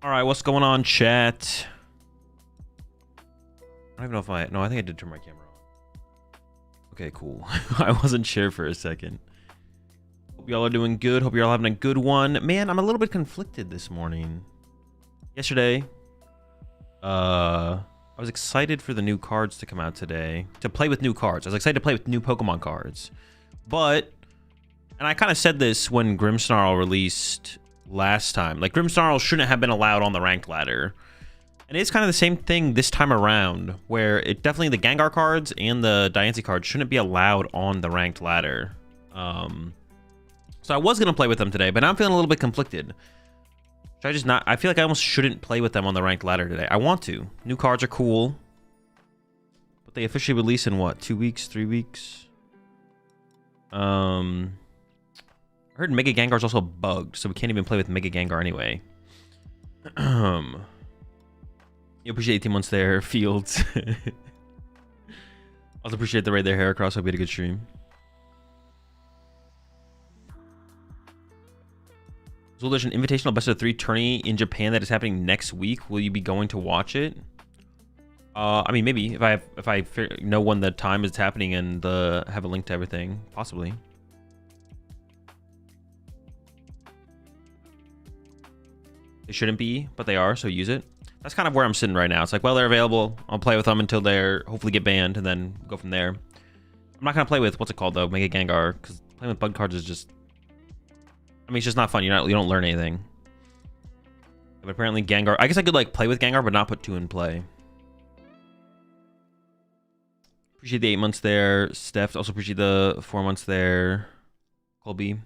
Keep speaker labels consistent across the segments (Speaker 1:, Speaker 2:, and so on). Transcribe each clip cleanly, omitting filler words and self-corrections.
Speaker 1: All right, what's going on, chat? I don't even know if I... No, I think I did turn my camera on. Okay, cool. I wasn't sure for a second. Hope y'all are doing good. Hope you're all having a good one. Man, I'm a little bit conflicted this morning. Yesterday, I was excited for the new cards to come out today. To play with new cards. I was excited to play with new Pokemon cards. But... And I kind of said this when Grimmsnarl released last time. Like, Grimmsnarl shouldn't have been allowed on the ranked ladder. And it's kind of the same thing this time around, where it definitely the Gengar cards and the Diancie cards shouldn't be allowed on the ranked ladder. So I was going to play with them today, but now I'm feeling a little bit conflicted. Should I just not? I feel like I almost shouldn't play with them on the ranked ladder today. I want to. New cards are cool. But they officially release in what? 2 weeks? 3 weeks? I heard Mega Gengar is also bugged, so we can't even play with Mega Gengar anyway. You appreciate 18 months there, Fields. Also appreciate the raid there, Heracross. Hope you had a good stream. So there's an invitational best of 3 tourney in Japan that is happening next week. Will you be going to watch it? I mean, maybe if I know when the time is happening and have a link to everything, possibly. They shouldn't be, but they are, so use it. That's kind of where I'm sitting right now. It's like, well, they're available. I'll play with them until they're hopefully get banned, and then go from there. I'm not gonna play with what's it called though, Mega Gengar, because playing with bug cards is just. I mean, it's just not fun. You don't learn anything. But apparently Gengar. I guess I could like play with Gengar, but not put 2 in play. Appreciate the 8 months there, Steph. Also appreciate the 4 months there, Colby.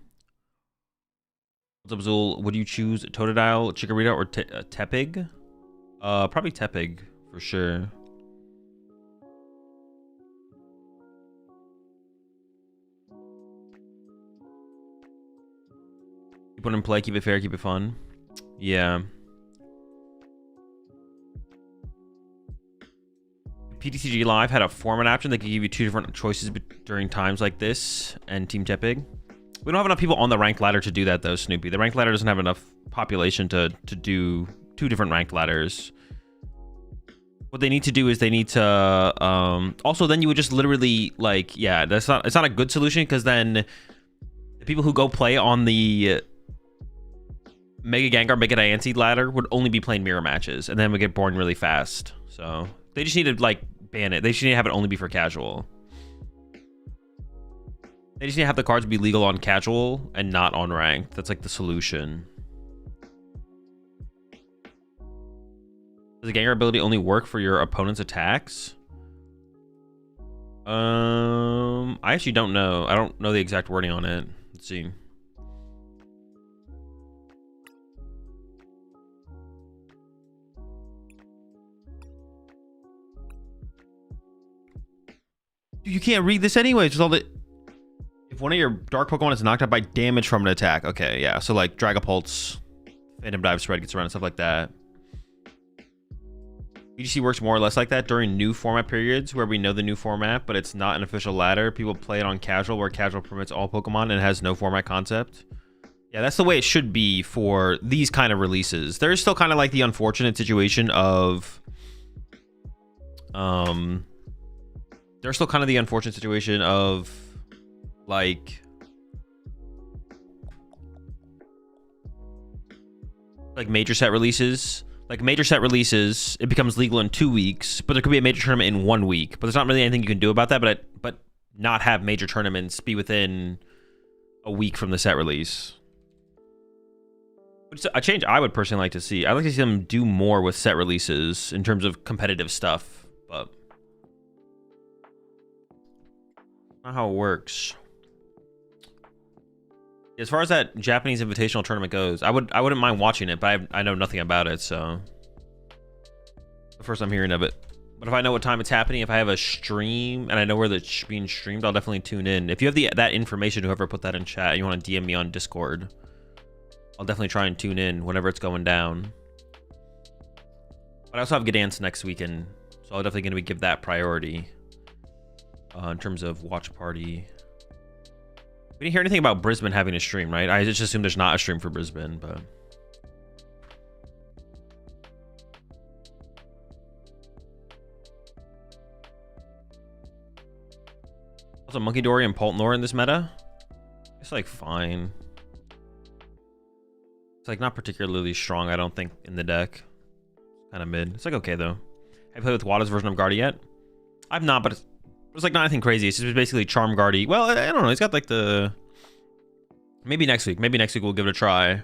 Speaker 1: What's up, Zul? Would you choose Totodile, Chikorita, or Tepig? Probably Tepig for sure. Keep it in play, keep it fair, keep it fun. Yeah. PTCG Live had a format option that could give you 2 different choices during times like this, and Team Tepig. We don't have enough people on the ranked ladder to do that, though, Snoopy. The ranked ladder doesn't have enough population to do 2 different ranked ladders. What they need to do is they need to... also, then you would just literally, like... Yeah, it's not a good solution, because then the people who go play on the Mega Gengar, Mega Diancie ladder would only be playing mirror matches, and then would get boring really fast. So, they just need to, like, ban it. They just need to have it only be for casual. They just need to have the cards be legal on casual and not on ranked. That's like the solution. Does the Gengar ability only work for your opponent's attacks? I actually don't know. I don't know the exact wording on it. Let's see. You can't read this anyway. Just all the... If one of your dark Pokemon is knocked out by damage from an attack. Okay, yeah. So like Dragapulse, Phantom Dive Spread gets around and stuff like that. VGC works more or less like that during new format periods where we know the new format, but it's not an official ladder. People play it on casual where casual permits all Pokemon and has no format concept. Yeah, that's the way it should be for these kind of releases. There's still kind of like the unfortunate situation of... There's still kind of the unfortunate situation of... like major set releases. Like major set releases, it becomes legal in 2 weeks, but there could be a major tournament in 1 week. But there's not really anything you can do about that. But not have major tournaments be within a week from the set release. Which is a change I would personally like to see. I'd like to see them do more with set releases in terms of competitive stuff, but not how it works. As far as that Japanese invitational tournament goes, I wouldn't mind watching it, but I know nothing about it, so the first I'm hearing of it. But if I know what time it's happening, if I have a stream and I know where it's being streamed, I'll definitely tune in. If you have that information, whoever put that in chat, and you want to DM me on Discord, I'll definitely try and tune in whenever it's going down. But I also have Gdansk next weekend, so I'm definitely going to give that priority in terms of watch party. We didn't hear anything about Brisbane having a stream, right? I just assume there's not a stream for Brisbane, but Also, Monkey Dory and Poltnor in this meta. It's like fine. It's like not particularly strong, I don't think, in the deck. Kind of mid. It's like okay though. Have you played with Wada's version of Guardy yet? I've not, but it's like not anything crazy. It's just basically Charm Guardy. Well, I don't know. He's got like the... Maybe next week. Maybe next week we'll give it a try.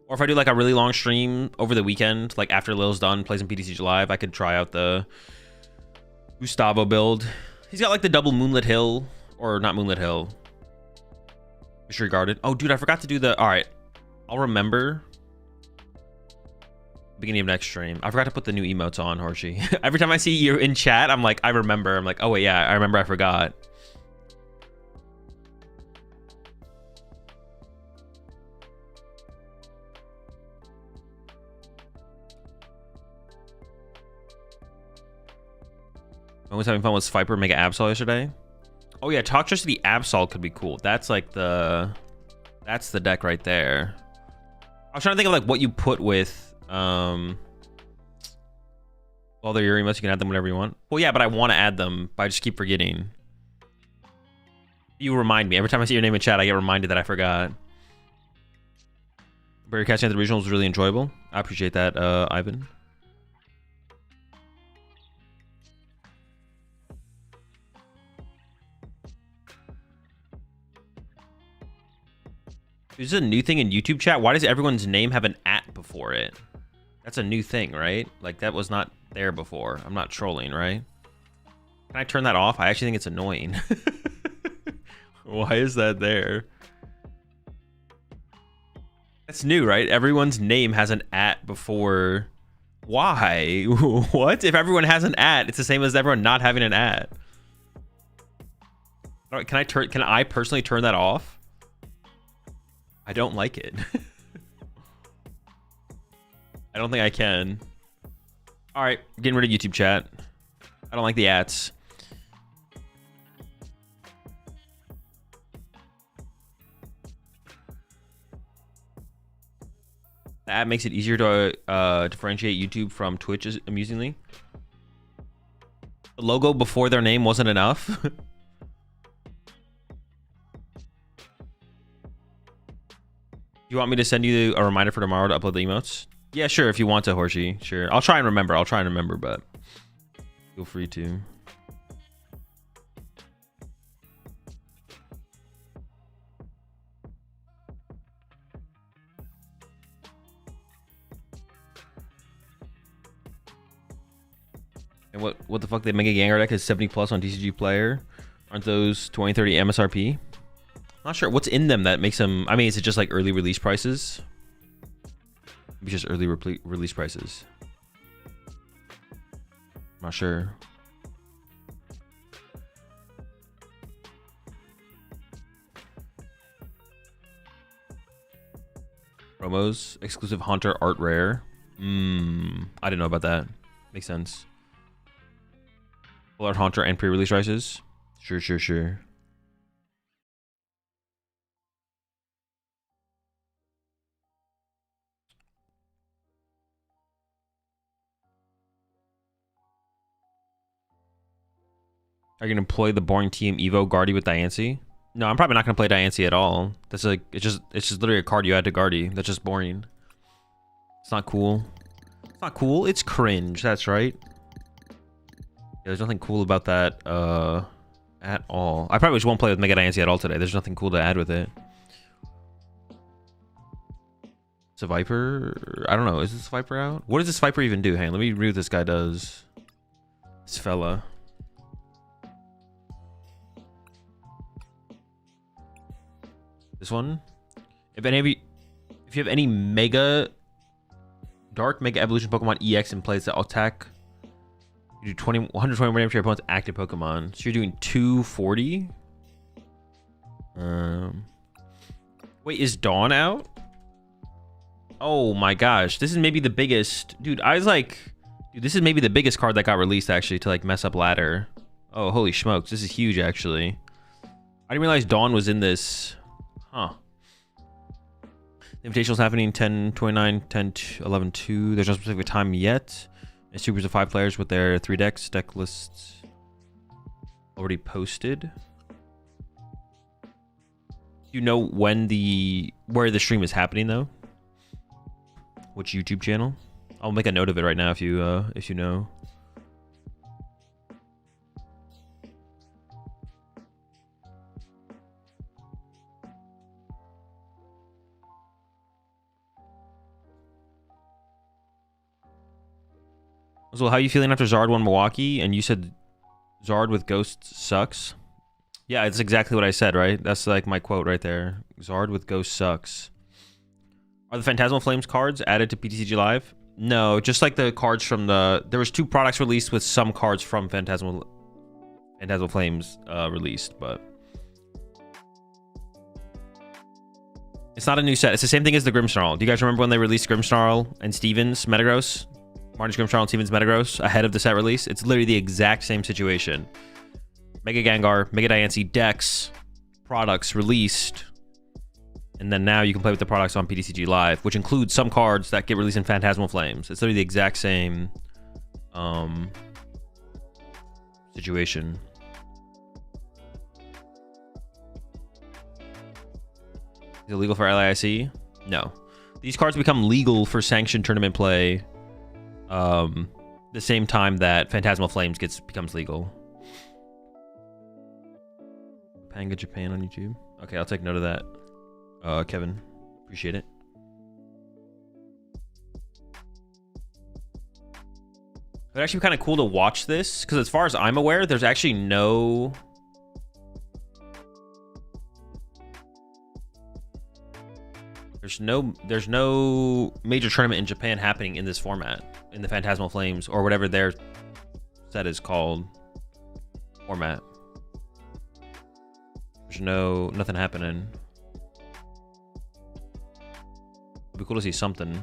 Speaker 1: Or if I do like a really long stream over the weekend, like after Lil's done, plays in PTCG Live, I could try out the Gustavo build. He's got like the double Moonlit Hill, or not Moonlit Hill. Disregarded. Oh, dude, I forgot to do the... All right, I'll remember. Beginning of next stream. I forgot to put the new emotes on, Horsey. Every time I see you in chat, I'm like, I remember. I'm like, oh wait, yeah, I remember. I forgot. I was having fun with Viper Mega Absol yesterday. Oh yeah, Toxtricity Absol could be cool. That's like the... That's the deck right there. I was trying to think of like what you put with... Well, they're your emotes. You can add them whenever you want. Well, yeah, but I want to add them, but I just keep forgetting. You remind me. Every time I see your name in chat, I get reminded that I forgot. Barrier catching at the regional was really enjoyable. I appreciate that, Ivan. This is a new thing in YouTube chat. Why does everyone's name have an @ before it? That's a new thing, right? Like that was not there before. I'm not trolling, right? Can I turn that off? I actually think it's annoying. Why is that there? That's new, right? Everyone's name has an @ before. Why? What? If everyone has an @ it's the same as everyone not having an @. All right, can I personally turn that off? I don't like it. I don't think I can. All right, getting rid of YouTube chat. I don't like the ats. The app makes it easier to differentiate YouTube from Twitch, amusingly. The logo before their name wasn't enough. You want me to send you a reminder for tomorrow to upload the emotes? Yeah, sure, if you want to, Horsey. Sure. I'll try and remember. But feel free to. And what the fuck? They make a Gengar deck is 70 plus on TCG Player. Aren't those 20, 30 MSRP? Not sure what's in them that makes them. I mean, is it just like early release prices? Maybe just early release prices. I'm not sure. Promos, exclusive Haunter art rare. I didn't know about that. Makes sense. Full art Haunter and pre-release prices. Sure. Are you gonna play the boring Team Evo Guardy with Diancie? No, I'm probably not gonna play Diancie at all. That's like it's just literally a card you add to Guardy. That's just boring. It's not cool. It's not cool. It's cringe. That's right. Yeah, there's nothing cool about that at all. I probably just won't play with Mega Diancie at all today. There's nothing cool to add with it. It's a Viper. I don't know. Is this Viper out? What does this Viper even do? Hang on, let me read what this guy does. This fella. This one. If you have any Mega Dark Mega Evolution Pokemon EX in place that attack, you do 120 damage to your opponent's active Pokemon. So you're doing 240. Wait, is Dawn out? Oh my gosh, this is maybe the biggest, dude. I was like, dude, this is maybe the biggest card that got released actually to like mess up ladder. Oh, holy smokes, this is huge actually. I didn't realize Dawn was in this. Huh. The Invitational's happening 10/29, 10/11/2. There's no specific time yet. It's 2 groups of 5 players with their 3 decks. Deck lists already posted. You know when where the stream is happening though? Which YouTube channel? I'll make a note of it right now if you know. So how are you feeling after Zard won Milwaukee? And you said Zard with Ghosts sucks. Yeah, it's exactly what I said, right? That's like my quote right there. Zard with Ghost sucks. Are the Phantasmal Flames cards added to PTCG Live? No, just like the cards from the... There was 2 products released with some cards from Phantasmal Flames released, but... It's not a new set. It's the same thing as the Grimmsnarl. Do you guys remember when they released Grimmsnarl and Stevens Metagross? Martin's Grimmsnarl and Stevens Metagross ahead of the set release? It's literally the exact same situation. Mega Gengar, Mega Diancie decks, products released, and then now you can play with the products on PTCG Live, which includes some cards that get released in Phantasmal Flames. It's literally the exact same situation. Is it legal for LIC? No. These cards become legal for sanctioned tournament play the same time that Phantasmal Flames becomes legal. Panga Japan on YouTube. Okay, I'll take note of that. Kevin, appreciate it. It's actually kind of cool to watch this because, as far as I'm aware, there's actually no major tournament in Japan happening in this format, in the Phantasmal Flames or whatever their set is called format. There's nothing happening. It'd be cool to see something.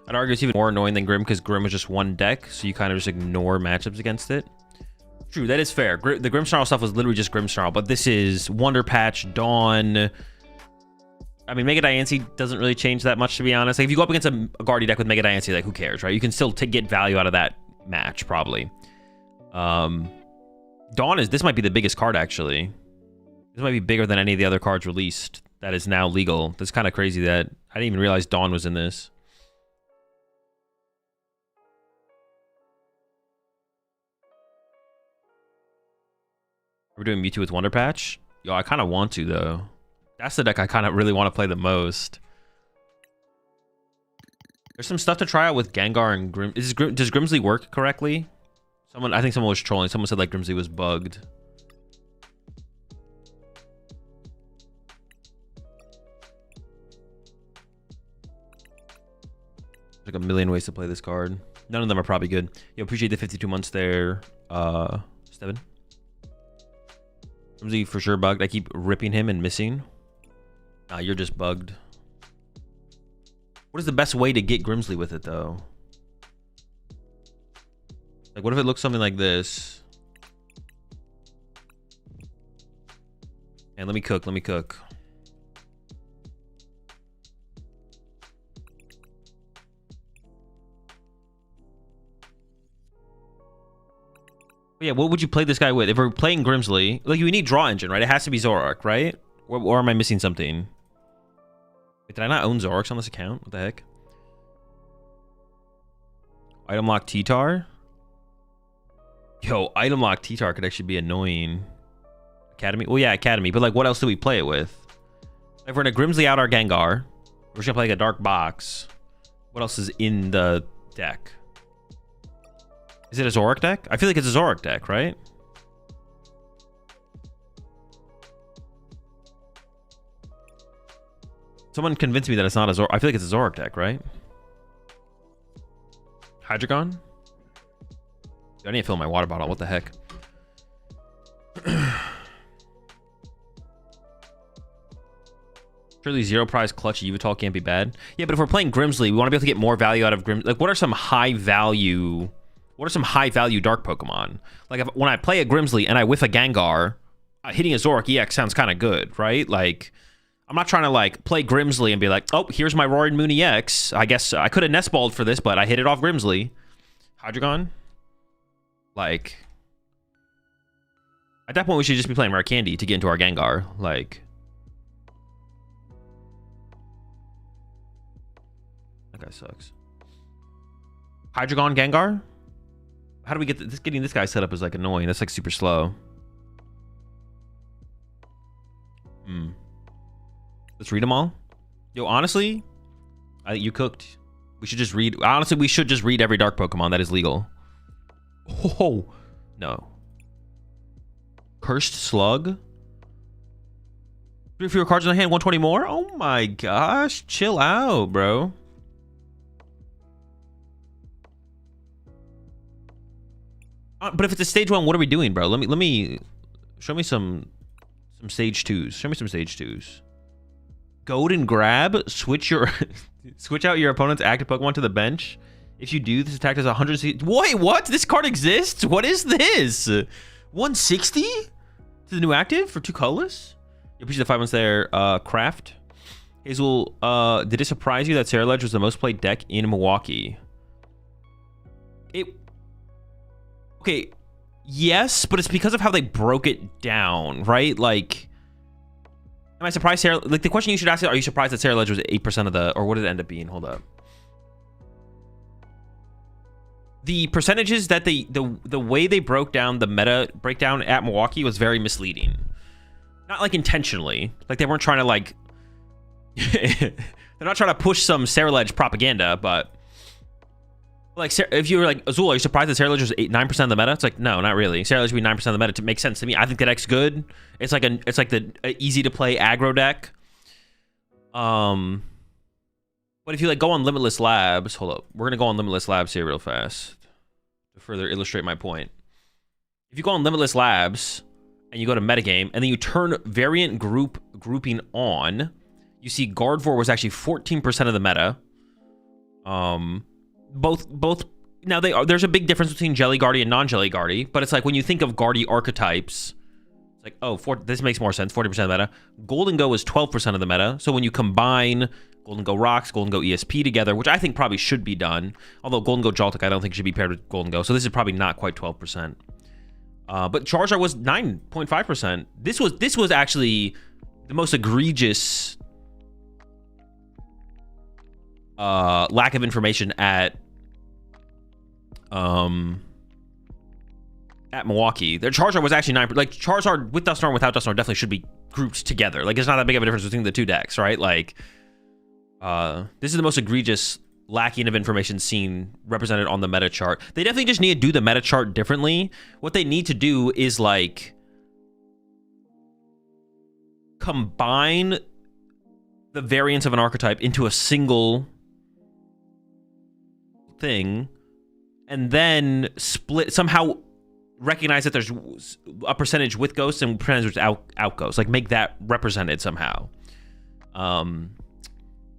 Speaker 1: I'd argue it's even more annoying than Grim because Grim was just one deck, so you kind of just ignore matchups against it. True, that is fair. The Grimmsnarl stuff was literally just Grimmsnarl, but this is Wonder Patch, Dawn. I mean, Mega Diancie doesn't really change that much, to be honest. Like, if you go up against a Guardy deck with Mega Diancie, like, who cares, right? You can still get value out of that match, probably. This might be the biggest card, actually. This might be bigger than any of the other cards released that is now legal. That's kind of crazy that I didn't even realize Dawn was in this. We're doing Mewtwo with Wonder Patch? Yo, I kind of want to, though. That's the deck I kind of really want to play the most. There's some stuff to try out with Gengar and Grim. Does Grimsley work correctly? I think someone was trolling. Someone said like Grimsley was bugged. There's like a million ways to play this card. None of them are probably good. Yo, appreciate the 52 months there, Steven. Grimsley for sure bugged. I keep ripping him and missing. Nah, you're just bugged. What is the best way to get Grimsley with it, though? Like, what if it looks something like this? And let me cook. Yeah, what would you play this guy with? If we're playing Grimsley, like, we need draw engine, right? It has to be Zoroark, right? Or am I missing something? Wait, did I not own Zoroarks on this account? What the heck? Item lock T-Tar? Yo, item lock T-Tar could actually be annoying. Academy? Well, yeah, Academy. But, like, what else do we play it with? If we're going to Grimsley out our Gengar, we're just going to play like a Dark Box. What else is in the deck? Is it a Zoroark deck? I feel like it's a Zoroark deck, right? Someone convinced me that it's not a Zoroark. I feel like it's a Zoroark deck, right? Hydreigon? I need to fill my water bottle. What the heck? Surely zero prize clutch Yveltal can't be bad. Yeah, but if we're playing Grimsley, we want to be able to get more value out of Grimsley. Like, what are some high value dark Pokemon? Like, when I play a Grimsley and I whiff a Gengar, hitting a Zoroark EX sounds kind of good, right? Like, I'm not trying to, like, play Grimsley and be like, oh, here's my Roaring Moon EX. I guess I could have Nestballed for this, but I hit it off Grimsley. Hydreigon? Like, At that point, we should just be playing Rare Candy to get into our Gengar. Like, that guy sucks. Hydreigon Gengar? How do we get this? Getting this guy set up is like annoying. That's like super slow. Let's read them all. Yo, honestly, I think you cooked. We should just read. Honestly, we should just read every dark Pokemon that is legal. Oh, no. Cursed Slug. 3 fewer cards in the hand, 120 more? Oh my gosh. Chill out, bro. But if it's a stage 1, what are we doing, bro? Let me show me some stage 2s. Show me some stage 2s. Goad and grab. Switch out your opponent's active Pokemon to the bench. If you do, this attack does 100. Wait, what? This card exists? What is this? 160 to the new active for 2 colorless? You appreciate the 5 months there. Craft. Hazel, did it surprise you that Sarah Ledge was the most played deck in Milwaukee? Okay, yes, but it's because of how they broke it down, right? Like, am I surprised Sarah... Like, the question you should ask is, are you surprised that Sarah Ledge was 8% of the... Or what did it end up being? Hold up. The percentages that the way they broke down the meta breakdown at Milwaukee was very misleading. Not, like, intentionally. Like, they weren't trying to, like... They're not trying to push some Sarah Ledge propaganda, but... Like, if you were like, Azul, are you surprised that Sarah Ledge was 9% of the meta? It's like, no, not really. Sarah Ledge would be 9% of the meta. To make sense to me, I think that deck's good. It's like the easy to play aggro deck. But if you like go on Limitless Labs, hold up, we're gonna go on Limitless Labs here real fast to further illustrate my point. If you go on Limitless Labs and you go to metagame and then you turn variant grouping on, you see Gardevoir was actually 14% of the meta. Both now there's a big difference between Jelly Guardy and non-Jelly Guardy, but it's like when you think of Guardy archetypes, it's like, oh, this makes more sense. 40% of the meta. Golden Go is 12% of the meta. So when you combine Golden Go Rocks, Golden Go ESP together, which I think probably should be done, although Golden Go Joltik I don't think should be paired with Golden Go, so this is probably not quite 12%. But Charizard was 9.5%. This was actually the most egregious lack of information at Milwaukee. Their Charizard was actually 9%. Like, Charizard with Dusknoir and without Dusknoir definitely should be grouped together. Like, there's not that big of a difference between the two decks, right? Like, this is the most egregious lacking of information seen represented on the meta chart. They definitely just need to do the meta chart differently. What they need to do is, like, combine the variants of an archetype into a single thing, and then split, somehow recognize that there's a percentage with ghosts and percentage without ghosts. Like, make that represented somehow. Yeah,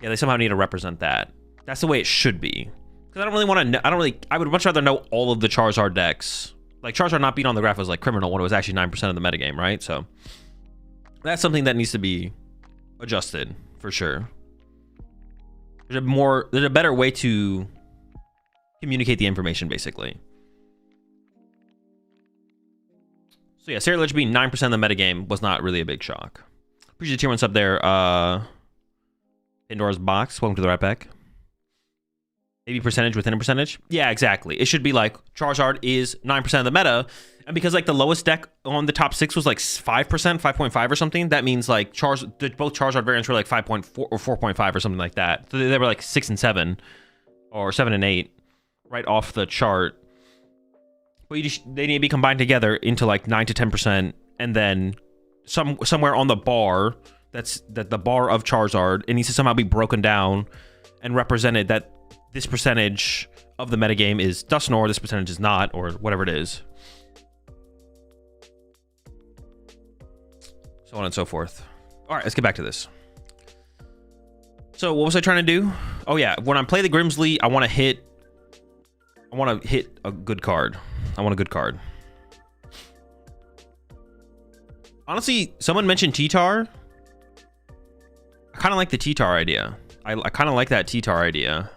Speaker 1: they somehow need to represent that. That's the way it should be. Because I don't really want to know, I would much rather know all of the Charizard decks. Like, Charizard not being on the graph was like criminal when it was actually 9% of the metagame, right? So that's something that needs to be adjusted for sure. There's a better way to communicate the information, basically. So yeah, Sarah Ledge being 9% of the metagame was not really a big shock. Appreciate the tier 1 sub there. Pandora's Box, welcome to the right back. Maybe percentage within a percentage? Yeah, exactly. It should be like, Charizard is 9% of the meta, and because like the lowest deck on the top 6 was like 5%, 5.5 or something, that means like both Charizard variants were like 5.4 or 4.5 or something like that. So they were like 6 and 7, or 7 and 8. Right off the chart, but they need to be combined together into like 9 to 10%, and then somewhere on the bar, that the bar of Charizard, it needs to somehow be broken down and represented that this percentage of the metagame is Dusknoir, this percentage is not, or whatever it is, so on and so forth. All right, let's get back to this. So what was I trying to do? Oh yeah, when I play the Grimsley, I want to hit a good card. I want a good card. Honestly, someone mentioned T-Tar. I kind of like the T-Tar idea. I kind of like that T-Tar idea.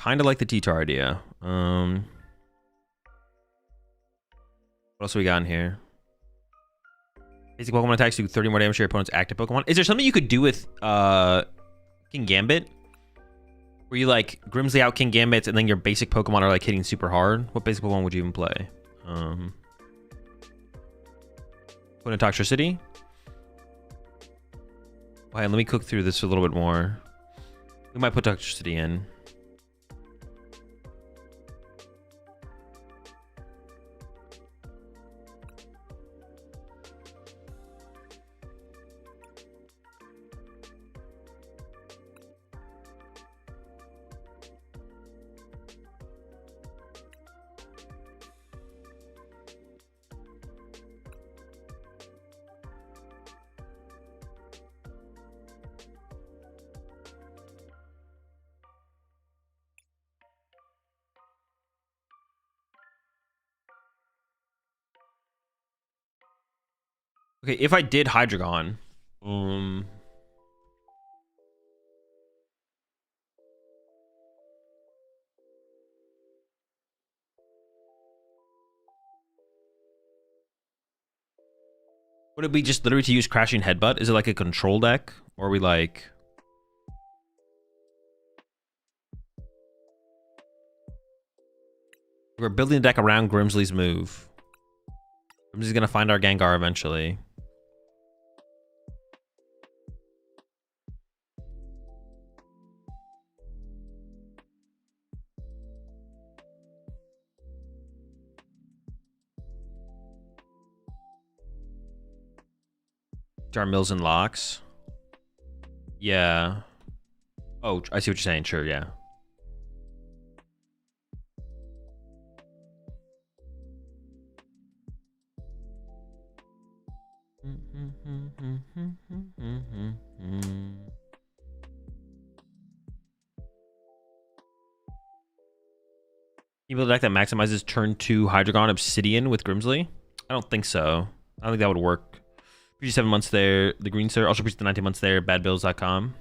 Speaker 1: Kind of like the T-Tar idea. What else we got in here? Basic Pokemon attacks do 30 more damage to your opponent's active Pokemon. Is there something you could do with King Gambit? Where you like Grimsley out King Gambits and then your basic Pokemon are like hitting super hard? What basic Pokemon would you even play? Put in Toxtricity. Wait, let me cook through this a little bit more. We might put Toxtricity in. Okay, if I did Hydreigon, would it be just literally to use Crashing Headbutt? Is it like a control deck? Or are we like... We're building a deck around Grimsley's move. Grimsley's gonna find our Gengar eventually. Jar Mills and Locks. Yeah. Oh, I see what you're saying. Sure, yeah. You build a deck that maximizes turn 2 Hydreigon Obsidian with Grimsley? I don't think so. I don't think that would work. Appreciate 7 months there. The Green Sir. Also appreciate the 19 months there. Badbills.com.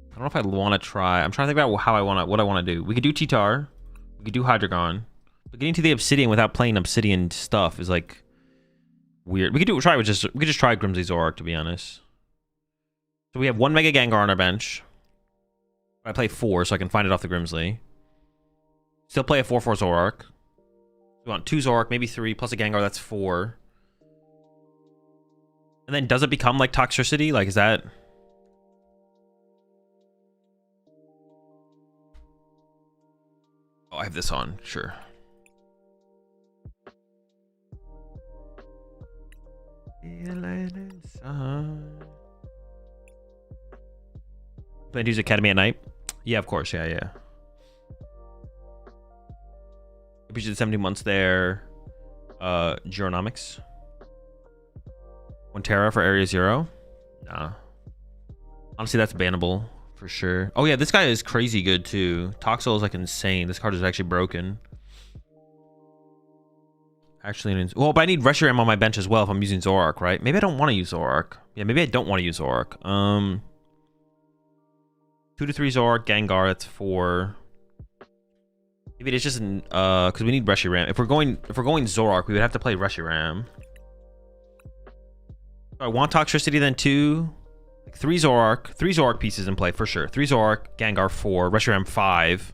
Speaker 1: I don't know if I want to try. I'm trying to think about how what I want to do. We could do T-Tar. We could do Hydreigon. But getting to the Obsidian without playing Obsidian stuff is like weird. We could just try Grimsley Zoroark, to be honest. So we have 1 Mega Gengar on our bench. I play 4 so I can find it off the Grimsley. Still play a 4/4 Zoroark. We want 2 Zoroark, maybe 3 plus a Gengar. That's 4. And then does it become like Toxtricity? Like, is that... Oh, I have this on, sure. Plan to use Academy at night? Yeah, of course. Yeah. Appreciate the 70 months there. Geronomics. 1 Terra for Area 0? Nah. Honestly, that's bannable. For sure. Oh yeah, this guy is crazy good too. Toxel is like insane. This card is actually broken. Actually, well, but I need Reshiram on my bench as well if I'm using Zoroark, right? Maybe I don't want to use Zoroark. Yeah, maybe I don't want to use Zoroark. 2 to 3 Zoroark, Gengar, that's 4. Maybe it's just because we need Reshiram. If we're going Zoroark, we would have to play Reshiram. I want Toxtricity then 2. 3 Zoroark pieces in play for sure. 3 Zoroark, Gengar 4, Reshiram 5.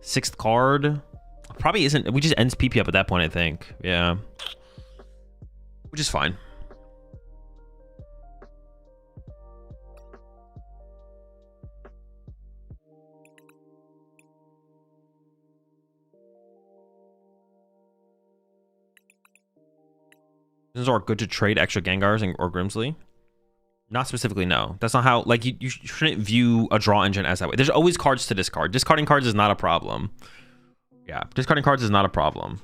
Speaker 1: 6th card probably isn't. We just ends PP up at that point, I think. Yeah, which is fine. Is Zoroark good to trade extra Gengars or Grimsley? Not specifically, no. That's not how, like, you shouldn't view a draw engine as that way. There's always cards to discard. Discarding cards is not a problem. Yeah, discarding cards is not a problem.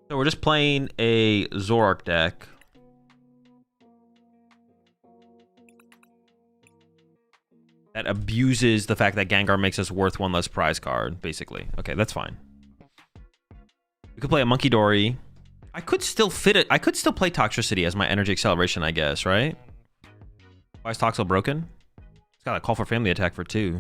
Speaker 1: So we're just playing a Zoroark deck. That abuses the fact that Gengar makes us worth one less prize card, basically. Okay, that's fine. We could play a Monkey Dory. I could still fit it. I could still play Toxtricity as my energy acceleration, I guess, right? Why is Toxel broken? It's got a Call for Family attack for 2.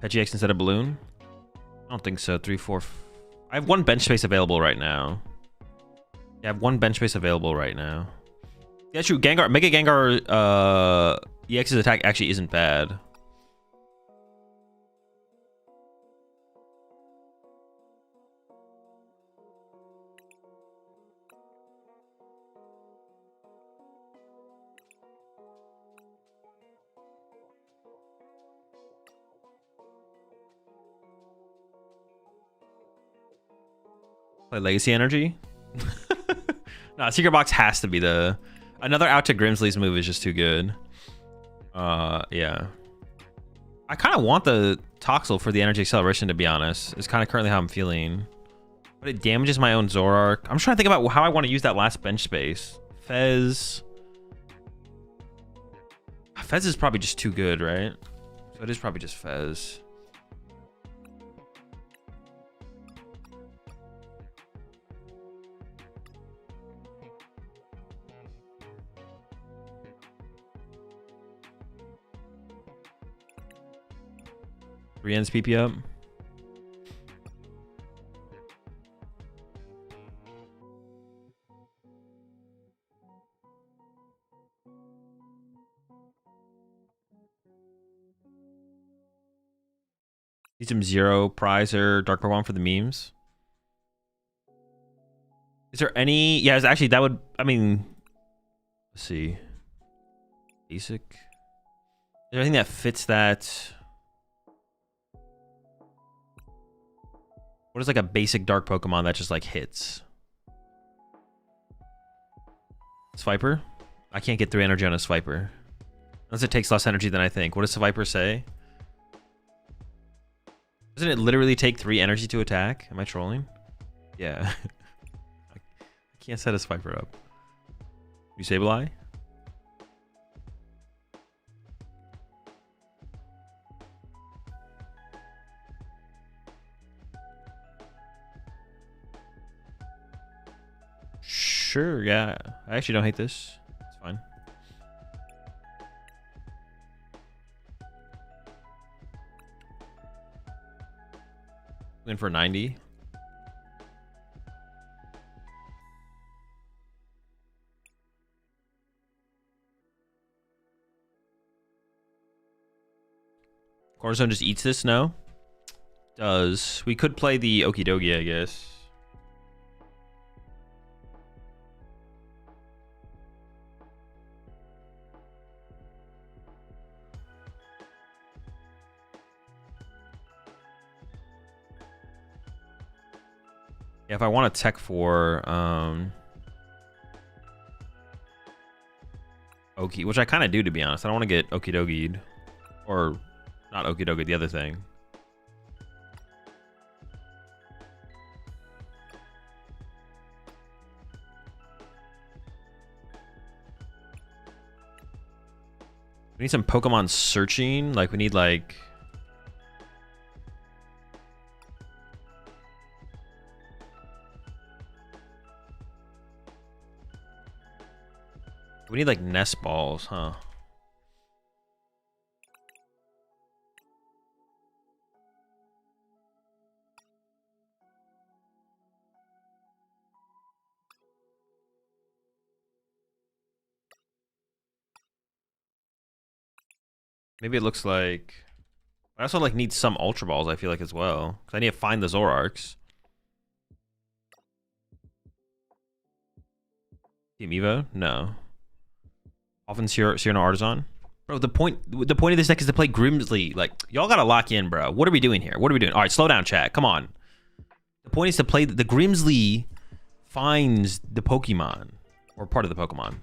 Speaker 1: PGX instead of Balloon? I don't think so. 3, 4. I have 1 bench space available right now. Yeah, I have 1 bench space available right now. Yeah, true. Gengar, Mega Gengar EX's attack actually isn't bad. Play Legacy Energy? No, Secret Box has to be the... Another out to Grimsley's move is just too good. Yeah. I kind of want the Toxel for the energy acceleration, to be honest. It's kind of currently how I'm feeling. But it damages my own Zoroark. I'm trying to think about how I want to use that last bench space. Fez. Fez is probably just too good, right? So it is probably just Fez. Three ends PP up. Need some 0 prize or Dark Pokemon for the memes. Is there any? Yeah, it's actually that would. I mean, let's see. Basic. Is there anything that fits that? What is like a basic dark Pokemon that just like hits? Swiper? I can't get 3 energy on a Swiper. Unless it takes less energy than I think. What does Swiper say? Doesn't it literally take 3 energy to attack? Am I trolling? Yeah. I can't set a Swiper up. You Sableye? Sure, yeah. I actually don't hate this. It's fine. Win for 90. Cornerstone just eats this? No. Does. We could play the Okie Dokie, I guess. Yeah, if I want a tech for Okie, which I kind of do, to be honest. I don't want to get Okie Dokied. Or not Okie Dokie, the other thing. We need some Pokemon searching. Like, we need, like... We need, like, nest balls, huh? Maybe it looks like... I also, like, need some Ultra Balls, I feel like, as well. Because I need to find the Zoroarks. Team Evo? No. Often Cyrano Artisan? Bro, the point of this deck is to play Grimsley. Like, y'all gotta lock in, bro. What are we doing here? What are we doing? All right, slow down, chat. Come on. The point is to play the Grimsley finds the Pokemon or part of the Pokemon.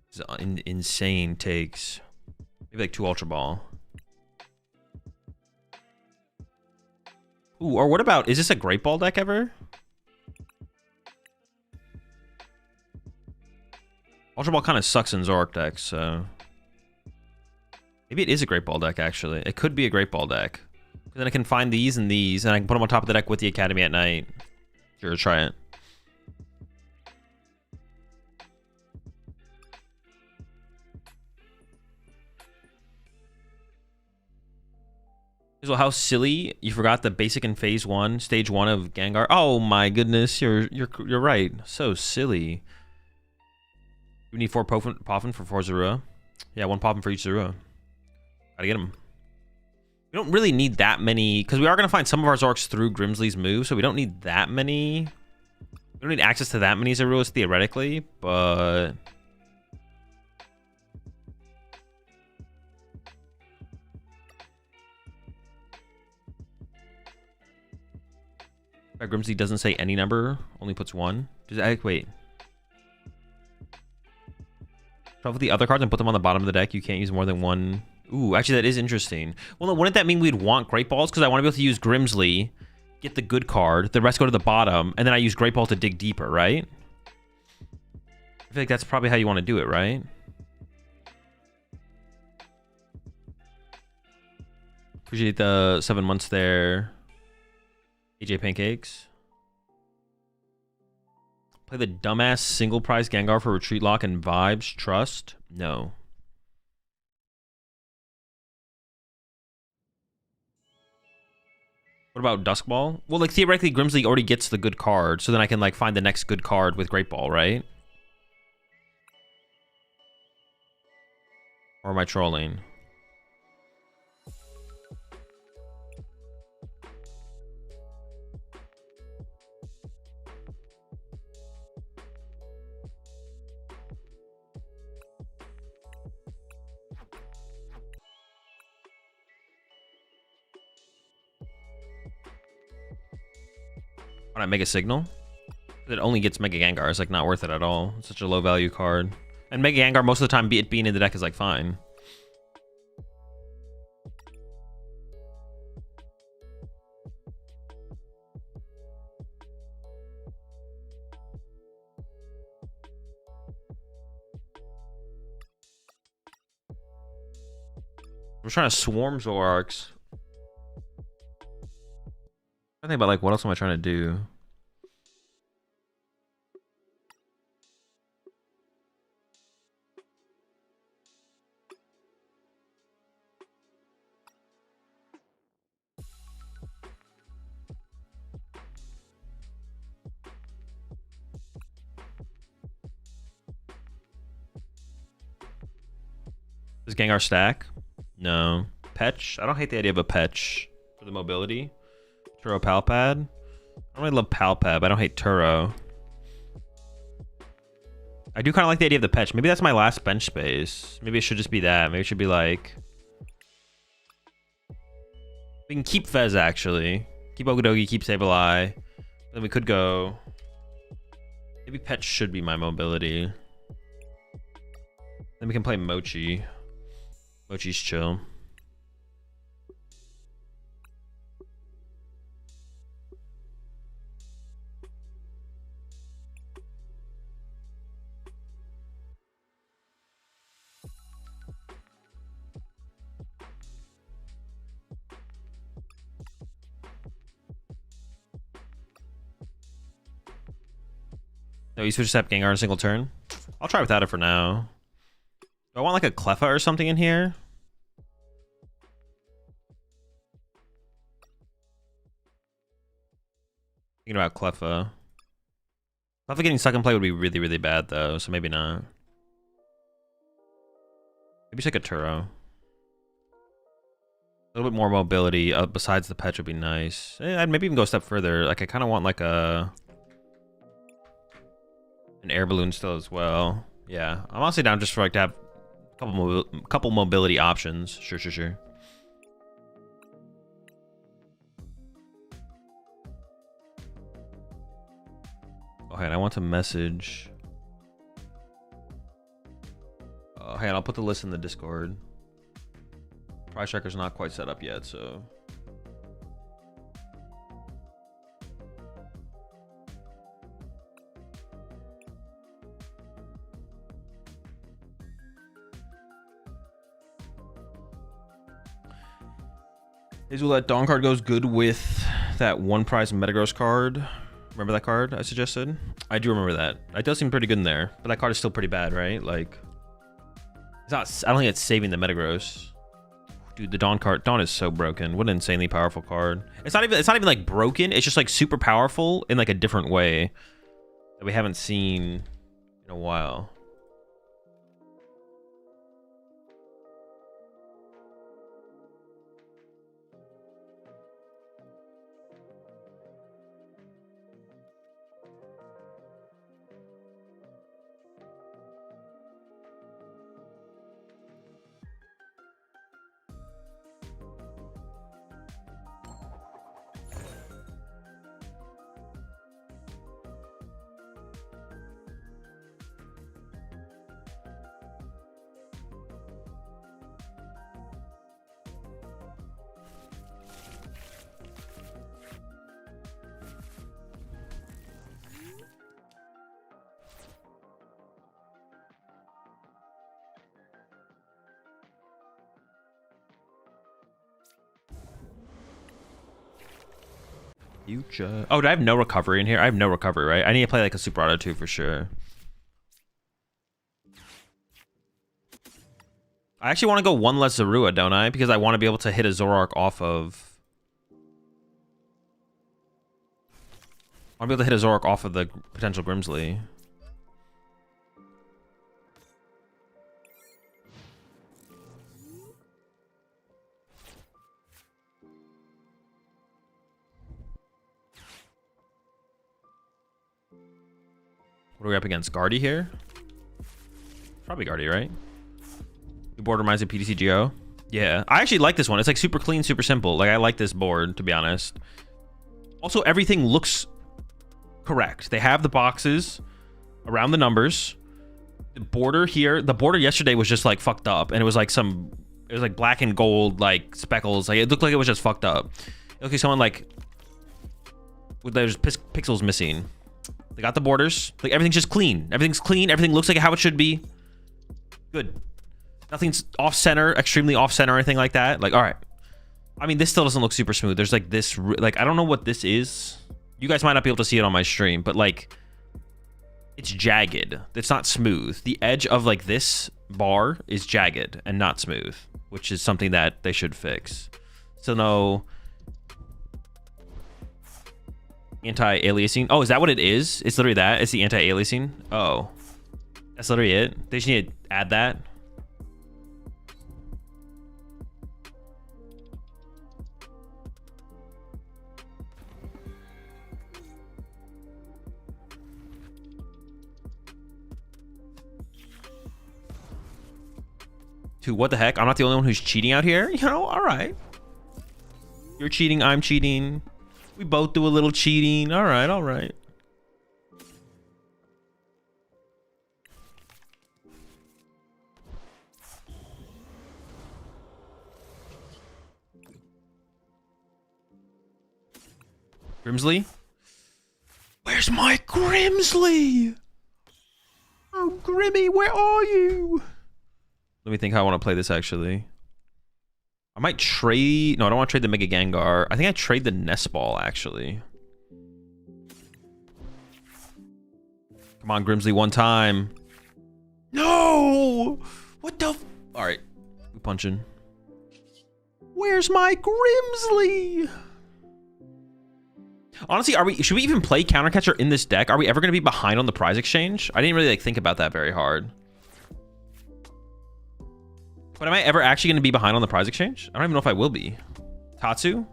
Speaker 1: It's insane takes. Maybe like 2 Ultra Ball. Ooh, or what about, is this a Great Ball deck ever? Ultra Ball kind of sucks in Zoroark decks, so... Maybe it is a Great Ball deck, actually. It could be a Great Ball deck. Then I can find these, and I can put them on top of the deck with the Academy at night. Sure, try it. So how silly, you forgot the basic in phase 1, stage 1 of Gengar. Oh my goodness, you're right. So silly. We need 4 Poffin for 4 Zorua. Yeah, 1 Poffin for each Zorua. Gotta get them. We don't really need that many, because we are going to find some of our Zorks through Grimsley's move, so we don't need that many. We don't need access to that many Zoruas theoretically, but... Grimsley doesn't say any number, only puts 1. Wait. Shuffle the other cards and put them on the bottom of the deck. You can't use more than 1. Ooh, actually, that is interesting. Well, wouldn't that mean we'd want Great Balls? Because I want to be able to use Grimsley, get the good card, the rest go to the bottom, and then I use Great Ball to dig deeper, right? I feel like that's probably how you want to do it, right? Appreciate the 7 months there. AJ Pancakes. Play the dumbass single prize Gengar for Retreat Lock and Vibes Trust? No. What about Dusk Ball? Well, like, theoretically, Grimsley already gets the good card, so then I can, like, find the next good card with Great Ball, right? Or am I trolling? When I Mega Signal? It only gets Mega Gengar. It's like not worth it at all. It's such a low value card. And Mega Gengar, most of the time, it being in the deck is like fine. I'm trying to swarm Zoroarks. I think about like what else am I trying to do? Does Gengar stack? No. Petch? I don't hate the idea of a Petch for the mobility. Turo Palpad? I don't really love Palpad, but I don't hate Turo. I do kind of like the idea of the Petch. Maybe that's my last bench space. Maybe it should just be that. Maybe it should be like... We can keep Fez, actually. Keep Okidogi, keep Sableye. Then we could go... Maybe Petch should be my mobility. Then we can play Mochi. Mochi's chill. No, you switch step Gengar in a single turn? I'll try without it for now. Do I want like a Cleffa or something in here? Thinking about Cleffa. Cleffa getting stuck in play would be really, really bad though, so maybe not. Maybe just like a Turo. A little bit more mobility besides the Petch would be nice. I'd maybe even go a step further. Like I kind of want like an air balloon still as well. Yeah, I'm honestly down just for like to have Couple mobility options. Sure. Okay, and I want to message. Hey, and I'll put the list in the Discord. Price tracker's not quite set up yet, so. Azul, that Dawn card goes good with that one prize Metagross card. Remember that card I suggested? I do remember that. It does seem pretty good in there, but that card is still pretty bad, right? Like, it's not. I don't think it's saving the Metagross. Dude, the Dawn card. Dawn is so broken. What an insanely powerful card. It's not even like broken. It's just like super powerful in like a different way that we haven't seen in a while. Future. Oh, do I have no recovery in here? I have no recovery, right? I need to play like a Super Auto 2 for sure. I actually want to go one less Zorua, don't I? Because I want to be able to hit a Zoroark off of... I want to be able to hit a Zoroark off of the potential Grimsley. What are we up against? Guardy here? Probably Guardy, right? Your board reminds me of PTCGO. Yeah, I actually like this one. It's like super clean, super simple. Like, I like this board, to be honest. Also, everything looks correct. They have the boxes around the numbers. The border here, the border yesterday was just like fucked up, and it was like black and gold, like speckles. Like, it looked like it was just fucked up. It looked like someone like with there's pixels missing. They got the borders. Like, everything's just clean. Everything's clean. Everything looks like how it should be. Good. Nothing's off center, extremely off center or anything like that. Like, all right. I mean, this still doesn't look super smooth. There's like this, like, I don't know what this is. You guys might not be able to see it on my stream, but like, it's jagged. It's not smooth. The edge of like this bar is jagged and not smooth, which is something that they should fix. So no anti-aliasing. Oh, is that what it is? It's literally that. It's the anti-aliasing. Oh, that's literally it. They just need to add that. Dude, what the heck? I'm not the only one who's cheating out here? You know, all right. You're cheating, I'm cheating. We both do a little cheating. All right, all right. Grimsley? Where's my Grimsley? Oh, Grimmy, where are you? Let me think how I want to play this, actually. I might trade... No, I don't want to trade the Mega Gengar. I think I trade the Nest Ball, actually. Come on, Grimsley, one time. No! What the... All right. We punching. Where's my Grimsley? Honestly, should we even play Counter Catcher in this deck? Are we ever going to be behind on the prize exchange? I didn't really think about that very hard. But am I ever actually going to be behind on the prize exchange? I don't even know if I will be. Tatsu?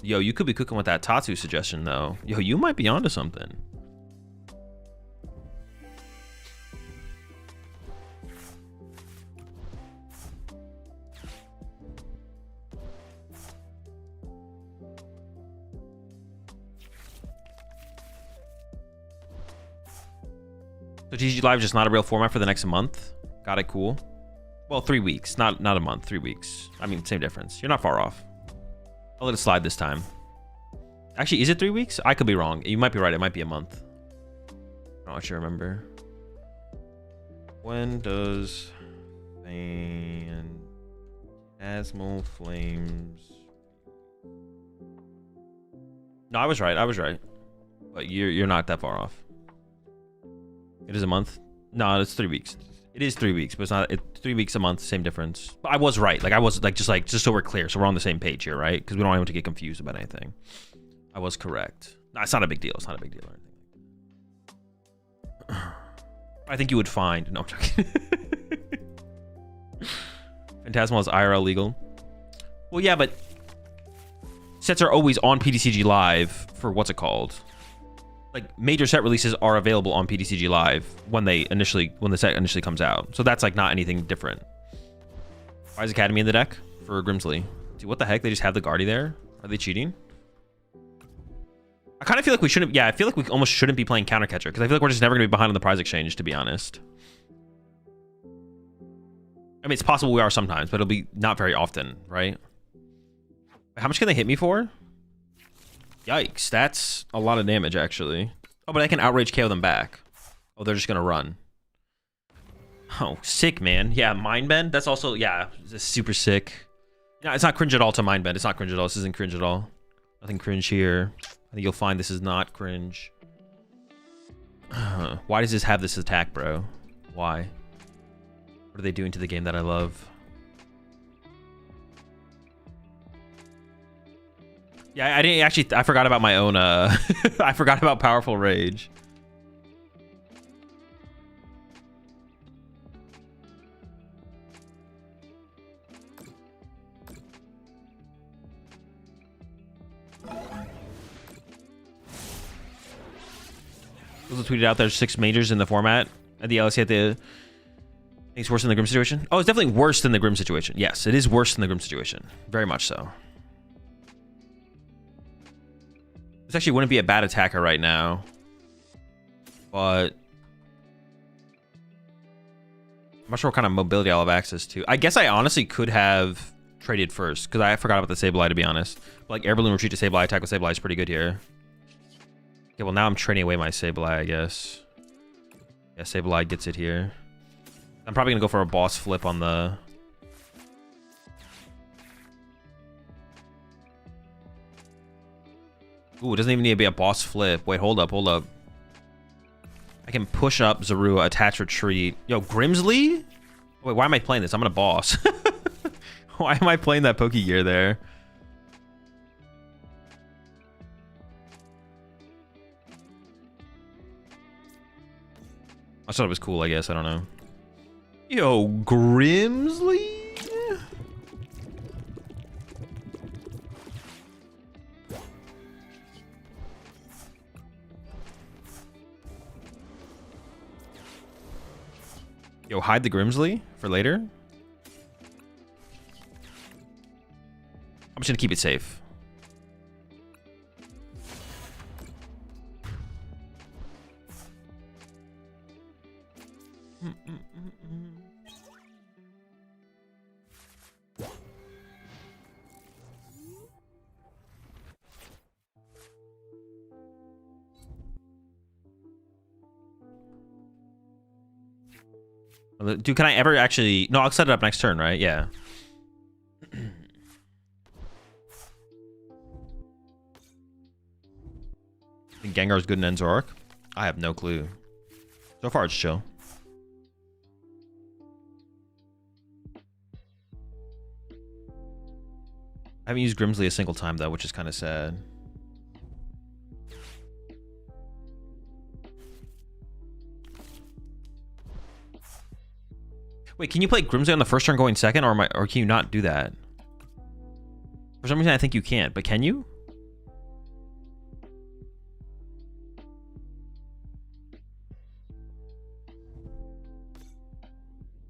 Speaker 1: Yo, you could be cooking with that Tatsu suggestion, though. Yo, you might be onto something. So TCG Live is just not a real format for the next month. Got it, cool. Well, 3 weeks, not a month, 3 weeks. I mean, same difference. You're not far off. I'll let it slide this time. Actually, is it 3 weeks? I could be wrong. You might be right. It might be a month. I don't actually remember. When does Phantasmal Flames... No, I was right. I was right. But you're not that far off. It is a month. No, it's 3 weeks. It is 3 weeks, but it's not. It's 3 weeks a month, same difference. But I was right. Like I was just so we're clear, so we're on the same page here, right? Because we don't want anyone to get confused about anything. I was correct. No, it's not a big deal. It's not a big deal or anything. I think you would find. No, I'm joking. Phantasmal is IRL legal. Well, yeah, but sets are always on PTCG Live for what's it called? Like major set releases are available on PTCG Live when the set initially comes out. So that's like not anything different. Why is Academy in the deck for Grimsley? Dude, what the heck? They just have the Guardy there? Are they cheating? I kind of feel like we shouldn't. Yeah, I feel like we almost shouldn't be playing Counter Catcher because I feel like we're just never going to be behind on the prize exchange, to be honest. I mean, it's possible we are sometimes, but it'll be not very often, right? How much can they hit me for? Yikes, that's a lot of damage, actually. Oh, but I can Outrage KO them back. Oh, they're just going to run. Oh, sick, man. Yeah, Mind Bend. That's also, yeah, it's super sick. Yeah, it's not cringe at all to Mind Bend. It's not cringe at all. This isn't cringe at all. Nothing cringe here. I think you'll find this is not cringe. Why does this have this attack, bro? Why? What are they doing to the game that I love? Yeah, I didn't actually. I forgot about my own. I forgot about Powerful Rage. Also tweeted out there's 6 majors in the format at the LSC at the. It's worse than the Grim situation. Oh, it's definitely worse than the Grim situation. Yes, it is worse than the Grim situation. Very much so. This actually wouldn't be a bad attacker right now, but I'm not sure what kind of mobility I'll have access to. I guess I honestly could have traded first because I forgot about the Sableye, to be honest. But like Air Balloon Retreat to Sableye, attack with Sableye is pretty good here. Okay, well now I'm trading away my Sableye, I guess. Yeah, Sableye gets it here. I'm probably gonna go for a boss flip on the... Ooh, it doesn't even need to be a boss flip. Wait, hold up, hold up. I can push up Zorua, attach retreat. Yo, Grimsley? Wait, why am I playing this? I'm gonna boss. Why am I playing that Pokegear there? I thought it was cool, I guess. I don't know. Yo, Grimsley? Yo, hide the Grimsley for later. I'm just gonna keep it safe. Dude, can I ever actually... No, I'll set it up next turn, right? Yeah. I think Gengar's good in Enzor Arc. I have no clue. So far, it's chill. I haven't used Grimsley a single time, though, which is kind of sad. Wait, can you play Grimsley on the first turn going second, or can you not do that? For some reason, I think you can't, but can you?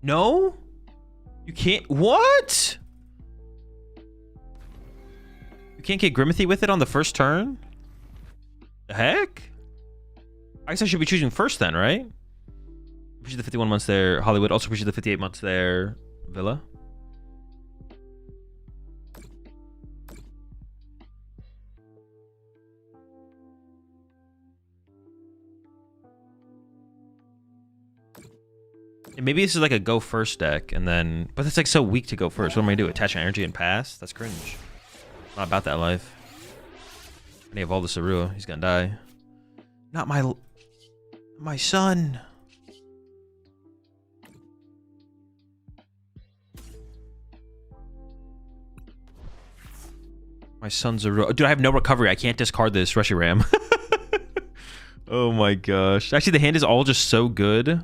Speaker 1: No? You can't? What? You can't get Grimathy with it on the first turn? The heck? I guess I should be choosing first then, right? Appreciate the 51 months there, Hollywood. Also appreciate the 58 months there, Villa. And maybe this is like a go first deck, and then, but it's like so weak to go first. What am I gonna do? Attach energy and pass? That's cringe. Not about that life. I need to evolve the Sarua. He's gonna die. Not my son. My son's a dude. I have no recovery. I can't discard this Reshiram. Oh my gosh. Actually, the hand is all just so good.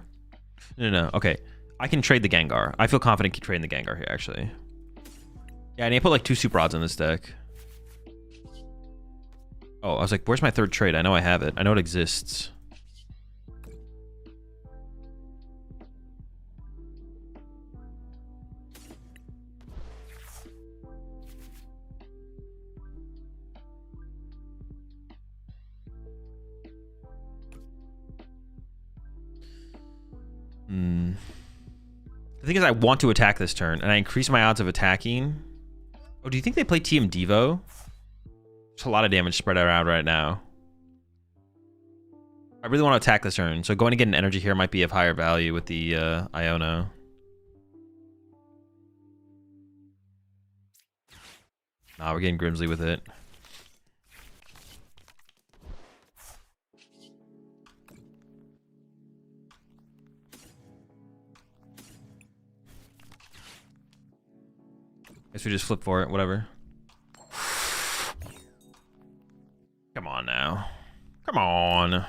Speaker 1: No. Okay. I can trade the Gengar. I feel confident trading the Gengar here, actually. Yeah, I need to put like 2 super odds in this deck. Oh, I was like, where's my third trade? I know I have it. I know it exists. The thing is, I want to attack this turn, and I increase my odds of attacking. Oh, do you think they play TM Devo? There's a lot of damage spread around right now. I really want to attack this turn, so going to get an energy here might be of higher value with the Iono. Nah, we're getting Grimsley with it. Guess we just flip for it, whatever. Come on now. Come on.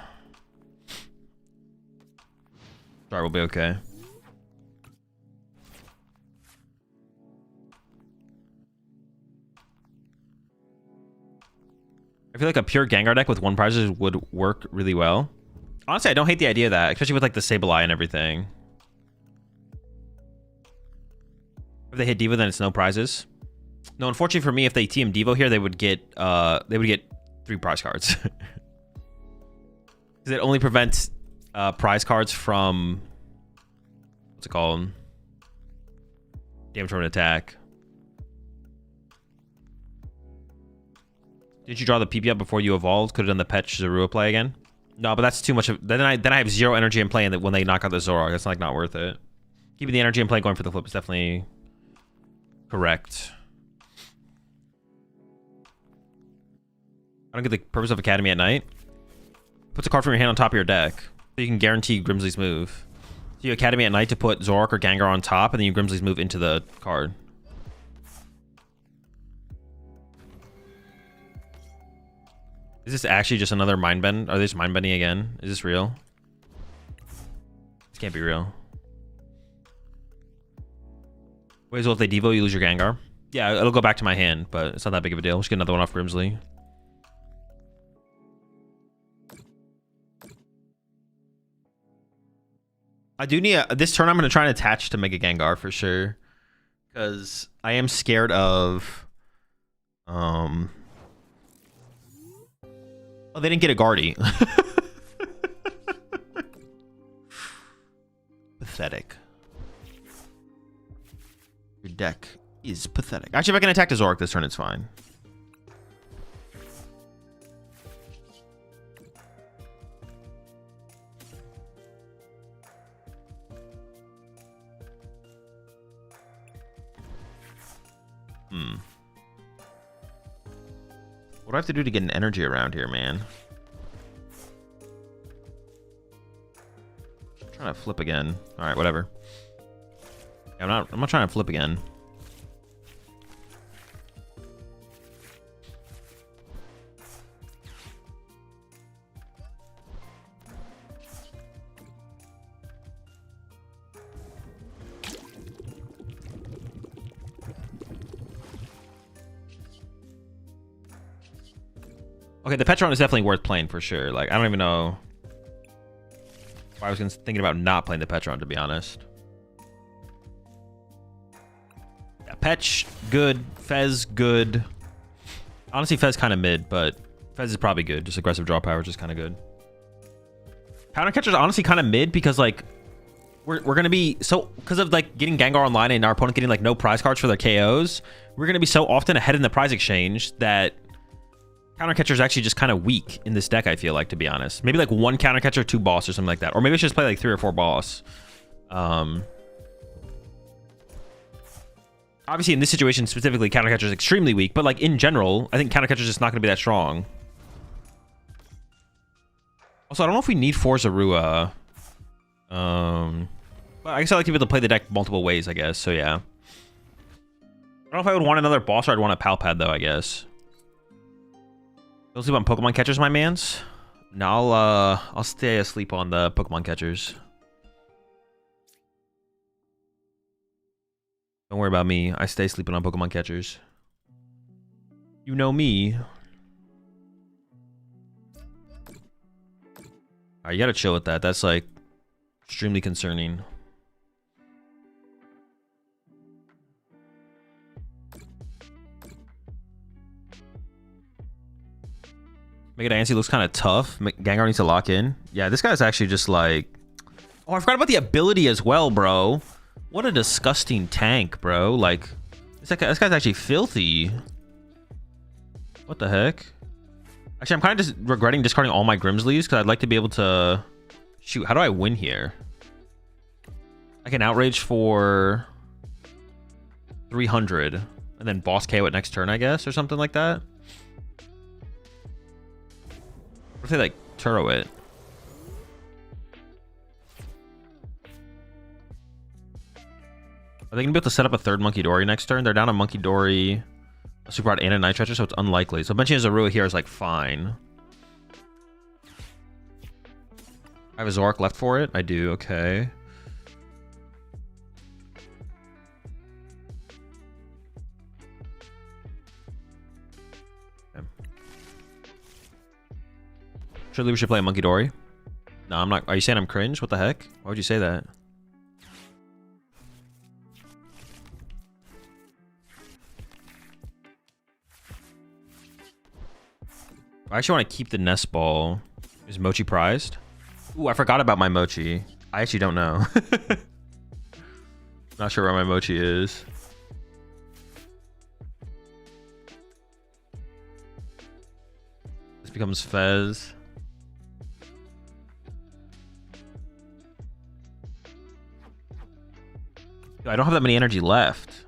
Speaker 1: Sorry, we'll be okay. I feel like a pure Gengar deck with 1 prizes would work really well. Honestly, I don't hate the idea of that, especially with like the Sableye and everything. If they hit Devo, then it's no prizes. No, unfortunately for me, if they team Devo here, they would get 3 prize cards. Because it only prevents prize cards from, what's it called? Damage from an attack. Did you draw the PP up before you evolved? Could have done the Petch Zorua play again? No, but that's too much of. Then I have 0 energy in play, and when they knock out the Zoroark, it's like not worth it. Keeping the energy in play, going for the flip is definitely correct. I don't get the purpose of Academy at night. Puts a card from your hand on top of your deck, so you can guarantee Grimsley's move. So you Academy at night to put Zoroark or Gengar on top, and then you Grimsley's move into the card. Is this actually just another mind bend? Are they just mind bending again? Is this real? This can't be real. Wait, as well, if they Devo, you lose your Gengar. Yeah, it'll go back to my hand, but it's not that big of a deal. We'll just get another one off Grimsley. I do need this turn. I'm going to try and attach to Mega Gengar for sure, because I am scared of. Oh, they didn't get a Guardy. Pathetic. Your deck is pathetic. Actually, if I can attack the Zoroark this turn, it's fine. What do I have to do to get an energy around here, man? I'm trying to flip again. All right, whatever. Yeah, I'm not trying to flip again. Okay, the Petron is definitely worth playing for sure. Like, I don't even know why I was thinking about not playing the Petron, to be honest. Yeah, Petch, good. Fez, good. Honestly, Fez kind of mid, but Fez is probably good. Just aggressive draw power is just kind of good. Counter Catcher is honestly kind of mid because, like, we're going to be so, because of like getting Gengar online and our opponent getting like no prize cards for their KOs, we're going to be so often ahead in the prize exchange that counter catcher is actually just kind of weak in this deck, I feel like, to be honest. Maybe like one counter catcher, 2 boss or something like that. Or maybe it's just play like 3 or 4 boss. Obviously in this situation specifically, counter catcher is extremely weak, but like in general, I think counter catcher is just not going to be that strong. Also, I don't know if we need Forzarua. But I guess I like to be able to play the deck multiple ways, I guess. So yeah. I don't know if I would want another boss or I'd want a Palpad though, I guess. Don't sleep on Pokemon catchers, my mans. No, I'll stay asleep on the Pokemon catchers. Don't worry about me. I stay sleeping on Pokemon catchers. You know me. Alright, you gotta chill with that. That's like extremely concerning. Mega Diancie looks kind of tough. Gengar needs to lock in. Yeah, this guy's actually just like... Oh, I forgot about the ability as well, bro. What a disgusting tank, bro. Like, this guy's actually filthy. What the heck? Actually, I'm kind of just regretting discarding all my Grimsleys because I'd like to be able to... Shoot, how do I win here? I can Outrage for 300 and then Boss KO it next turn, I guess, or something like that. What if they, like, Turo it? Are they going to be able to set up a third Monkey Dory next turn? They're down a Monkey Dory, a Super Rod, and a Night Stretcher, so it's unlikely. So benching Zorua here is, like, fine. I have a Zoroark left for it? I do, okay. Surely we should play a Monkey Dory. No, I'm not. Are you saying I'm cringe? What the heck? Why would you say that? I actually want to keep the Nest Ball. Is Mochi prized? Ooh, I forgot about my Mochi. I actually don't know. Not sure where my Mochi is. This becomes Fez. I don't have that many energy left.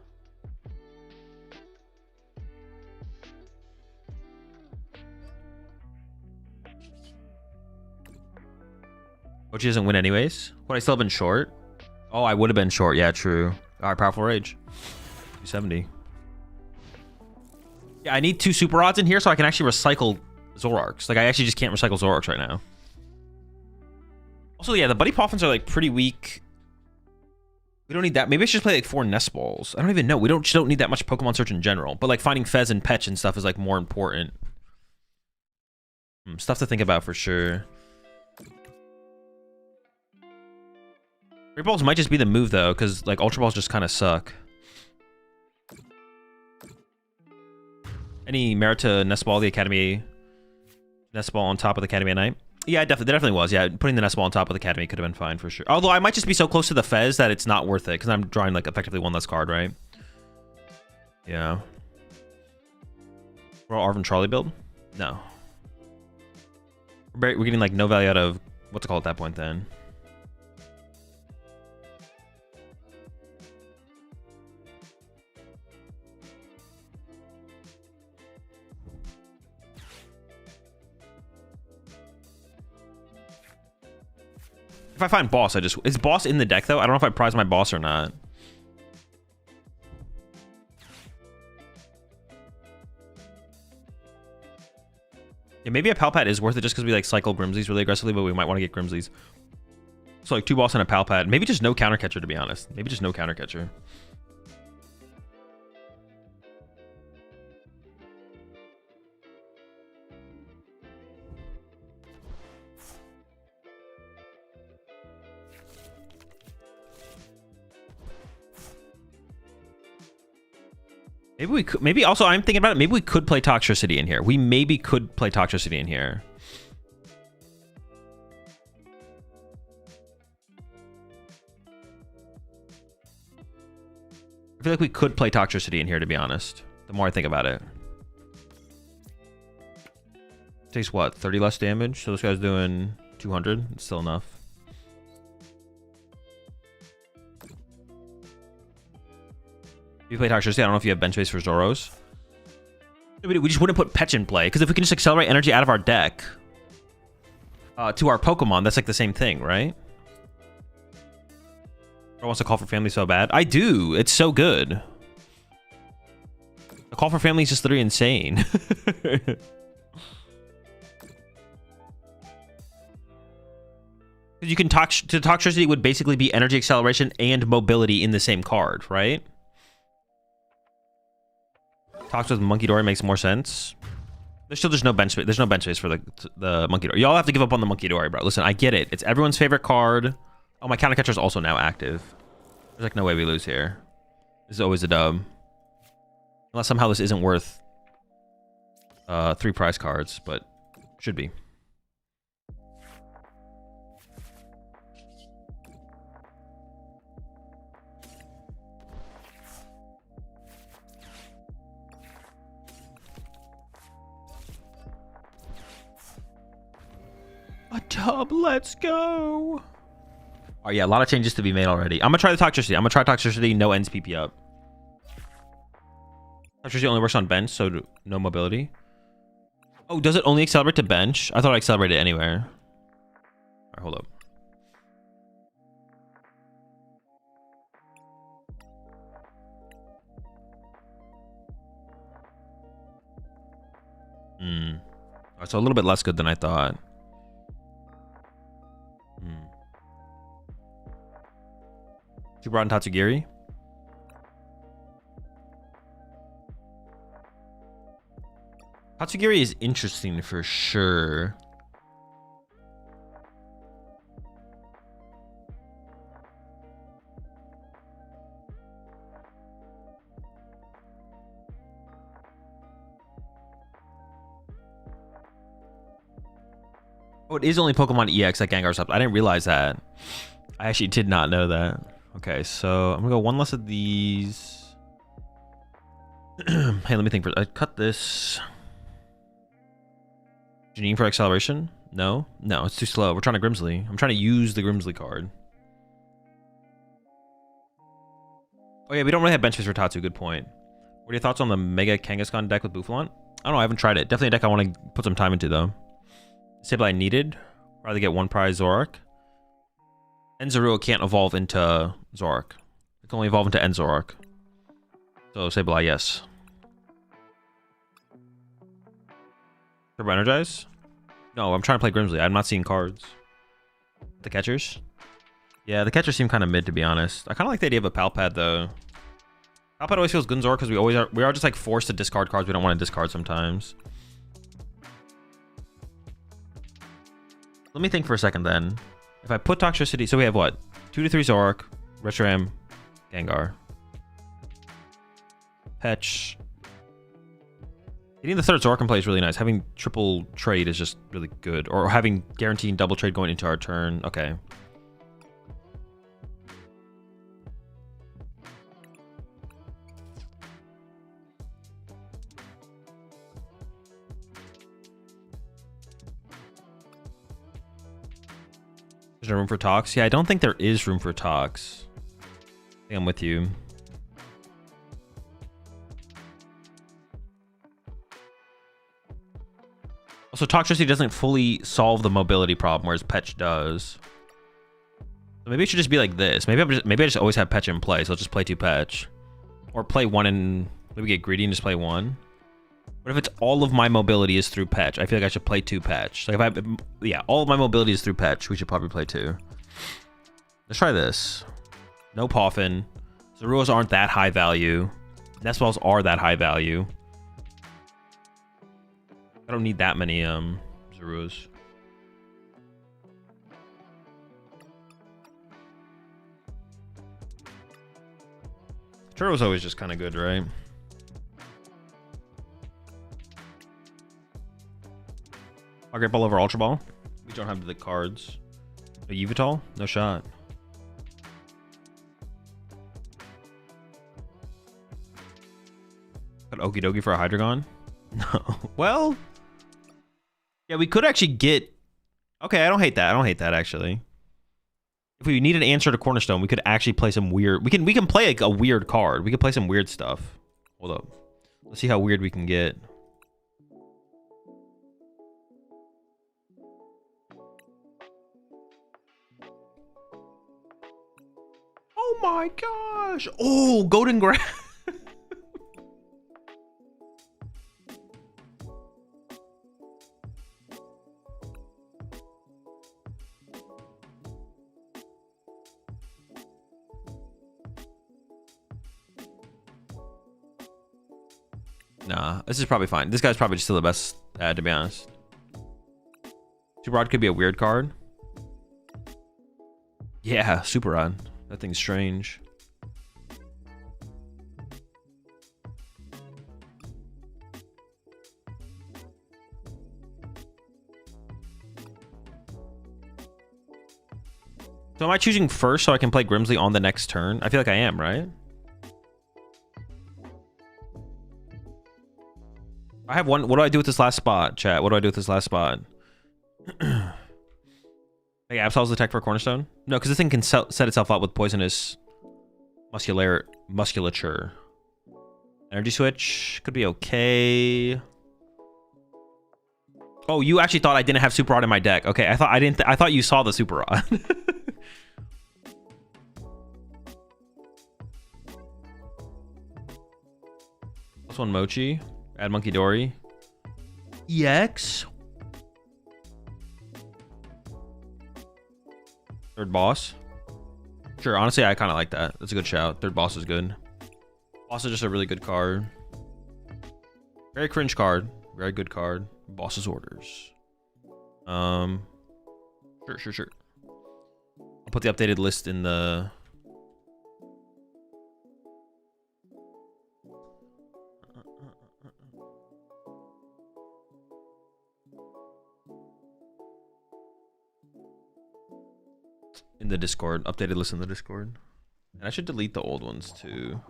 Speaker 1: Mochi doesn't win anyways. Would I still have been short? Oh, I would have been short. Yeah, true. All right, Powerful Rage. 270. Yeah, I need 2 Super Rods in here so I can actually recycle Zoroarks. Like, I actually just can't recycle Zoroarks right now. Also, yeah, the Buddy Poffins are, like, pretty weak. We don't need that. Maybe I should just play, like, 4 Nest Balls. I don't even know. We just don't need that much Pokemon Search in general. But, like, finding Fez and Petch and stuff is, like, more important. Stuff to think about for sure. Great Balls might just be the move, though, because, like, Ultra Balls just kind of suck. Any merit to Nest Ball, the Academy... Nest Ball on top of the Academy at night? Yeah, there definitely was. Yeah, putting the Nest Ball on top of the Academy could have been fine for sure. Although I might just be so close to the Fez that it's not worth it, because I'm drawing, like, effectively 1 less card, right? Yeah. We're all Arvin Charlie build? No. We're getting, like, no value out of... What's it called at that point, then? If I find Boss, is Boss in the deck though? I don't know if I prize my Boss or not. Yeah, maybe a Palpad is worth it just because we like cycle Grimsleys really aggressively, but we might want to get Grimsleys. So like 2 Boss and a Palpad. Maybe just no counter catcher, to be honest. Maybe just no counter catcher. Maybe we could, maybe also I'm thinking about it. Maybe we could play Toxtricity in here. We maybe could play Toxtricity in here. I feel like we could play Toxtricity in here, to be honest. The more I think about it. Takes what? 30 less damage? So this guy's doing 200. It's still enough. If you play Toxtricity, I don't know if you have bench space for Zoros. We just wouldn't put Petch in play, because if we can just accelerate energy out of our deck to our Pokemon, that's like the same thing, right? Or wants to call for family so bad. I do. It's so good. The call for family is just literally insane. You can talk to Toxtricity would basically be energy acceleration and mobility in the same card, right? Talks with Monkey Dory makes more sense. There's no bench space. There's no bench space for the Monkey Dory. Y'all have to give up on the Monkey Dory, bro. Listen, I get it. It's everyone's favorite card. Oh, my counter catcher is also now active. There's like no way we lose here. This is always a dub. Unless somehow this isn't worth 3 prize cards, but should be. A tub, let's go. Oh yeah, a lot of changes to be made already. I'm gonna try the Toxtricity. I'm gonna try Toxtricity, no ends PP up. Toxtricity only works on bench, so no mobility. Oh, does it only accelerate to bench? I thought it accelerated anywhere. Alright, hold up. Alright, so a little bit less good than I thought. You brought in Tatsugiri? Tatsugiri is interesting for sure. Oh, it is only Pokemon EX that Gengar's up. I didn't realize that. I actually did not know that. Okay, so I'm gonna go one less of these. Hey, let me think. I cut this. Janine for acceleration? No, it's too slow. We're trying to Grimsley. I'm trying to use the Grimsley card. Oh yeah, we don't really have bench space for Tatsu. Good point. What are your thoughts on the Mega Kangaskhan deck with Boufflant? I don't know. I haven't tried it. Definitely a deck I want to put some time into though. Sableye needed. Rather get 1 prize Zoroark. Enzarua can't evolve into Zoroark. It can only evolve into Enzoroark. So Sableye, yes. Turbo Energize? No, I'm trying to play Grimsley. I'm not seeing cards. The catchers? Yeah, the catchers seem kind of mid, to be honest. I kind of like the idea of a Palpad, though. Palpad always feels good in Zoroark because we are just like forced to discard cards we don't want to discard sometimes. Let me think for a second then. If I put Toxtricity, so we have what? 2 to 3 Zoroark, Reshiram, Gengar. Petch. Getting the 3rd Zoroark in play is really nice. Having triple trade is just really good. Or having guaranteed double trade going into our turn. Okay. There's no room for Tox? Yeah, I don't think there is room for Tox. I think I'm with you. Also, Toxtricity doesn't fully solve the mobility problem, whereas Petch does. So maybe it should just be like this. Maybe I just always have Petch in play, so I'll just play 2 Petch. Or play 1 and maybe get greedy and just play 1. But if it's all of my mobility is through Petch, I feel like I should play 2 Petch. Like if yeah, all of my mobility is through Petch. We should probably play 2. Let's try this. No Poffin. Zeruos aren't that high value. Nestballs are that high value. I don't need that many Zeruos. Turtle's always just kind of good, right? I'll Great Ball over Ultra Ball. We don't have the cards. A Yveltal? No shot. Okie dokie for a Hydreigon? No. Well, yeah, we could actually get... Okay, I don't hate that. I don't hate that, actually. If we need an answer to Cornerstone, we could actually play some weird... We can play like a weird card. We could play some weird stuff. Hold up. Let's see how weird we can get. Oh my gosh! Oh, Golden Grass. Nah, this is probably fine. This guy's probably still the best, to be honest. Super Rod could be a weird card. Yeah, Super Rod. That thing's strange. So am I choosing first so I can play Grimsley on the next turn? I feel like I am, right? I have one. What do I do with this last spot, chat? What do I do with this last spot? Hey, Absol's the tech for Cornerstone? No, because this thing can set itself up with poisonous musculature. Energy switch could be okay. Oh, you actually thought I didn't have Super Rod in my deck. Okay, I thought you saw the Super Rod. Plus one Mochi. Add Monkey Dory. EX. Third boss. Sure, honestly, I kind of like that. That's a good shout. Third boss is good. Boss is just a really good card. Very cringe card. Very good card. Boss's orders. Sure. I'll put the updated list in the... in the Discord. Updated list in the Discord. And I should delete the old ones too.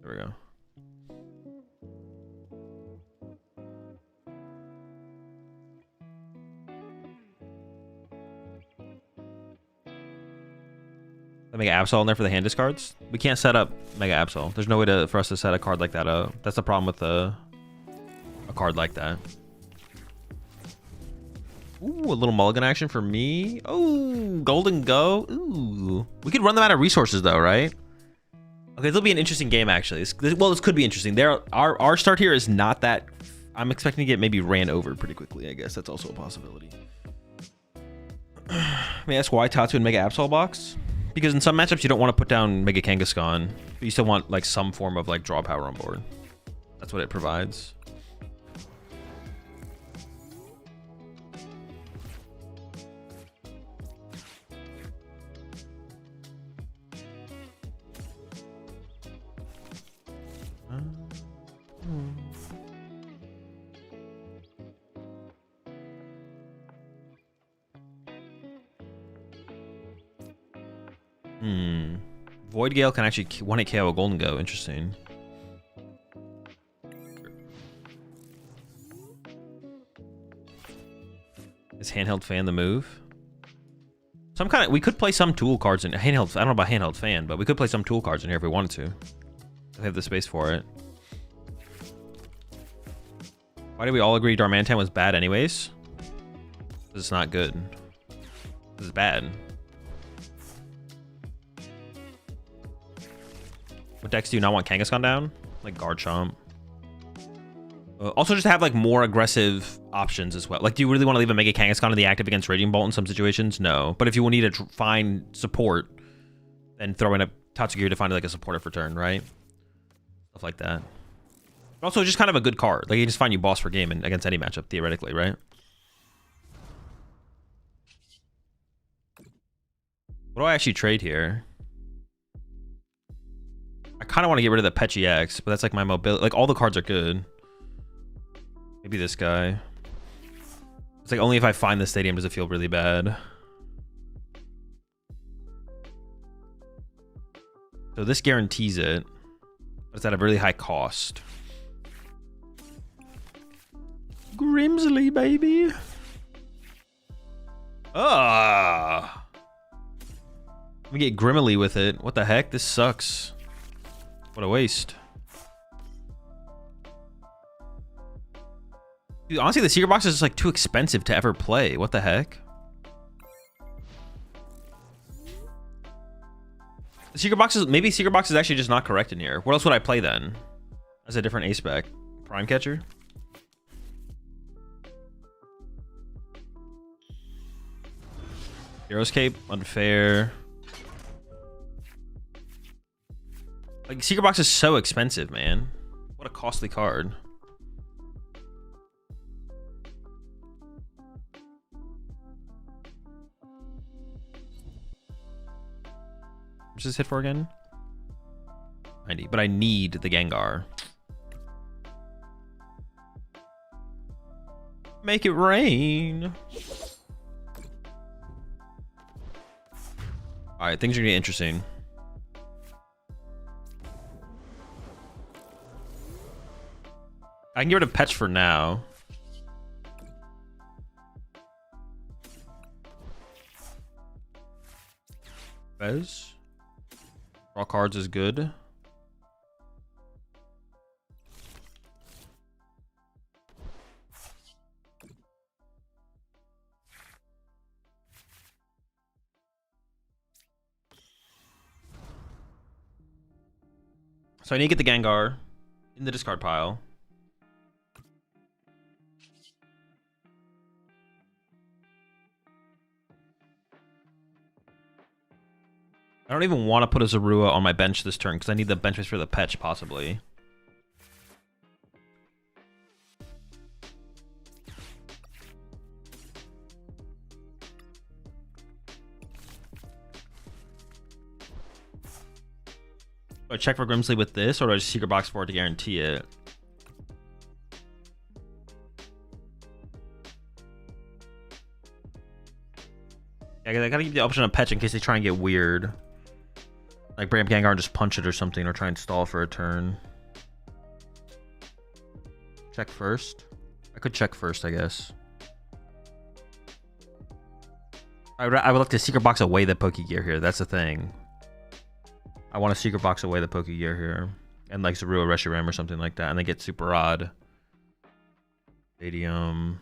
Speaker 1: There we go. I Mega Absol in there for the hand discards. We can't set up Mega Absol. There's no way for us to set a card like that up. That's the problem with a card like that. Ooh, a little mulligan action for me. Oh, Golden Go. Ooh. We could run them out of resources though, right? Okay, this will be an interesting game actually. This could be interesting. Our start here is not that... I'm expecting to get maybe ran over pretty quickly, I guess. That's also a possibility. May I ask why Tatsu and Mega Absol box? Because in some matchups you don't want to put down Mega Kangaskhan, but you still want like some form of like draw power on board. That's what it provides. Void Gale can actually 1-hit KO a Golden Go. Interesting. Is Handheld Fan the move? Some kind of... We could play some tool cards in... Handheld... I don't know about Handheld Fan, but we could play some tool cards in here if we wanted to. We have the space for it. Why did we all agree Darmanitan was bad anyways? This is not good. This is bad. What decks do you not want Kangaskhan down? Like Garchomp. Also just have like more aggressive options as well. Like, do you really want to leave a Mega Kangaskhan in the active against Raging Bolt in some situations? No. But if you will need to find support, then throw in a Tatsugiri to find like a supporter for turn, right? Stuff like that. But also just kind of a good card. Like, you just find you boss for game and against any matchup, theoretically, right? What do I actually trade here? I kind of want to get rid of the Petchy X, but that's like my mobility. Like, all the cards are good. Maybe this guy. It's like only if I find the stadium does it feel really bad. So this guarantees it. But it's at a really high cost. Grimsley, baby. Ah. Let me get Grimly with it. What the heck? This sucks. What a waste. Dude, honestly, the secret box is just like too expensive to ever play. What the heck? The secret box is, maybe secret box is actually just not correct in here. What else would I play then? As a different ace spec. Prime catcher? Hero's Cape, unfair. Like, secret box is so expensive, man. What a costly card. What's this hit for again? 90, but I need the Gengar. Make it rain. All right, things are gonna get interesting. I can get rid of Petch for now. Fez. Draw cards is good. So I need to get the Gengar in the discard pile. I don't even want to put a Zorua on my bench this turn because I need the bench space for the Petch, possibly. Do I check for Grimsley with this, or do I just secret box for it to guarantee it? Yeah, I gotta keep the option of Petch in case they try and get weird. Like bring up Gengar and just punch it or something, or try and stall for a turn. Check first. I could check first, I guess. I would like to secret box away the Pokegear here. That's the thing. I want to secret box away the Pokegear here. And like Zorua Reshiram or something like that. And then get super odd. Stadium.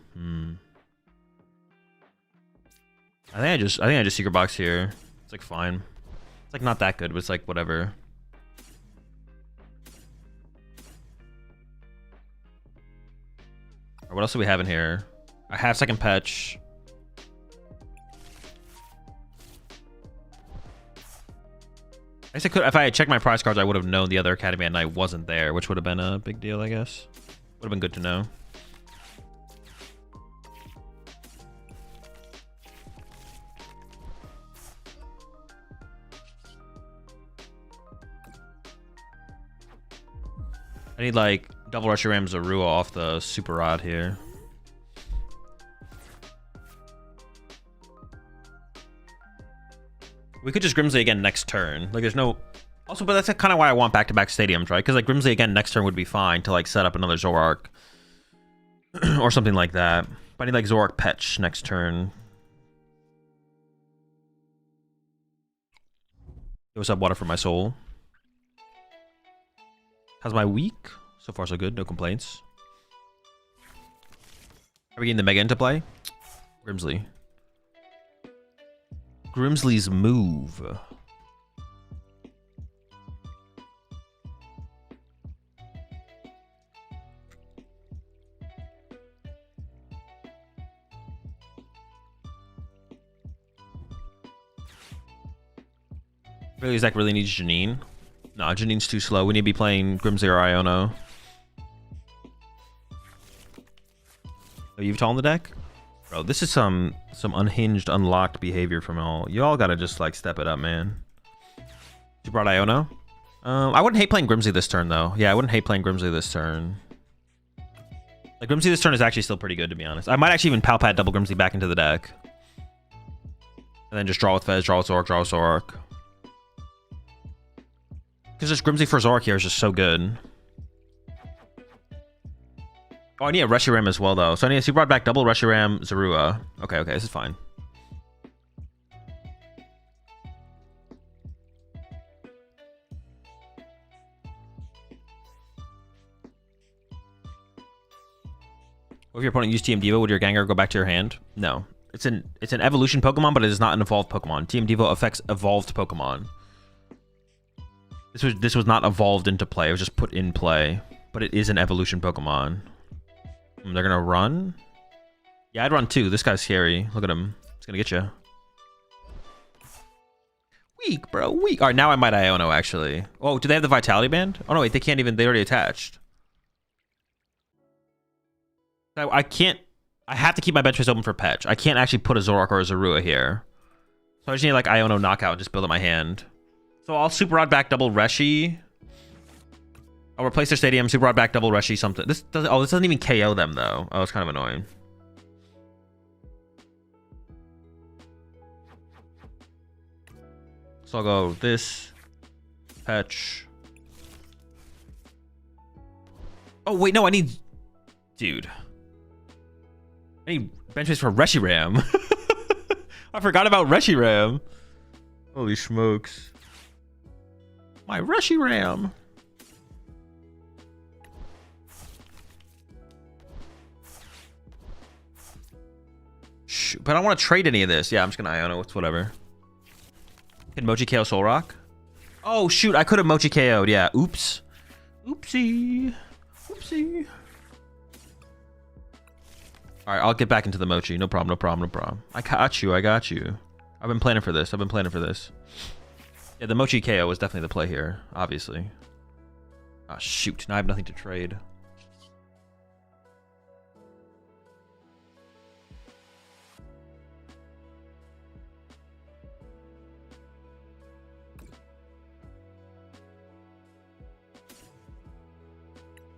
Speaker 1: I think I just secret box here. It's like fine. It's like not that good, but it's like whatever. Right, what else do we have in here? I have second Petch. I guess I could, if I had checked my prize cards, I would have known the other Academy and I wasn't there, which would have been a big deal, I guess. Would have been good to know. I need like double Reshiram Zorua off the super rod here. We could just Grimsley again next turn. Like there's no... Also, but that's kind of why I want back-to-back stadiums, right? Because like Grimsley again next turn would be fine to like set up another Zoroark. Or something like that. But I need like Zoroark Petch next turn. What's up, Water for my soul? How's my week? So far so good, no complaints. Are we getting the Mega into play? Grimsley. Grimsley's move. Really, Zach really needs Janine. Nah, Janine's too slow. We need to be playing Grimsley or Iono. Oh, you've on the deck? Bro, this is some unhinged, unlocked behavior from all. You all gotta just like step it up, man. You brought Iono? I wouldn't hate playing Grimsley this turn, though. Yeah, I wouldn't hate playing Grimsley this turn. Like, Grimsley this turn is actually still pretty good, to be honest. I might actually even Palpat double Grimsley back into the deck. And then just draw with Fez, draw with Zoroark, draw with Zoroark. Because this Grimsby for Zoroark here is just so good. Oh, I need a Reshiram as well, though. So I need a Super Rod back double Reshiram Zorua. Okay, this is fine. What if your opponent used TM Devo? Would your Gengar go back to your hand? No. It's an evolution Pokemon, but it is not an evolved Pokemon. TM Devo affects evolved Pokemon. This was not evolved into play. It was just put in play. But it is an evolution Pokemon. They're gonna run? Yeah, I'd run too. This guy's scary. Look at him. He's gonna get you. Weak, bro. Weak. All right, now I might Iono, actually. Oh, do they have the Vitality Band? Oh, no, wait. They can't even... They already attached. I can't... I have to keep my bench space open for Petch. I can't actually put a Zoroark or a Zorua here. So I just need, like, Iono Knockout and just build up my hand. So I'll Super Rod back double Reshi. I'll replace their Stadium, Super Rod back double Reshi something. This doesn't even KO them, though. Oh, it's kind of annoying. So I'll go this. Petch. Oh, wait, no, I need... Dude. I need bench space for Reshiram. I forgot about Reshiram. Holy smokes. My Reshiram. Shoot, but I don't want to trade any of this. Yeah, I'm just going to Iono. It's whatever. Can Mochi KO Soul Rock? Oh, shoot. I could have Mochi KO'd. Yeah. Oops. Oopsie. Oopsie. All right, I'll get back into the Mochi. No problem, no problem, no problem. I got you, I got you. I've been planning for this. I've been planning for this. Yeah, the Mochi KO was definitely the play here, obviously. Ah, shoot. Now I have nothing to trade.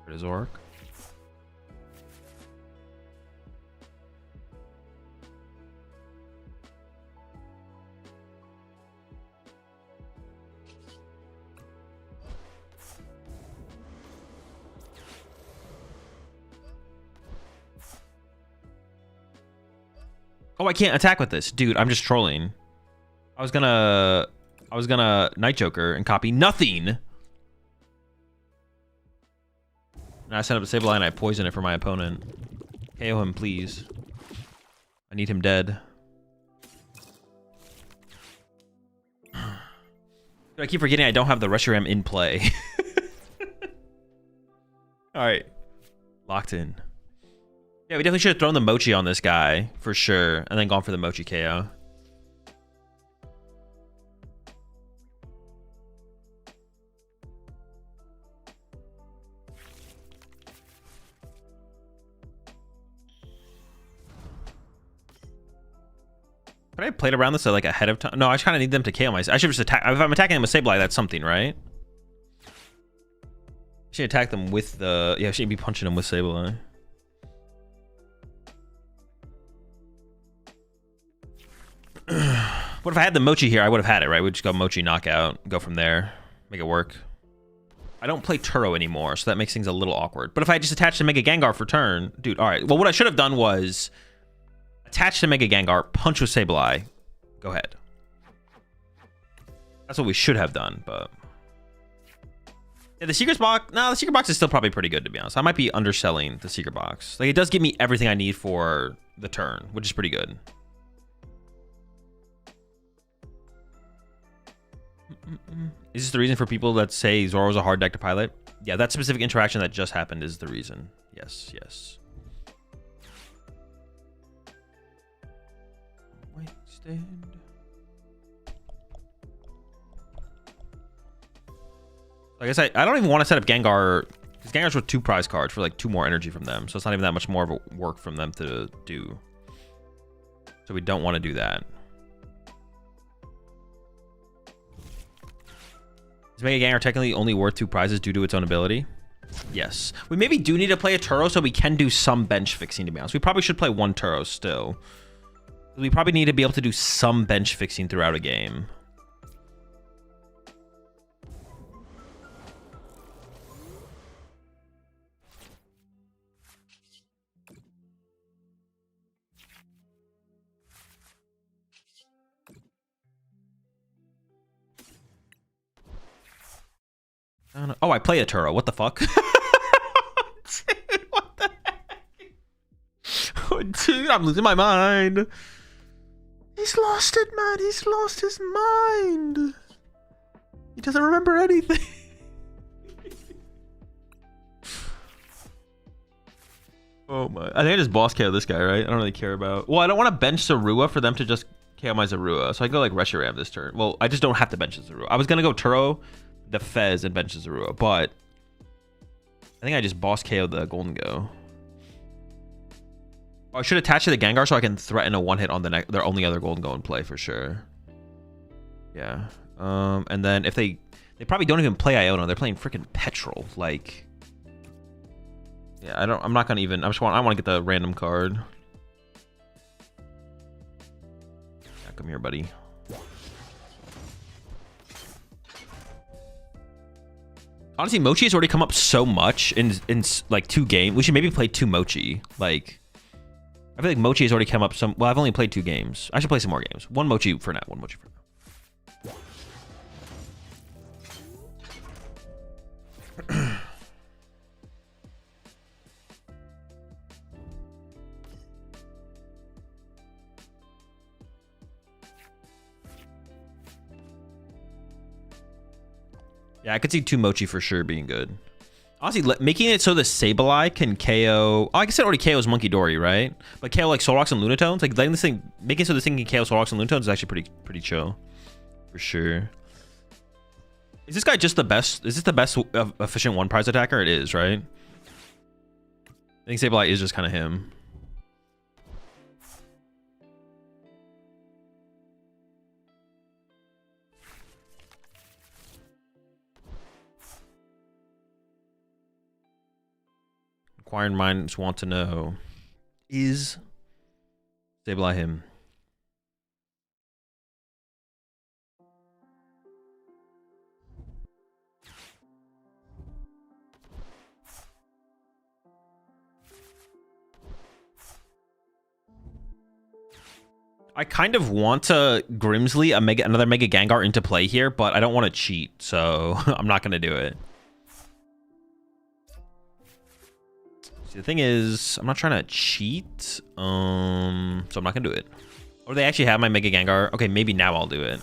Speaker 1: Where is Zoroark? Oh, I can't attack with this. Dude, I'm just trolling. I was gonna Night Joker and copy nothing. And I set up a Sableye and I poison it for my opponent. KO him, please. I need him dead. Dude, I keep forgetting I don't have the Reshiram in play. Alright. Locked in. Yeah, we definitely should have thrown the Mochi on this guy, for sure, and then gone for the Mochi KO. But I played around this like ahead of time. No, I kind of need them to KO myself. I should just attack. If I'm attacking them with Sableye, that's something, right? I should attack them with the... Yeah, I shouldn't be punching them with Sableye. What if I had the Mochi here? I would have had it, right? We'd just go Mochi Knockout, go from there, make it work. I don't play Turo anymore, so that makes things a little awkward. But if I just attached to Mega Gengar for turn, dude, all right. Well, what I should have done was attach to Mega Gengar, punch with Sableye, go ahead. That's what we should have done, but... Yeah, the Secret Box... No, the Secret Box is still probably pretty good, to be honest. I might be underselling the Secret Box. Like, it does give me everything I need for the turn, which is pretty good. Is this the reason for people that say Zoro's a hard deck to pilot? Yeah, that specific interaction that just happened is the reason. Yes, yes. Wait, stand. I guess I don't even want to set up Gengar, because Gengar's with 2 prize cards for like 2 more energy from them, so it's not even that much more of a work from them to do. So we don't want to do that. Is Mega Gengar technically only worth 2 prizes due to its own ability? Yes. We maybe do need to play a Turo so we can do some bench fixing, to be honest. We probably should play 1 Turo still. We probably need to be able to do some bench fixing throughout a game. Oh, I play a Turo. What the fuck? Dude, what the heck? Oh, dude, I'm losing my mind. He's lost it, man. He's lost his mind. He doesn't remember anything. Oh my. I think I just boss KO this guy, right? I don't really care about... Well, I don't want to bench Zorua for them to just KO my Zorua. So I go like Reshiram this turn. Well, I just don't have to bench Zorua. I was going to go Turo, the Fez, and bench Zorua. But I think I just boss KO the Golden Go. Oh, I should attach to the Gengar so I can threaten a one-hit on their only other Golden Go in play for sure. Yeah. And then if they probably don't even play Iona. They're playing freaking Petrol. Like... Yeah, I'm not gonna even. I want to get the random card. Yeah, come here, buddy. Honestly, Mochi has already come up so much in like 2 games. We should maybe play 2 Mochi. Like, I feel like Mochi has already come up some. Well, I've only played 2 games. I should play some more games. 1 Mochi for now. 1 Mochi for now. Yeah, I could see 2 Mochi for sure being good. Honestly, making it so the Sableye can KO... Oh, I guess it already KOs Monkey Dory, right? But KO like Solrox and Lunatones? Like letting this thing... Making it so this thing can KO Solrox and Lunatones is actually pretty chill. For sure. Is this guy just the best? Is this the best efficient 1 prize attacker? It is, right? I think Sableye is just kind of him. Inquiring minds want to know, is Sableye him? I kind of want to Grimsley another Mega Gengar into play here, but I don't want to cheat, so I'm not going to do it. See, the thing is, I'm not trying to cheat, so I'm not gonna do it. Or they actually have my Mega Gengar. Okay, maybe now I'll do it.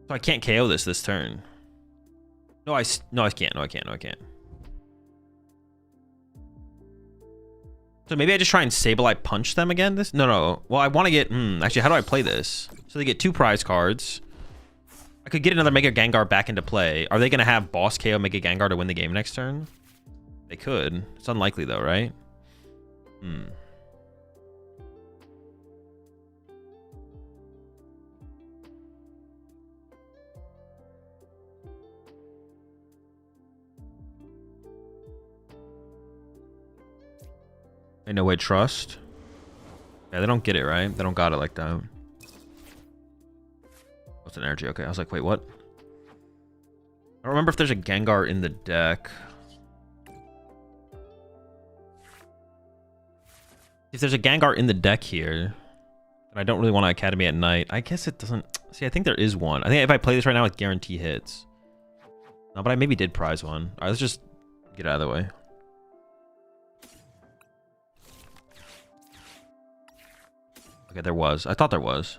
Speaker 1: So I can't KO this turn. No, I can't. No, I can't. So maybe I just try and Sableye punch them again. No. Well, I want to get. Actually, how do I play this? So they get 2 prize cards. I could get another Mega Gengar back into play. Are they gonna have boss KO Mega Gengar to win the game next turn? They could. It's unlikely though, right? Ain't no way trust. Yeah, they don't get it, right? They don't got it like that. What's an energy? Okay, I was like, wait, what? I don't remember if there's a Gengar in the deck. If there's a Gengar in the deck here, and I don't really want to Academy at night, I guess it doesn't... See, I think there is one. I think if I play this right now, it guarantee hits. No, but I maybe did prize one. All right, let's just get out of the way. Okay, there was. I thought there was.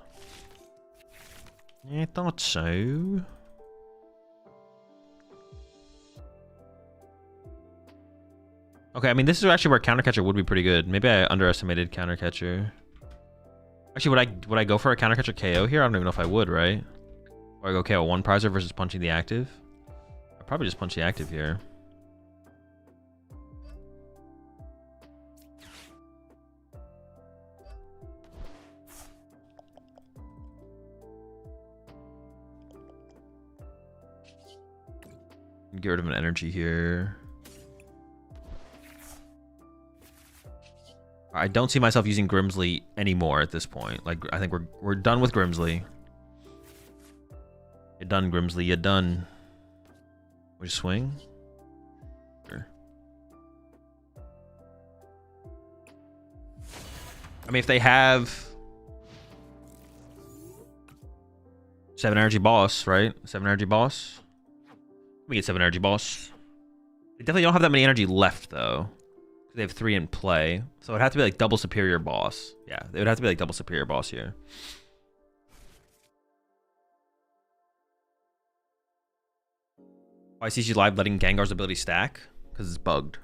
Speaker 1: Yeah, I thought so. Okay, I mean, this is actually where Counter Catcher would be pretty good. Maybe I underestimated Counter Catcher. Actually, would I go for a Counter Catcher KO here? I don't even know if I would, right? Or I go KO 1 prizer versus punching the active? I'd probably just punch the active here. Get rid of an energy here. I don't see myself using Grimsley anymore at this point. Like, I think we're done with Grimsley. You're done, Grimsley. You're done. We just swing? Sure. I mean, if they have 7 energy boss, right? 7 energy boss. We get 7 energy balls. They definitely don't have that many energy left, though. They have 3 in play. So it'd have to be like double superior boss. Yeah, it would have to be like double superior boss here. Why CG Live letting Gengar's ability stack? Because it's bugged.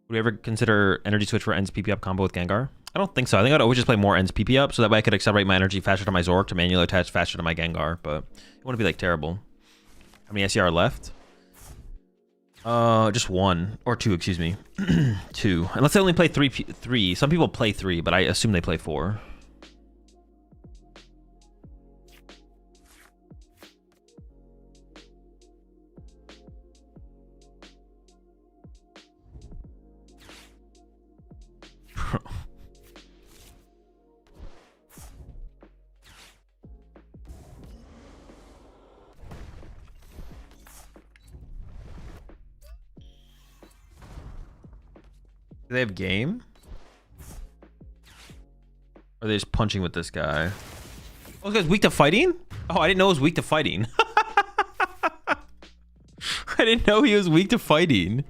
Speaker 1: Would we ever consider energy switch for Ends PP up combo with Gengar? I don't think so. I think I'd always just play more Ends PP up so that way I could accelerate my energy faster to my Zork to manually attach faster to my Gengar, but it wouldn't be like terrible. How many SCR left? Just 1 or 2, excuse me. 2. Unless they only play 3. Some people play 3, but I assume they play 4. Do they have game? Or are they just punching with this guy? Oh, this guy's weak to fighting? Oh, I didn't know he was weak to fighting. I didn't know he was weak to fighting.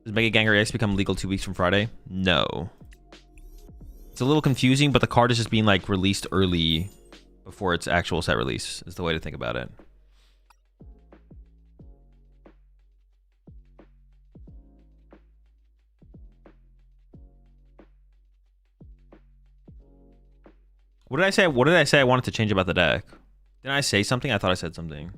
Speaker 1: Does Mega Gengar X become legal 2 weeks from Friday? No. It's a little confusing, but the card is just being like released early before its actual set release is the way to think about it. What did I say? What did I say I wanted to change about the deck? Didn't I say something? I thought I said something.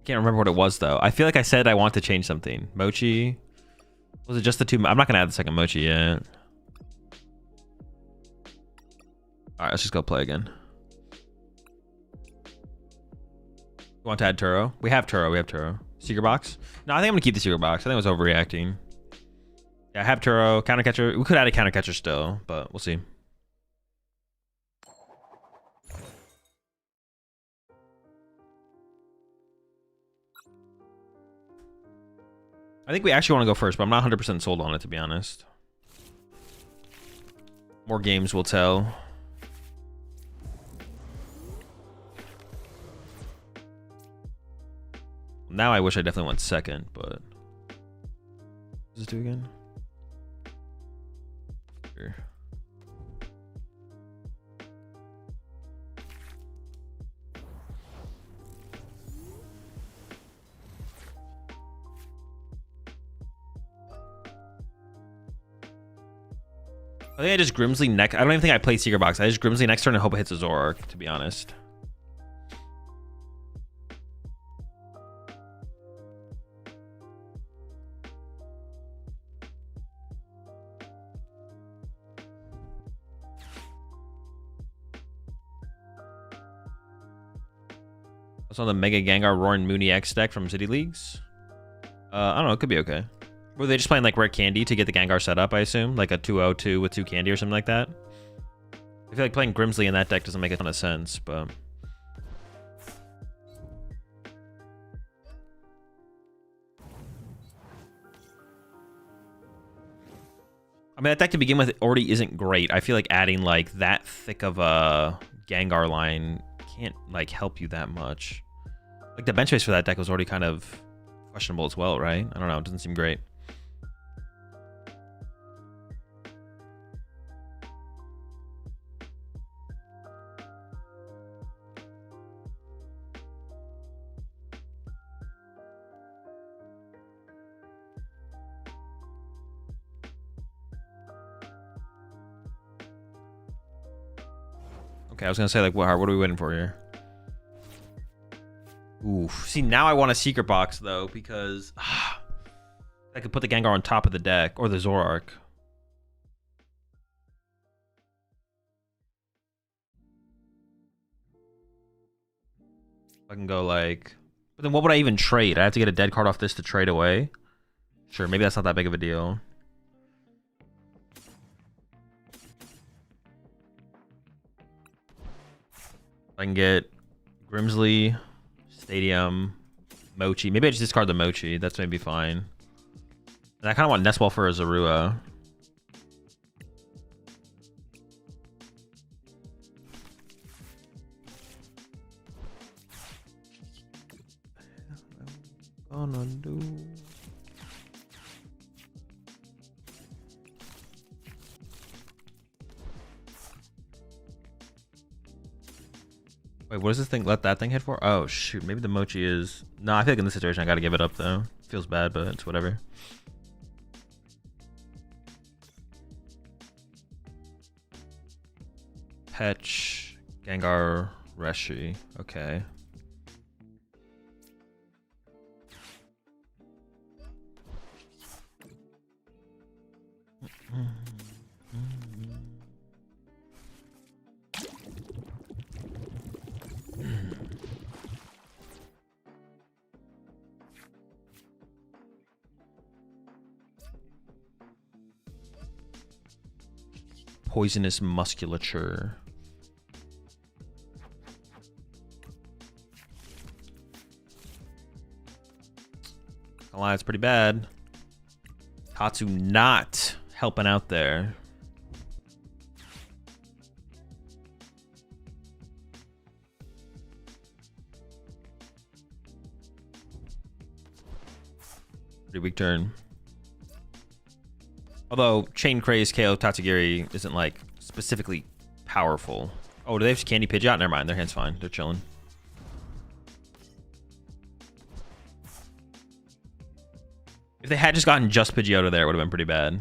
Speaker 1: Can't remember what it was though. I feel like I said I want to change something. Mochi. Was it just the 2? I'm not gonna add the second Mochi yet. Alright, let's just go play again. You want to add Turo? We have Turo. We have Turo. Secret box? No, I think I'm gonna keep the secret box. I think I was overreacting. Yeah, I have Turo. Counter catcher. We could add a counter catcher still, but we'll see. I think we actually want to go first, but I'm not 100% sold on it, to be honest. More games will tell. Now I wish I definitely went second, but... What does this do again? Here. I think I just Grimsley next. I don't even think I play Secret Box. I just Grimsley next turn and hope it hits a Zoroark, to be honest. What's on the Mega Gengar Roaring Mooney X deck from City Leagues? I don't know. It could be okay. Were they just playing like Rare Candy to get the Gengar set up, I assume? Like a 2-0-2 with 2 candy or something like that? I feel like playing Grimsley in that deck doesn't make a ton of sense, but... I mean, that deck to begin with already isn't great. I feel like adding like that thick of a Gengar line can't like help you that much. Like the bench base for that deck was already kind of questionable as well, right? I don't know. It doesn't seem great. Okay, I was gonna say like, what are we waiting for here? Oof. See, now I want a secret box though because I could put the Gengar on top of the deck or the Zoroark. I can go like, but then what would I even trade? I have to get a dead card off this to trade away. Sure, maybe that's not that big of a deal. I can get Grimsley Stadium, Mochi. Maybe I just discard the Mochi. That's maybe fine. And I kind of want Nest Ball for a Zorua. Gonna do. Wait, what does this thing let that thing hit for? Oh shoot, maybe the Mochi is. No, I feel like in this situation I gotta give it up though. Feels bad, but it's whatever. Petch, Gengar, Reshi. Okay. Poisonous musculature. Can't lie, it's pretty bad. Tatsu not helping out there. Pretty weak turn. Although Chain Craze KO Tatsugiri isn't like specifically powerful. Oh, do they have Candy Pidgeot? Never mind, their hand's fine. They're chilling. If they had just gotten just Pidgeotto there, it would have been pretty bad.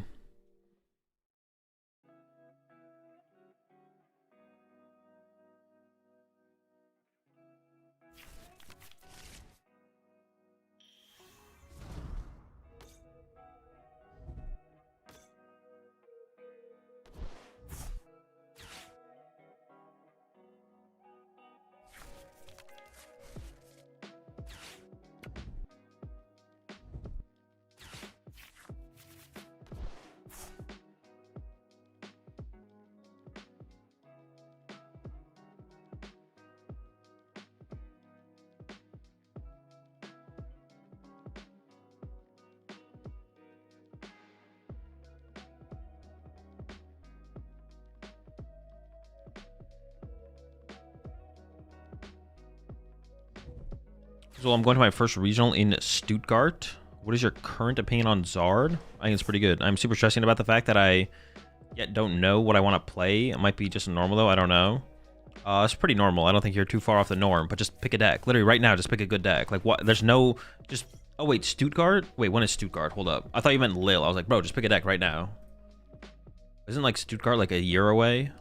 Speaker 1: So I'm going to my first regional in Stuttgart. What is your current opinion on Zard? I think it's pretty good. I'm super stressing about the fact that I yet don't know what I want to play. It might be just normal though. I don't know. It's pretty normal. I don't think you're too far off the norm, but just pick a deck. Literally right now, just pick a good deck. Like what? There's no just. Oh wait, Stuttgart? Wait, when is Stuttgart? Hold up. I thought you meant Lille. I was like, bro, just pick a deck right now. Isn't like Stuttgart like a year away?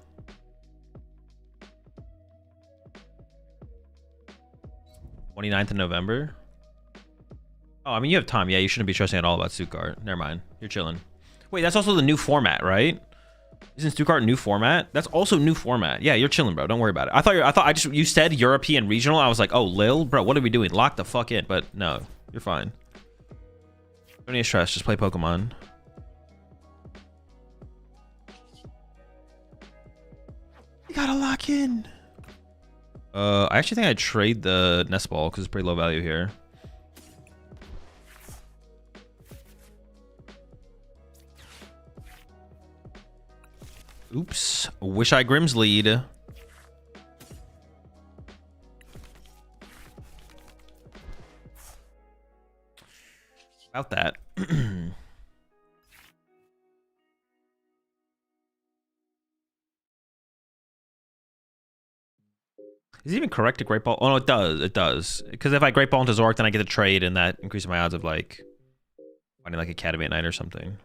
Speaker 1: 29th of November. Oh, I mean, you have time. Yeah, you shouldn't be stressing at all about Stuttgart. Never mind. You're chilling. Wait, that's also the new format, right? Isn't Stuttgart new format? That's also new format. Yeah, you're chilling, bro. Don't worry about it. You said European regional. I was like, oh, Lille? Bro, what are we doing? Lock the fuck in. But no, you're fine. Don't need stress. Just play Pokemon. You gotta lock in. I actually think I'd trade the Nest Ball because it's pretty low value here. Oops. Wish I Grimm's lead. About that. Is it even correct to Great Ball? Oh, no, it does. It does. Because if I Great Ball into Zoroark, then I get to trade, and that increases my odds of, like, finding, like, Academy at night or something.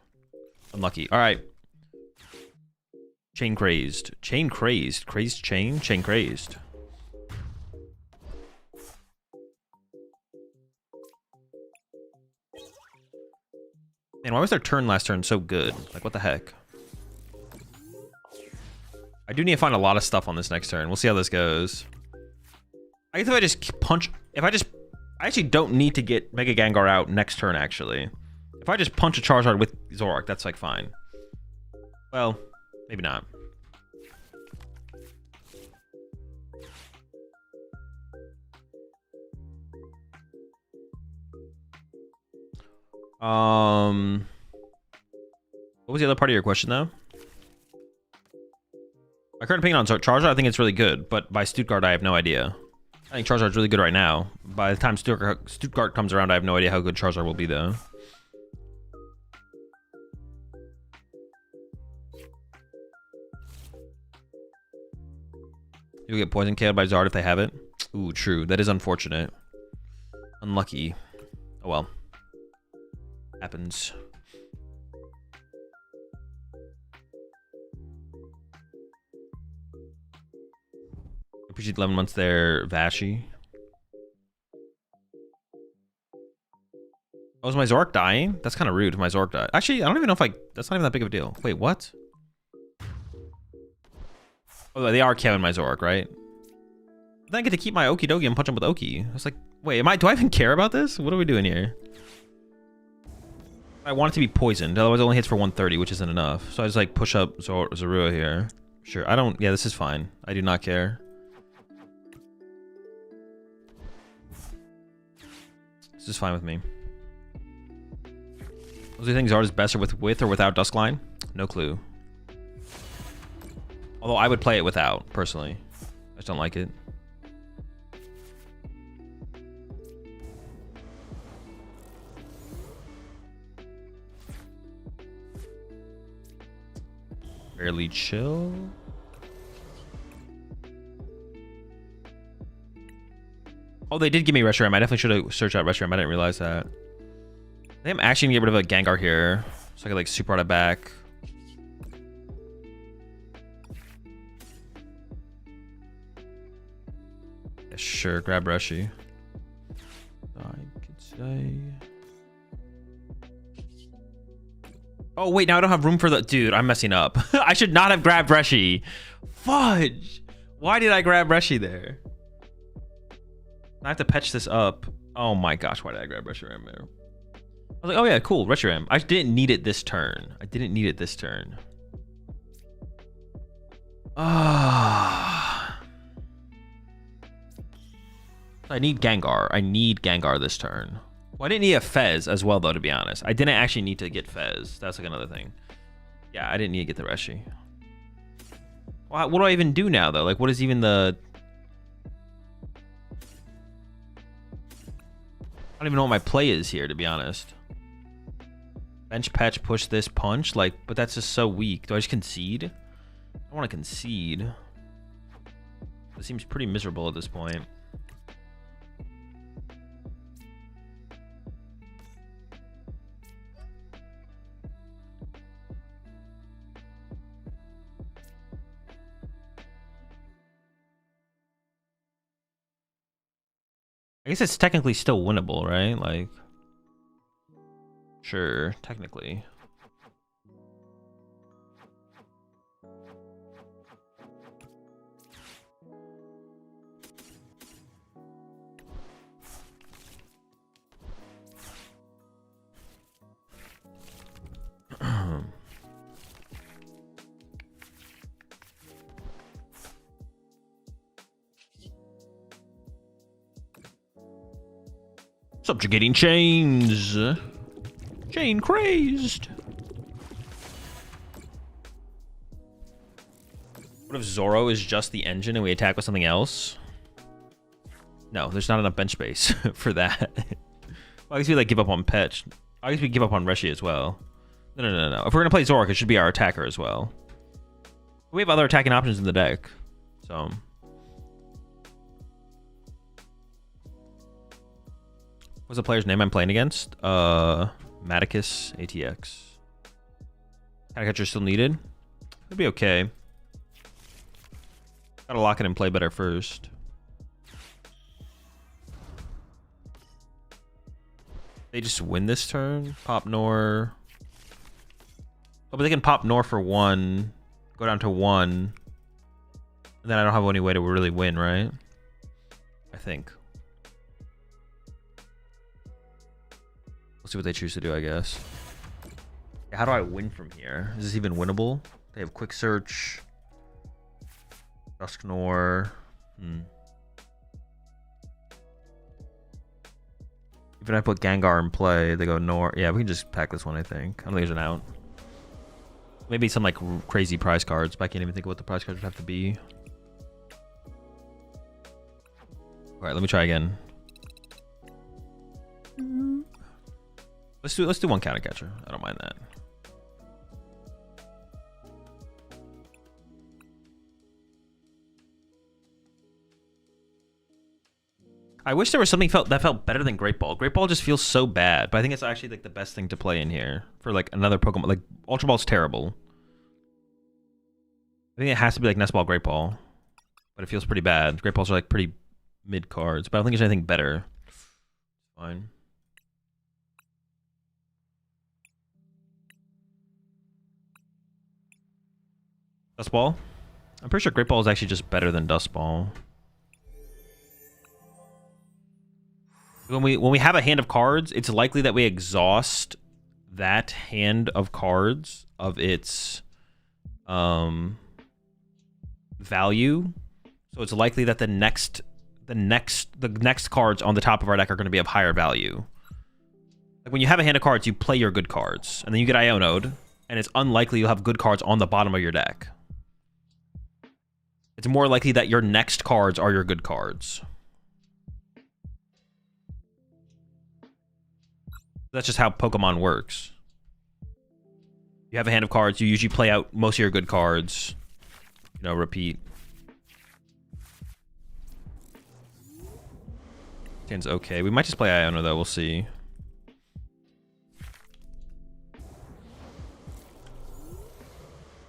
Speaker 1: Unlucky. All right. Chain Crazed. Chain Crazed. Crazed Chain? Chain Crazed. Man, why was their turn last turn so good? Like, what the heck? I do need to find a lot of stuff on this next turn. We'll see how this goes. I guess if I just punch... I actually don't need to get Mega Gengar out next turn, actually. If I just punch a Charizard with Zoroark, that's, like, fine. Well, maybe not. What was the other part of your question though? My current opinion on Charizard, I think it's really good, but by Stuttgart, I have no idea. I think Charizard's really good right now. By the time Stuttgart comes around, I have no idea how good Charizard will be though. You'll get poison KO'd by Zard if they have it. Ooh, true. That is unfortunate. Unlucky. Oh well. Happens. Appreciate 11 months there, Vashi. Oh, is my Zork dying? That's kind of rude if my Zork died. Actually, I don't even know if that's not even that big of a deal. Wait, what? Oh, they are killing my Zork, right? Then I get to keep my Okidogi and punch him with Oki. I was like, wait, do I even care about this? What are we doing here? I want it to be poisoned, otherwise it only hits for 130, which isn't enough. So I just like push up Zorua here. Sure, yeah, this is fine. I do not care. This is fine with me. Do you think Zard is best or with or without Duskline? No clue. Although I would play it without, personally. I just don't like it. Fairly chill. Oh, they did give me Reshiram. I definitely should have searched out Reshiram. I didn't realize that. I think I'm actually gonna get rid of a Gengar here, so I can like super out it back. Yeah, sure, grab Reshi. I could say. Oh wait, now I don't have room for the dude. I'm messing up. I should not have grabbed Reshi. Fudge! Why did I grab Reshi there? I have to patch this up. Oh my gosh, why did I grab Reshiram there? I was like, oh yeah, cool, Reshiram. I didn't need it this turn. I didn't need it this turn. Ah. I need Gengar. I need Gengar this turn. Well, I didn't need a Fez as well, though, to be honest. I didn't actually need to get Fez. That's like another thing. Yeah, I didn't need to get the Reshi. Well, what do I even do now, though? Like, what is even the... I don't even know what my play is here, to be honest. Bench, patch, push this, punch. Like, but that's just so weak. Do I just concede? I don't want to concede. It seems pretty miserable at this point. I guess it's technically still winnable, right? Like, sure, technically. Subjugating chains. Chain crazed. What if Zoro is just the engine and we attack with something else? No, there's not enough bench space for that. Well, I guess we like give up on Petch. I guess we give up on Reshi as well. No. If we're gonna play Zorak, it should be our attacker as well. We have other attacking options in the deck, so. What's the player's name I'm playing against? Maticus ATX. Catcher still needed. It'll be okay. Gotta lock it and play better first. They just win this turn. Pop Nor. Oh, but they can pop Nor for 1. Go down to 1. And then I don't have any way to really win, right? I think. We'll see what they choose to do, I guess. How do I win from here? Is this even winnable? They have Quick Search. Dusknor. If If I put Gengar in play, they go north. Yeah, we can just pack this one, I think. I don't think there's an out. Maybe some like crazy prize cards, but I can't even think of what the prize cards would have to be. Alright, let me try again. Let's do one counter catcher. I don't mind that. I wish there was something that felt better than Great Ball. Great Ball just feels so bad, but I think it's actually like the best thing to play in here for like another Pokemon. Like Ultra Ball's terrible. I think it has to be like Nest Ball, Great Ball, but it feels pretty bad. Great Balls are like pretty mid cards, but I don't think there's anything better. Fine. Dust Ball? I'm pretty sure Great Ball is actually just better than Dust Ball. When we have a hand of cards, it's likely that we exhaust that hand of cards of its value. So it's likely that the next cards on the top of our deck are going to be of higher value. Like when you have a hand of cards, you play your good cards, and then you get Iono'd, and it's unlikely you'll have good cards on the bottom of your deck. It's more likely that your next cards are your good cards. That's just how Pokemon works. You have a hand of cards, you usually play out most of your good cards. You know, repeat. Hand's okay. We might just play Iono though, we'll see.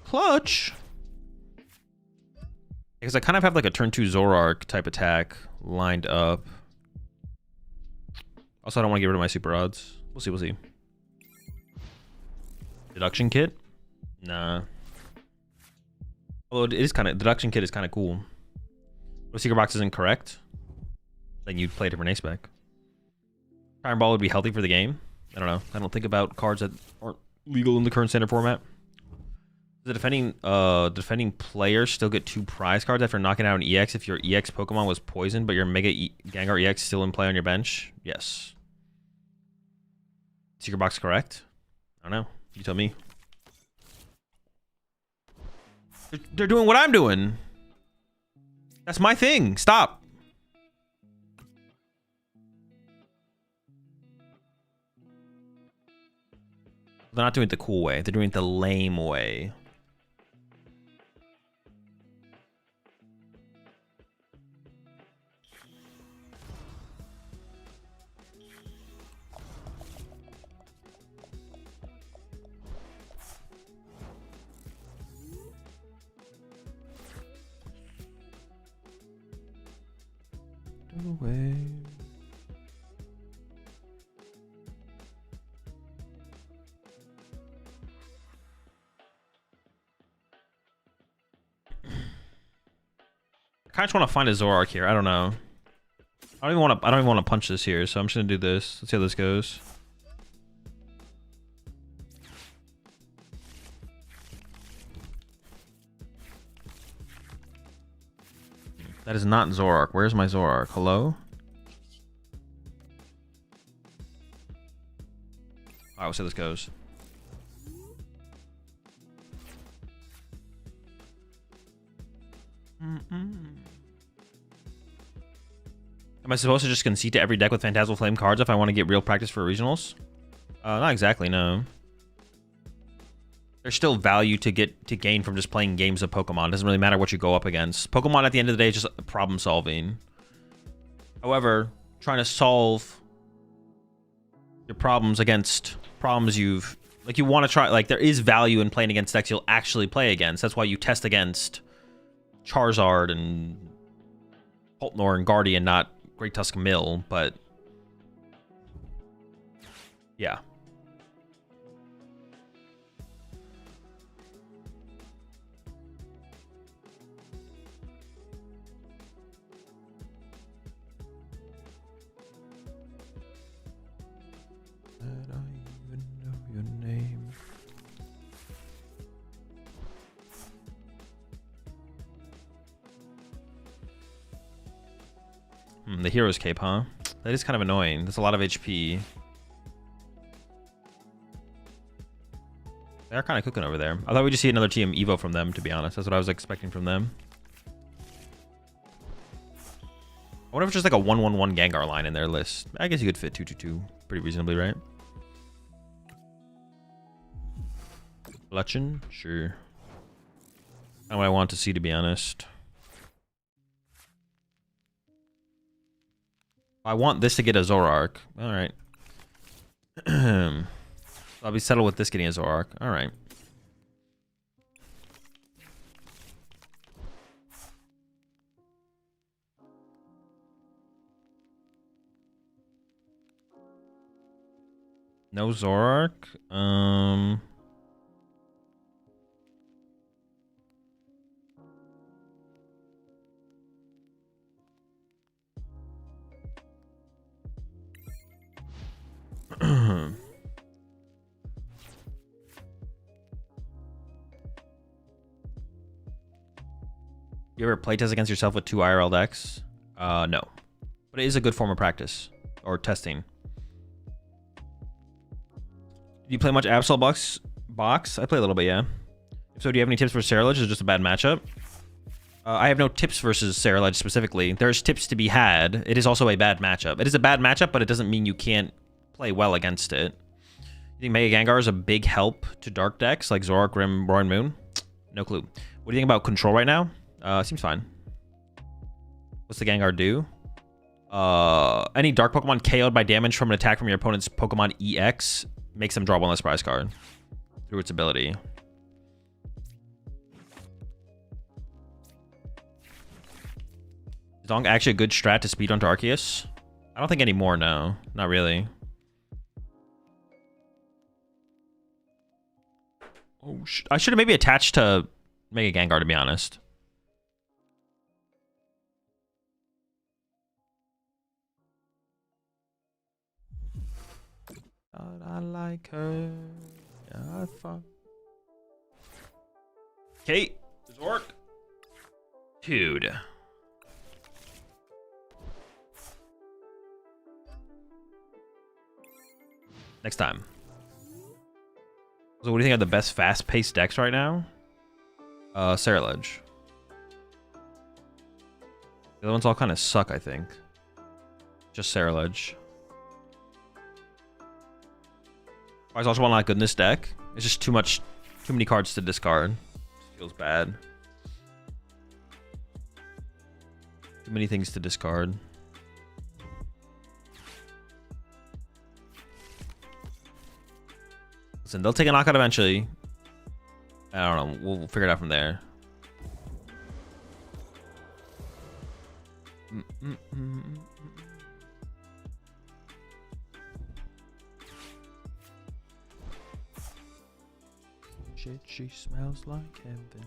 Speaker 1: Clutch! Because I kind of have like a turn 2 Zoroark type attack lined up. Also, I don't want to get rid of my super odds. We'll see, we'll see. Deduction kit? Nah. Although it is kind of, deduction kit is kind of cool. If secret box is incorrect, then you'd play a different ace spec. Iron Ball would be healthy for the game. I don't know. I don't think about cards that aren't legal in the current standard format. The defending players still get 2 prize cards after knocking out an EX if your EX Pokemon was poisoned, but your Mega Gengar EX still in play on your bench? Yes. Secret box correct? I don't know. You tell me. They're doing what I'm doing. That's my thing. Stop. They're not doing it the cool way. They're doing it the lame way. Away. I kind of want to find a Zoroark here. I don't know. I don't even want to punch this here, so I'm just gonna do this. Let's see how this goes. That is not Zoroark. Where's my Zoroark? Hello? Alright, we'll see how this goes. Am I supposed to just concede to every deck with Phantasmal Flame cards if I want to get real practice for regionals? Not exactly, no. There's still value to gain from just playing games of Pokemon. It doesn't really matter what you go up against. Pokemon at the end of the day is just problem solving. However, trying to solve your problems against problems you want to try, like there is value in playing against decks you'll actually play against. That's why you test against Charizard and Holtnor and Guardian, not Great Tusk Mill, but yeah. Did I even know your name? The Hero's Cape, huh? That is kind of annoying. That's a lot of HP. They are kind of cooking over there. I thought we'd just see another team Evo from them, to be honest. That's what I was expecting from them. I wonder if it's just like a 1-1-1 Gengar line in their list. I guess you could fit 2-2-2 pretty reasonably, right? Blutchen? Sure. Not what I want to see, to be honest. I want this to get a Zoroark. Alright. I'll be settled with this getting a Zoroark. Alright. No Zoroark. You ever playtest against yourself with 2 IRL decks? No. But it is a good form of practice. Or testing. Do you play much Absol box? I play a little bit, yeah. If so, do you have any tips for Cerulege? Is it just a bad matchup? I have no tips versus Cerulege specifically. There's tips to be had. It is also a bad matchup. It is a bad matchup, but it doesn't mean you can't play well against it. You think Mega Gengar is a big help to dark decks like Zoroark, Grim, Roaring Moon? No clue. What do you think about control right now? Seems fine. What's the Gengar do? Any dark Pokemon KO'd by damage from an attack from your opponent's Pokemon EX makes them draw one less prize card through its ability. Is Donk actually a good strat to speed onto Arceus? I don't think anymore, no. Not really. Oh, I should have maybe attached to Mega Gengar, to be honest. I like her. Yeah, I fuck. Okay, Zork. Dude. Next time. So what do you think are the best fast-paced decks right now? Cerulege. The other ones all kind of suck, I think. Just Cerulege. Prize also not good in this deck. It's just too many cards to discard. Feels bad. Too many things to discard. Listen, they'll take a knockout eventually. I don't know. We'll figure it out from there. Shit, she smells like heaven.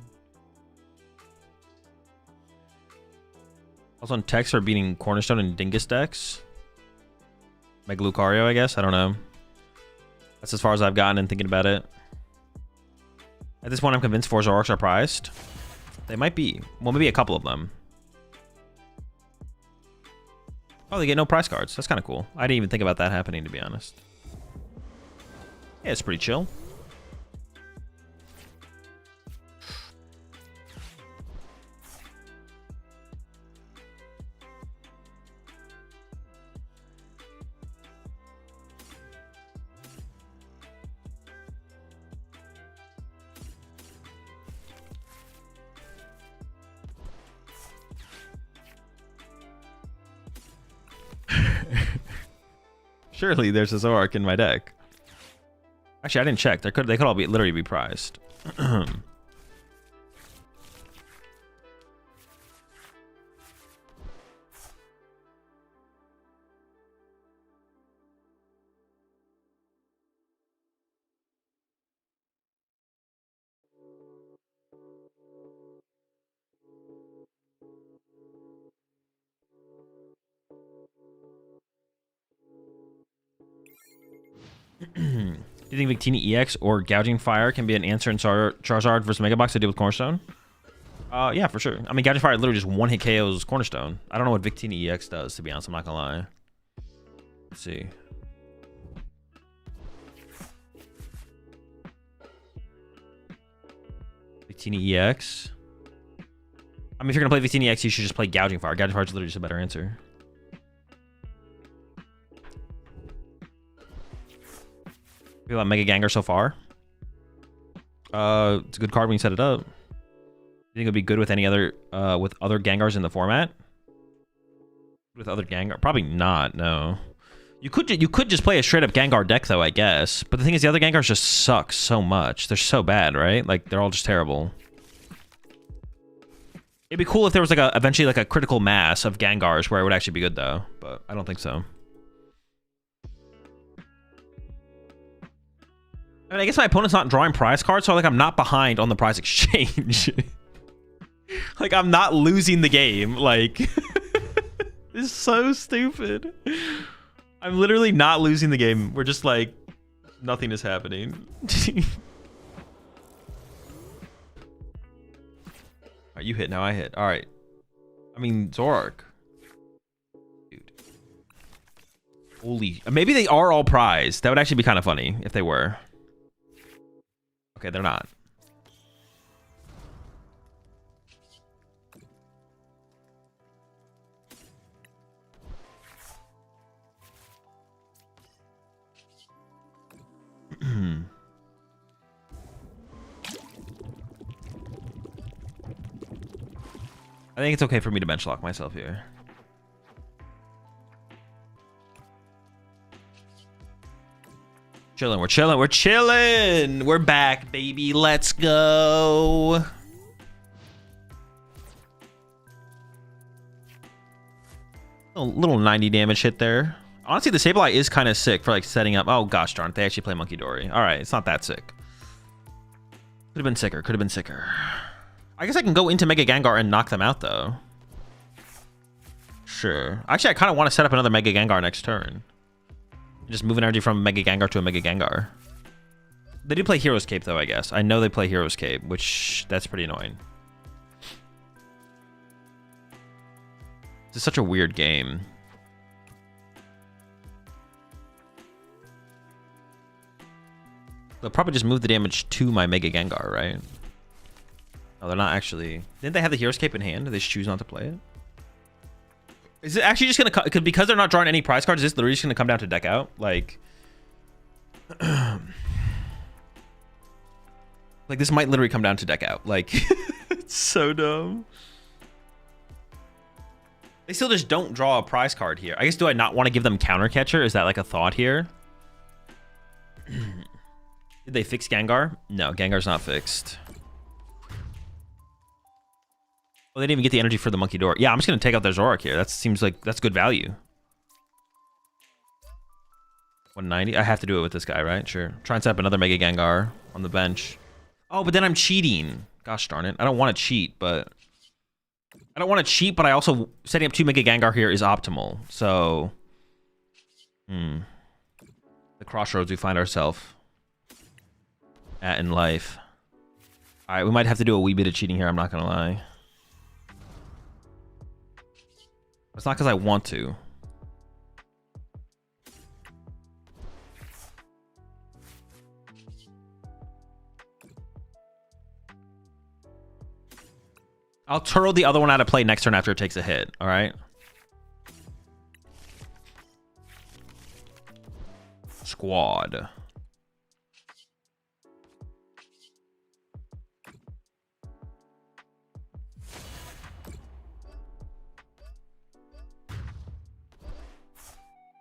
Speaker 1: Also on text for beating Cornerstone and Dingus decks. Mega Lucario, I guess. I don't know. That's as far as I've gotten in thinking about it. At this point, I'm convinced 4 Zoroarks are prized. They might be. Well, maybe a couple of them. Oh, they get no prize cards. That's kind of cool. I didn't even think about that happening, to be honest. Yeah, it's pretty chill. Surely there's a Zoroark in my deck. Actually, I didn't check. They could all be literally be prized. Do you think Victini EX or Gouging Fire can be an answer in Charizard versus Megabox to deal with Cornerstone? Yeah, for sure. I mean, Gouging Fire literally just one-hit KOs Cornerstone. I don't know what Victini EX does, to be honest. I'm not gonna lie. Let's see. Victini EX. I mean, if you're gonna play Victini EX, you should just play Gouging Fire. Gouging Fire is literally just a better answer. Feel about Mega Gengar so far? It's a good card when you set it up. You think it'll be good with any other with other Gengars in the format? With other Gengar? Probably not, no. You could just play a straight up Gengar deck though, I guess. But the thing is, the other Gengars just suck so much. They're so bad, right? Like, they're all just terrible. It'd be cool if there was like eventually like a critical mass of Gengars where it would actually be good though, but I don't think so. I mean, I guess my opponent's not drawing prize cards, so like I'm not behind on the prize exchange. Like, I'm not losing the game. Like, this is so stupid. I'm literally not losing the game. We're just like, nothing is happening. Alright, you hit, now I hit. Alright. I mean, Zoroark. Dude. Holy. Maybe they are all prized. That would actually be kind of funny if they were. Okay, they're not. I think it's okay for me to bench lock myself here. Chilling, we're chilling, we're chilling. We're back, baby. Let's go. A little 90 damage hit there. Honestly, the Sableye is kind of sick for like setting up. Oh gosh darn it, they actually play Monkey Dory. All right, it's not that sick. Could have been sicker, could have been sicker. I guess I can go into Mega Gengar and knock them out though. Sure. Actually, I kind of want to set up another Mega Gengar next turn. Just move energy from Mega Gengar to a Mega Gengar. They do play Hero's Cape though, I guess. I know they play Hero's Cape, which that's pretty annoying. This is such a weird game. They'll probably just move the damage to my Mega Gengar, right? Oh, they're not actually. Didn't they have the Hero's Cape in hand? Did they just choose not to play it? Is it actually just gonna because they're not drawing any prize cards? Is this literally just gonna come down to deck out? Like, like this might literally come down to deck out. Like, it's so dumb. They still just don't draw a prize card here. I guess, do I not want to give them Counter Catcher? Is that like a thought here? Did they fix Gengar? No, Gengar's not fixed. Oh, they didn't even get the energy for the Monkey Door. Yeah, I'm just going to take out their Zoroark here. That seems like that's good value. 190. I have to do it with this guy, right? Sure. Try and set up another Mega Gengar on the bench. Oh, but then I'm cheating. Gosh darn it. I don't want to cheat, but... I don't want to cheat, but I also... Setting up 2 Mega Gengar here is optimal. So... The crossroads we find ourselves at in life. Alright, we might have to do a wee bit of cheating here, I'm not going to lie. It's not because I want to. I'll turtle the other one out of play next turn after it takes a hit, all right? Squad.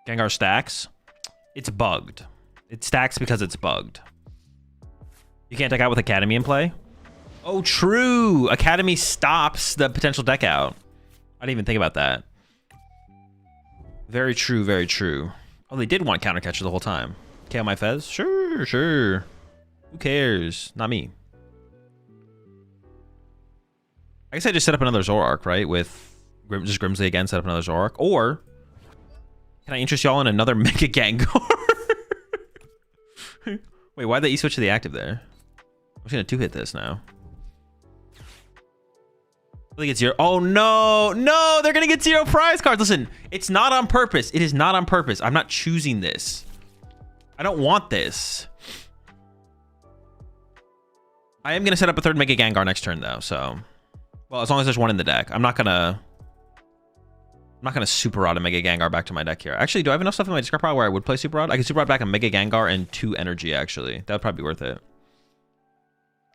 Speaker 1: Gengar stacks. It's bugged. It stacks because it's bugged. You can't deck out with Academy in play? Oh, true. Academy stops the potential deck out. I didn't even think about that. Very true, very true. Oh, they did want Counter Catcher the whole time. KO my Fez? Sure, sure. Who cares? Not me. I guess I just set up another Zoroark, right? With just Grimsley again, set up another Zoroark. Or... can I interest y'all in another Mega Gengar? Wait, why'd they E-switch to the active there? I'm just gonna 2-hit this now. They get 0. Oh no, no, they're gonna get 0 prize cards. Listen, it's not on purpose. It is not on purpose. I'm not choosing this. I don't want this. I am gonna set up a third Mega Gengar next turn though, so well, as long as there's one in the deck. I'm not gonna Super Rod a Mega Gengar back to my deck here. Actually, do I have enough stuff in my discard pile where I would play Super Rod? I can Super Rod back a Mega Gengar and 2 energy actually. That would probably be worth it.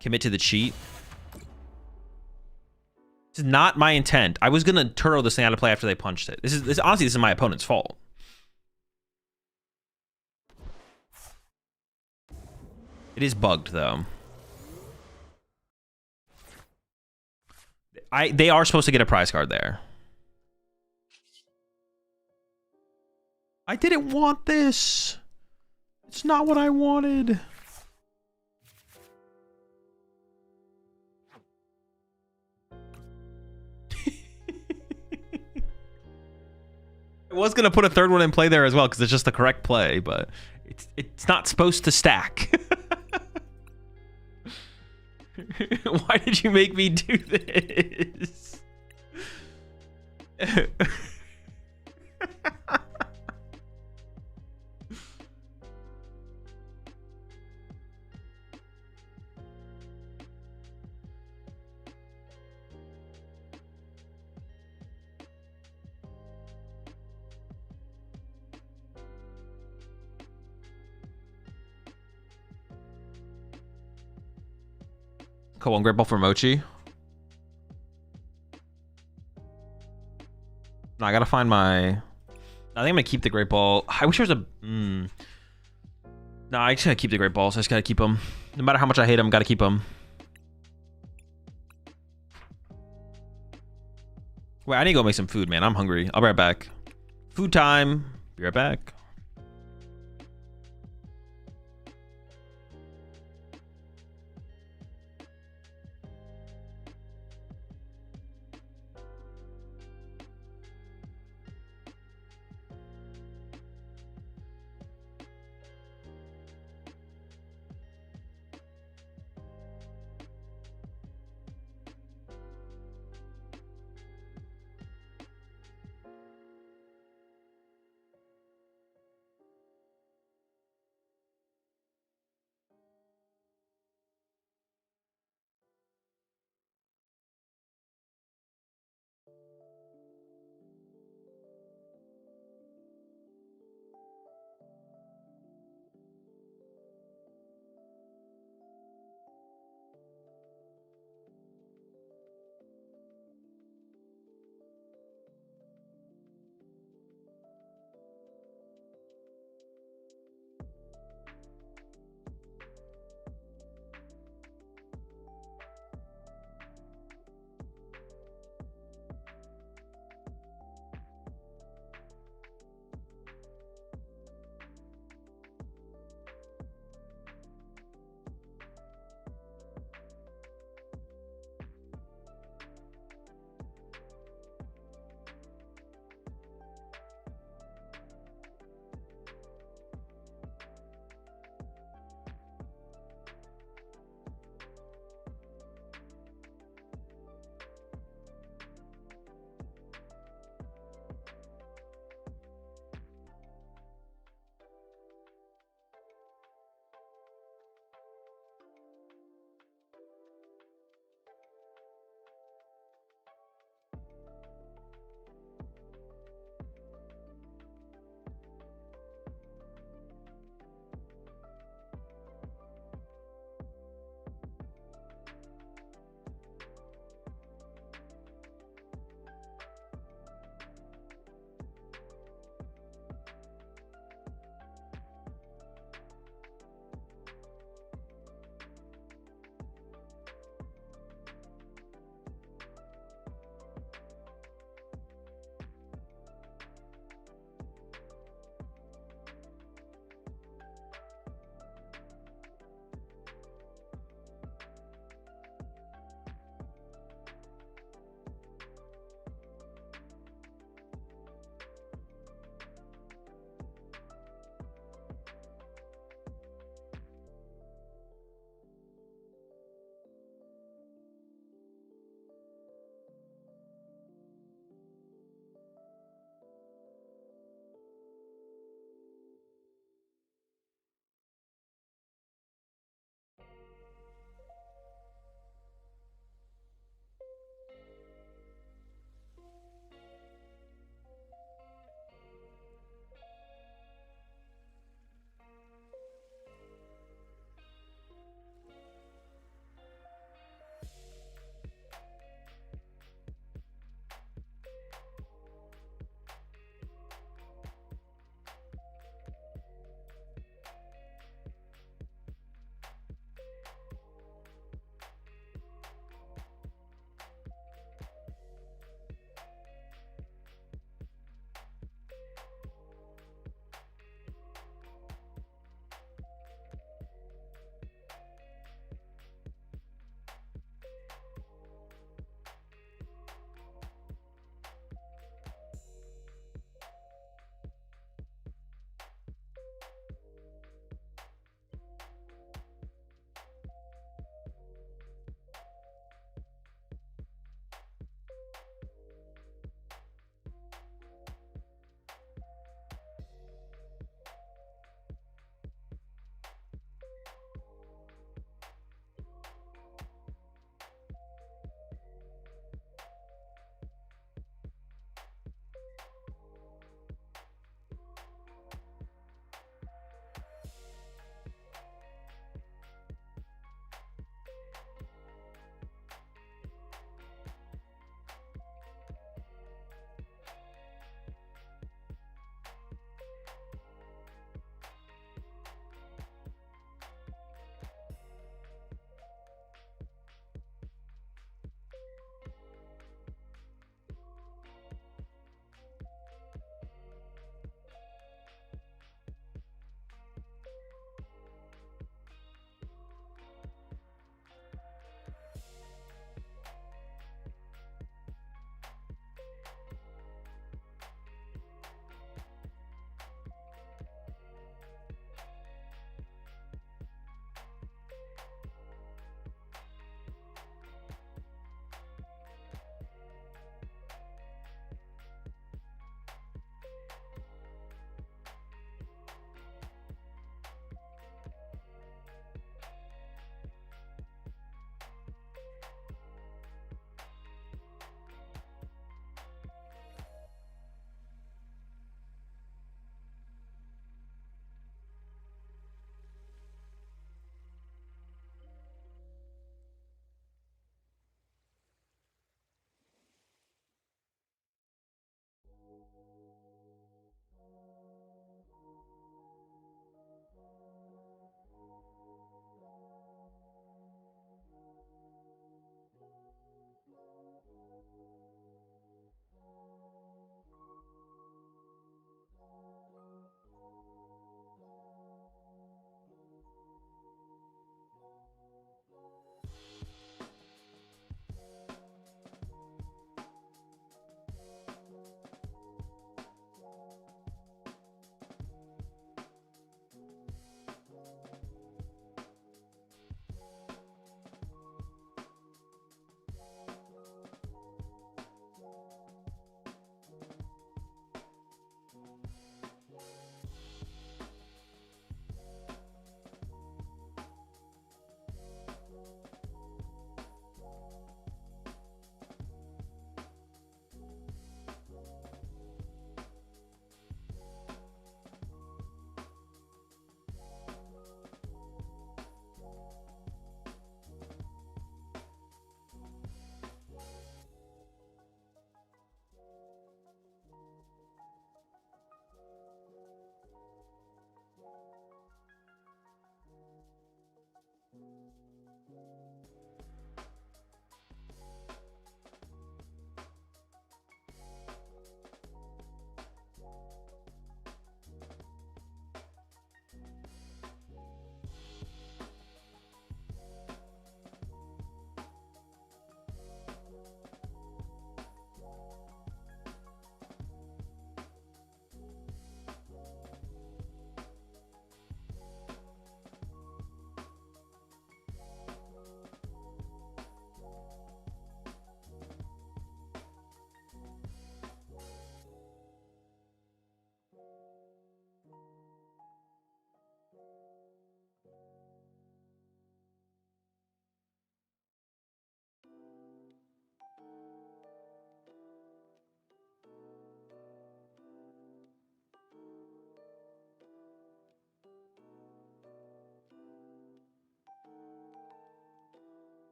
Speaker 1: Commit to the cheat. This is not my intent. I was gonna Turo this thing out of play after they punched it. Honestly, this is my opponent's fault. It is bugged though. They are supposed to get a prize card there. I didn't want this. It's not what I wanted. I was gonna put a third one in play there as well because it's just the correct play, but it's not supposed to stack. Why did you make me do this? Cool, one great ball for Mochi. No, I gotta find my... I think I'm gonna keep the great ball. I wish there was a... No, I just gotta keep the great balls. I just gotta keep them. No matter how much I hate them, gotta keep them. Wait, I need to go make some food, man. I'm hungry. I'll be right back. Food time. Be right back.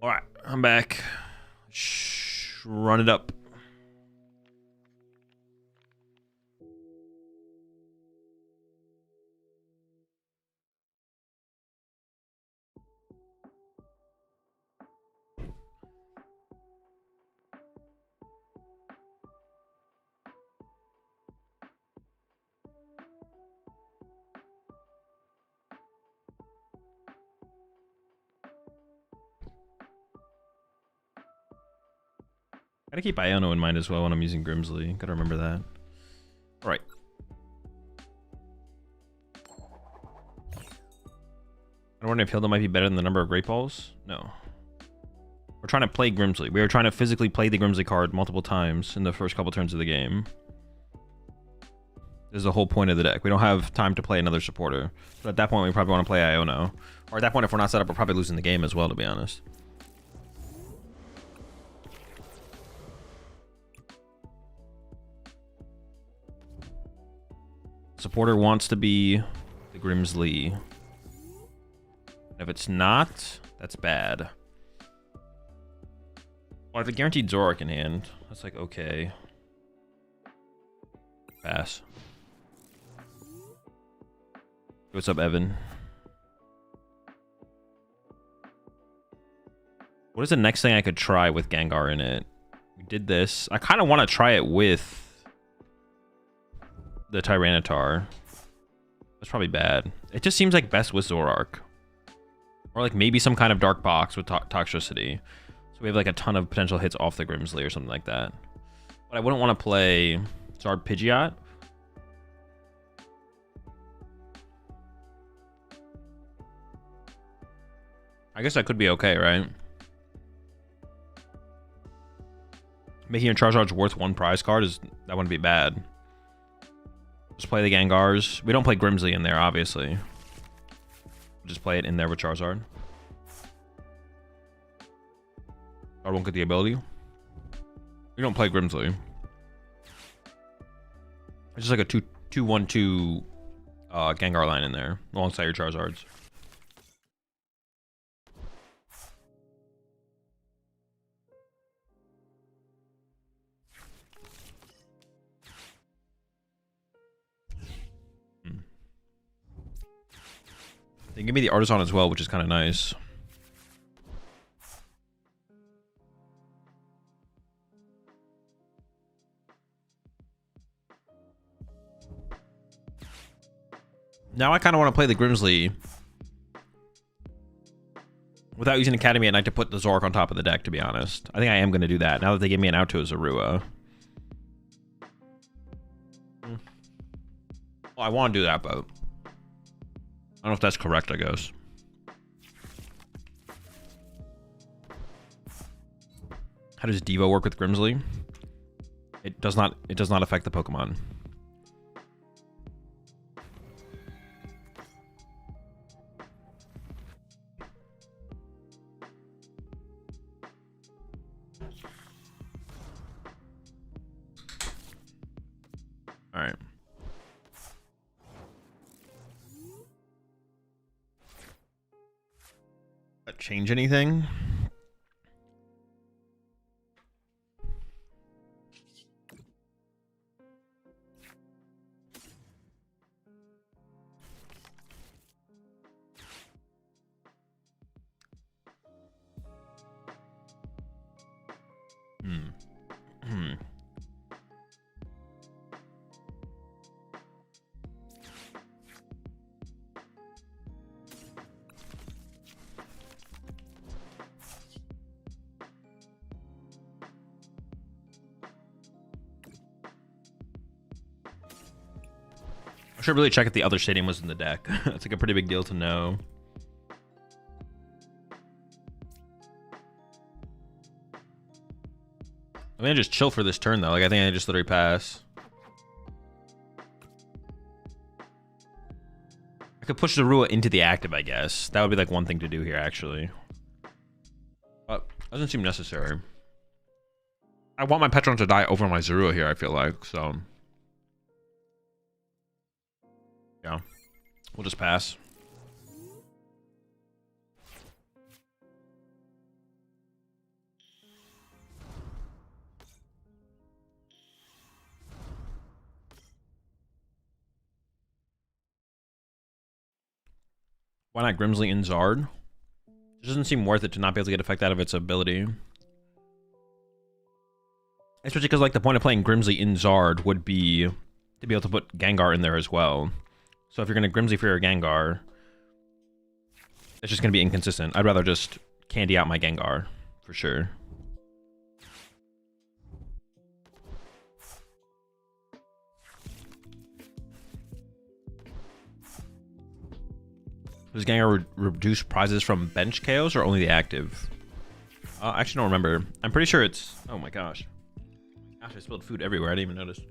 Speaker 1: All right, I'm back. Run it up. Gotta keep Iono in mind as well when I'm using Grimsley. Gotta remember that. All right. I don't want to feel that might be better than the number of Great Balls. No. We're trying to play Grimsley. We are trying to physically play the Grimsley card multiple times in the first couple turns of the game. This is the whole point of the deck. We don't have time to play another supporter. So at that point, we probably want to play Iono. Or at that point, if we're not set up, we're probably losing the game as well, to be honest. Supporter wants to be the Grimsley. If it's not, that's bad. Well, I have a guaranteed Zoroark in hand. That's like, okay. Pass. What's up, Evan? What is the next thing I could try with Gengar in it? We did this. I kind of want to try it with the Tyranitar. That's probably bad. It just seems like best with Zoroark. Or like maybe some kind of dark box with toxicity. So we have like a ton of potential hits off the Grimsley or something like that. But I wouldn't want to play Zard Pidgeot. I guess that could be okay, right? Making your Charizard's worth one prize card that wouldn't be bad. Just play the Gengars. We don't play Grimsley in there, obviously. Just play it in there with Charizard. I won't get the ability. We don't play Grimsley. It's just like a 2-1-2 Gengar line in there alongside your Charizards. They give me the Artisan as well, which is kind of nice. Now I kind of want to play the Grimsley without using Academy at Night to put the Zoroark on top of the deck, to be honest. I think I am going to do that now that they give me an out to a Zorua. Well, I want to do that, but I don't know if that's correct, I guess. How does Devo work with Grimsley? It does not affect the Pokemon. All right. That change anything? I should really check if the other stadium was in the deck. It's like a pretty big deal to know. I'm gonna just chill for this turn though. Like I think I just literally pass. I could push Zorua into the active, I guess. That would be like one thing to do here, actually. But doesn't seem necessary. I want my Petron to die over my Zorua here, I feel like, so. Yeah. We'll just pass. Why not Grimsley and Zard? It doesn't seem worth it to not be able to get effect out of its ability. Especially because, like, the point of playing Grimsley in Zard would be to be able to put Gengar in there as well. So if you're going to Grimsley for your Gengar, it's just going to be inconsistent. I'd rather just candy out my Gengar, for sure. Does Gengar reduce prizes from bench KOs or only the active? I actually don't remember. I'm pretty sure it's... Oh my gosh. Gosh, I spilled food everywhere. I didn't even notice.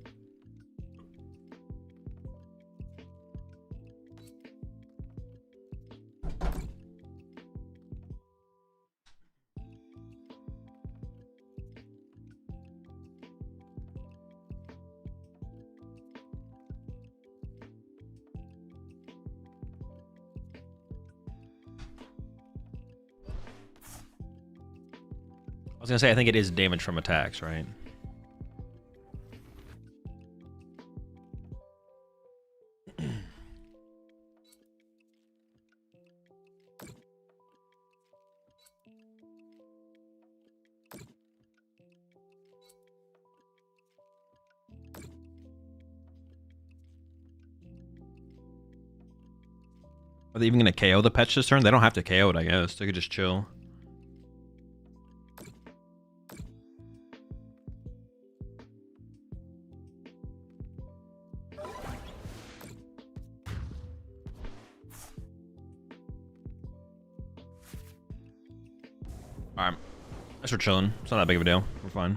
Speaker 1: I was gonna say, I think it is damage from attacks, right? Are they even gonna KO the Petch this turn? They don't have to KO it, I guess. They could just chill. Alright. Guess we're chilling. It's not that big of a deal. We're fine.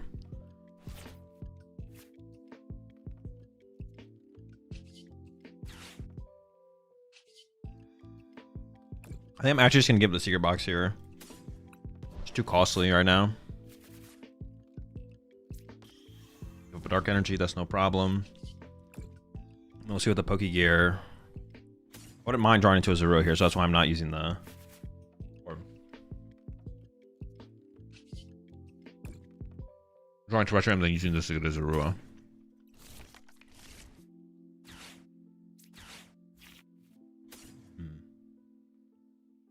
Speaker 1: I think I'm actually just gonna give it the secret box here. It's too costly right now. Give up a dark energy, that's no problem. We'll see what the Poke Gear. I wouldn't mind drawing into a Zero here, so that's why I'm not using the orb. Drawing to Retro, I'm then using this to get a Zorua.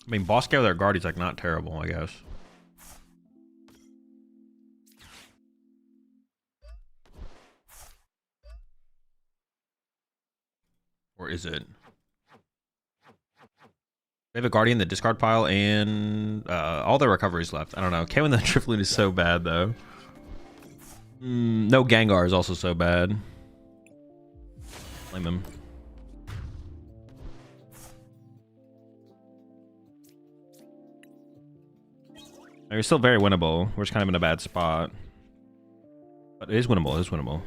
Speaker 1: I mean, boss scale with our Guardian's like not terrible, I guess. Or is it? They have a Guardian, the discard pile, and all their recoveries left. I don't know. K-Win the Drifloon is so bad, though. No Gengar is also so bad. Blame him. It's still very winnable. We're just kind of in a bad spot. But it is winnable. It is winnable.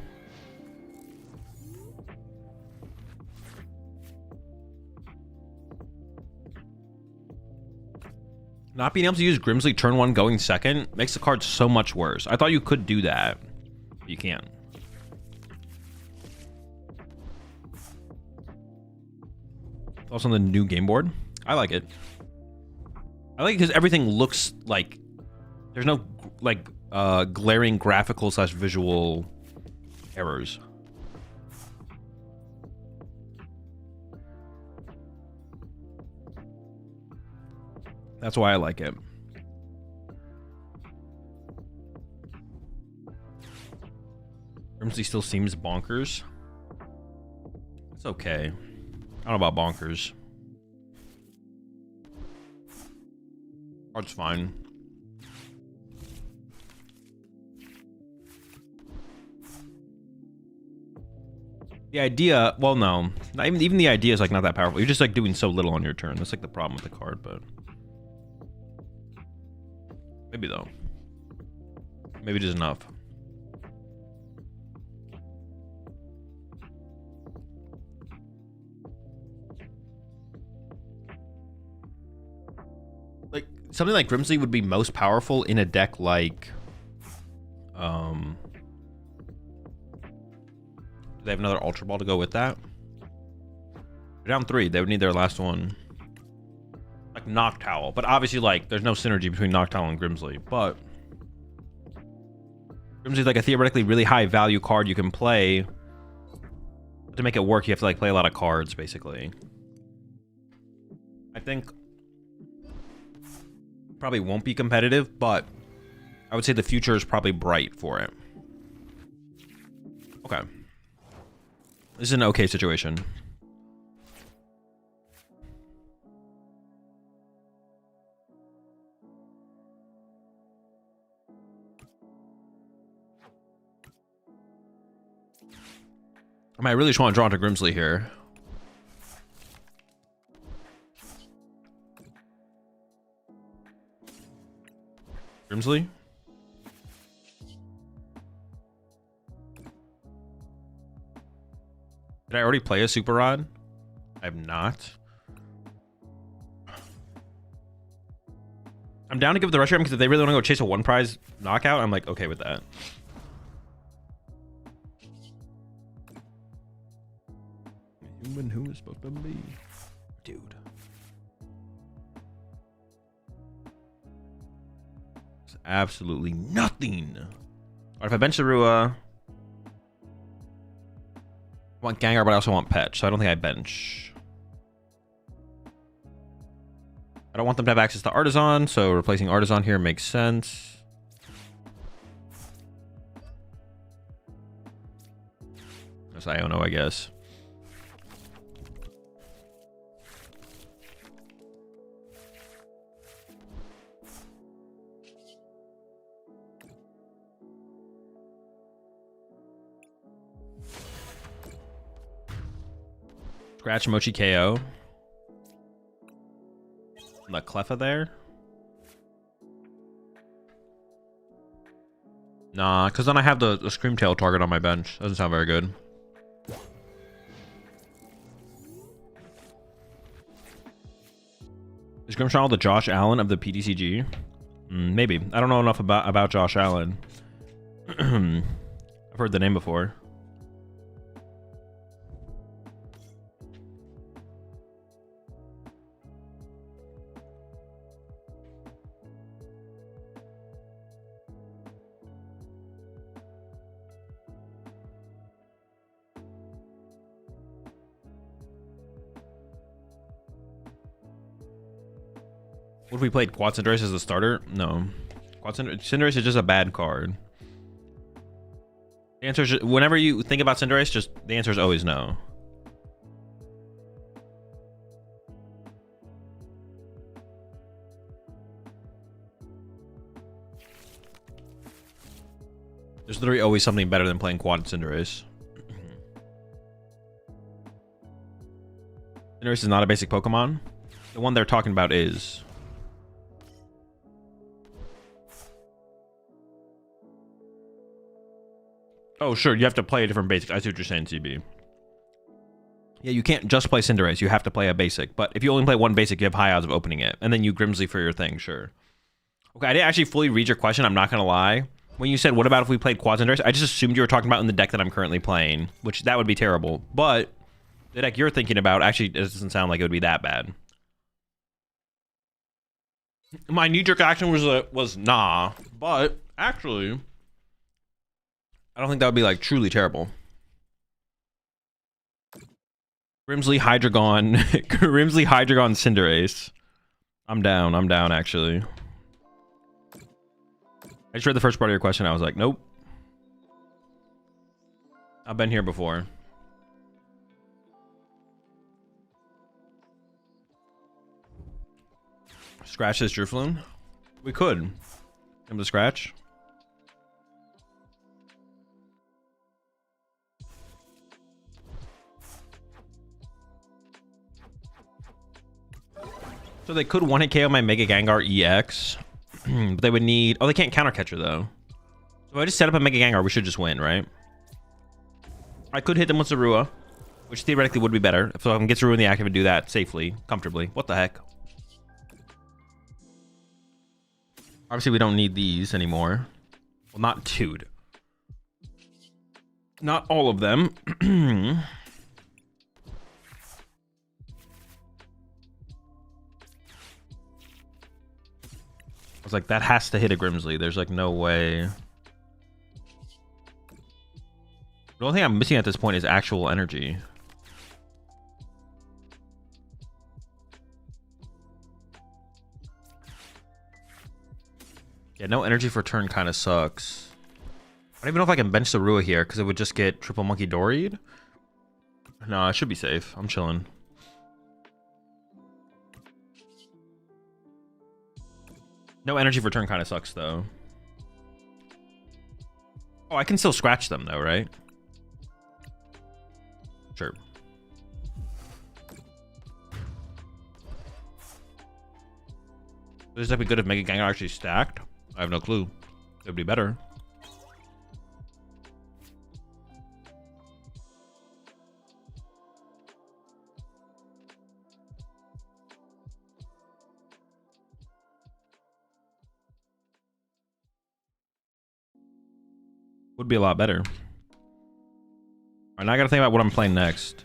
Speaker 1: Not being able to use Grimsley turn 1 going second makes the card so much worse. I thought you could do that. But you can't. Also on the new game board. I like it. I like it because everything looks like... There's no, like, glaring graphical / visual errors. That's why I like it. Grimsley still seems bonkers. It's okay. I don't know about bonkers. Card's fine. The idea, well, no, not even the idea is like not that powerful. You're just like doing so little on your turn. That's like the problem with the card, but maybe though. Maybe just enough. Like something like Grimsley would be most powerful in a deck like they have another Ultra Ball to go with that. They're down 3. They would need their last one. Like Noctowl. But obviously, like, there's no synergy between Noctowl and Grimsley. But Grimsley's like a theoretically really high value card you can play. But to make it work, you have to like play a lot of cards, basically. I think probably won't be competitive, but I would say the future is probably bright for it. Okay. This is an okay situation. I mean, I really just want to draw into Grimsley here. Grimsley? Did I already play a Super Rod? I have not. I'm down to give the rush because if they really want to go chase a one prize knockout, I'm like okay with that. Human who is supposed to be, dude. It's absolutely nothing. All right, if I bench the Rua, I want Gengar, but I also want Petch, so I don't think I bench. I don't want them to have access to Artisan, so replacing Artisan here makes sense. That's Iono, I guess. Scratch Mochi KO. La Cleffa there? Nah, because then I have the Screamtail target on my bench. Doesn't sound very good. Is Grimshaw the Josh Allen of the PTCG? Maybe. I don't know enough about Josh Allen. I've heard the name before. What if we played Quad Cinderace as the starter? No. Cinderace is just a bad card. The answer is, whenever you think about Cinderace, just the answer is always no. There's literally always something better than playing Quad Cinderace. Cinderace is not a basic Pokemon. The one they're talking about is. Oh, sure. You have to play a different basic. I see what you're saying, CB. Yeah, you can't just play Cinderace. You have to play a basic. But if you only play one basic, you have high odds of opening it. And then you Grimsley for your thing, sure. Okay, I didn't actually fully read your question. I'm not going to lie. When you said, what about if we played Quad Cinderace? I just assumed you were talking about in the deck that I'm currently playing. Which, that would be terrible. But the deck you're thinking about, actually, it doesn't sound like it would be that bad. My knee-jerk action was nah. But, actually, I don't think that would be like truly terrible. Grimsley, Hydreigon, Grimsley, Hydreigon, Cinderace. I'm down actually. I just read the first part of your question. I was like, nope. I've been here before. Scratch this Drifloon. We could. Him to scratch. So they could one-hit KO my Mega Gengar EX, but they would need... Oh, they can't counter catcher though. So if I just set up a Mega Gengar, we should just win, right? I could hit them with Zorua, which theoretically would be better. If I can get Zorua in the active and do that safely, comfortably. What the heck? Obviously, we don't need these anymore. Well, not dude. Not all of them. I was like, that has to hit a Grimsley. There's like no way. The only thing I'm missing at this point is actual energy. Yeah, no energy for turn kind of sucks. I don't even know if I can bench the Rua here because it would just get triple monkey Doried. No, I should be safe. I'm chilling. No energy for turn kind of sucks though. Oh, I can still scratch them though, right? Sure. This would be good if Mega Gengar actually stacked. I have no clue. It would be better. Would be a lot better. All right, now I gotta think about what I'm playing next.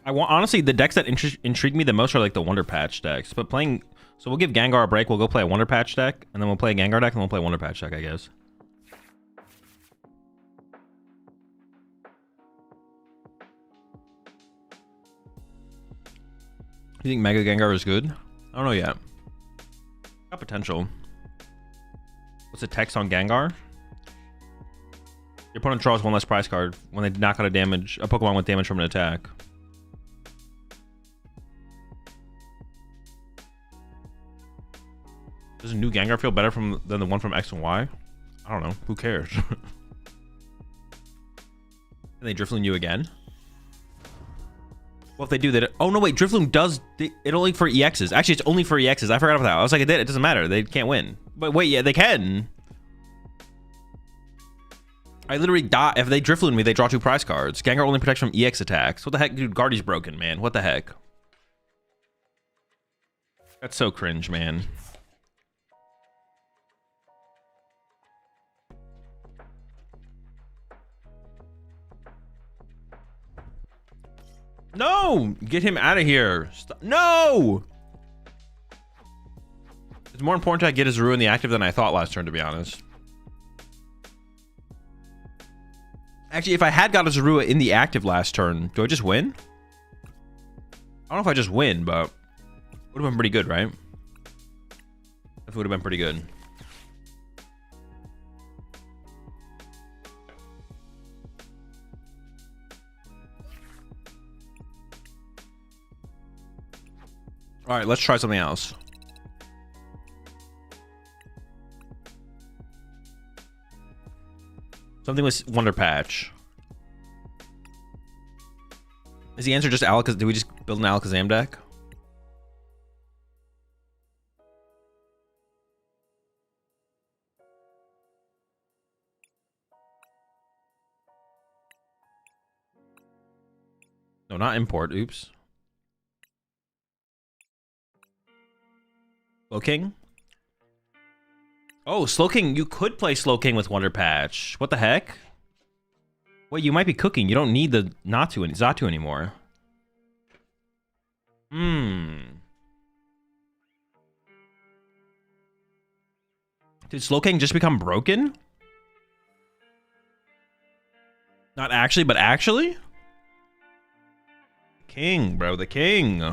Speaker 1: I want, honestly, the decks that intrigue me the most are like the Wonder Patch decks. But playing, so we'll give Gengar a break. We'll go play a Wonder Patch deck, and then we'll play a Gengar deck, and we'll play a Wonder Patch deck, I guess. You think Mega Gengar is good? I don't know yet. Got potential. What's the text on Gengar? Your opponent draws one less prize card when they knock out a Pokemon with damage from an attack. Does a new Gengar feel better than the one from X and Y? I don't know. Who cares? Can they Drifloon you again? Well, if they do that, oh no, wait, Drifloon does it only for EXs. Actually, it's only for EXs. I forgot about that. I was like, it doesn't matter. They can't win. But wait, yeah, they can. I literally die. If they Drifloon me, they draw 2 prize cards. Gengar only protects from EX attacks. What the heck, dude? Guardy's broken, man. What the heck? That's so cringe, man. No! Get him out of here. Stop. No! It's more important to get his Rua in the active than I thought last turn, to be honest. Actually, if I had got his Rua in the active last turn, do I just win? I don't know if I just win, but would have been pretty good, right? It would have been pretty good. All right, let's try something else. Something with Wonder Patch. Is the answer just Alakazam? Do we just build an Alakazam deck? No, not import. Oops. Slowking? Oh, Slowking. You could play Slowking with Wonder Patch. What the heck? Wait, you might be cooking. You don't need the Xatu anymore. Did Slowking just become broken? Not actually, but actually? King, bro. The king.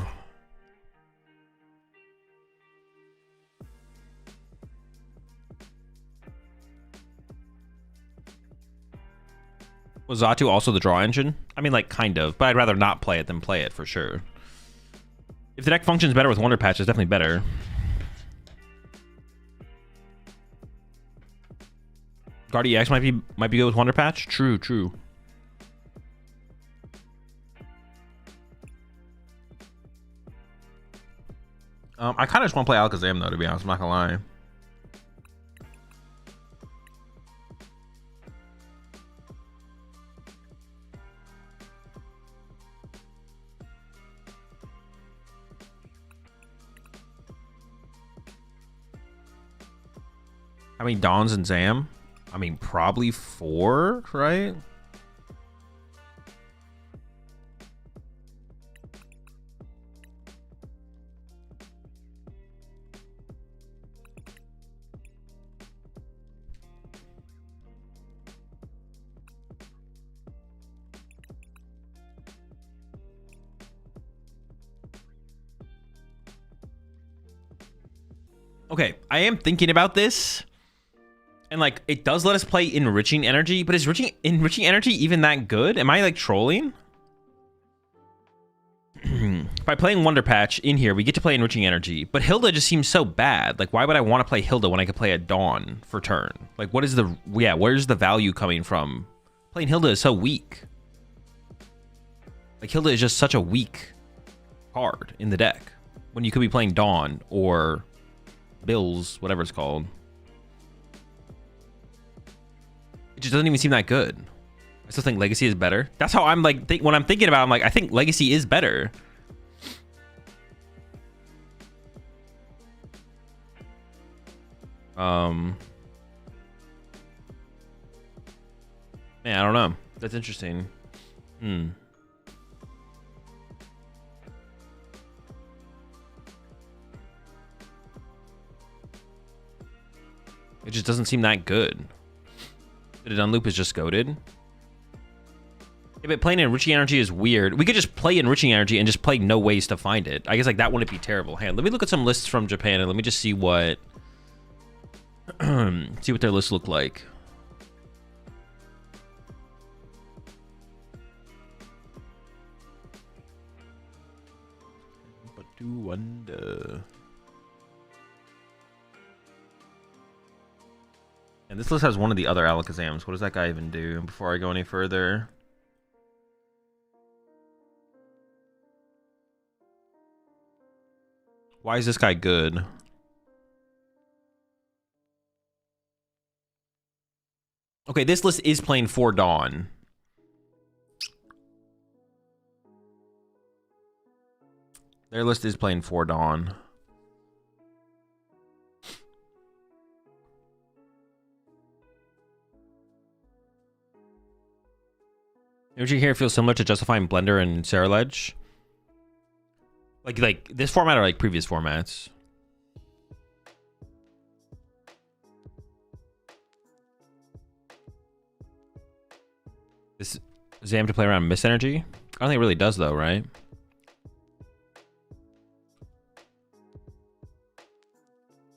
Speaker 1: Was Xatu also the draw engine? I mean, like, kind of, but I'd rather not play it than play it for sure. If the deck functions better with Wonder Patch, it's definitely better. Guard EX might be good with Wonder Patch. True, true. I kind of just want to play Alakazam though, to be honest. I'm not gonna lie. How many Dons and Zam? I mean, probably 4, right? Okay, I am thinking about this. And like, it does let us play Enriching Energy, but is Enriching Energy even that good? Am I like trolling? By playing Wonder Patch in here, we get to play Enriching Energy, but Hilda just seems so bad. Like, why would I want to play Hilda when I could play a Dawn for turn? Like, what is the, yeah, where's the value coming from? Playing Hilda is so weak. Like, Hilda is just such a weak card in the deck when you could be playing Dawn or Bills, whatever it's called. It just doesn't even seem that good. I still think Legacy is better. That's how I'm like, when I'm thinking about it, I'm like, I think Legacy is better. Man, I don't know. That's interesting. It just doesn't seem that good. The Dunloop is just goated. Yeah, but playing Enriching Energy is weird. We could just play Enriching Energy and just play no ways to find it. I guess like that wouldn't be terrible. Hey, let me look at some lists from Japan and let me just see what see what their lists look like. But do wonder. And this list has one of the other Alakazams. What does that guy even do before I go any further? Why is this guy good? Okay, this list is playing for Dawn. Their list is playing for Dawn. Energy here feels similar to Justifying Blender and Saraledge. Like this format or like previous formats? This Zam to play around Mist Energy? I don't think it really does though, right?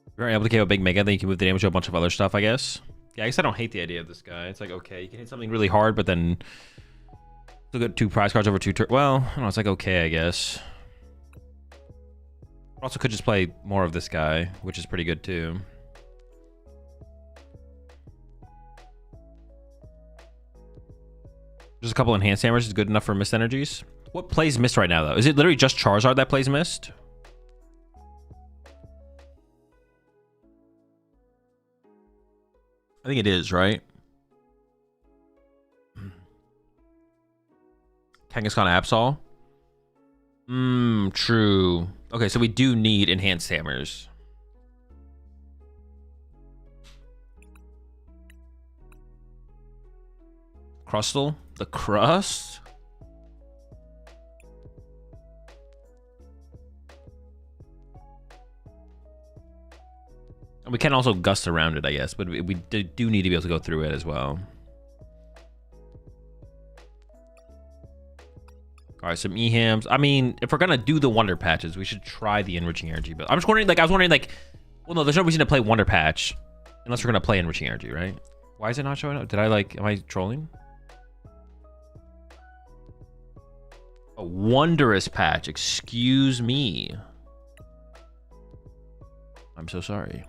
Speaker 1: If you're able to KO Big Mega, then you can move the damage to a bunch of other stuff, I guess. Yeah, I guess I don't hate the idea of this guy. It's like, okay, you can hit something really hard, but then still get 2 prize cards over 2 turns. Well, I don't know, it's like okay, I guess. Also could just play more of this guy, which is pretty good too. Just a couple enhanced hammers is good enough for Mist Energies. What plays Mist right now though? Is it literally just Charizard that plays Mist? I think it is, right? Kangaskhan Absol? True. Okay, so we do need enhanced hammers. Crustle? The crust? And we can also gust around it, I guess, but we do need to be able to go through it as well. All right, some E-hams. I mean, if we're gonna do the Wonder Patches, we should try the Enriching Energy build. I'm just wondering, like, well, no, there's no reason to play Wonder Patch unless we're gonna play Enriching Energy, right? Why is it not showing up? Did I like, am I trolling? A Wondrous Patch, excuse me. I'm so sorry.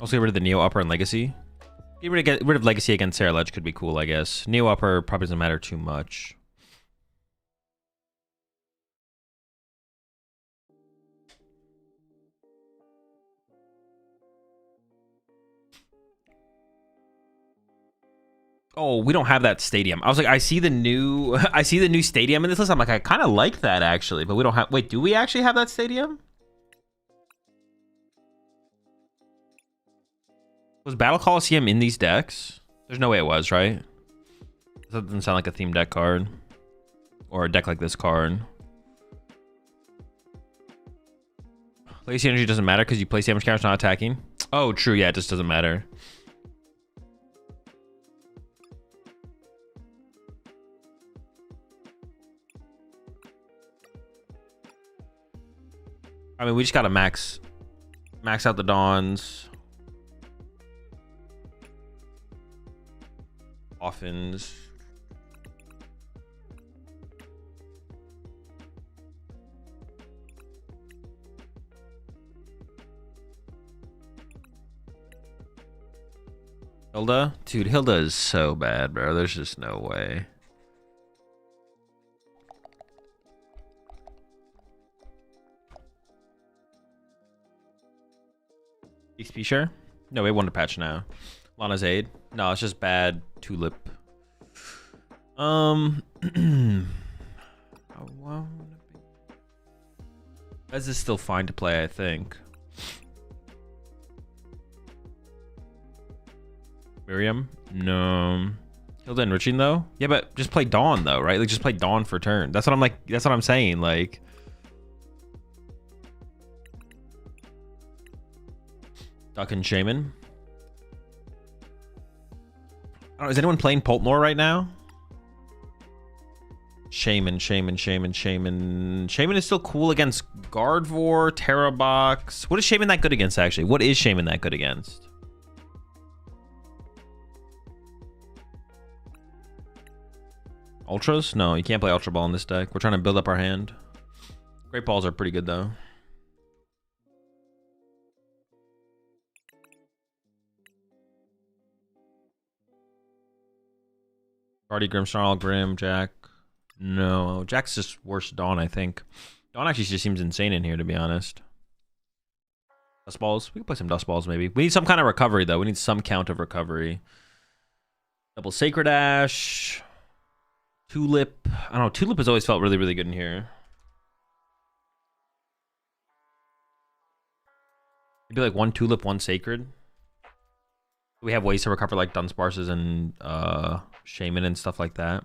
Speaker 1: Also get rid of the Neo Upper and Legacy. Get rid of Legacy against Saraledge could be cool, I guess. Neo Upper probably doesn't matter too much. Oh, we don't have that stadium. I was like, I see the new stadium in this list. I'm like, I kind of like that actually, but we don't have. Wait, do we actually have that stadium? Was Battle Coliseum in these decks? There's no way it was, right? That doesn't sound like a theme deck card. Or a deck like this card. Legacy Energy doesn't matter because you place damage counters not attacking. Oh, true. Yeah, it just doesn't matter. I mean, we just got to max Max out the Dawns. Offens. Hilda? Dude, Hilda is so bad, bro. There's just no way. XP share? No, we want to patch now. Lana's aid? No, it's just bad tulip. This is still fine to play, I think. Miriam? No. Hilda enriching though? Yeah, but just play Dawn though, right? Like just play Dawn for turn. That's what I'm like. That's what I'm saying. Like, Duck and Shaman. I don't know, is anyone playing Poltmore right now? Shaman. Shaman is still cool against Gardevoir, Terrabox. What is Shaman that good against, actually? What is Shaman that good against? Ultras? No, you can't play Ultra Ball in this deck. We're trying to build up our hand. Great Balls are pretty good, though. Guardy, Grimmsnarl, Grim, Jack. No, Jack's just worse Dawn, I think. Dawn actually just seems insane in here, to be honest. Dust Balls? We can play some Dust Balls, maybe. We need some kind of recovery, though. We need some count of recovery. Double Sacred Ash. Tulip. I don't know. Tulip has always felt really, really good in here. It'd be like one Tulip, one Sacred. We have ways to recover like Dunsparces and Shaman and stuff like that.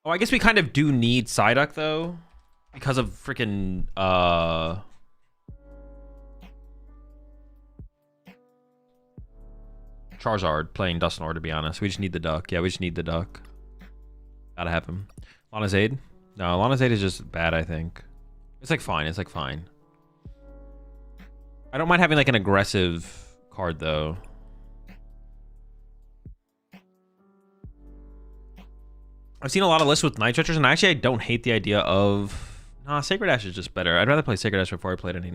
Speaker 1: Oh, I guess we kind of do need Psyduck though, because of freaking Charizard playing Dusknoir, to be honest. We just need the Duck. Yeah, we just need the Duck. Gotta have him. Lana's Aid? No, Lana's Aid is just bad, I think. It's like fine. It's like fine. I don't mind having like an aggressive card though. I've seen a lot of lists with Night Stretchers, and actually I don't hate the idea of... Nah, Sacred Ash is just better. I'd rather play Sacred Ash before I played any...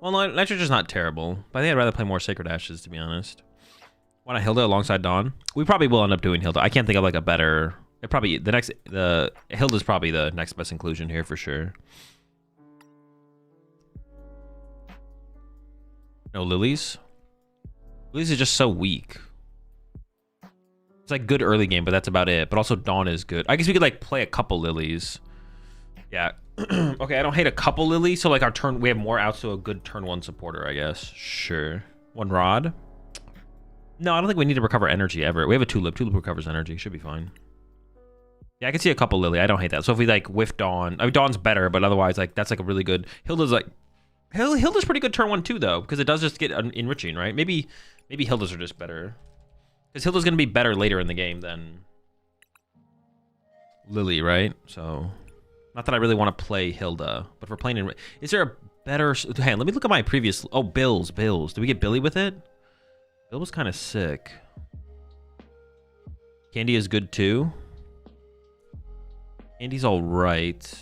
Speaker 1: Well, no, Night Stretcher's not terrible, but I think I'd rather play more Sacred Ashes, to be honest. Want a Hilda alongside Dawn? We probably will end up doing Hilda. I can't think of like a better... It probably... The Hilda's probably the next best inclusion here for sure. No Lilies? Lilies is just so weak. It's like good early game, but that's about it. But also Dawn is good. I guess we could like play a couple Lilies. Yeah. Okay, I don't hate a couple Lilies. So like our turn, we have more outs to a good turn one supporter, I guess. Sure. One Rod. No, I don't think we need to recover energy ever. We have a Tulip. Tulip recovers energy. Should be fine. Yeah, I can see a couple Lily. I don't hate that. So if we like whiff Dawn, I mean Dawn's better, but otherwise like that's like a really good. Hilda's like Hilda's pretty good turn one too though, because it does just get enriching, right? Maybe Hilda's are just better. Because Hilda's going to be better later in the game than Lily, right? So, not that I really want to play Hilda, but if we're playing in... Is there a better... Hey, let me look at my previous... Oh, Bills. Did we get Billy with it? Bill was kind of sick. Candy is good too. Candy's all right.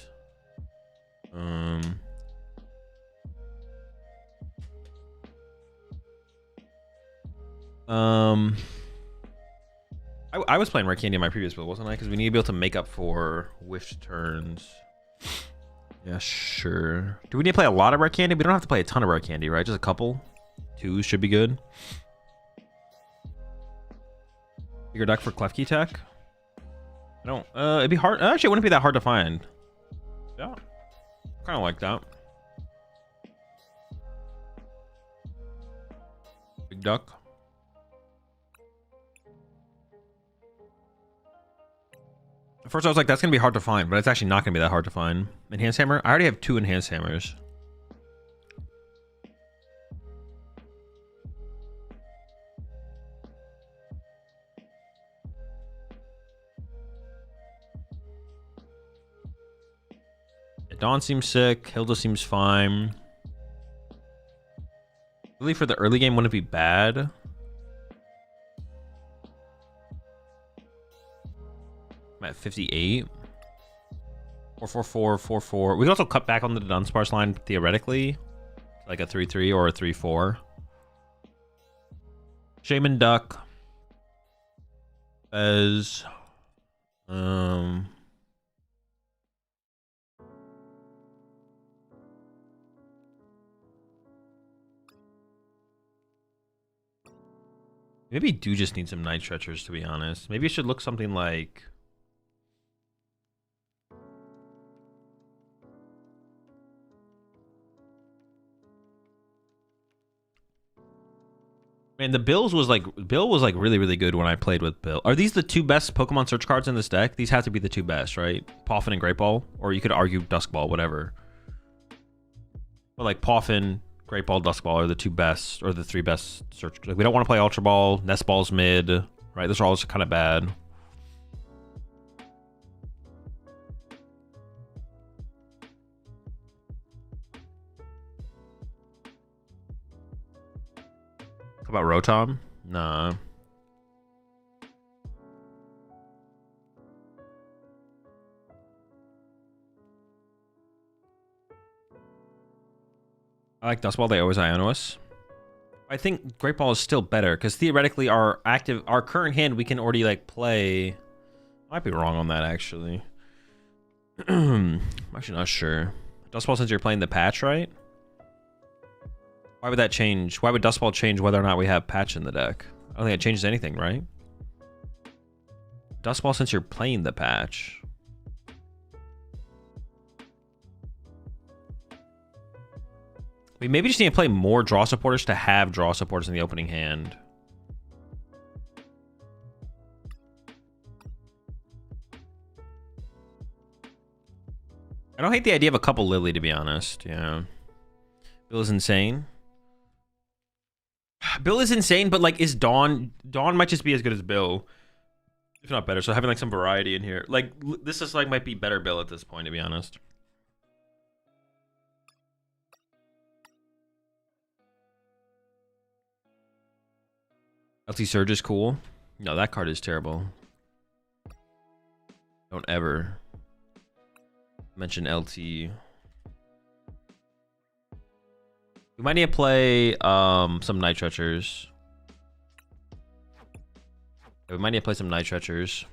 Speaker 1: I was playing Rare Candy in my previous build, wasn't I? Because we need to be able to make up for whiffed turns. Yeah, sure. Do we need to play a lot of Rare Candy? We don't have to play a ton of Rare Candy, right? Just a couple. 2 should be good. Bigger deck for Klefki Tech? I don't... it'd be hard... Actually, it wouldn't be that hard to find. Yeah. Kind of like that. Big Duck. At first I was like, that's gonna be hard to find, but it's actually not gonna be that hard to find. Enhanced Hammer? I already have 2 Enhanced Hammers. Yeah, Dawn seems sick. Hilda seems fine. Really, for the early game, wouldn't it be bad? I'm at 58. 4-4-4, 4-4. We can also cut back on the Dunsparce line theoretically, like a 3-3 or a 3-4. Shaman Duck. As maybe do just need some Night Stretchers, to be honest. Maybe it should look something like... Man, the Bill was like really, really good when I played with Bill. Are these the two best Pokemon search cards in this deck? These have to be the two best, right? Poffin and Great Ball? Or you could argue Dusk Ball, whatever. But like Poffin, Great Ball, Dusk Ball are the two best, or the three best search. Like, we don't want to play Ultra Ball, Nest Ball's mid, right? Those are all kind of bad. How about Rotom? Nah. I like Dust Ball. They always Iono us. I think Great Ball is still better because theoretically our current hand we can already like play. Might be wrong on that actually. I'm actually not sure. Dust Ball, since you're playing the patch, right? Why would that change? Why would Dust Ball change whether or not we have patch in the deck? I don't think it changes anything, right? Dust Ball, since you're playing the patch. We maybe just need to play more draw supporters to have draw supporters in the opening hand. I don't hate the idea of a couple Lily, to be honest. Yeah. Bill is insane. Bill is insane, but like, is Dawn might just be as good as Bill, if not better. So having like some variety in here, like this is like might be better Bill at this point, to be honest. LT Surge is cool. No, that card is terrible. Don't ever mention LT. We might need to play some Night Stretchers. Yeah, we might need to play some Night Stretchers.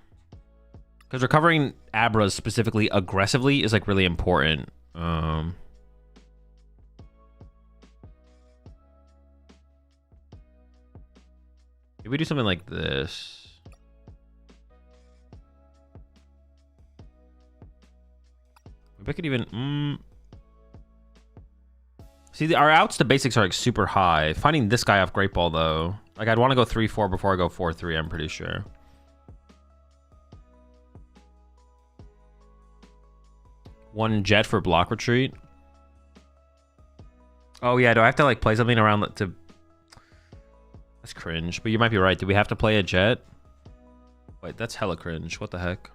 Speaker 1: Because recovering Abras specifically aggressively is like really important. Maybe we do something like this. Maybe I could even... See, our outs to basics are like super high. Finding this guy off Great Ball though. Like I'd want to go 3-4 before I go 4-3, I'm pretty sure. One Jet for block retreat. Oh yeah, do I have to like play something around to... That's cringe, but you might be right. Do we have to play a Jet? Wait, that's hella cringe. What the heck?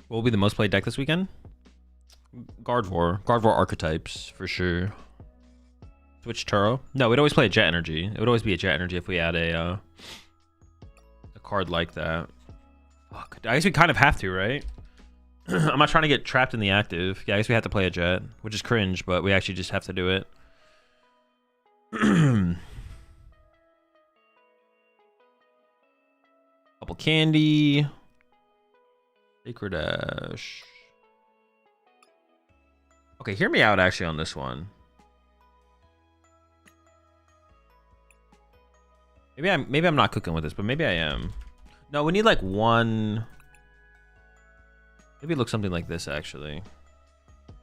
Speaker 1: What will be the most played deck this weekend? Gardevoir. Gardevoir archetypes, for sure. Switch Turo? No, we'd always play a Jet Energy. It would always be a Jet Energy if we had a card like that. Fuck. I guess we kind of have to, right? I'm not trying to get trapped in the active. Yeah, I guess we have to play a Jet, which is cringe, but we actually just have to do it. Couple candy. Sacred Ash. Okay, hear me out actually on this one. Maybe I'm not cooking with this, but maybe I am. No, we need like one. Maybe it looks something like this actually. All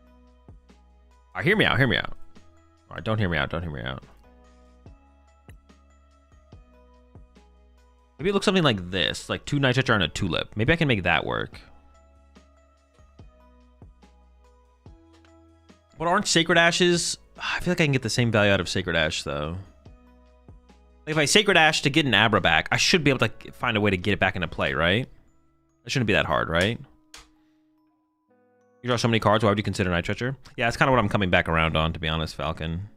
Speaker 1: right, hear me out. Hear me out. All right, don't hear me out. Don't hear me out. Maybe it looks something like this, like 2 Night Stretcher and a Tulip. Maybe I can make that work. What aren't Sacred Ashes? I feel like I can get the same value out of Sacred Ash though. Like if I Sacred Ash to get an Abra back, I should be able to find a way to get it back into play, right? It shouldn't be that hard, right? You draw so many cards, why would you consider Night Stretcher? Yeah, that's kind of what I'm coming back around on, to be honest, Falcon.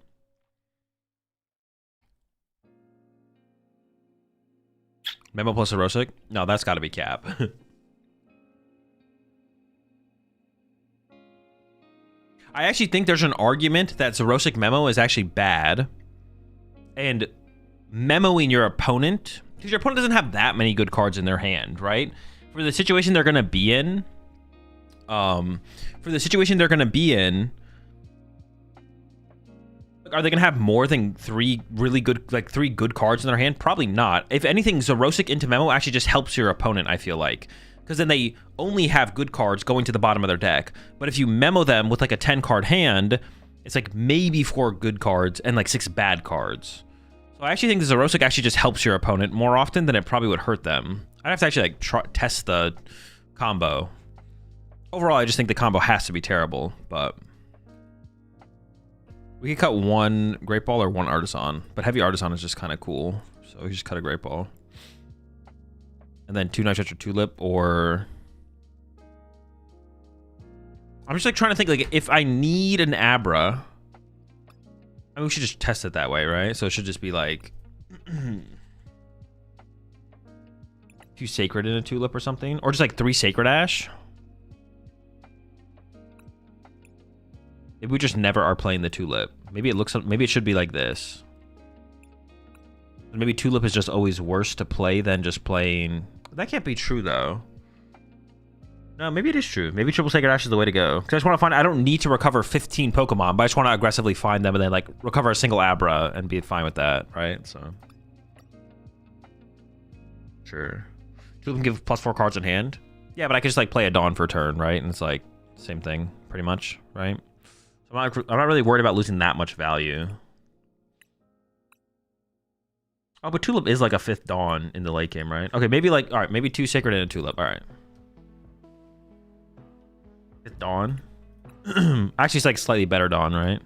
Speaker 1: Memo plus Erosic? No, that's got to be cap. I actually think there's an argument that Erosic Memo is actually bad. And memoing your opponent, because your opponent doesn't have that many good cards in their hand, right? For the situation they're going to be in, are they going to have more than three good cards in their hand? Probably not. If anything, Erosic into Memo actually just helps your opponent, I feel like. Because then they only have good cards going to the bottom of their deck. But if you Memo them with like a 10-card hand, it's like maybe 4 good cards and like 6 bad cards. So I actually think the Erosic actually just helps your opponent more often than it probably would hurt them. I'd have to actually like test the combo. Overall, I just think the combo has to be terrible, but we could cut 1 Great Ball or 1 Artisan, but heavy Artisan is just kind of cool, so we just cut a Great Ball. And then 2 Night Stretcher Tulip, or... I'm just like trying to think, like, if I need an Abra, I mean, we should just test it that way, right? So it should just be like 2 Sacred in a Tulip or something, or just like 3 Sacred Ash. Maybe we just never are playing the Tulip. Maybe it should be like this. Maybe Tulip is just always worse to play than just playing. That can't be true though. No, maybe it is true. Maybe Triple Sacred Ash is the way to go. Because I just want to find, I don't need to recover 15 Pokemon, but I just want to aggressively find them and then like recover a single Abra and be fine with that, right? So. Sure. Tulip can give +4 cards in hand. Yeah, but I could just like play a Dawn for a turn, right? And it's like, same thing, pretty much, right? So I'm not really worried about losing that much value. Oh, but Tulip is like a 5th Dawn in the late game, right? Okay, maybe like, all right, maybe 2 Sacred and a Tulip, all right. 5th Dawn. Actually, it's like slightly better Dawn, right?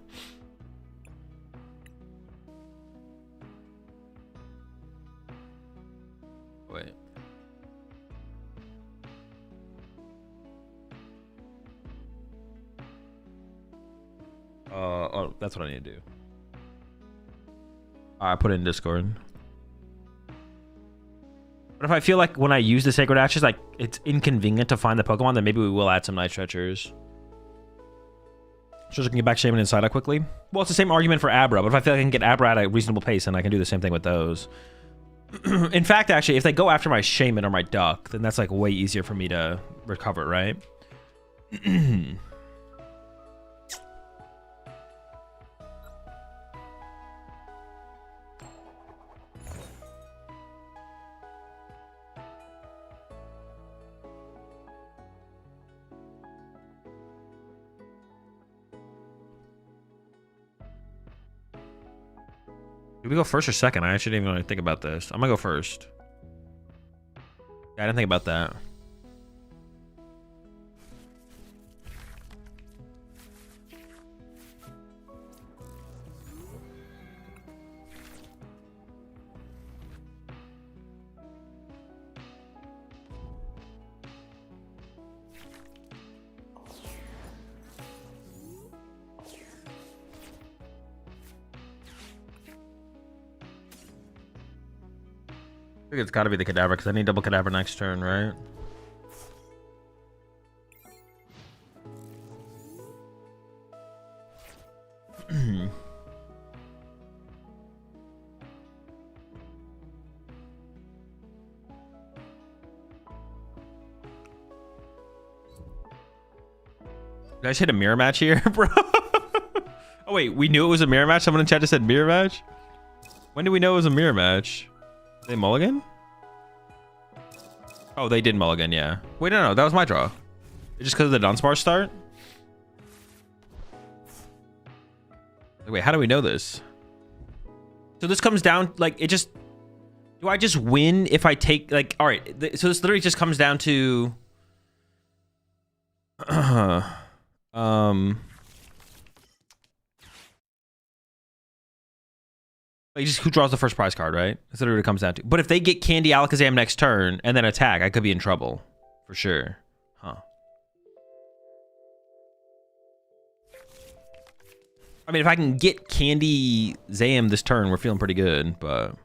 Speaker 1: Wait. Oh, that's what I need to do. I put it in Discord. But if I feel like when I use the Sacred Ashes, like it's inconvenient to find the Pokemon, then maybe we will add some Night Stretchers. So I can get back Shaman and Psyduck quickly. Well, it's the same argument for Abra, but if I feel like I can get Abra at a reasonable pace, then I can do the same thing with those. In fact, actually, if they go after my Shaman or my Duck, then that's like way easier for me to recover, right? Do we go first or second? I actually didn't even think about this. I'm gonna go first. Yeah, I didn't think about that. I think it's got to be the Kadabra because I need double Kadabra next turn, right? Did I just hit a mirror match here, bro? Oh wait, we knew it was a mirror match? Someone in chat just said mirror match? When did we know it was a mirror match? They mulligan? Oh, they did mulligan, yeah. Wait, no, that was my draw. Just because of the Dunsparce start? Wait, how do we know this? So this comes down, like, it just... Do I just win if I take, like... Alright, so this literally just comes down to... Like just who draws the first prize card, right? That's literally what it comes down to. But if they get Candy Alakazam next turn and then attack, I could be in trouble for sure. Huh. I mean, if I can get Candy Zam this turn, we're feeling pretty good, but...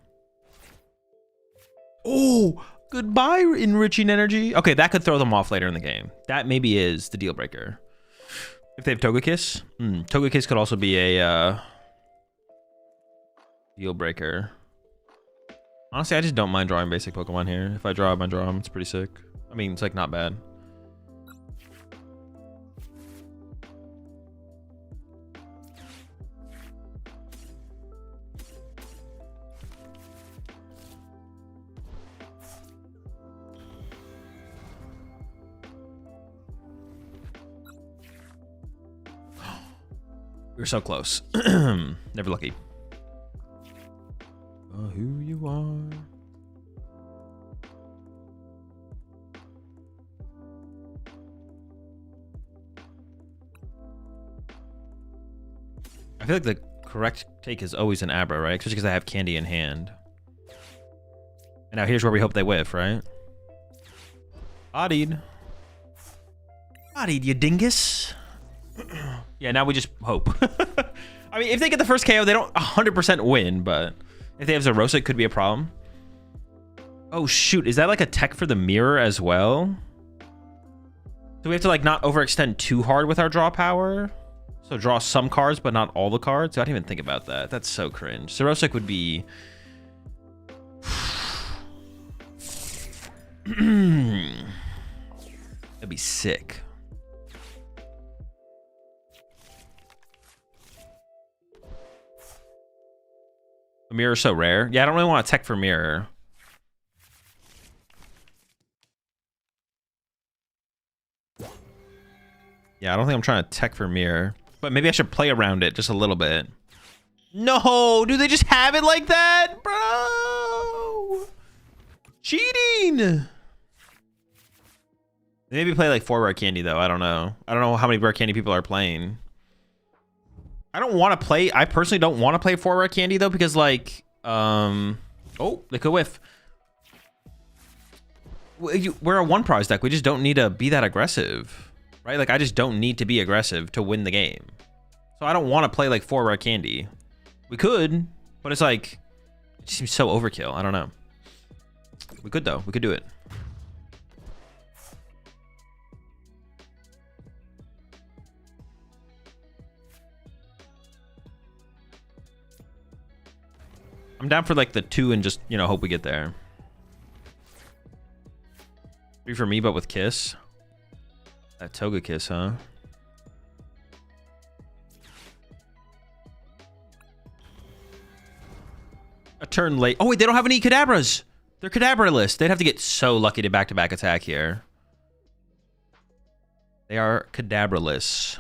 Speaker 1: Oh, goodbye, Enriching Energy. Okay, that could throw them off later in the game. That maybe is the deal breaker. If they have Togekiss. Togekiss could also be a deal breaker. Honestly, I just don't mind drawing basic Pokemon here. If I draw them, I draw them. It's pretty sick. I mean, it's like not bad. We were so close. Never lucky. Who you are. I feel like the correct take is always an Abra, right? Especially because I have Candy in hand. And now here's where we hope they whiff, right? Bodied. Bodied, you dingus. Yeah, now we just hope. I mean, if they get the first KO, they don't 100% win, but if they have Zerosa, it could be a problem. Oh, shoot. Is that like a tech for the mirror as well? So we have to like not overextend too hard with our draw power? So draw some cards, but not all the cards? I didn't even think about that. That's so cringe. Zerosa would be... That'd be sick. The mirror's so rare. Yeah, I don't really want to tech for mirror. Yeah, I don't think I'm trying to tech for mirror. But maybe I should play around it just a little bit. No! Do they just have it like that? Bro! Cheating! Maybe play like 4 rare candy though. I don't know. I don't know how many rare candy people are playing. I don't want to play. I personally don't want to play 4 rare candy though because like, oh, they could whiff. We're a 1 prize deck. We just don't need to be that aggressive, right? Like I just don't need to be aggressive to win the game. So I don't want to play like 4 rare candy. We could, but it's like, it just seems so overkill. I don't know. We could though. We could do it. I'm down for like the 2 and just, you know, hope we get there. 3 for me, but with Kiss. That Togekiss, huh? A turn late. Oh, wait, they don't have any Kadabras. They're Kadabra-less. They'd have to get so lucky to back-to-back attack here. They are Kadabra-less.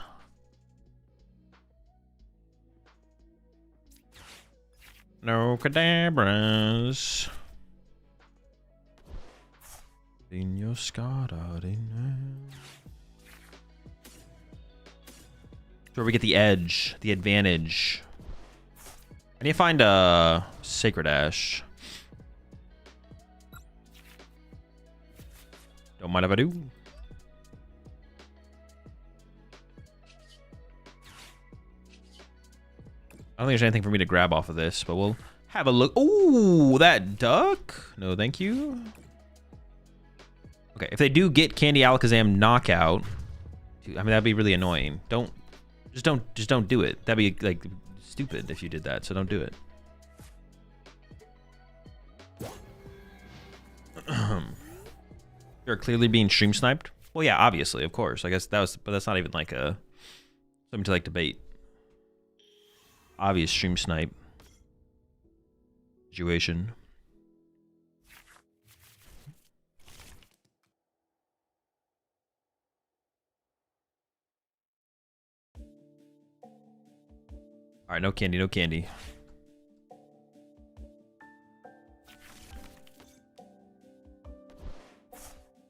Speaker 1: No Kadabras. Dino Scada. Where we get the edge, the advantage. I need to find a Sacred Ash. Don't mind if I do. I don't think there's anything for me to grab off of this, but we'll have a look. Ooh, that duck. No, thank you. Okay, if they do get Candy Alakazam knockout, I mean that'd be really annoying. Just don't do it. That'd be like stupid if you did that. So don't do it. You're clearly being stream sniped. Well, yeah, obviously, of course. I guess that was, but that's not even like a something to like debate. Obvious stream snipe situation. All right, no candy, no candy.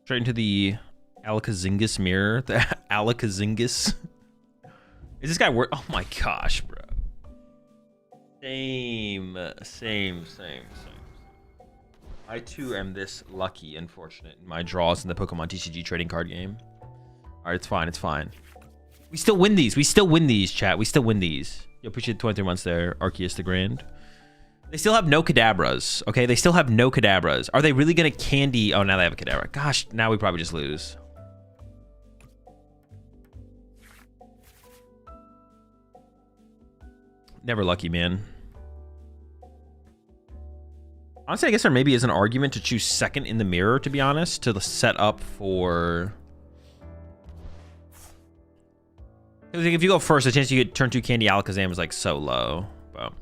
Speaker 1: Straight into the Alakazingus mirror. The Alakazingus. Is this guy worth? Oh my gosh, bro. Same. I too am this lucky and fortunate in my draws in the Pokemon TCG trading card game. All right, it's fine. It's fine. We still win these. We still win these, chat. We still win these. You appreciate the 23 months there, Arceus the Grand. They still have no Kadabras, okay? They still have no Kadabras. Are they really going to candy? Oh, now they have a Kadabra. Gosh, now we probably just lose. Never lucky, man. Honestly, I guess there maybe is an argument to choose second in the mirror, to be honest, to set up for... Because if you go first, the chance you get turn 2 candy Alakazam is like so low. But...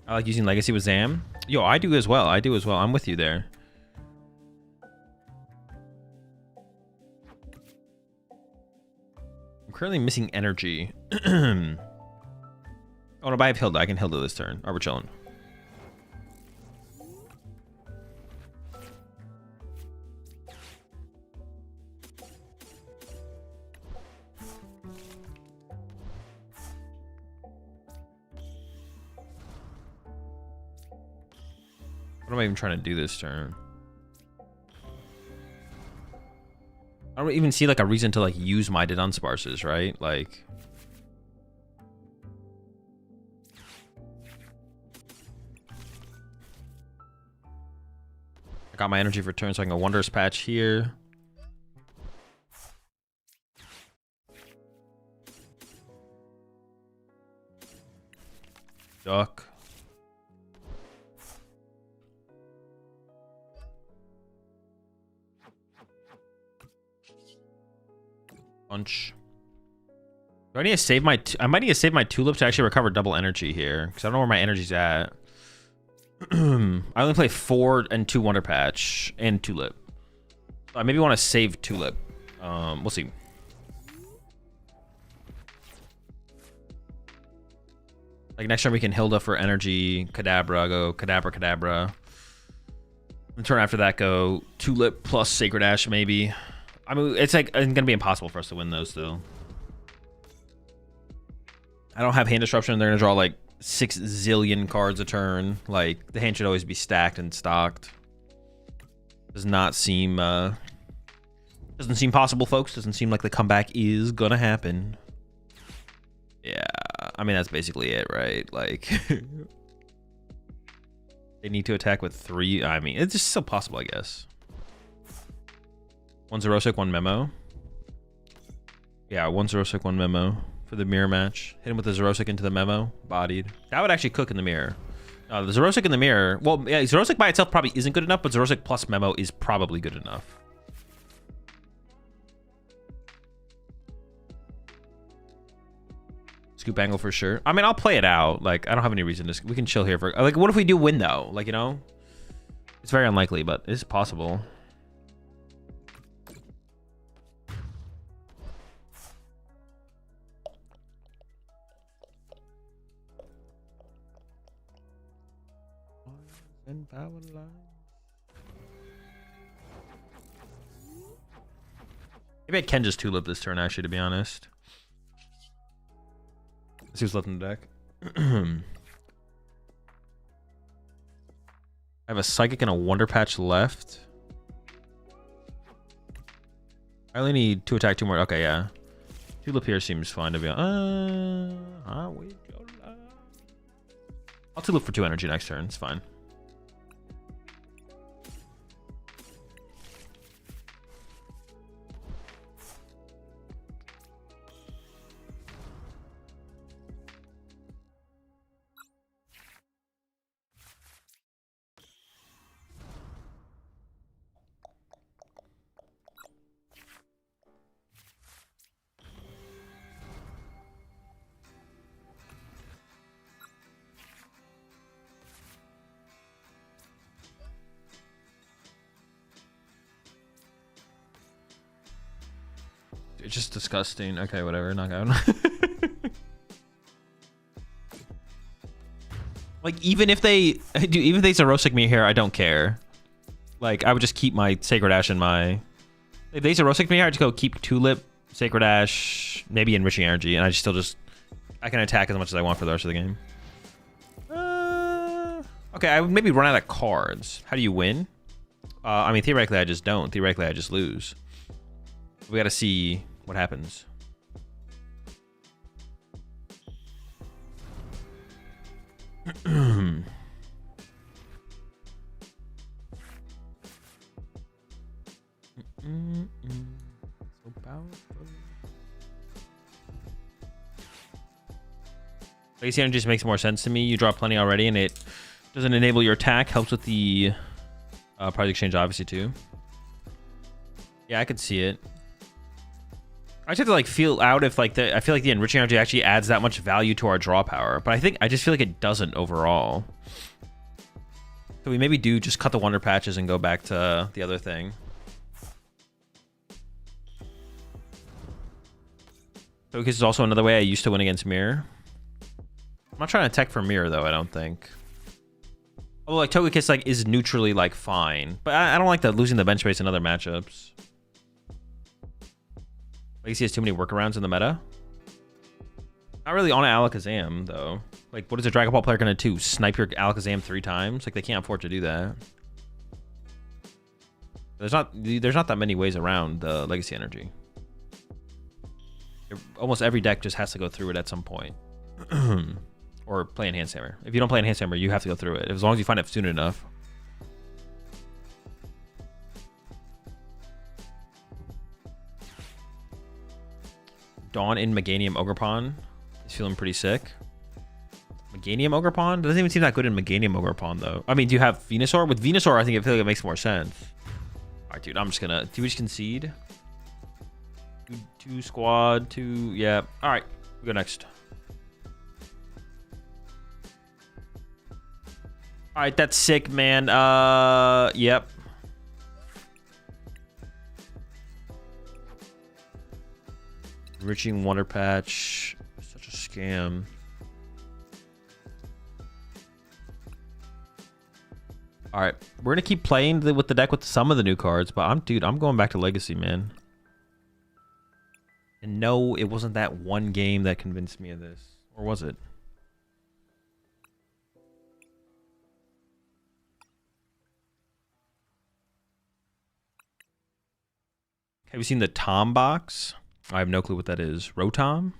Speaker 1: I like using Legacy with Zam. Yo, I do as well. I do as well. I'm with you there. I'm currently missing energy. Oh no, but I have Hilda. I can Hilda this turn. Alright, we're chilling. What am I even trying to do this turn? I don't even see like a reason to like use my Dunsparces, right? Like, I got my energy for turn, so I can go Wondrous Patch here. Duck. Punch. Do I need to save my... I might need to save my Tulip to actually recover double energy here, because I don't know where my energy's at. I only play 4 and 2 Wonder Patch and Tulip. So I maybe want to save Tulip. We'll see. Like next turn we can Hilda for energy, Kadabra, go Kadabra. And turn after that go Tulip plus Sacred Ash maybe. I mean, it's like it's gonna be impossible for us to win those though. I don't have hand disruption. They're gonna draw like 6 zillion cards a turn. Like the hand should always be stacked and stocked. Does not seem doesn't seem possible, folks. Doesn't seem like the comeback is gonna happen. Yeah, I mean that's basically it, right? Like they need to attack with 3. I mean, it's just still possible, I guess. 1 Xerosic, 1 Memo. Yeah, 1 Xerosic, 1 Memo for the mirror match. Hit him with the Xerosic into the Memo. Bodied. That would actually cook in the mirror. The Xerosic in the mirror... Well, yeah, Xerosic by itself probably isn't good enough, but Xerosic plus Memo is probably good enough. Scoop angle for sure. I mean, I'll play it out. Like, I don't have any reason to... We can chill here for... Like, what if we do win, though? Like, you know? It's very unlikely, but it's possible. And power line. Maybe I can just Tulip this turn, actually, to be honest. Let's see what's left in the deck. I have a Psychic and a Wonder Patch left. I only need to attack 2 more. Okay, yeah. Tulip here seems fine to be honest. I'll Tulip for 2 energy next turn. It's fine. It's just disgusting. Okay, whatever. Not going. Like even if they do, even if they Xerosic me here, I don't care. Like, I would just keep my Sacred Ash in my... If they Rosic me, I'd just go keep Tulip, Sacred Ash, maybe Enriching Energy, and I just still just... I can attack as much as I want for the rest of the game. Okay, I would maybe run out of cards. How do you win? I mean, theoretically, I just don't. Theoretically, I just lose. We gotta see what happens. So powerful. Legacy Energy just makes more sense to me. You draw plenty already, and it doesn't enable your attack. Helps with the price exchange, obviously, too. Yeah, I could see it. I just have to like feel out if like I feel like the Enriching Energy actually adds that much value to our draw power, but I just feel like it doesn't overall. So we maybe do just cut the Wonder Patches and go back to the other thing. Focus is also another way I used to win against Mirror. I'm not trying to tech for Mirror though, I don't think. Although like Togekiss like is neutrally like fine, but I don't like the losing the bench space in other matchups. Legacy has too many workarounds in the meta. Not really on an Alakazam though. Like, what is a Dragon Ball player gonna do? Snipe your Alakazam 3 times? Like, they can't afford to do that. There's not that many ways around the Legacy Energy. Almost every deck just has to go through it at some point. Or play Enhanced Hammer. If you don't play Enhanced Hammer, you have to go through it. As long as you find it soon enough. Dawn in Meganium Ogerpon is feeling pretty sick. Meganium Ogerpon? Doesn't even seem that good in Meganium Ogerpon, though. I mean, do you have Venusaur? With Venusaur, I feel like it makes more sense. All right, dude, I'm just gonna... Do we just concede? Two squad, 2... Yeah. All right, we go next. All right, that's sick, man. Yep. Enriching Wonder Patch. Such a scam. All right, we're gonna keep playing with the deck with some of the new cards, but I'm going back to Legacy, man. And no, it wasn't that one game that convinced me of this, or was it? Have you seen the Tom box? I have no clue what that is. Rotom?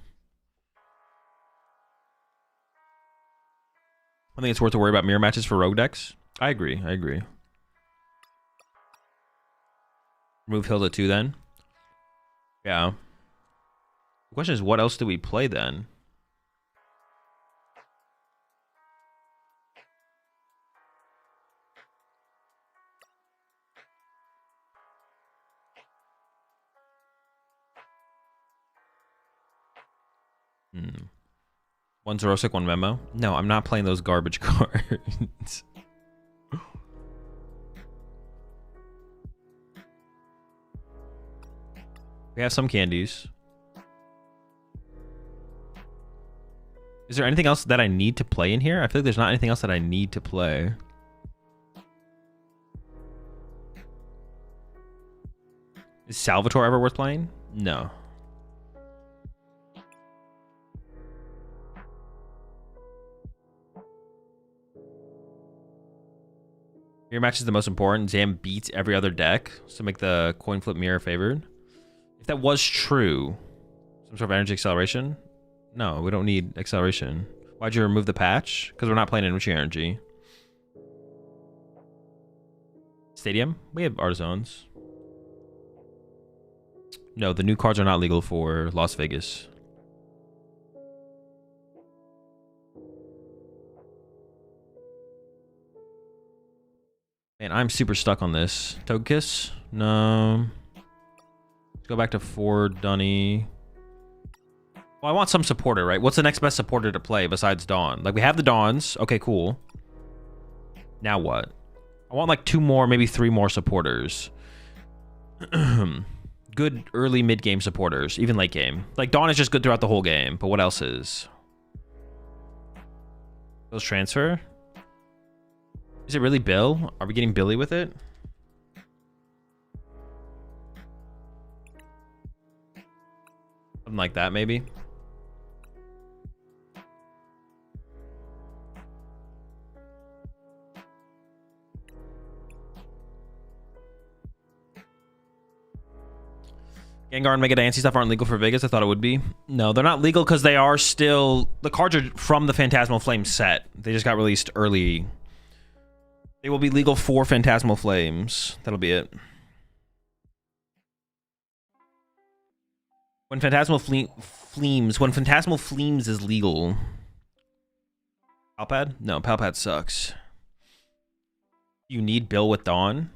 Speaker 1: I think it's worth to worry about mirror matches for rogue decks. I agree. I agree. Remove Hilda 2 then. Yeah. The question is, what else do we play then? One Zerosic, one Memo. No, I'm not playing those garbage cards. We have some candies. Is there anything else that I need to play in here? I feel like there's not anything else that I need to play. Is Salvatore ever worth playing? No. Mirror match is the most important. Zam beats every other deck, so make the coin flip mirror favored. If that was true, some sort of energy acceleration? No, we don't need acceleration. Why'd you remove the patch? Because we're not playing Enriching Energy. Stadium? We have Artisans. No, the new cards are not legal for Las Vegas. Man, I'm super stuck on this. Togekiss? No. Let's go back to Ford, Dunny. Well, I want some supporter, right? What's the next best supporter to play besides Dawn? Like, we have the Dawns. Okay, cool. Now what? I want like 2 more, maybe 3 more supporters. Good early mid-game supporters, even late game. Like, Dawn is just good throughout the whole game, but what else is? Those transfer? Is it really Bill? Are we getting Billy with it? Something like that, maybe. Gengar and Mega Dancey stuff aren't legal for Vegas. I thought it would be. No, they're not legal because they are still... The cards are from the Phantasmal Flame set. They just got released early. They will be legal for Phantasmal Flames. That'll be it. When Phantasmal Flames is legal. Palpad? No, Palpad sucks. You need Bill with Dawn?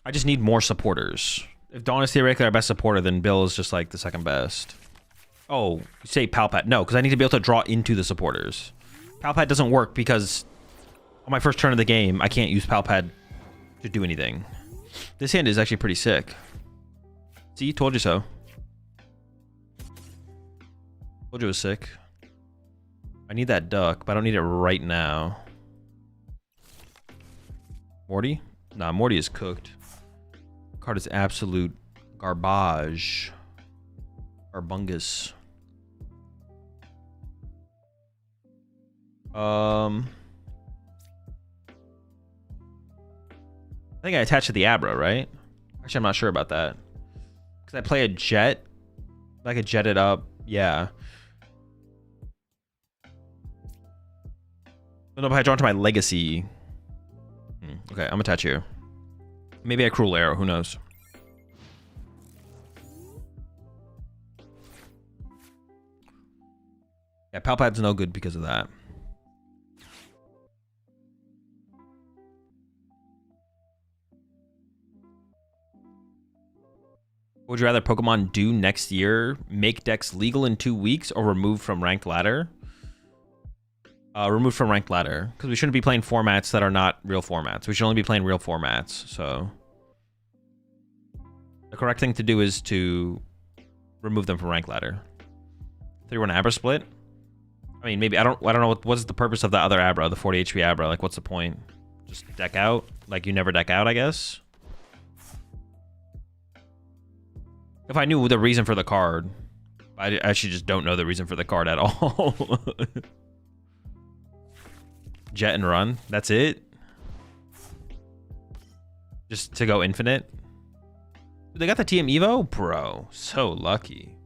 Speaker 1: I just need more supporters. If Dawn is theoretically our best supporter, then Bill is just like the second best. Oh, you say Palpad. No, because I need to be able to draw into the supporters. Palpad doesn't work because on my first turn of the game, I can't use Palpad to do anything. This hand is actually pretty sick. See, told you so. Told you it was sick. I need that duck, but I don't need it right now. Morty? Nah, Morty is cooked. Card is absolute garbage. Garbungus. I think I attached to the Abra, right? Actually, I'm not sure about that. Because I play a jet. I could jet it up. Yeah. I don't know if I draw into my legacy. Okay, I'm attached here. Maybe a Cruel Arrow, who knows? Yeah, Palpad's no good because of that. Would you rather Pokemon do next year? Make decks legal in 2 weeks or remove from ranked ladder? Removed from ranked ladder, because we shouldn't be playing formats that are not real formats. We should only be playing real formats. So the correct thing to do is to remove them from ranked ladder. 3-1 Abra split. I mean, maybe I don't know what's the purpose of the other Abra, the 40 HP Abra. Like, what's the point? Just deck out. Like, you never deck out, I guess. If I knew the reason for the card, I actually just don't know the reason for the card at all. Jet and run. That's it. Just to go infinite. They got the TM Evo? Bro, so lucky.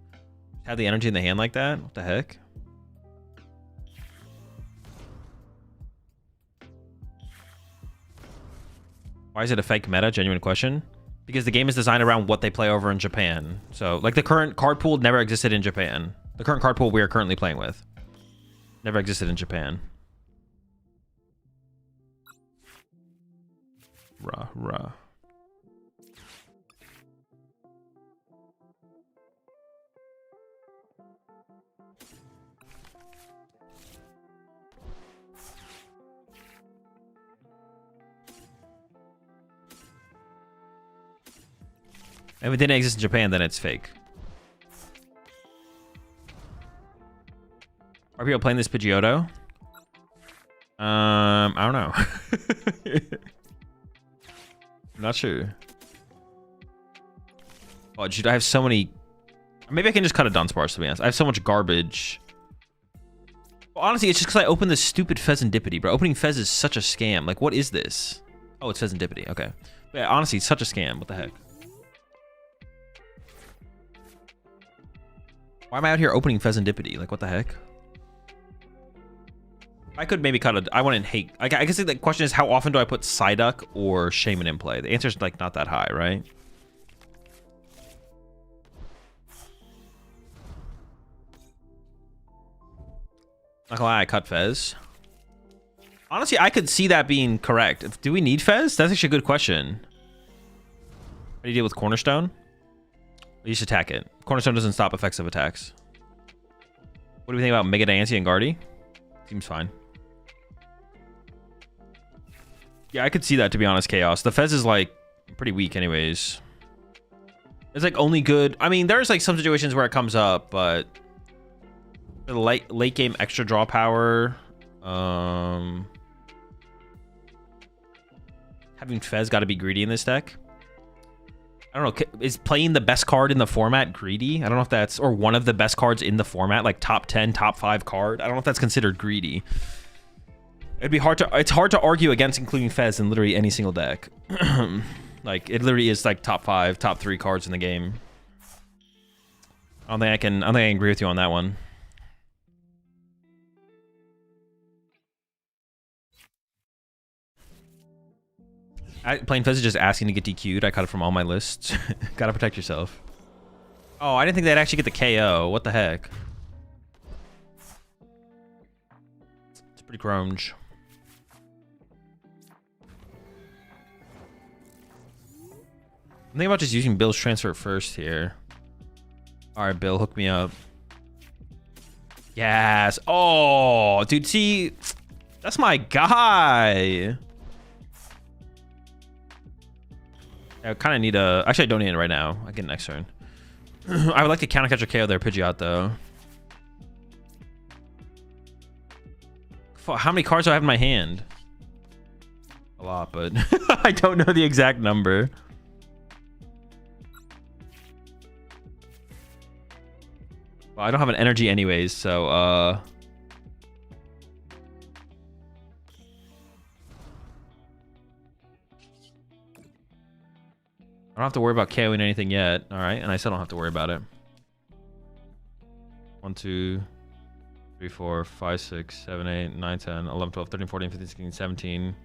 Speaker 1: Have the energy in the hand like that? What the heck? Why is it a fake meta? Genuine question. Because the game is designed around what they play over in Japan. So, like, the current card pool never existed in Japan. The current card pool we are currently playing with never existed in Japan. Rah. If it didn't exist in Japan, then it's fake. Are people playing this Pidgeotto? I don't know. I'm not sure. Oh, dude, I have so many... Maybe I can just cut a Dunsparce, to be honest. I have so much garbage. Well, honestly, it's just because I opened this stupid Fezandipity, bro. Opening Fez is such a scam. Like, what is this? Oh, it's Fezandipity. Okay. But yeah, honestly, it's such a scam. What the heck? Why am I out here opening Fezandipity? Like, what the heck? I could maybe cut a... I wouldn't hate... I guess the question is, how often do I put Psyduck or Shaman in play? The answer is, like, not that high, right? Not gonna lie, I cut Fez. Honestly, I could see that being correct. Do we need Fez? That's actually a good question. How do you deal with Cornerstone? You just attack it. Cornerstone doesn't stop effects of attacks. What do we think about Mega Dancey and Guardy? Seems fine. Yeah, I could see that, to be honest, Chaos. The Fez is, like, pretty weak anyways. It's, like, only good... I mean, there's, like, some situations where it comes up, but... The late game extra draw power... Having Fez got to be greedy in this deck. I don't know. Is playing the best card in the format greedy? I don't know if that's, or one of the best cards in the format, like top 10, top 5 card. I don't know if that's considered greedy. It'd be hard to, it's hard to argue against including Fez in literally any single deck. Like, it literally is like top 5, top 3 cards in the game. I don't think I can agree with you on that one. Playing Fez is just asking to get DQ'd. I cut it from all my lists. Gotta protect yourself. Oh, I didn't think they'd actually get the KO. What the heck? It's pretty grunge. I'm thinking about just using Bill's transfer first here. All right, Bill, hook me up. Yes. Oh, dude, see, that's my guy. I kind of need a... Actually, I don't need it right now. I get next turn. I would like to counter catch a KO there, Pidgeot, though. How many cards do I have in my hand? A lot, but I don't know the exact number. Well, I don't have an energy anyways, so... I don't have to worry about KOing anything yet. All right, and I still don't have to worry about it. 1, 2, 3, 4, 5, 6, 7, 8, 9, 10, 11, 12, 13, 14, 15, 16, 17.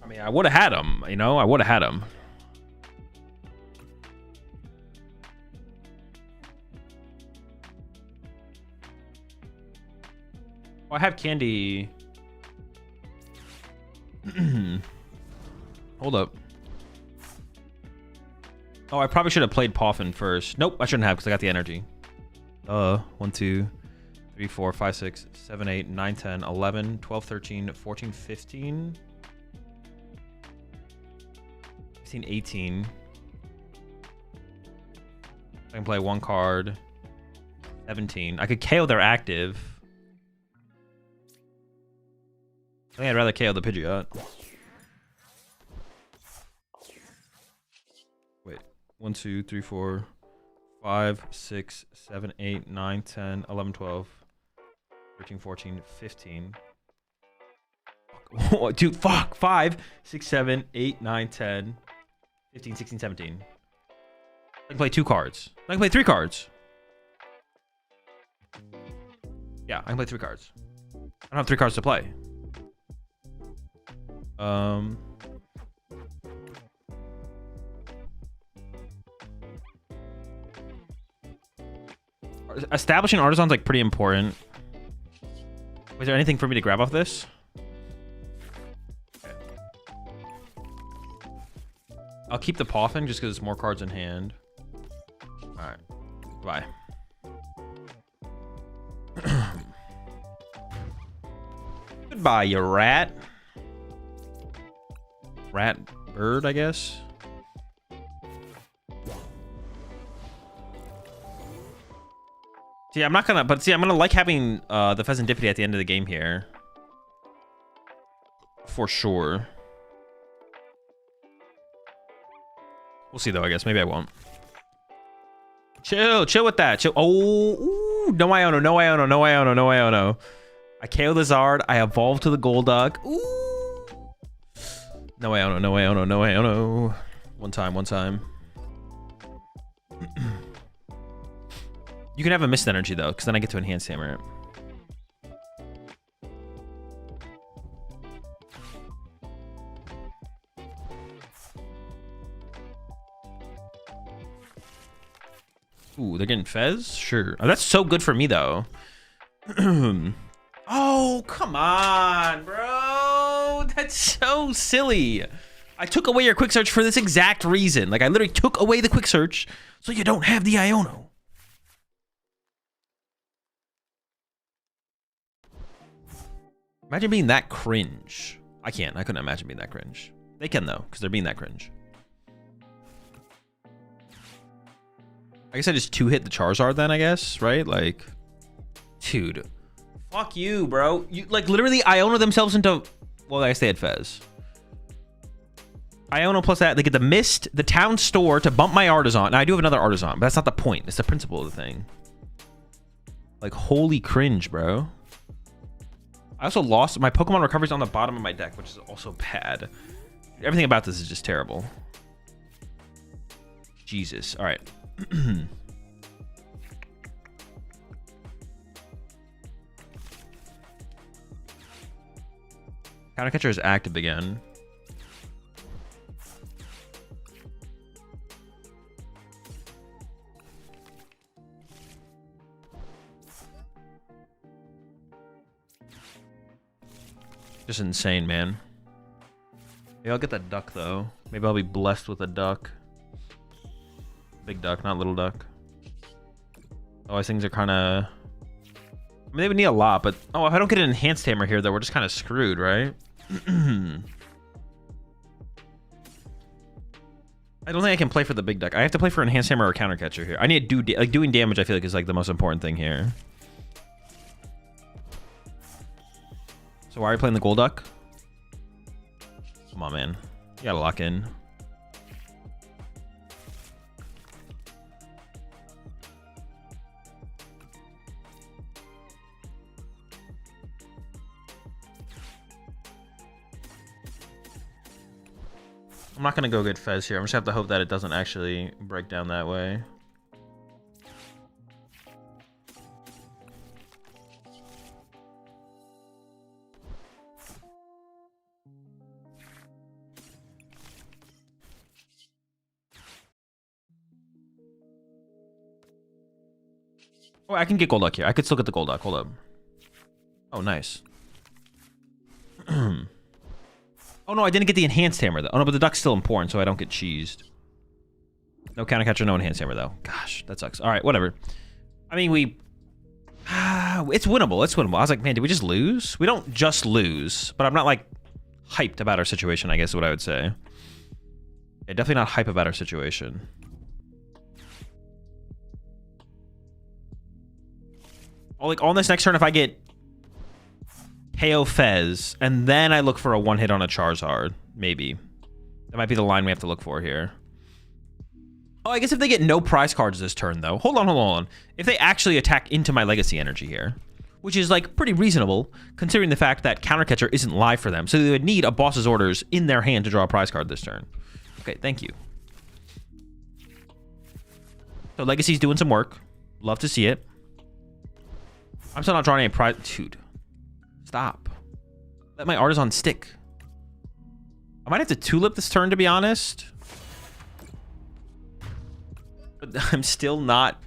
Speaker 1: I mean, I would have had him, you know? I would have had him. Oh, I have candy. Hold up. Oh, I probably should have played Poffin first. Nope, I shouldn't have because I got the energy. 1, 2, 3, 4, 5, 6, 7, 8, 9, 10, 11, 12, 13, 14, 15. 16, 18. I can play one card. 17. I could KO their active. I think I'd rather KO the Pidgeot. Wait. 1, 2, 3, 4, 5, 6, 7, 8, 9, 10, 11, 12, 13, 14, 15. Dude, fuck. 5, 6, 7, 8, 9, 10, 15, 16, 17. I can play 2 cards. I can play 3 cards. Yeah, I can play 3 cards. I don't have 3 cards to play. Establishing Artisan's like pretty important. Was there anything for me to grab off this? Okay. I'll keep the Poffin just because it's more cards in hand. Alright. Bye. Goodbye, you rat. Rat bird, I guess. See, I'm not gonna, but see, I'm gonna like having the Pheasantipity at the end of the game here. For sure. We'll see though, I guess. Maybe I won't. Chill with that. Chill. Oh, ooh, no Iono, no Iono, no Iono, no Iono. I KO the Zard. I evolve to the Golduck. Ooh. No Iono, no Iono, no Iono. One time. You can have a mist energy though, because then I get to enhance hammer it. Ooh, they're getting Fez? Sure. Oh, that's so good for me though. Oh, come on, bro. That's so silly. I took away your quick search for this exact reason. Like, I literally took away the quick search so you don't have the Iono. Imagine being that cringe. I couldn't imagine being that cringe. They can though, because they're being that cringe. I guess I just 2-hit the Charizard then, I guess, right? Like, dude, fuck you, bro. You like literally Iono themselves into, well, I guess they had Fez. Iono plus that, they get the Mist, the Town Store to bump my Artisan. Now, I do have another Artisan, but that's not the point. It's the principle of the thing. Like, holy cringe, bro. I also lost... My Pokemon recovery's on the bottom of my deck, which is also bad. Everything about this is just terrible. Jesus. All right. Counter Catcher is active again. Just insane, man. Maybe I'll get that duck, though. Maybe I'll be blessed with a duck. Big duck, not little duck. Oh, these things are kind of... I mean, they would need a lot, but... Oh, if I don't get an enhanced hammer here, though, we're just kind of screwed, right? I don't think I can play for the big duck. I have to play for enhanced hammer or counter catcher here. I need to do... Like, doing damage, I feel like, is, like, the most important thing here. So why are you playing the Golduck? Come on, man. You gotta lock in. I'm not gonna go get Fez here. I'm just gonna have to hope that it doesn't actually break down that way. Oh, I can get Golduck here. I could still get the Golduck. Hold up. Oh, nice. Oh, no, I didn't get the enhanced hammer, though. Oh, no, but the duck's still important, so I don't get cheesed. No counter catcher, no enhanced hammer, though. Gosh, that sucks. All right, whatever. I mean, we... it's winnable. It's winnable. I was like, man, did we just lose? We don't just lose, but I'm not, like, hyped about our situation, I guess is what I would say. Yeah, definitely not hype about our situation. Oh, like, on this next turn, if I get KO Fez, and then I look for a one-hit on a Charizard, maybe. That might be the line we have to look for here. Oh, I guess if they get no prize cards this turn, though. Hold on. If they actually attack into my Legacy energy here, which is, like, pretty reasonable, considering the fact that Counter Catcher isn't live for them, so they would need a boss's orders in their hand to draw a prize card this turn. Okay, thank you. So Legacy's doing some work. Love to see it. I'm still not drawing any prize. Dude, stop. Let my Artisan stick. I might have to Tulip this turn, to be honest. But I'm still not...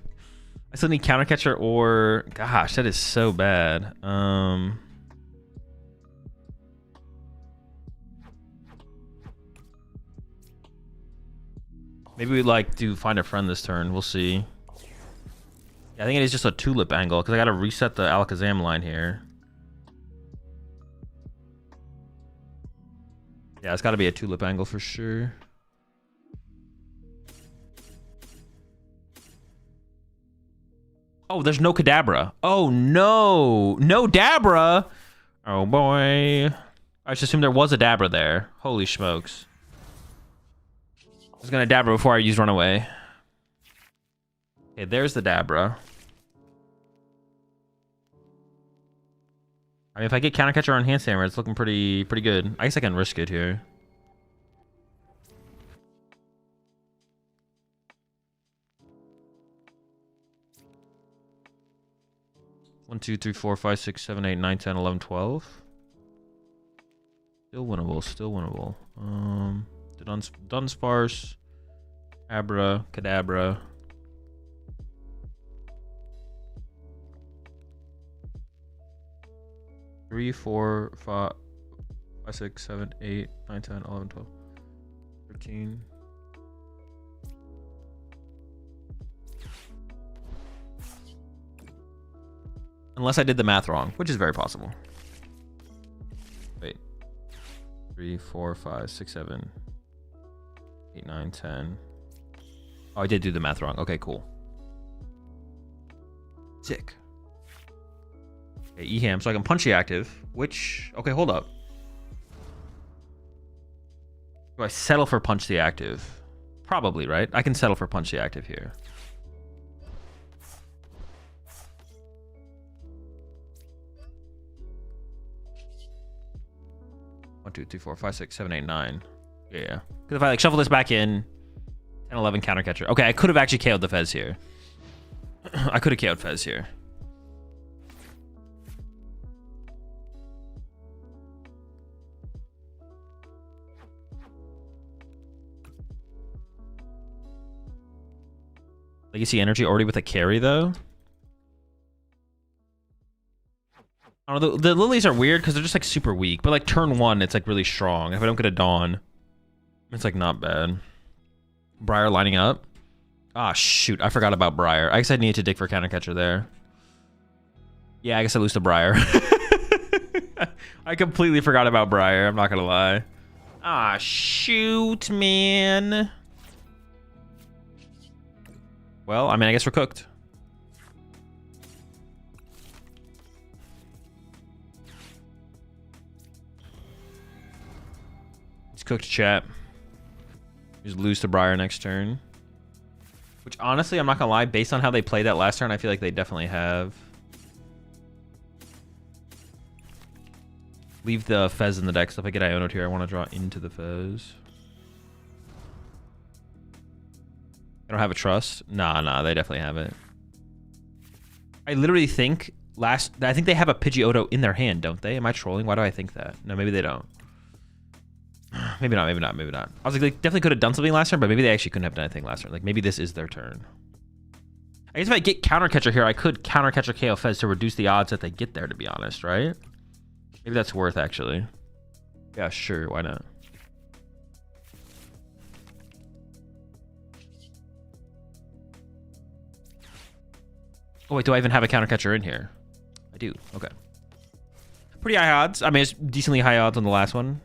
Speaker 1: I still need Counter Catcher or... Gosh, that is so bad. Maybe we like to find a friend this turn. We'll see. Yeah, I think it is just a Tulip angle because I got to reset the Alakazam line here. Yeah, it's got to be a Tulip angle for sure. Oh, there's no Kadabra. Oh, no. No Dabra. Oh, boy. I just assumed there was a Dabra there. Holy smokes. I was going to Dabra before I used Runaway. Okay, there's the Dabra. I mean, if I get Counter Catcher or Enhanced Hammer, it's looking pretty good. I guess I can risk it here. One, 2, 3, 4, 5, 6, 7, 8, 9, 10, 11, 12. Still winnable. Still winnable. Dunsparce, Abra, Kadabra. Three, 4, 5, 6, 7, 8, 9, 10, 11, 12, 13. Unless I did the math wrong, which is very possible. Wait. 3, 4, 5, 6, 7, 8, 9, 10. Oh, I did do the math wrong. Okay, cool. Sick. Okay, EHAM, so I can Punchy active, which... Okay, hold up. Do I settle for punch the active? Probably, right? I can settle for punch the active here. One, two, three, four, five, six, seven, eight, nine. Yeah. Because if I like shuffle this back in, 10, 11 counter catcher. Okay, I could have actually KO'd the Fez here. I could have KO'd Fez here. Legacy Energy already with a carry, though. I don't know, the lilies are weird because they're just like super weak. But like turn 1, it's like really strong. If I don't get a Dawn, it's like not bad. Briar lining up. Ah, shoot. I forgot about Briar. I guess I needed to dig for counter catcher there. Yeah, I guess I lose to Briar. I completely forgot about Briar. I'm not going to lie. Ah, shoot, man. Well, I mean, I guess we're cooked. It's cooked, chat. Just lose to Briar next turn. Which, honestly, I'm not going to lie. Based on how they played that last turn, I feel like they definitely have. Leave the Fez in the deck. So if I get Iono here, I want to draw into the Fez. I don't have a trust. Nah, they definitely have it. I literally think I think they have a Pidgeotto in their hand, don't they? Am I trolling? Why do I think that? No, maybe they don't. Maybe not. I was like, they definitely could have done something last turn, but maybe they actually couldn't have done anything last turn. Like, maybe this is their turn. I guess if I get counter catcher here, I could counter catcher KO Fez to reduce the odds that they get there, to be honest, right? Maybe that's worth, actually. Yeah, sure. Why not? Oh, wait, do I even have a counter catcher in here? I do. Okay. Pretty high odds. I mean, it's decently high odds on the last one.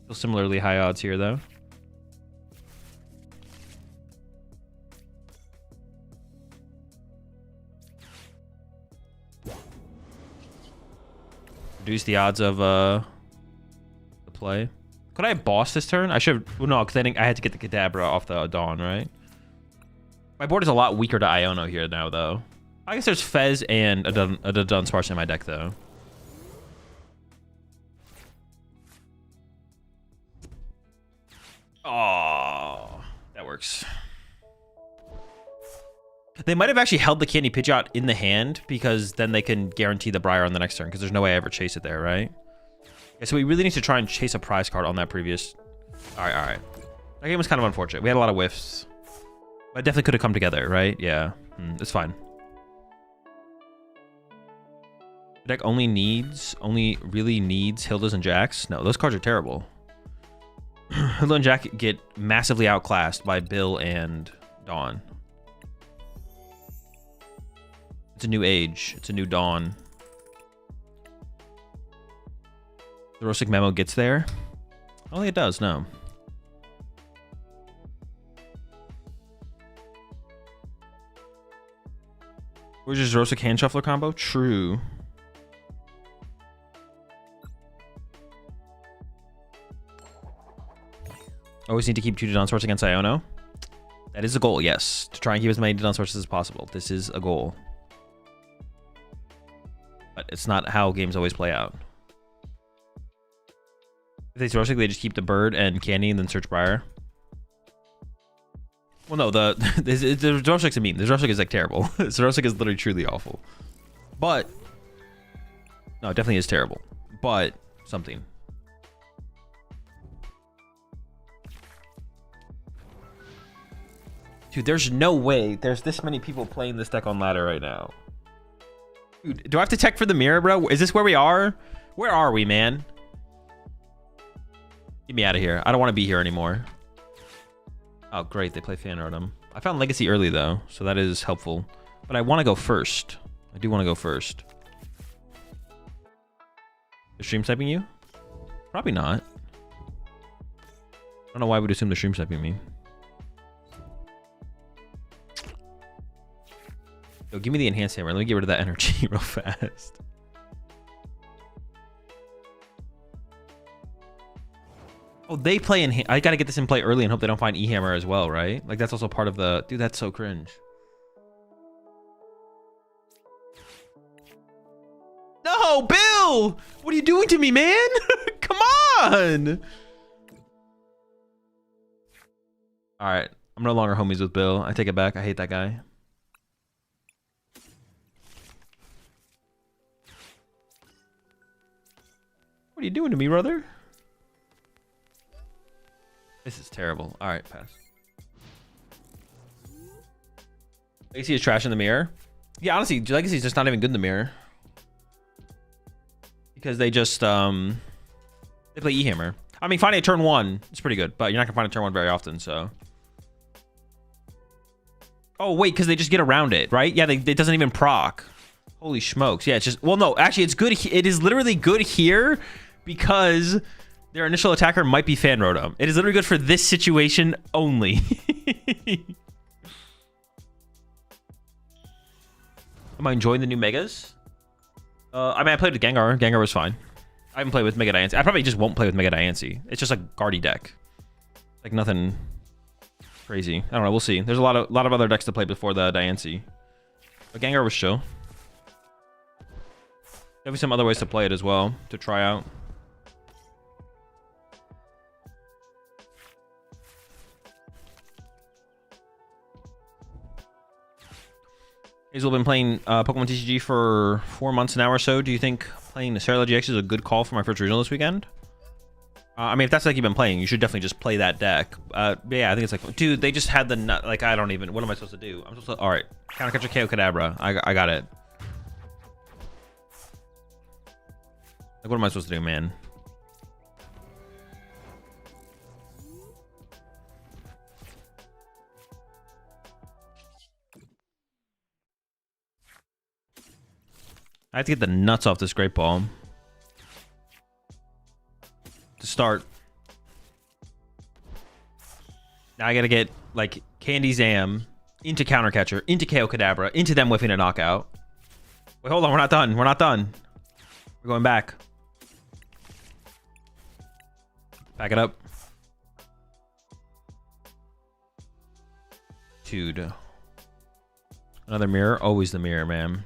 Speaker 1: Still similarly high odds here, though. Reduce the odds of the play. Could I have bossed this turn? I should have. Well, no, because I had to get the Kadabra off the Dawn, right? My board is a lot weaker to Iono here now, though. I guess there's Fez and a Dunsparce in my deck, though. Oh, that works. They might have actually held the Candy Pidgeot in the hand because then they can guarantee the Briar on the next turn because there's no way I ever chase it there, right? Okay, so we really need to try and chase a prize card on that previous... All right. That game was kind of unfortunate. We had a lot of whiffs. But it definitely could have come together, right? Yeah, it's fine. The deck only really needs Hildas and Jacks. No, those cards are terrible. Hilda and Jack get massively outclassed by Bill and Dawn. It's a new age. It's a new dawn. The Rosic memo gets there? I don't think it does, no. Where's just Rosic hand shuffler combo? True. Always need to keep 2 Dodon Swords against Iono. That is a goal, yes. To try and keep as many Dodon Swords as possible. This is a goal. But it's not how games always play out. If they Rosic, they just keep the bird and candy and then search Briar. Well, no, the Rosic's a meme. The Rosic is like terrible. The Rosic is literally truly awful. But no, it definitely is terrible. But something. Dude, there's no way there's this many people playing this deck on ladder right now. Dude, do I have to check for the mirror, bro? Is this where we are? Where are we, man? Get me out of here. I don't want to be here anymore. Oh, great. They play Fan Rotom. I found Legacy early, though, so that is helpful. But I want to go first. I do want to go first. Is stream sniping you? Probably not. I don't know why I would assume the stream sniping me. Yo, give me the enhanced hammer. Let me get rid of that energy real fast. Oh, they play in... I gotta get this in play early and hope they don't find E-Hammer as well, right? Like, that's also part of the... Dude, that's so cringe. No, Bill! What are you doing to me, man? Come on! Alright. I'm no longer homies with Bill. I take it back. I hate that guy. What are you doing to me, brother? This is terrible. Alright, pass. Legacy is trash in the mirror. Yeah, honestly, Legacy is just not even good in the mirror. Because they just, they play E-Hammer. I mean, finding a turn 1 is pretty good, but you're not going to find a turn 1 very often, so. Oh, wait, because they just get around it, right? Yeah, it doesn't even proc. Holy smokes. Yeah, it's just, well, no, actually, it's good. It is literally good here because their initial attacker might be Fan Rotom. It is literally good for this situation only. Am I enjoying the new Megas? I mean, I played with Gengar. Gengar was fine. I haven't played with Mega Diancie. I probably just won't play with Mega Diancie. It's just a Guardy deck. Like nothing crazy. I don't know. We'll see. There's a lot of other decks to play before the Diancie. But Gengar was chill. There'll be some other ways to play it as well to try out. Azul been playing PokemonTCG for 4 months now or so. Do you think playing the Sarah GX is a good call for my first regional this weekend? I mean, if that's like you've been playing, you should definitely just play that deck. But yeah, I think it's like, dude, they just had the nut. Like, I don't even. What am I supposed to do? I'm supposed to. All right, counter catcher KO Kadabra. I got it. Like, what am I supposed to do, man? I have to get the nuts off this Great Ball. To start. Now I gotta get, like, Candy Zam into Counter Catcher, into KO Kadabra, into them whiffing a knockout. Wait, hold on, we're not done. We're not done. We're going back. Back it up. Dude. Another mirror? Always the mirror, man.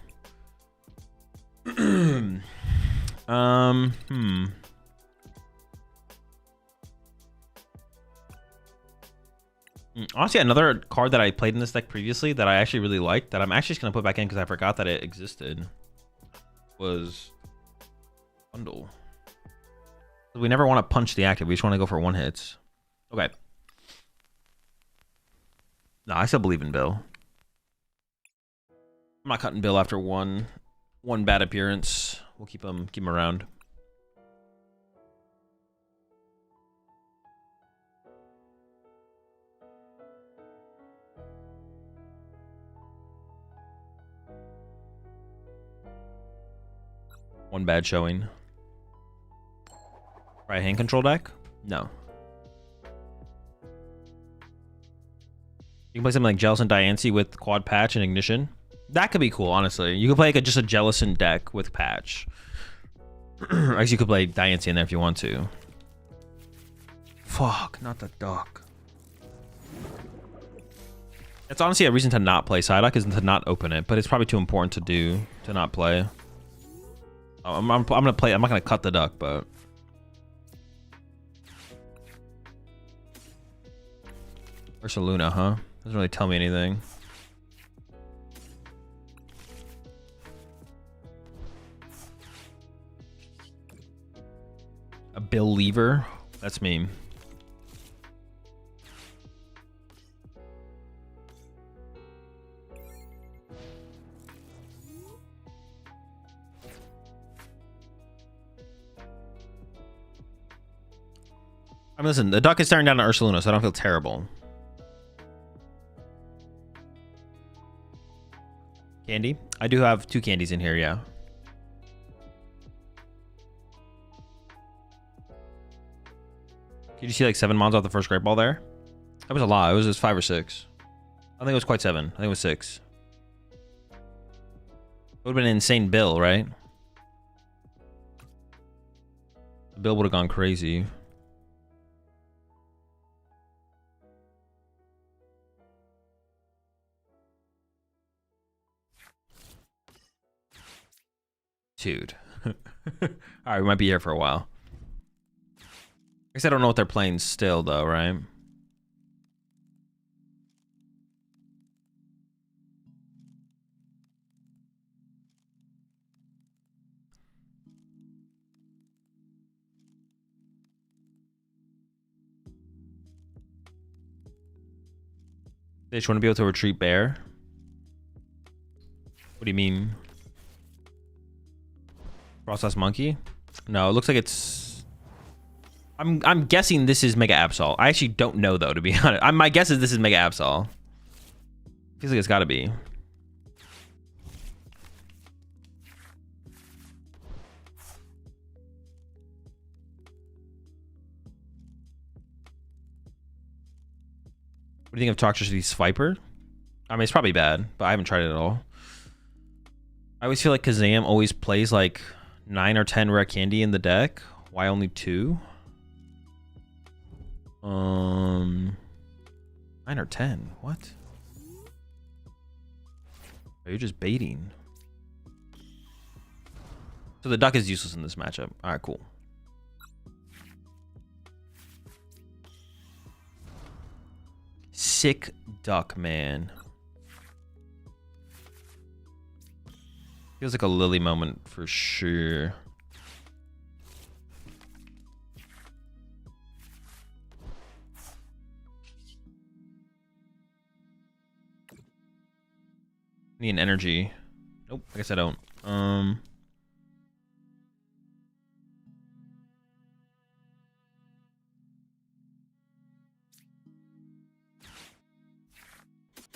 Speaker 1: Honestly, another card that I played in this deck previously that I actually really liked, that I'm actually just going to put back in because I forgot that it existed, was Bundle. We never want to punch the active. We just want to go for 1-hits. Okay. No, I still believe in Bill. I'm not cutting Bill after one bad appearance. We'll keep him around. One bad showing. Right hand control deck? No. You can play something like Jellicent Diancie with Quad Patch and Ignition. That could be cool, honestly. You could play like just a Jellicent deck with Patch. I guess you could play Diancie in there if you want to. Fuck, not the duck. It's honestly a reason to not play Psyduck, is to not open it, but it's probably too important to do to not play. I'm gonna play. I'm not gonna cut the duck, but Ursaluna, huh? Doesn't really tell me anything. A Bill Lever? That's me. I mean, listen, the duck is staring down to Ursaluna, so I don't feel terrible. Candy? I do have 2 candies in here, yeah. Did you see like 7 mons off the first Great Ball there? That was a lot. It was just 5 or 6. I think it was quite 7. I think it was 6. It would have been an insane Bill, right? Bill would have gone crazy. Dude. Alright, we might be here for a while. I guess I don't know what they're playing still, though, right? They just want to be able to retreat bear. What do you mean? Process monkey? No, it looks like it's... I'm guessing this is Mega Absol. I actually don't know, though, to be honest. My guess is this is Mega Absol. Feels like it's got to be. What do you think of Toxtricity Sviper? I mean, it's probably bad, but I haven't tried it at all. I always feel like Kazam always plays like 9 or 10 rare candy in the deck. Why only 2? 9 or 10? What? Are you just baiting? So the duck is useless in this matchup. All right, cool. Sick duck, man. Feels like a Lily moment for sure. Need an energy. Nope, I guess I don't.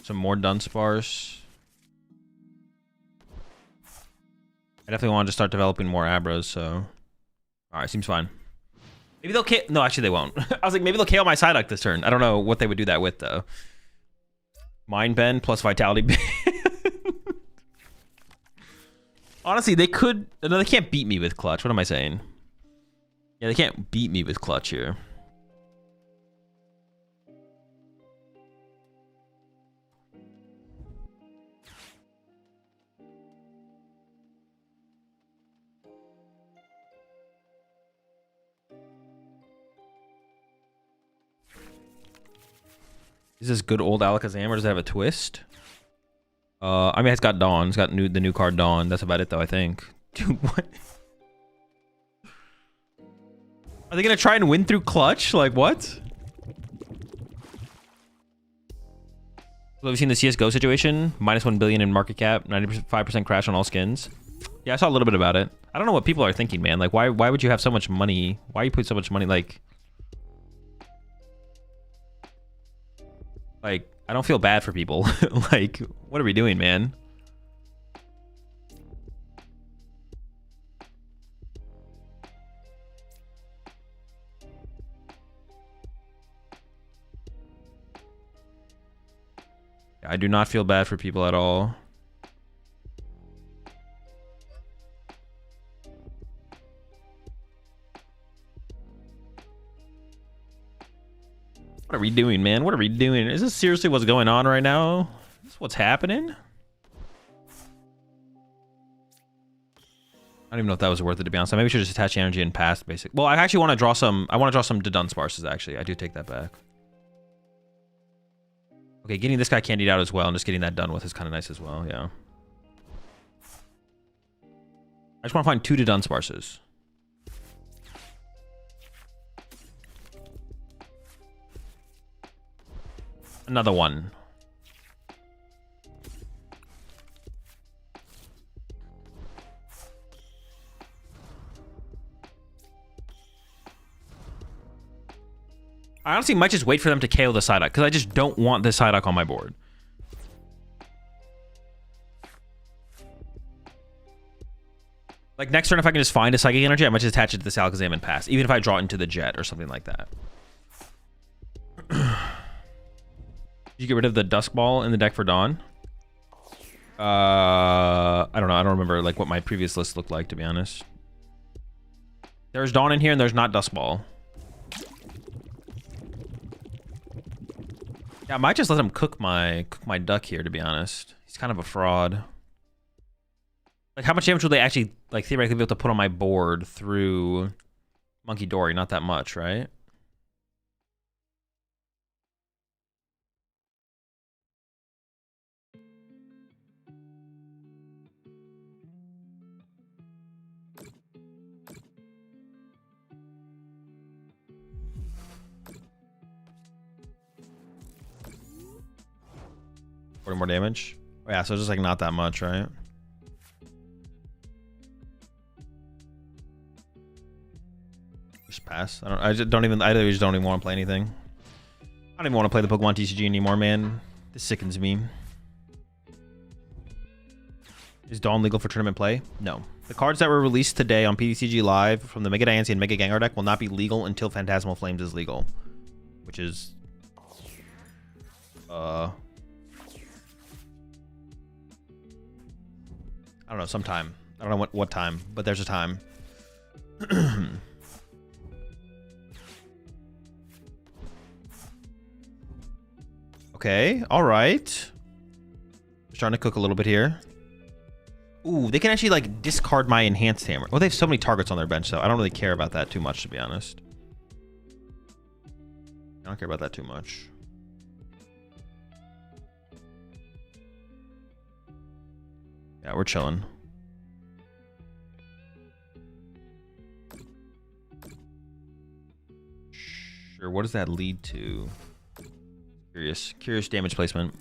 Speaker 1: Some more Dunsparce. I definitely want to start developing more Abras, so... Alright, seems fine. Maybe they'll KO... No, actually they won't. I was like, maybe they'll KO my Psyduck this turn. I don't know what they would do that with, though. Mind Bend plus Vitality Band. Honestly, they could... No, they can't beat me with Clutch. What am I saying? Yeah, they can't beat me with Clutch here. Is this good old Alakazam or does it have a twist? I mean, it's got Dawn. It's got the new card Dawn. That's about it, though, I think. Dude, what? Are they going to try and win through Clutch? Like, what? Have you seen the CSGO situation? -1 billion in market cap, 95% crash on all skins. Yeah, I saw a little bit about it. I don't know what people are thinking, man. Like, why would you have so much money? Why you put so much money, like... Like, I don't feel bad for people. Like, what are we doing, man? I do not feel bad for people at all. What are we doing, man? What are we doing? Is this seriously what's going on right now? Is this what's happening? I don't even know if that was worth it, to be honest. I maybe should just attach energy and pass basic. Well, I actually want to draw some. I want to draw some Dunsparces, actually. I do take that back. Okay, getting this guy candied out as well and just getting that done with is kind of nice as well, yeah. I just want to find 2 Dunsparces. Another one. I honestly might just wait for them to KO the Psyduck because I just don't want this Psyduck on my board. Like next turn, if I can just find a Psychic Energy, I might just attach it to this Alakazam and pass, even if I draw it into the Jet or something like that. Did you get rid of the Dusk Ball in the deck for Dawn? I don't know. I don't remember like what my previous list looked like, to be honest. There's Dawn in here and there's not Dusk Ball. Yeah, I might just let him cook my duck here, to be honest. He's kind of a fraud. Like, how much damage would they actually, like, theoretically be able to put on my board through Monkey Dory? Not that much, right? More damage. Oh, yeah, so it's just like not that much, right? Just pass. I just don't even want to play anything. I don't even want to play the Pokemon TCG anymore, man. This sickens me. Is Dawn legal for tournament play? No. The cards that were released today on PTCG Live from the Mega Diancie and Mega Gengar deck will not be legal until Phantasmal Flames is legal, which is I don't know, sometime. I don't know what time, but there's a time. Okay, all right. Just trying to cook a little bit here. Ooh, they can actually like discard my enhanced hammer. Well, they have so many targets on their bench, so I don't really care about that too much, to be honest. I don't care about that too much. Yeah, we're chilling. Sure, what does that lead to? Curious damage placement.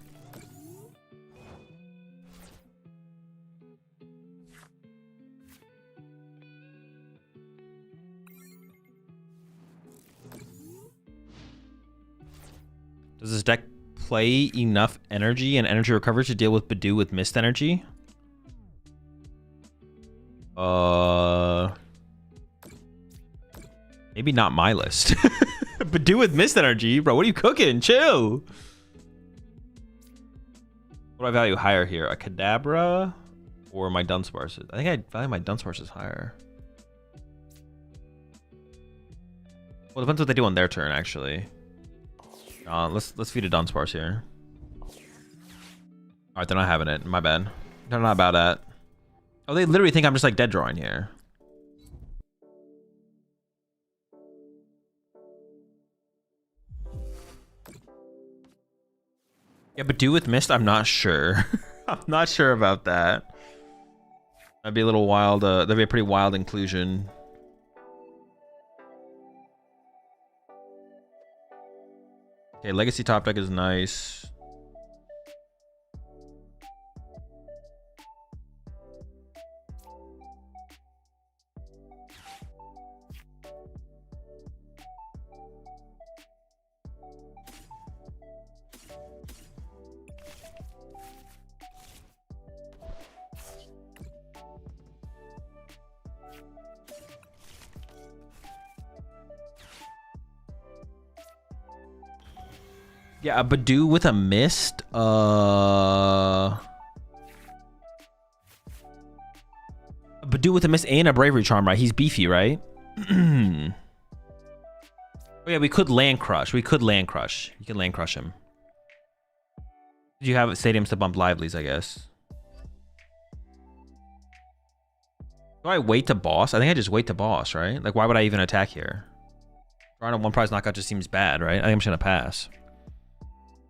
Speaker 1: Does this deck play enough energy and energy recovery to deal with Badoo with mist energy? Maybe not my list. Badoo with mist energy, bro. What are you cooking? Chill. What do I value higher here? A Kadabra or my Dunsparce? I think I value my Dunsparce higher. Well, it depends what they do on their turn, actually. Let's feed a Dunsparce here. All right, they're not having it. My bad. They're not about that. Oh, they literally think I'm just like dead drawing here. Yeah, but do with mist, I'm not sure. I'm not sure about that. That'd be a little wild. That'd be a pretty wild inclusion. Okay, Legacy top deck is nice. Yeah, a Badoo with a mist. A Badoo with a mist and a Bravery Charm, right? He's beefy, right? Oh yeah, we could land crush. We could land crush. You can land crush him. You have stadiums to bump livelies, I guess. Do I wait to boss? I think I just wait to boss, right? Like, why would I even attack here? Drawing a one prize knockout just seems bad, right? I think I'm just gonna pass.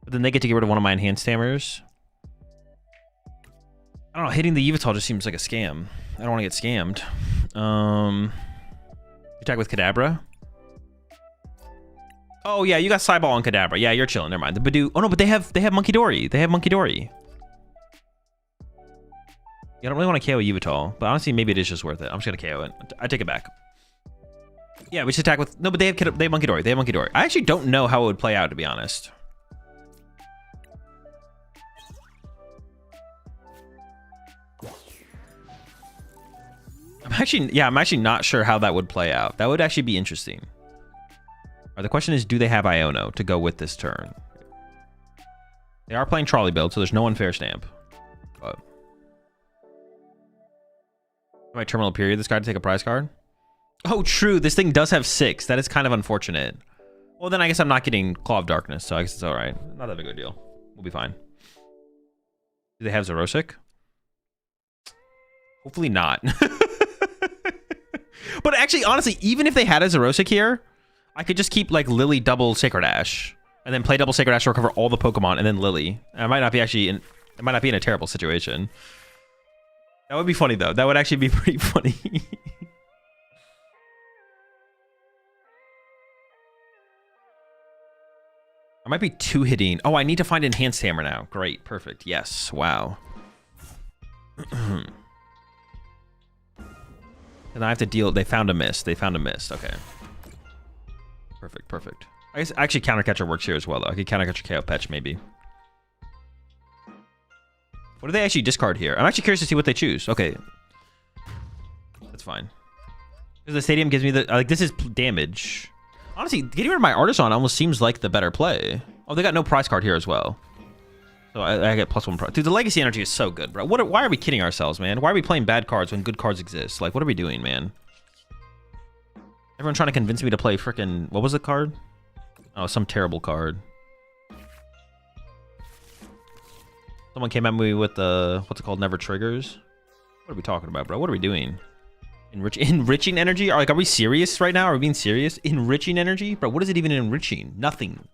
Speaker 1: But then they get to get rid of one of my enhanced hammers. I don't know, hitting the Yveltal just seems like a scam. I don't want to get scammed. Attack with Kadabra. Oh yeah, you got Cyball on Kadabra. Yeah, you're chilling. Never mind. The Badoo. Oh no, but they have Monkey Dory. They have Monkey Dory. Yeah, I don't really want to KO Yveltal, but honestly, maybe it is just worth it. I'm just gonna KO it. I take it back. Yeah, we should attack with no, but they have Monkey Dory. They have Monkey Dory. I actually don't know how it would play out, to be honest. I'm actually not sure how that would play out. That would actually be interesting. Right, the question is, do they have Iono to go with this turn? They are playing trolley build, so there's no unfair stamp. But my terminal period, this guy to take a prize card. Oh, true. This thing does have 6. That is kind of unfortunate. Well, then I guess I'm not getting Claw of Darkness, so I guess it's all right. Not that big of a deal. We'll be fine. Do they have Zerosic? Hopefully not. But actually, honestly, even if they had a Zerosic here, I could just keep like Lily double Sacred Ash and then play double Sacred Ash to recover all the Pokemon and then Lily. And I might not be actually in, it might not be in a terrible situation. That would be funny though. That would actually be pretty funny. I might be two hitting. Oh, I need to find Enhanced Hammer now. Great, perfect. Yes, wow. And I have to deal. They found a mist. They found a mist. Okay. Perfect, perfect. I guess actually Counter Catcher works here as well, though. I could Counter Catcher KO Patch, maybe. What do they actually discard here? I'm actually curious to see what they choose. Okay. That's fine. Because the stadium gives me the... Like, this is damage. Honestly, getting rid of my Artisan almost seems like the better play. Oh, they got no prize card here as well. So I get +1 prize. Dude, the Legacy Energy is so good, bro. Why are we kidding ourselves, man? Why are we playing bad cards when good cards exist? Like, what are we doing, man? Everyone trying to convince me to play frickin'... What was the card? Oh, some terrible card. Someone came at me with the... What's it called? Never Triggers? What are we talking about, bro? What are we doing? Enriching energy? Are we serious right now? Are we being serious? Enriching energy? Bro, what is it even enriching? Nothing.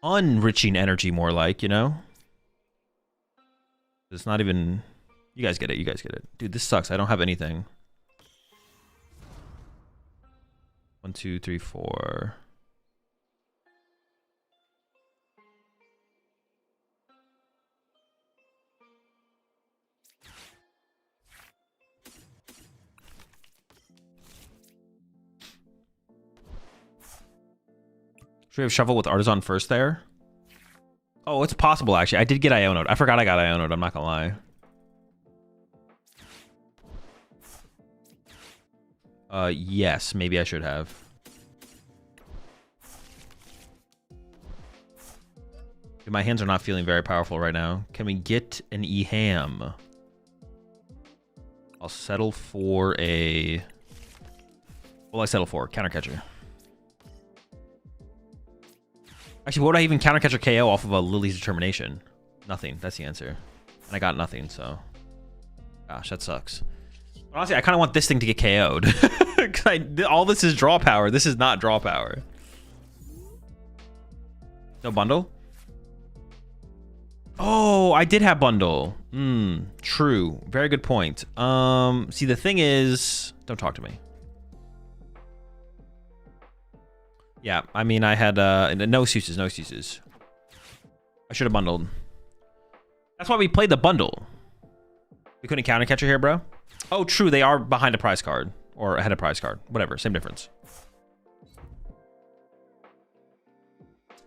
Speaker 1: Unriching energy, more like, you know? It's not even... You guys get it. You guys get it. Dude, this sucks. I don't have anything. 1, 2, 3, 4. Should we have Shovel with Artisan first there? Oh, it's possible, actually. I did get Iono'd. I forgot I got Iono'd. I'm not gonna lie. Yes. Maybe I should have. Dude, my hands are not feeling very powerful right now. Can we get an E-Ham? I'll settle for a... What will I settle for? Counter Catcher. Actually, what would I even Counter Catcher KO off of a Lily's Determination? Nothing. That's the answer. And I got nothing, so... Gosh, that sucks. But honestly, I kind of want this thing to get KO'd. All this is draw power. This is not draw power. No bundle? Oh, I did have bundle. True. Very good point. See, the thing is... Don't talk to me. Yeah, I mean, I had no excuses, no excuses. I should have bundled. That's why we played the bundle. We couldn't Counter Catcher here, bro. Oh, true. They are behind a prize card or ahead of prize card. Whatever, same difference.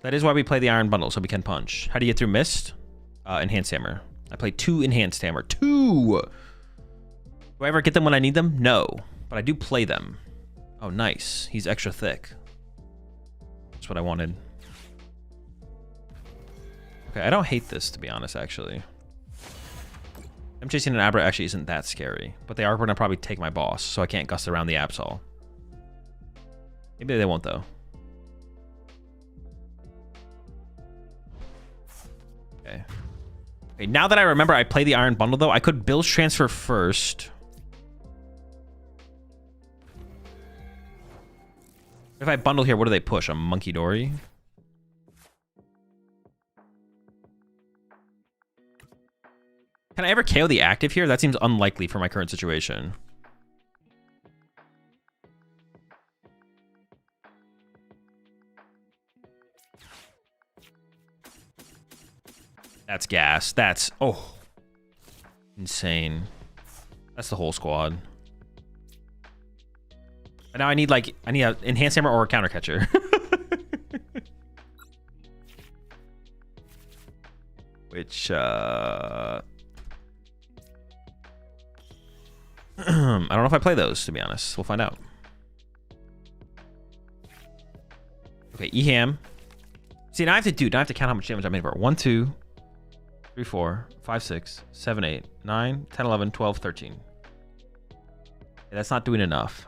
Speaker 1: That is why we play the Iron Bundle, so we can punch. How do you get through Mist? Enhanced Hammer. I played 2 Enhanced Hammer. 2! Do I ever get them when I need them? No, but I do play them. Oh, nice. He's extra thick. That's what I wanted. Okay, I don't hate this, to be honest, actually. I'm chasing an Abra actually isn't that scary, but they are going to probably take my boss, so I can't gust around the Absol. Maybe they won't, though. Okay. Okay, now that I remember I play the Iron Bundle, though, I could Bills Transfer first. If I bundle here, what do they push? A Monkey Dory? Can I ever KO the active here? That seems unlikely for my current situation. That's gas. That's... Oh. Insane. That's the whole squad. But now I need, like... I need an Enhanced Hammer or a Counter Catcher. Which, I don't know if I play those, to be honest. We'll find out. Okay, E-Ham. See, now I have to count how much damage I made for it. 1, 2, 3, 4, 5, 6, 7, 8, 9, 10, 11, 12, 13. Okay, that's not doing enough.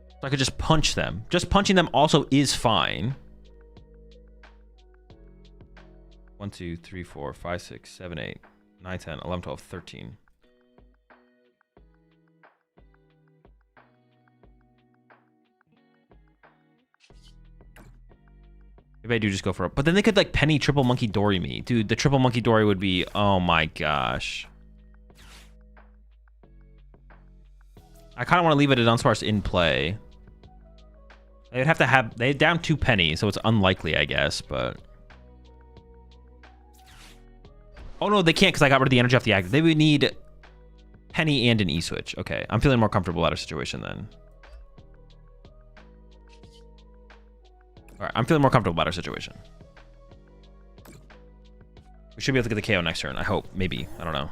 Speaker 1: So I could just punch them. Just punching them also is fine. 1, 1, 2, 3, 4, 5, 6, 7, 8, 9, 10, 11, 12, 13. Maybe I do just go for it. But then they could like penny triple monkey dory me. Dude, the triple monkey dory would be, oh my gosh. I kind of want to leave it at Dunsparce in play. They'd have to have, they're down 2 pennies, so it's unlikely, I guess, but. Oh no, they can't because I got rid of the energy off the active. They would need penny and an E-switch. Okay, I'm feeling more comfortable about our situation then. All right, I'm feeling more comfortable about our situation. We should be able to get the KO next turn. I hope. Maybe. I don't know.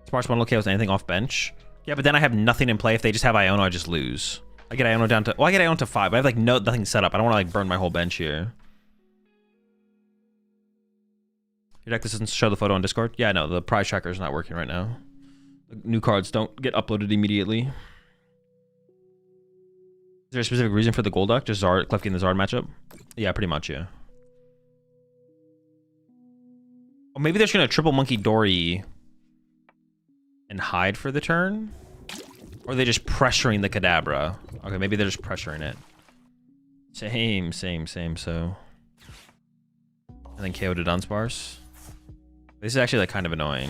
Speaker 1: Sparse one KOs anything off bench. Yeah, but then I have nothing in play. If they just have Iono, I just lose. I get Iono down to... Well, I get Iono to 5, but I have like nothing set up. I don't want to like burn my whole bench here. Your deck doesn't show the photo on Discord? Yeah, no, the prize tracker is not working right now. The new cards don't get uploaded immediately. Is there a specific reason for the gold deck? Just Zard, Klefki and the Zard matchup? Yeah, pretty much, yeah. Or maybe they're just going to triple Monkey Dory and hide for the turn? Or are they just pressuring the Kadabra? Okay, maybe they're just pressuring it. Same, so... And then KO to Dunsparce. This is actually like kind of annoying.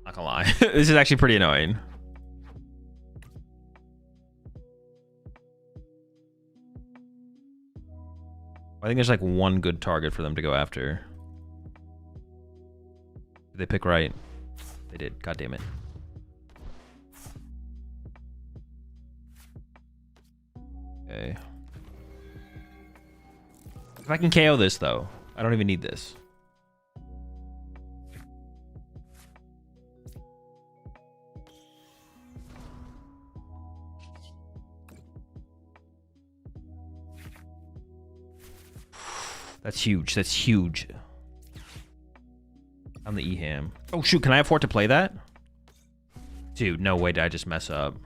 Speaker 1: Not gonna lie. This is actually pretty annoying. I think there's like one good target for them to go after. Did they pick right? They did. God damn it. Okay. If I can KO this though, I don't even need this. That's huge. That's huge. On the E-Ham. Oh shoot, can I afford to play that? Dude, no way did I just mess up.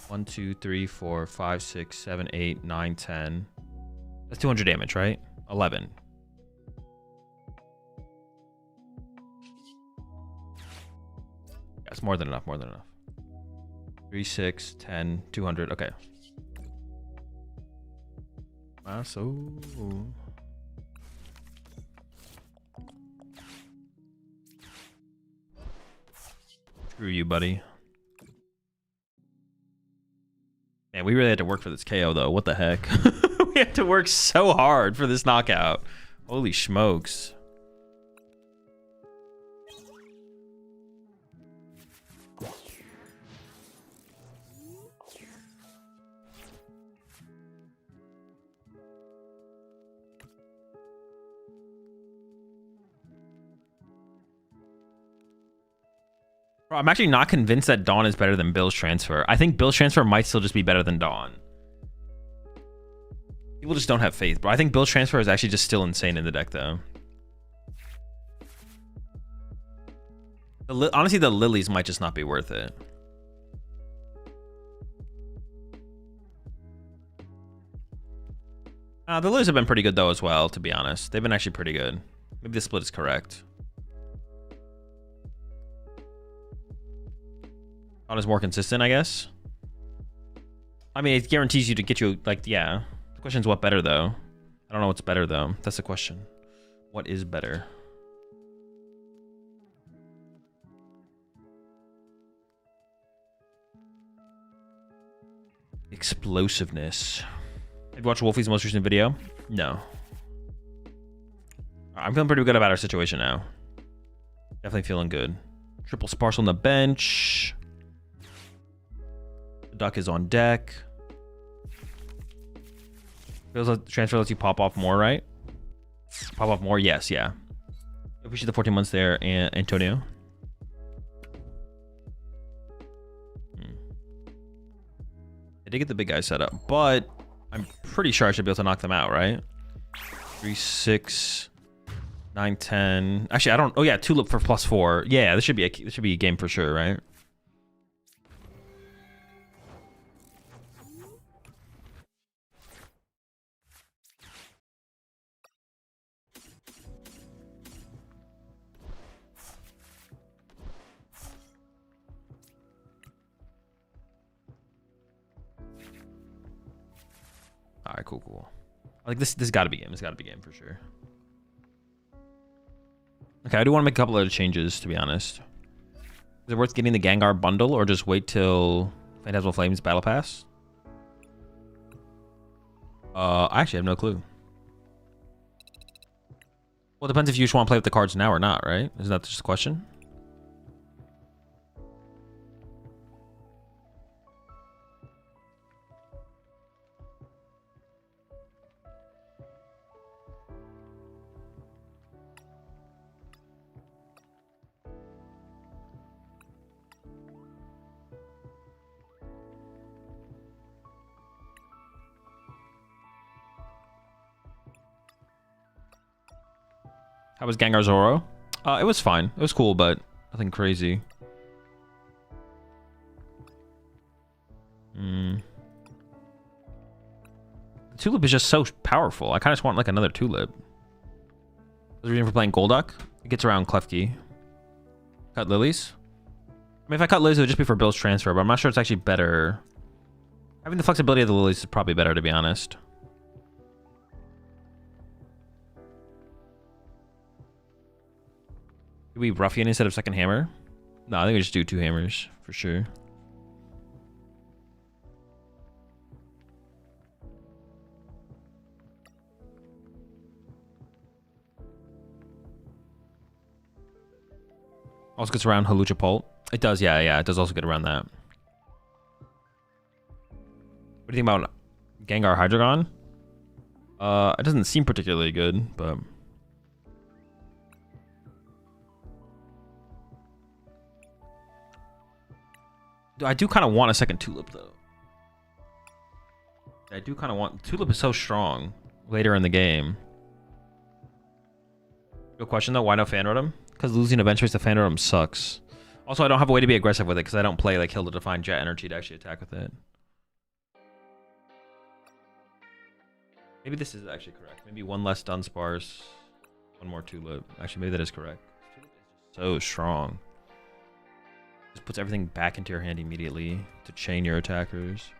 Speaker 1: 1, 2, 3, 4, 5, 6, 7, 8, 9, 10. That's 200 damage, right? 11. That's more than enough, more than enough. 3, 6, 10, 200. Okay. Wow, so... Screw you, buddy. Man, we really had to work for this KO, though. What the heck? We had to work so hard for this knockout. Holy smokes. Bro, I'm actually not convinced that Dawn is better than Bill's Transfer. I think Bill's Transfer might still just be better than Dawn. People just don't have faith, bro. I think Bill's Transfer is actually just still insane in the deck, though. Honestly, the Lilies might just not be worth it. The Lilies have been pretty good, though, as well, to be honest. They've been actually pretty good. Maybe the split is correct. Dawn is more consistent, I guess. I mean, it guarantees you to get you, like, yeah. The question is what better, though. I don't know what's better, though. That's the question. What is better? Explosiveness. Have you watched Wolfie's most recent video? No. I'm feeling pretty good about our situation now. Definitely feeling good. Triple Sparse on the bench. Duck is on deck. Feels like transfer lets you pop off more, right? Pop off more? Yes, yeah. Appreciate the 14 months there, and Antonio. I did get the big guy set up, but I'm pretty sure I should be able to knock them out, right? 3, 6, 9, 10. Actually, I don't. Oh yeah, Tulip for +4. Yeah, this should be a game for sure, right? cool, cool. Like this got to be game. This got to be game for sure. Okay, I do want to make a couple other changes, to be honest. Is it worth getting the Gengar bundle or just wait till Phantasmal Flames Battle Pass? I actually have no clue. Well, it depends if you just want to play with the cards now or not, right? Isn't that just the question? How was Gengar Zoro? It was fine. It was cool, but nothing crazy. The Tulip is just so powerful. I kind of just want like another Tulip. The reason for playing Golduck? It gets around Klefki. Cut Lilies? I mean, if I cut Lilies, it would just be for Bill's transfer, but I'm not sure it's actually better. Having the flexibility of the Lilies is probably better, to be honest. Do we Ruffian instead of second hammer? No, I think we just do 2 hammers for sure. Also gets around Halucha It does, yeah, it does also get around that. What do you think about Gengar Hydreigon? It doesn't seem particularly good, but... I do kind of want a second Tulip, though. I do kind of want... Tulip is so strong later in the game. Good question, though. Why no Fan Rotom? Because losing Adventures to Fan Rotom sucks. Also, I don't have a way to be aggressive with it because I don't play like Hill to Define Jet Energy to actually attack with it. Maybe this is actually correct. Maybe 1 less Dunsparce, 1 more Tulip. Actually, maybe that is correct. Tulip is just so strong. Just puts everything back into your hand immediately to chain your attackers.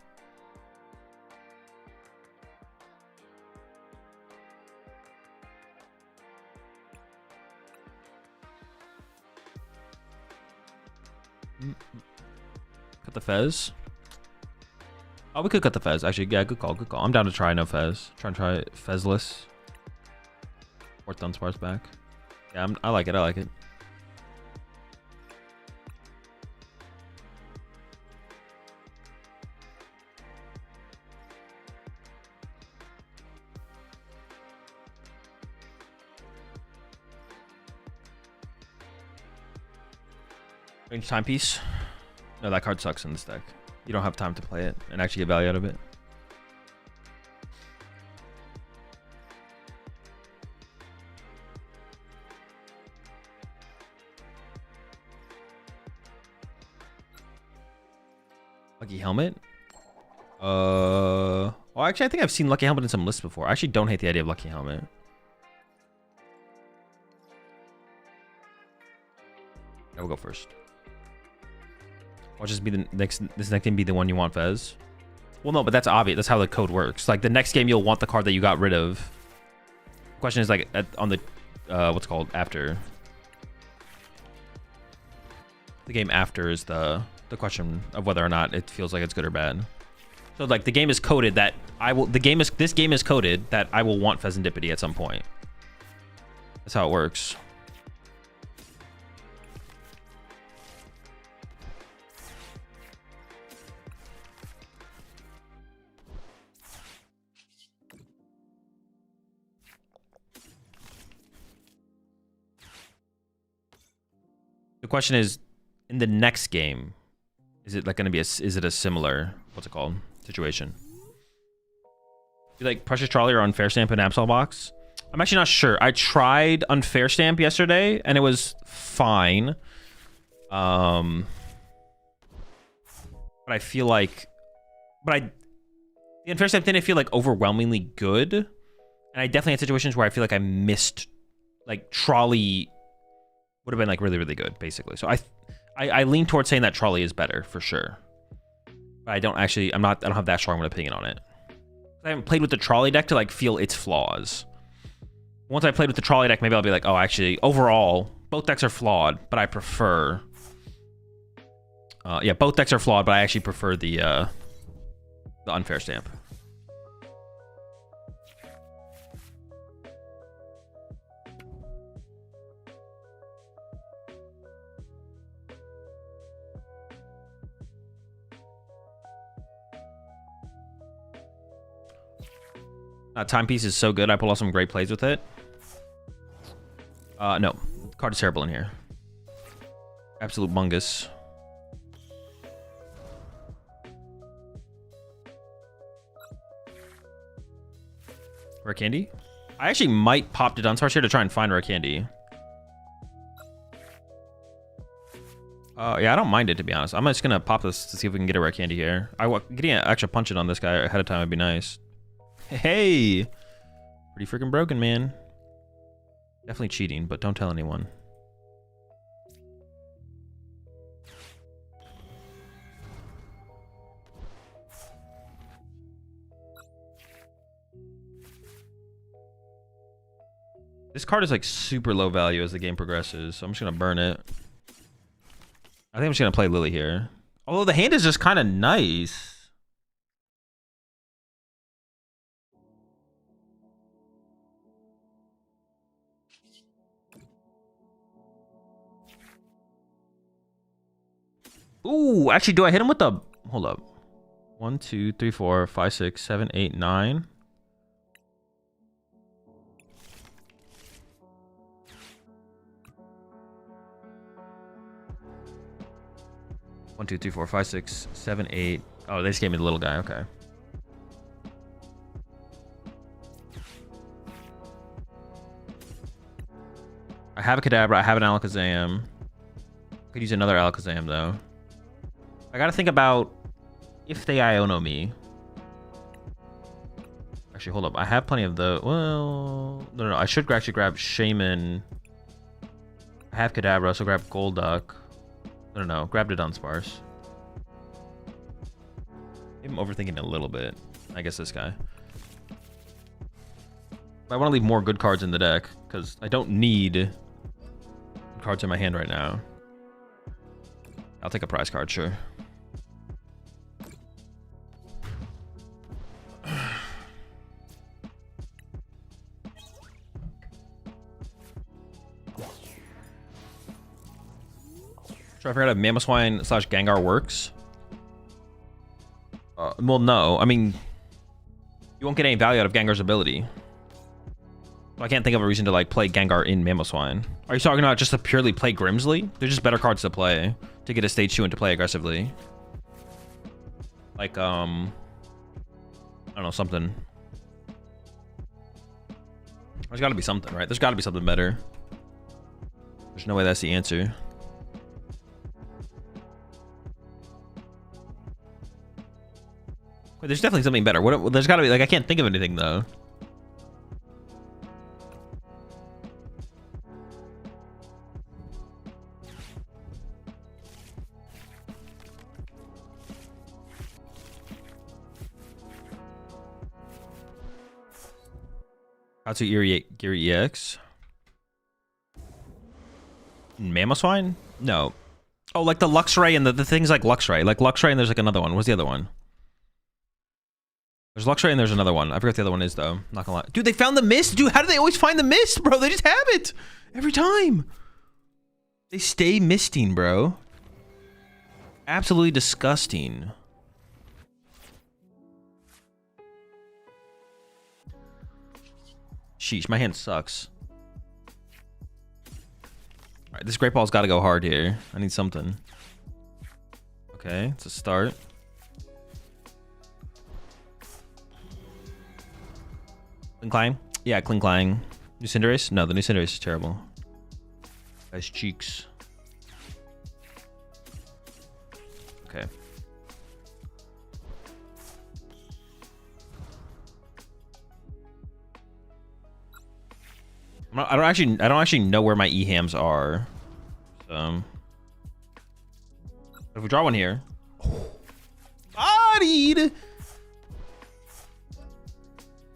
Speaker 1: Cut the Fez. Oh, we could cut the Fez. Actually, yeah, good call, good call. I'm down to try no Fez. Try and try Fezless. Or Dunsparce back. Yeah, I like it, I like it. Range Timepiece. No, that card sucks in this deck. You don't have time to play it and actually get value out of it. Lucky Helmet? Well, actually, I think I've seen Lucky Helmet in some lists before. I actually don't hate the idea of Lucky Helmet. I will go first. Watch this be the next. This next game be the one you want, Fez. Well, no, but that's obvious. That's how the code works. Like the next game, you'll want the card that you got rid of. The question is like on the what's it called after. The game after is the question of whether or not it feels like it's good or bad. So like the game is coded that I will. This game is coded that I will want Pheasantipity at some point. That's how it works. The question is, in the next game, is it like going to be is it a similar, what's it called, situation? You like Precious Trolley or Unfair Stamp in Absol Box? I'm actually not sure. I tried Unfair Stamp yesterday and it was fine. But I feel like, the Unfair Stamp didn't feel like overwhelmingly good. And I definitely had situations where I feel like I missed, like Trolley would have been like really, really good, basically. So I lean towards saying that Trolley is better for sure. But I don't have that strong of an opinion on it. I haven't played with the trolley deck to like feel its flaws. Once I played with the trolley deck, maybe I'll be like, oh, actually, overall, both decks are flawed, but I prefer. Yeah, both decks are flawed, but I actually prefer the unfair stamp. Timepiece is so good. I pull off some great plays with it. No. Card is terrible in here. Absolute bungus. Rare candy? I actually might pop to Dunsparce here to try and find rare candy. Yeah, I don't mind it, to be honest. I'm just gonna pop this to see if we can get a rare candy here. Getting an extra punch it on this guy ahead of time would be nice. Hey! Pretty freaking broken, man. Definitely cheating, but don't tell anyone. This card is like super low value as the game progresses, so I'm just gonna burn it. I think I'm just gonna play Lily here. Although the hand is just kind of nice. Ooh, actually, do I hit him with the... Hold up. 1, 2, 3, 4, 5, 6, 7, 8, 9. One, two, three, four, 5, 6, 7, 8. Oh, they just gave me the little guy. Okay. I have a Kadabra. I have an Alakazam. I could use another Alakazam, though. I gotta think about if they Iono me. Actually, hold up. I have plenty of the... Well... No. I should actually grab Shaman. I have Kadabra, so grab Golduck. No. Grab the Dunsparce. Maybe I'm overthinking a little bit. I guess this guy. I want to leave more good cards in the deck, because I don't need cards in my hand right now. I'll take a prize card, sure. Try to figure out if Mamoswine / Gengar works. Well, no. I mean, you won't get any value out of Gengar's ability. I can't think of a reason to like play Gengar in Mamoswine. Are you talking about just to purely play Grimsley? They're just better cards to play to get a stage 2 and to play aggressively. Like I don't know, something. There's got to be something, right? There's got to be something better. There's no way that's the answer. Wait, there's definitely something better. What? There's got to be, like, I can't think of anything though. Gary EX. Mamoswine? No. Oh, like the Luxray and the things like Luxray. Like Luxray and there's like another one. What's the other one? There's Luxray and there's another one. I forgot what the other one is though. Not gonna lie. Dude, they found the mist. Dude, how do they always find the mist, bro? They just have it. Every time. They stay misting, bro. Absolutely disgusting. Sheesh, my hand sucks. Alright, this Great Ball's gotta go hard here. I need something. Okay, it's a start. Klinklang? Yeah, Klinklang. New Cinderace? No, the new Cinderace is terrible. Nice cheeks. Okay. I don't actually know where my E-hams are. So if we draw one here. Bodied!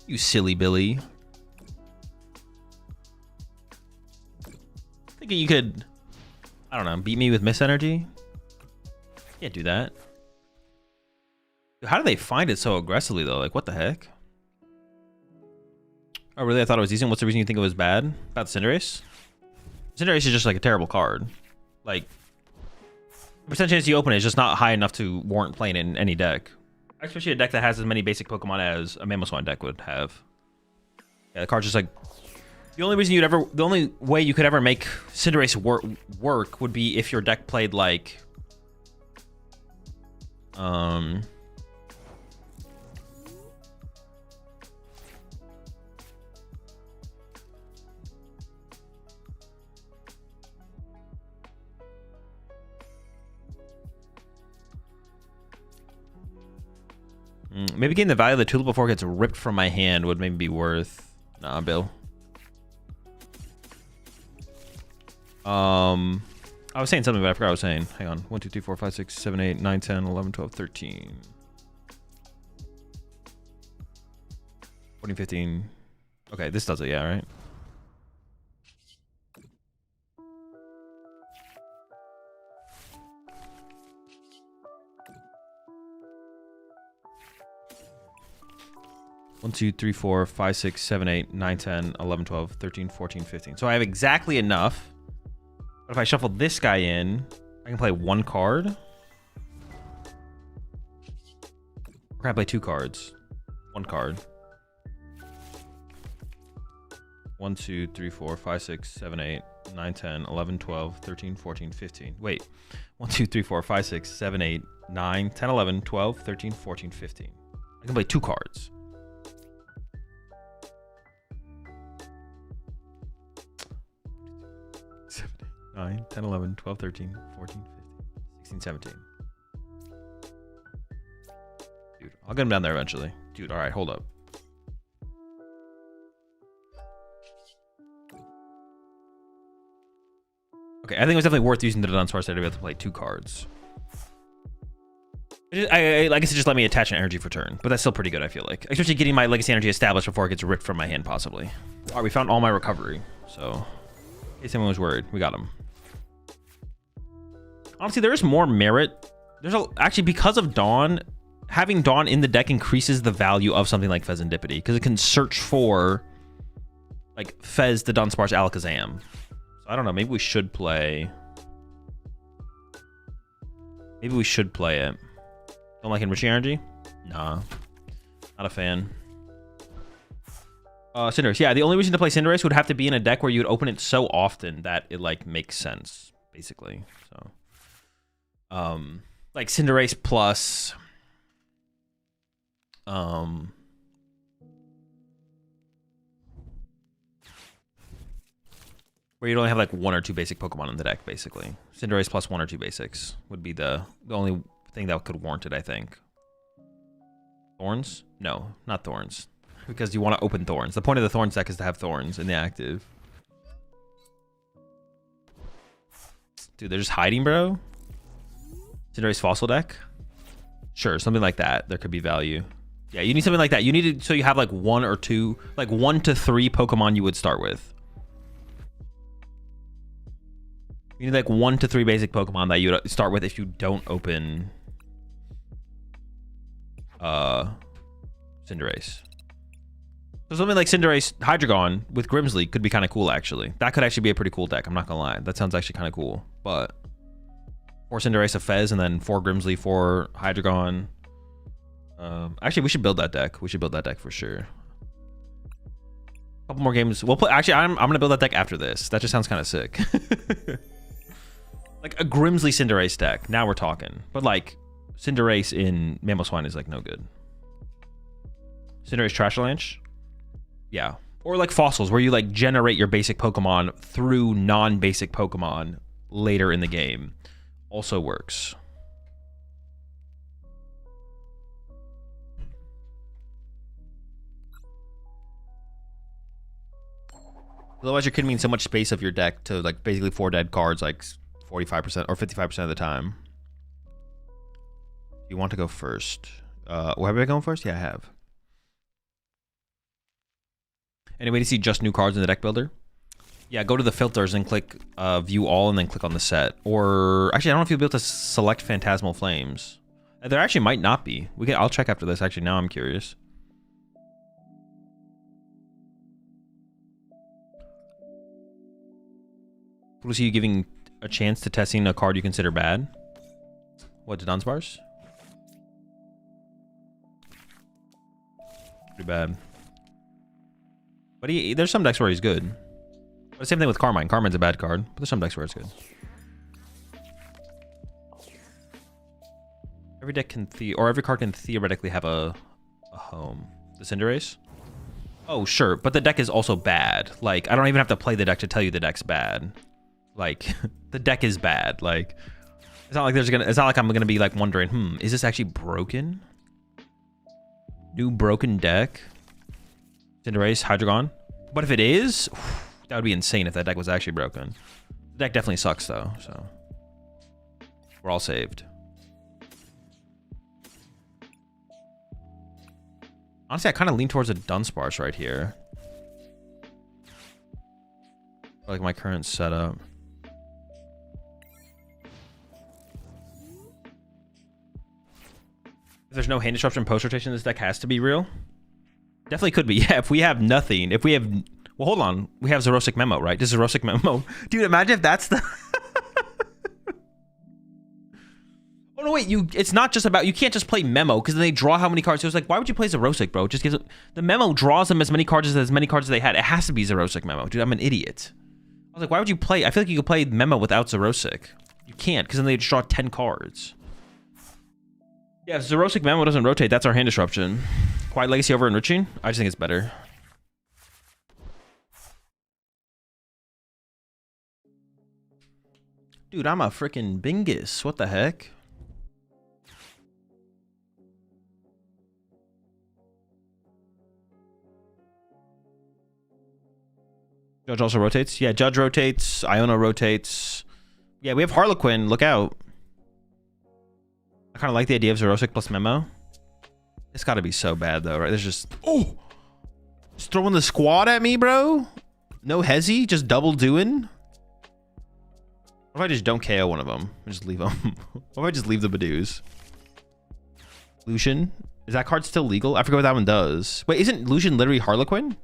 Speaker 1: You silly Billy. Thinking you could, I don't know, beat me with Miss Energy? Can't do that. How do they find it so aggressively though? Like, what the heck? Oh, really? I thought it was decent. What's the reason you think it was bad? About Cinderace? Cinderace is just like a terrible card. Like, the percent chance you open it is just not high enough to warrant playing it in any deck. Especially a deck that has as many basic Pokemon as a Mamoswine deck would have. Yeah, the card's just like... The only reason you'd ever... The only way you could ever make Cinderace work would be if your deck played like... Maybe getting the value of the tulip before it gets ripped from my hand would maybe be worth... Nah, Bill. I was saying something, but I forgot what I was saying. Hang on. 1, 2, 3, 4, 5, 6, 7, 8, 9, 10, 11, 12, 13. 14, 15. Okay, this does it, yeah, right? One, 2, 3, 4, 5, 6, 7, 8, 9, 10, 11, 12, 13, 14, 15. So I have exactly enough. But if I shuffle this guy in, I can play one card. Or can I play two cards? One card. 1, 2, 3, 4, 5, 6, 7, 8, 9, 10, 11, 12, 13, 14, 15. Wait. 1, 2, 3, 4, 5, 6, 7, 8, 9, 10, 11, 12, 13, 14, 15. I can play two cards. 9, 10, 11, 12, 13, 14, 15, 16, 17. Dude, I'll get him down there eventually. Dude, all right, hold up. Okay, I think it was definitely worth using the Dunsparce to be able to play two cards. I guess it just let me attach an energy for turn, but that's still pretty good, I feel like. Especially getting my Legacy Energy established before it gets ripped from my hand, possibly. All right, we found all my recovery, so in case anyone was worried, we got him. Honestly, there is more merit. Actually, because of Dawn, having Dawn in the deck increases the value of something like Fezandipity, because it can search for like Fez, the Dunsparce, Alakazam. So I don't know, maybe we should play. Maybe we should play it. Don't like Enriching Energy? Nah. Not a fan. Cinderace. Yeah, the only reason to play Cinderace would have to be in a deck where you would open it so often that it like makes sense, basically. So like Cinderace plus where you'd only have like one or two basic Pokemon in the deck, basically. Cinderace plus one or two basics would be the only thing that could warrant it, I think. Thorns? No, not Thorns. Because you want to open Thorns. The point of the Thorns deck is to have Thorns in the active. Dude, they're just hiding, bro. Cinderace Fossil deck? Sure, something like that. There could be value. Yeah, you need something like that. You need it so you have like one or two, like 1 to 3 Pokemon you would start with. You need like 1 to 3 basic Pokemon that you would start with if you don't open Cinderace. So something like Cinderace Hydreigon with Grimsley could be kind of cool, actually. That could actually be a pretty cool deck. I'm not gonna lie. That sounds actually kind of cool. But 4 Cinderace, a Fez, and then 4 Grimsley, 4 Hydreigon. Actually, we should build that deck. We should build that deck for sure. A couple more games. We'll play. Actually, I'm gonna build that deck after this. That just sounds kind of sick. Like a Grimsley Cinderace deck. Now we're talking. But like Cinderace in Mamoswine is like no good. Cinderace Trash Avalanche. Yeah. Or like Fossils, where you like generate your basic Pokemon through non-basic Pokemon later in the game. Also works. Otherwise, you're kidding so much space of your deck to like basically 4 dead cards like 45% or 55% of the time. You want to go first? Have I gone first? Yeah, I have. Any way to see just new cards in the deck builder? Yeah, go to the filters and click view all and then click on the set. Or actually, I don't know if you'll be able to select Phantasmal Flames. There actually might not be. I'll check after this. Actually, now I'm curious. Cool to see you giving a chance to testing a card you consider bad. What, to Dunsparce? Pretty bad. But there's some decks where he's good. But the same thing with Carmine. Carmine's a bad card, but there's some decks where it's good. Every deck can every card can theoretically have a home. The Cinderace? Oh, sure, but the deck is also bad. Like, I don't even have to play the deck to tell you the deck's bad. Like, the deck is bad. Like, it's not like I'm gonna be like wondering, is this actually broken? New broken deck? Cinderace, Hydreigon. But if it is, that would be insane if that deck was actually broken. The deck definitely sucks though, so we're all saved. Honestly, I kind of lean towards a Dunsparce right here. Like my current setup. If there's no hand disruption post rotation, this deck has to be real. Definitely could be. Yeah, if we have nothing. If we have... Well, hold on. We have Xerosic Memo, right? This is Xerosic Memo. Dude, imagine if that's the... Oh, no, wait. It's not just about... You can't just play Memo, because then they draw how many cards. So it's like, why would you play Xerosic, bro? It just gives... The Memo draws them as many cards as they had. It has to be Xerosic Memo. Dude, I'm an idiot. I was like, why would you play... I feel like you could play Memo without Xerosic. You can't, because then they just draw 10 cards. Yeah, if Xerosic Memo doesn't rotate, that's our hand disruption. Quiet Legacy over Enriching? I just think it's better. Dude, I'm a freaking Bingus. What the heck? Judge also rotates? Yeah, Judge rotates. Iona rotates. Yeah, we have Harlequin. Look out. I kind of like the idea of Xerosic plus Memo. It's got to be so bad, though, right? There's just... Oh! Just throwing the squad at me, bro? No hezzy? Just double doing? What if I just don't KO one of them? Just leave them. What if I just leave the Badoos? Lucian? Is that card still legal? I forget what that one does. Wait, isn't Lucian literally Harlequin?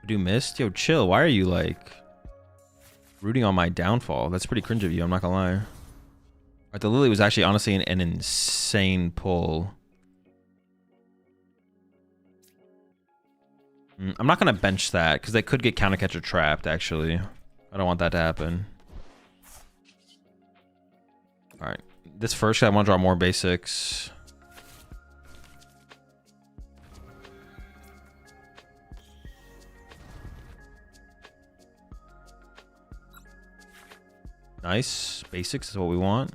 Speaker 1: Do missed? Yo, chill. Why are you like rooting on my downfall? That's pretty cringe of you. I'm not gonna lie. All right, the Lily was actually honestly an insane pull. I'm not gonna bench that because they could get counter catcher trapped. Actually, I don't want that to happen. All right, this first I want to draw more basics. Nice. Basics is what we want.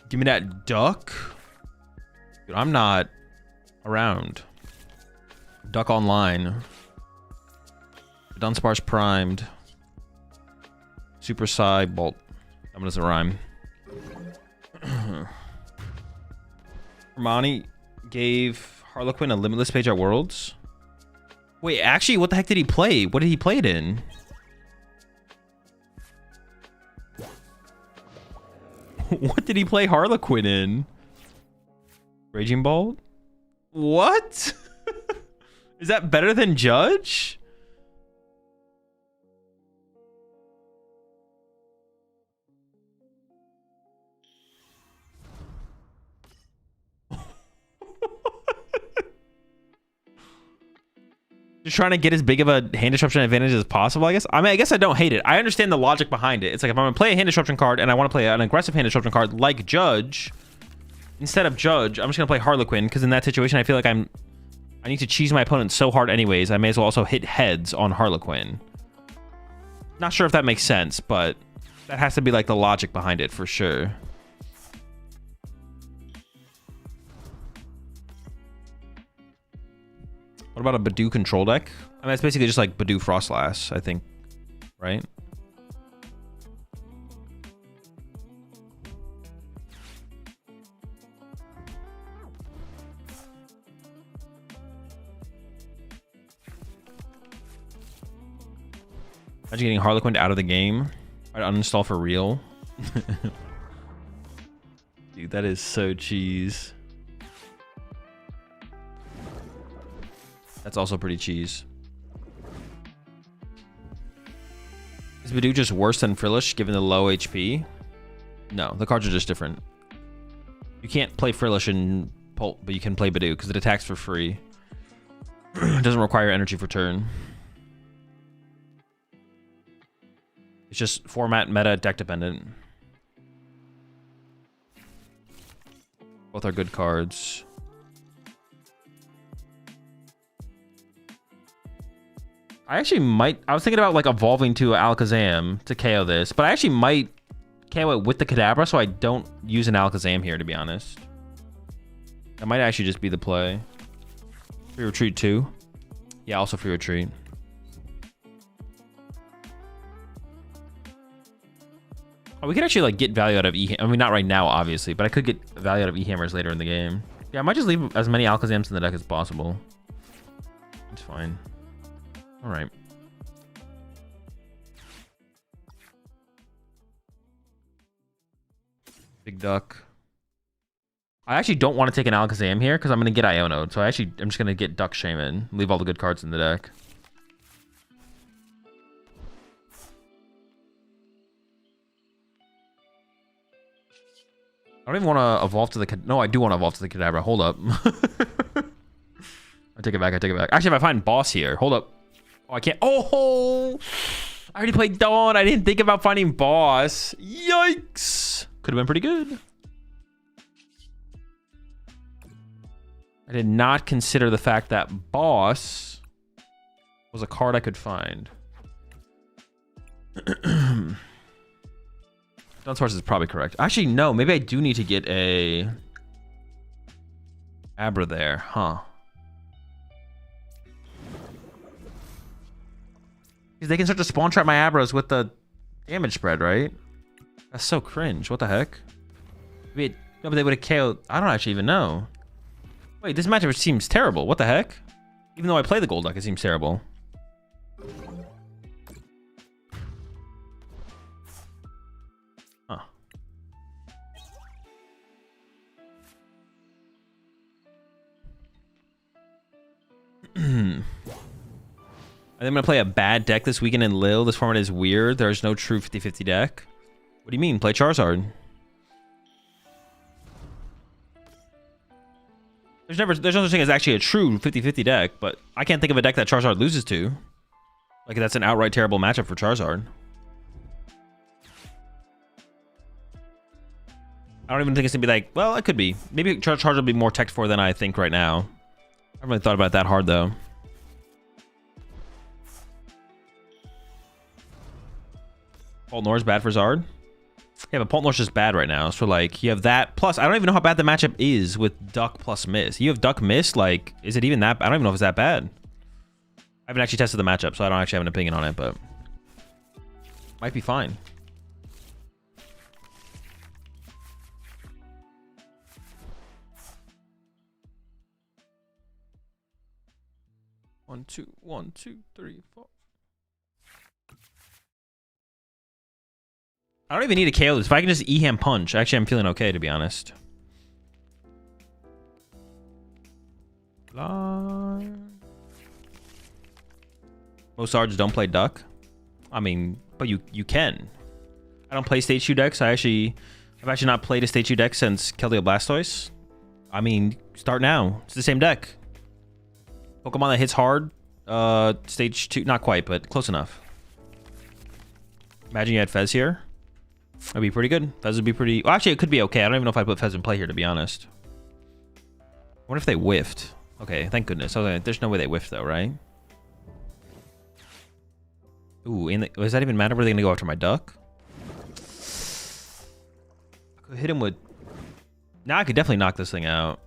Speaker 1: Give me that duck. Dude, I'm not around. Duck online. Dunsparce primed. Super Psy Bolt. That one doesn't rhyme. Hermione gave Harlequin a limitless page at Worlds. Wait, actually, what the heck did he play? What did he play it in? What did he play Harlequin in? Raging Bolt? What? Is that better than Judge? Just trying to get as big of a hand disruption advantage as possible, I guess. I mean, I guess I don't hate it. I understand the logic behind it. It's like if I'm going to play a hand disruption card and I want to play an aggressive hand disruption card like Judge, instead of Judge, I'm just going to play Harlequin because in that situation, I feel like I need to cheese my opponent so hard anyways. I may as well also hit heads on Harlequin. Not sure if that makes sense, but that has to be like the logic behind it for sure. What about a Badoo control deck? I mean, it's basically just like Badoo Frostlass, I think, right? Imagine getting Harlequin out of the game. I'd uninstall for real. Dude, that is so cheese. That's also pretty cheese. Is Badoo just worse than Frillish given the low HP? No, the cards are just different. You can't play Frillish in Pulp, but you can play Badoo because it attacks for free. It doesn't require energy for turn. It's just format, meta, deck dependent. Both are good cards. I actually might... I was thinking about like evolving to Alakazam to KO this, but I actually might KO it with the Kadabra so I don't use an Alakazam here, to be honest. That might actually just be the play. Free retreat too. Yeah, also free retreat. Oh, we could actually like get value out of I mean, not right now, obviously, but I could get value out of E-Hammers later in the game. Yeah, I might just leave as many Alakazams in the deck as possible. It's fine. All right. Big Duck. I actually don't want to take an Alakazam here because I'm going to get Iono'd. So I'm just going to get Duck Shaman. Leave all the good cards in the deck. I don't even want to evolve to the... No, I do want to evolve to the Kadabra. Hold up. I take it back. I take it back. Actually, if I find Boss here... Hold up. Oh, I can't... Oh! I already played Dawn. I didn't think about finding Boss. Yikes! Could have been pretty good. I did not consider the fact that Boss was a card I could find. Dunsparce is probably correct. Actually, no. Maybe I do need to get a Abra there, huh? Because they can start to spawn trap my Abras with the damage spread, right? That's so cringe. What the heck? Wait, no, but they would have KO'd. I don't actually even know. Wait, this matchup seems terrible. What the heck? Even though I play the gold deck, it seems terrible. Huh. I'm going to play a bad deck this weekend in Lille. This format is weird. There's no true 50-50 deck. What do you mean? Play Charizard. There's no such thing as actually a true 50-50 deck, but I can't think of a deck that Charizard loses to. Like, that's an outright terrible matchup for Charizard. I don't even think it's going to be like, well, it could be. Maybe Charizard will be more tech for than I think right now. I haven't really thought about it that hard, though. Poltnor's bad for Zard. Yeah, but Poltnor's just bad right now. So, like, you have that. Plus, I don't even know how bad the matchup is with Duck plus Mist. You have Duck Mist, like, is it even that? I don't even know if it's that bad. I haven't actually tested the matchup, so I don't actually have an opinion on it, but might be fine. One, two, three, four. I don't even need to KO this. If I can just E-Ham punch, actually, I'm feeling okay, to be honest. Most Zards don't play Duck. I mean, but you can. I don't play Stage 2 decks. I've actually not played a Stage 2 deck since Keldeo Blastoise. I mean, start now. It's the same deck. Pokemon that hits hard. Stage 2, not quite, but close enough. Imagine you had Fez here. That'd be pretty good. Fez would be pretty... Well, actually, it could be okay. I don't even know if I put Fez in play here, to be honest. I wonder if they whiffed. Okay, thank goodness. Okay, there's no way they whiffed, though, right? Ooh, does that even matter? Were they going to go after my Duck? I could hit him with... Now I could definitely knock this thing out.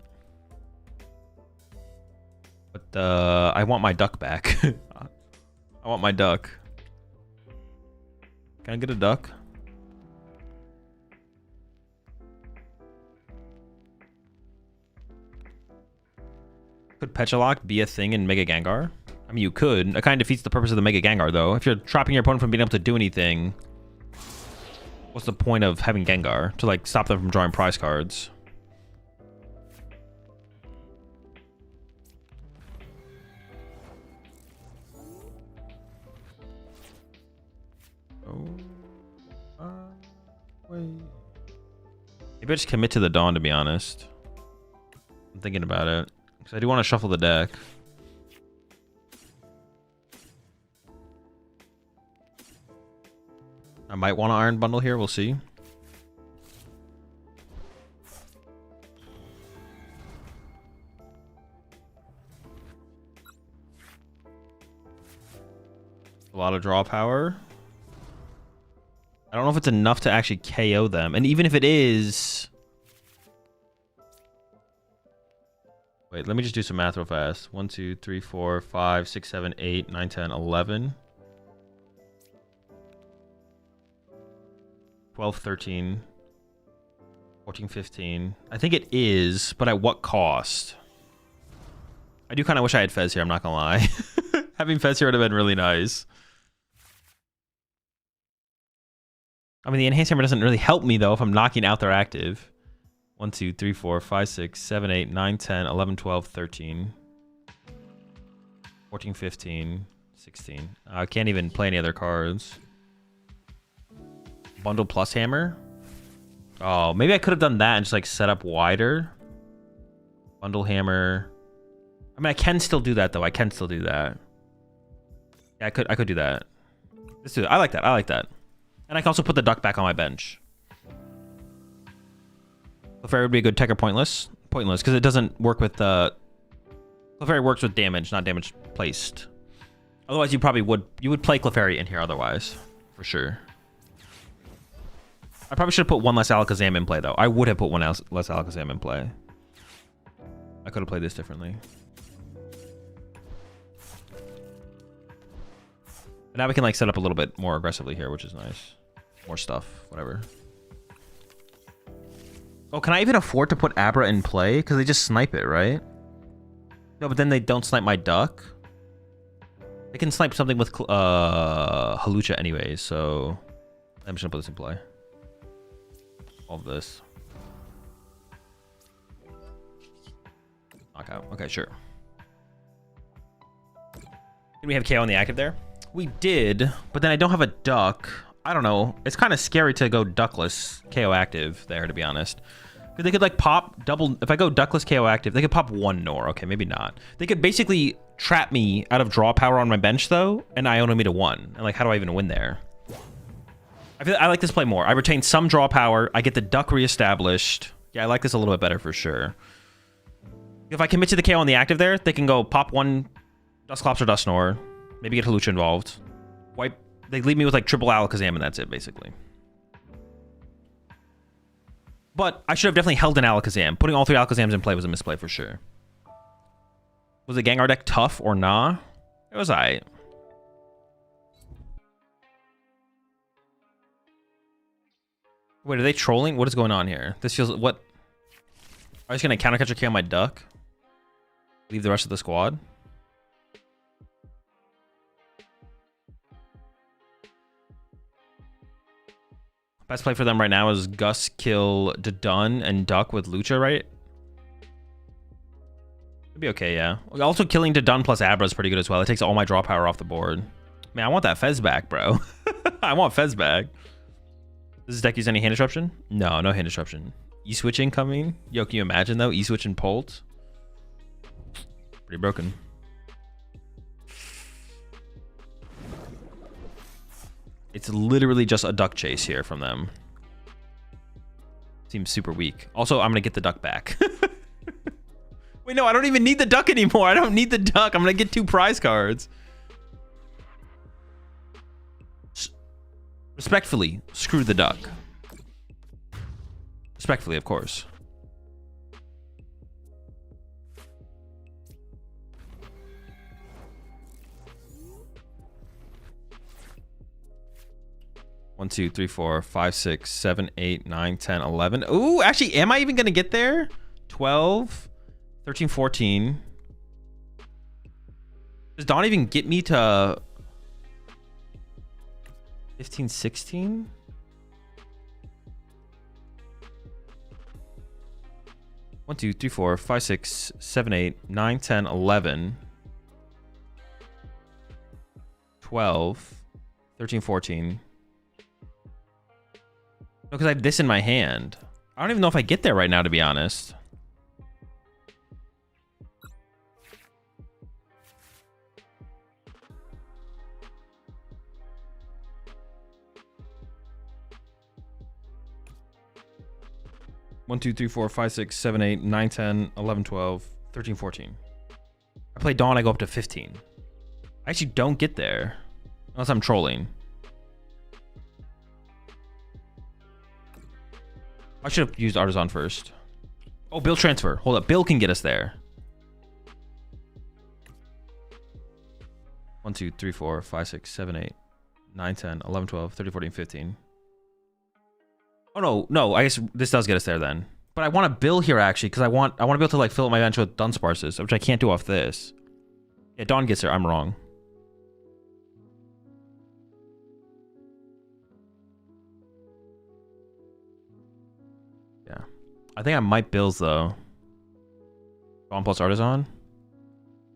Speaker 1: But I want my duck back. I want my duck. Can I get a duck? Could Petchalock be a thing in Mega Gengar? I mean, you could. It kind of defeats the purpose of the Mega Gengar, though. If you're trapping your opponent from being able to do anything, what's the point of having Gengar? To, like, stop them from drawing prize cards. Wait. Maybe I just commit to the Dawn, to be honest. I'm thinking about it. Because I do want to shuffle the deck. I might want to Iron Bundle here. We'll see. A lot of draw power. I don't know if it's enough to actually KO them. And even if it is... Wait, let me just do some math real fast. 1, 2, 3, 4, 5, 6, 7, 8, 9, 10, 11. 12, 13. 14, 15. I think it is, but at what cost? I do kind of wish I had Fez here, I'm not gonna lie. Having Fez here would have been really nice. I mean, the Enhanced Hammer doesn't really help me, though, if I'm knocking out their active. 1, 2, 3, 4, 5, 6, 7, 8, 9, 10, 11, 12, 13. 14, 15, 16. I can't even play any other cards. Bundle plus Hammer? Oh, maybe I could have done that and just, like, set up wider. Bundle Hammer. I mean, I can still do that, though. I can still do that. Yeah, I could do that. Let's do it. I like that. I like that. And I can also put the duck back on my bench. Clefairy would be a good tech or pointless. Pointless, because it doesn't work with... Clefairy works with damage, not damage placed. Otherwise, you probably would... You would play Clefairy in here otherwise. For sure. I probably should have put one less Alakazam in play, though. I would have put one less Alakazam in play. I could have played this differently. But now we can, like, set up a little bit more aggressively here, which is nice. More stuff. Whatever. Oh, can I even afford to put Abra in play? Because they just snipe it, right? No, but then they don't snipe my duck. They can snipe something with Halucha anyways, so... I'm just gonna put this in play. All of this. Knockout. Okay, sure. Did we have KO on the active there? We did, but then I don't have a duck. I don't know. It's kind of scary to go duckless KO active there, to be honest. Because they could, like, pop double... If I go duckless KO active, they could pop one Nor. Okay, maybe not. They could basically trap me out of draw power on my bench, though, and Iono me to 1. And, like, how do I even win there? I like this play more. I retain some draw power. I get the duck reestablished. Yeah, I like this a little bit better for sure. If I commit to the KO on the active there, they can go pop one Dusclops or Dusknoir. Maybe get Halucha involved. Wipe. They leave me with, like, triple Alakazam, and that's it, basically. But I should have definitely held an Alakazam. Putting all 3 Alakazams in play was a misplay for sure. Was the Gengar deck tough or nah? It was alright. Wait, are they trolling? What is going on here? This feels... What? Are you just going to counter catch a K on my duck? Leave the rest of the squad? Best play for them right now is Gus kill Dun and Duck with Lucha, right? It'd be okay, yeah. Also, killing Dun plus Abra is pretty good as well. It takes all my draw power off the board. Man, I want that Fez back, bro. I want Fez back. Does this deck use any hand disruption? No, no hand disruption. E-switch incoming? Yo, can you imagine, though? E-switch and Polt? Pretty broken. It's literally just a duck chase here from them. Seems super weak. Also, I'm going to get the duck back. Wait, no, I don't even need the duck anymore. I don't need the duck. I'm going to get 2 prize cards. Respectfully, screw the duck. Respectfully, of course. 1, 2, 3, 4, 5, 6, 7, 8, 9, 10, 11. Ooh, actually, am I even going to get there? 12, 13, 14. Does Dawn even get me to 15, 16? One, 2, 3, 4, 5, 6, 7, 8, 9, 10, 11, 12, 13, 14. No, because I have this in my hand. I don't even know if I get there right now, to be honest. One, 2, 3, 4, 5, 6, 7, 8, 9, 10, 11, 12, 13, 14. I play Dawn, I go up to 15. I actually don't get there. Unless I'm trolling. I should have used Artisan first. Oh, Bill transfer. Hold up. Bill can get us there. 1, 2, 3, 4, 5, 6, 7, 8, 9, 10, 11, 12, 13, 14, 15. Oh, no. No, I guess this does get us there then. But I want a Bill here, actually, because I want to be able to, like, fill up my bench with Dunsparces, which I can't do off this. Yeah, Dawn gets there. I'm wrong. Yeah. I think I might Bills, though. Dawn plus Artisan.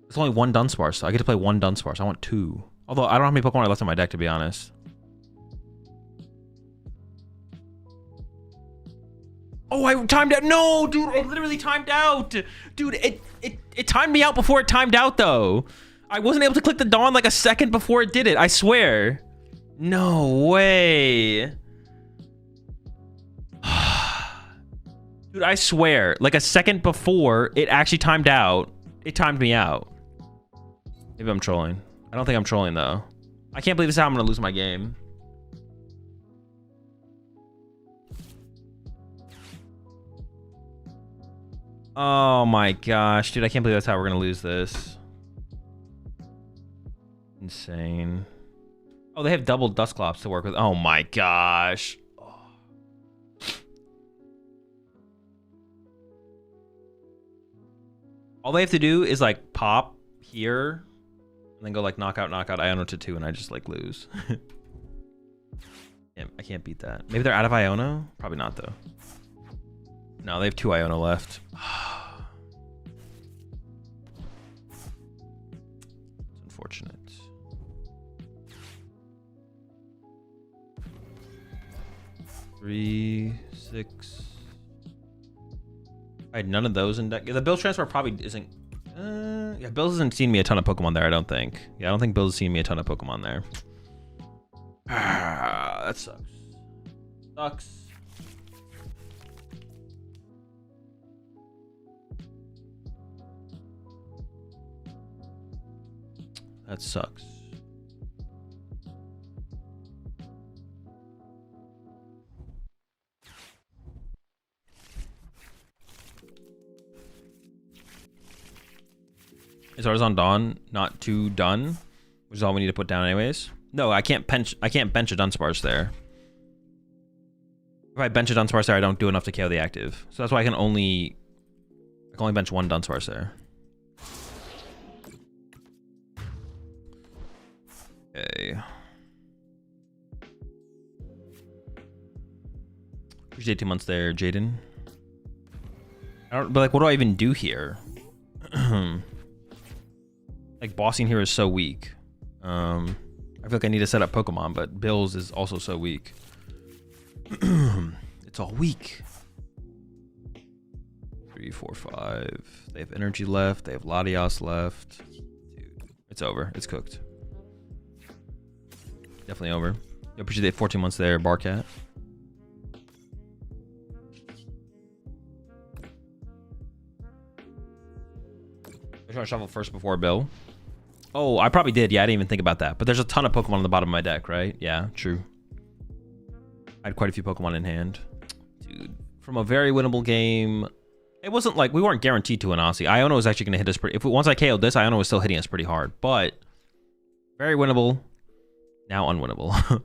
Speaker 1: It's only one Dunsparce, so I get to play one Dunsparce. I want two. Although, I don't know how many Pokemon are left in my deck, to be honest. Oh, I timed out. No, dude, I literally timed out. Dude, it timed me out before it timed out, though. I wasn't able to click the Dawn like a second before it did it. I swear. No way. Dude, I swear. Like a second before it actually timed out, it timed me out. Maybe I'm trolling. I don't think I'm trolling, though. I can't believe this is how I'm going to lose my game. Oh my gosh, dude, I can't believe that's how we're gonna lose this. Insane. Oh, they have double Dusclops to work with. Oh my gosh. Oh. All they have to do is like pop here and then go like knockout, Iono to 2, and I just like lose. I can't beat that. Maybe they're out of Iono? Probably not, though. No, they have 2 Iono left. It's unfortunate. Three, 6. I had none of those in deck. The Bill transfer probably isn't. Yeah, Bill's hasn't seen me a ton of Pokemon there, I don't think. Yeah, I don't think Bill's seen me a ton of Pokemon there. That sucks. Sucks. That sucks. Is Artisan Dawn not too done? Which is all we need to put down anyways. No, I can't bench a Dunsparce there. If I bench a Dunsparce there, I don't do enough to KO the active. So that's why I can only bench one Dunsparce there. Okay. Appreciate 2 months there, Jaden. But like, what do I even do here? Like, bossing here is so weak. I feel like I need to set up Pokemon, but Bill's is also so weak. It's all weak. 3, 4, 5. They have energy left. They have Latios left. Dude, it's over. It's cooked. Definitely over. I appreciate 14 months there, Barcat. I trying to shuffle first before Bill. Oh, I probably did. Yeah, I didn't even think about that. But there's a ton of Pokemon on the bottom of my deck, right? Yeah, true. I had quite a few Pokemon in hand. Dude, from a very winnable game, it wasn't like we weren't guaranteed to an Aussie. Iono was actually going to hit us pretty... Once I KO'd this, Iono was still hitting us pretty hard. But very winnable. Now unwinnable.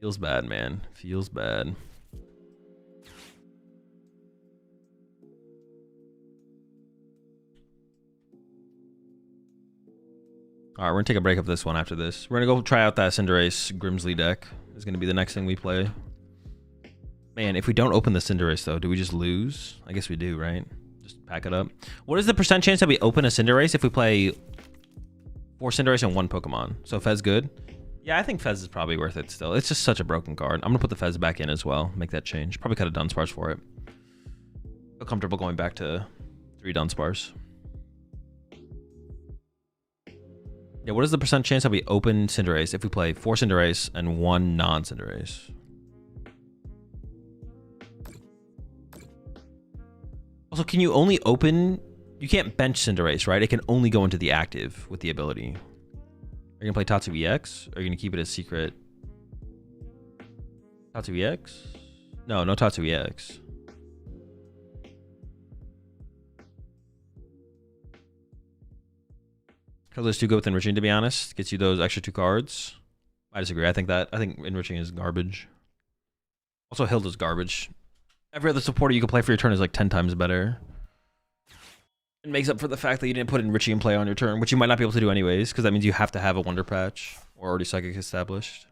Speaker 1: Feels bad, man. Feels bad. All right, we're gonna take a break of this one after this. We're gonna go try out that Cinderace Grimsley deck. It's gonna be the next thing we play. Man, if we don't open the Cinderace though, do we just lose? I guess we do, right? Just pack it up. What is the percent chance that we open a Cinderace if we play 4 Cinderace and 1 Pokemon? So Fez good? Yeah, I think Fez is probably worth it still. It's just such a broken card. I'm gonna put the Fez back in as well. Make that change. Probably could have Dunsparce for it. Feel comfortable going back to 3 Dunsparce. Yeah, what is the percent chance that we open Cinderace if we play 4 Cinderace and 1 non-Cinderace? Also, can you only open... You can't bench Cinderace, right? It can only go into the active with the ability. Are you going to play Tatsu EX? Or are you going to keep it a secret? Tatsu EX? No, no Tatsu EX. Colorless 2 go with Enriching, to be honest. Gets you those extra 2 cards. I disagree. I think Enriching is garbage. Also, Hilda's garbage. Every other supporter you can play for your turn is like 10 times better. It makes up for the fact that you didn't put Enriching in play on your turn, which you might not be able to do anyways, because that means you have to have a Wonder Patch or already Psychic established.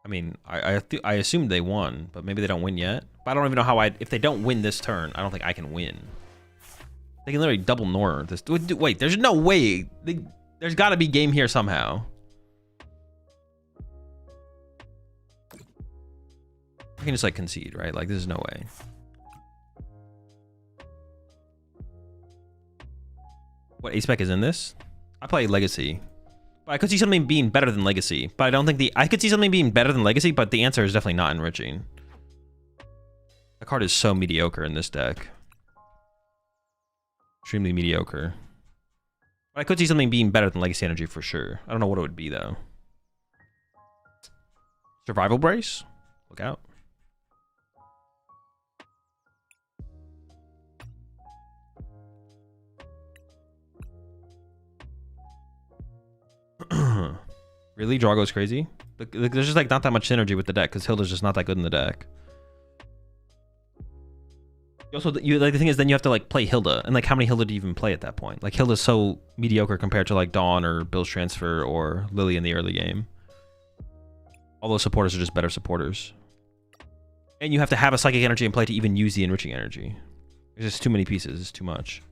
Speaker 1: I mean, I assumed they won, but maybe they don't win yet. But I don't even know how if they don't win this turn, I don't think I can win. They can literally double Nor this. Wait, there's no way. There's got to be game here somehow. I can just like concede, right? Like there's no way. What A-Spec is in this? I play Legacy. But I could see something being better than Legacy. But I don't think I could see something being better than Legacy, but the answer is definitely not Enriching. That card is so mediocre in this deck. Extremely mediocre. But I could see something being better than Legacy Energy for sure. I don't know what it would be though. Survival Brace? Look out. Really? Draw goes crazy? There's just like not that much synergy with the deck because Hilda's just not that good in the deck. Also, like the thing is, then you have to like play Hilda, and like how many Hilda do you even play at that point? Like Hilda's so mediocre compared to like Dawn or Bill's Transfer or Lily in the early game. All those supporters are just better supporters, and you have to have a Psychic Energy in play to even use the Enriching Energy. There's just too many pieces. It's too much.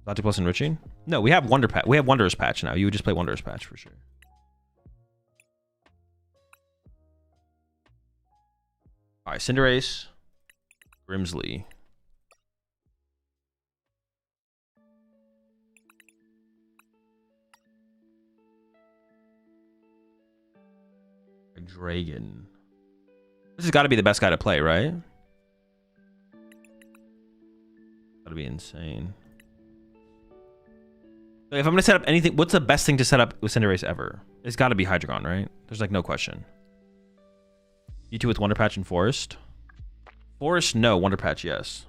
Speaker 1: Not too plus Enriching? No, we have Wonder Patch. We have Wondrous Patch now. You would just play Wondrous Patch for sure. All right, Cinderace, Grimsley. Hydreigon. This has got to be the best guy to play, right? Gotta be insane. If I'm gonna set up anything, what's the best thing to set up with Cinderace ever? It's got to be Hydreigon, right? There's like no question. You two with Wonder Patch and Forest? Forest, no. Wonder Patch, yes.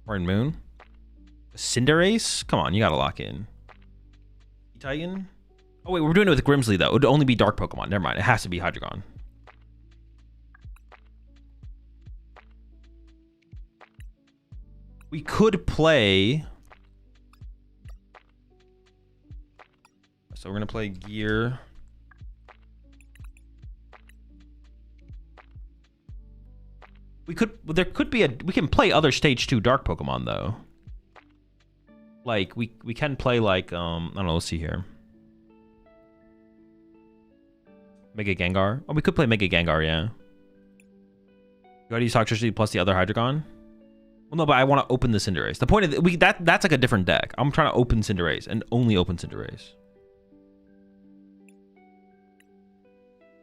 Speaker 1: Orange Moon? Cinderace? Come on, you gotta lock in. Titan? Oh wait, we're doing it with Grimsley though. It would only be Dark Pokemon. Never mind. It has to be Hydreigon. We could play... So we're going to play Gear. There could be we can play other stage 2 Dark Pokemon though. Like, we can play like, I don't know, let's see here. Mega Gengar. Oh, we could play Mega Gengar, yeah. You already use Toxtricity plus the other Hydreigon? Well, no, but I want to open the Cinderace. The point of that's like a different deck. I'm trying to open Cinderace and only open Cinderace.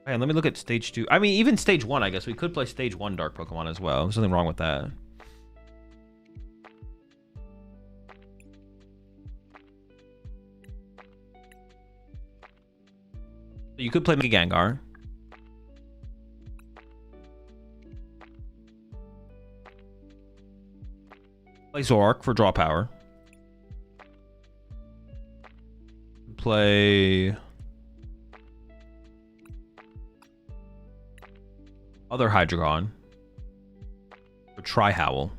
Speaker 1: Man, let me look at stage 2. I mean, even stage 1, I guess. We could play stage 1 Dark Pokemon as well. There's nothing wrong with that. You could play Mega Gengar. Play Zoroark for draw power. Play other Hydreigon for Tri-Howl.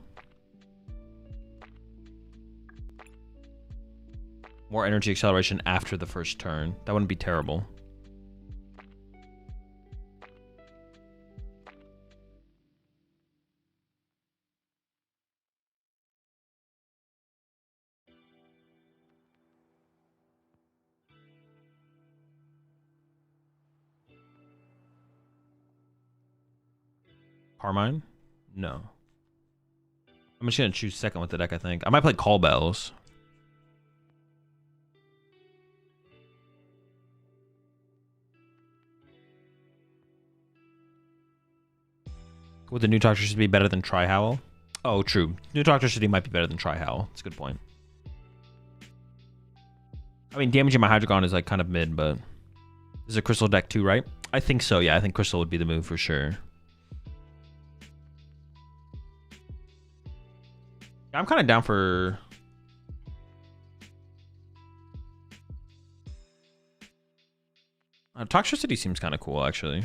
Speaker 1: More energy acceleration after the first turn. That wouldn't be terrible. Carmine? No. I'm just gonna choose second with the deck, I think. I might play Call Bells. Would the new Toxtricity be better than Tri-Howl? Oh, true. New Toxtricity might be better than Tri-Howl. That's a good point. I mean, damaging my Hydreigon is like kind of mid, but this is a Crystal deck too, right? I think so, yeah. I think Crystal would be the move for sure. I'm kind of down for... Toxtricity seems kind of cool, actually.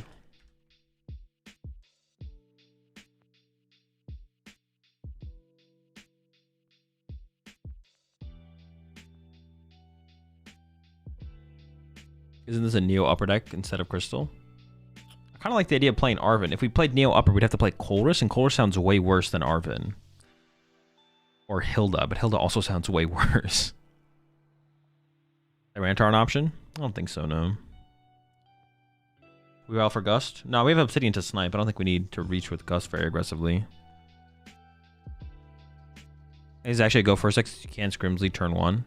Speaker 1: Isn't this a Neo upper deck instead of Crystal? I kind of like the idea of playing Arven. If we played Neo upper, we'd have to play Colress, and Colress sounds way worse than Arven. Or Hilda, but Hilda also sounds way worse. Tyranitar an option? I don't think so, no. We all for Gust? No, we have Obsidian to snipe. I don't think we need to reach with Gust very aggressively. Is actually a go first deck. You can Scrimsley turn 1.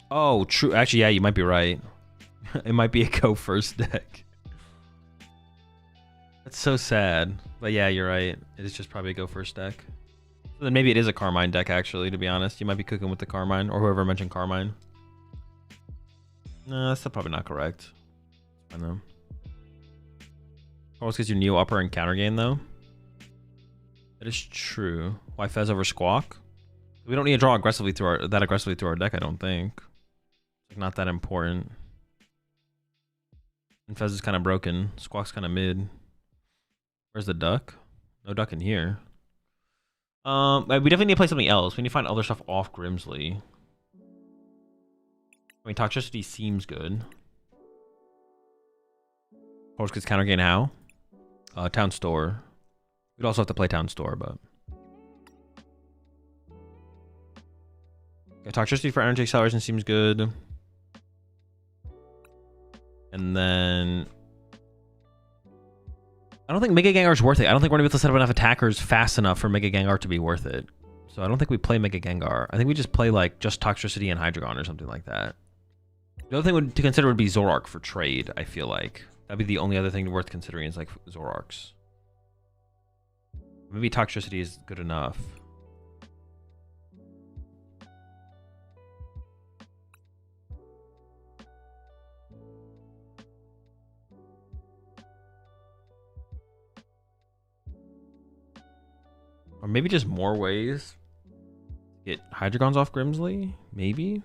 Speaker 1: Oh, true. Actually, yeah, you might be right. It might be a go first deck. That's so sad. But yeah, you're right. It is just probably a go first deck. So then maybe it is a Carmine deck, actually, to be honest. You might be cooking with the Carmine, or whoever mentioned Carmine. No, that's probably not correct. I know. Always gives you Neo upper and counter gain, though. That is true. Why Fez over Squawk? We don't need to draw aggressively through that aggressively through our deck, I don't think. It's like not that important. And Fez is kind of broken. Squawk's kind of mid. Where's the duck? No duck in here. We definitely need to play something else. We need to find other stuff off Grimsley. I mean, Toxtricity seems good. Horse gets counter gain how? Town Store. We'd also have to play Town Store, but... Okay, Toxtricity for energy acceleration seems good. And then... I don't think Mega Gengar's worth it. I don't think we're going to be able to set up enough attackers fast enough for Mega Gengar to be worth it. So I don't think we play Mega Gengar. I think we just play like just Toxtricity and Hydreigon or something like that. The other thing to consider would be Zoroark for trade, I feel like. That'd be the only other thing worth considering is like Zoroarks. Maybe Toxtricity is good enough. Or maybe just more ways to get Hydreigons off Grimsley? Maybe?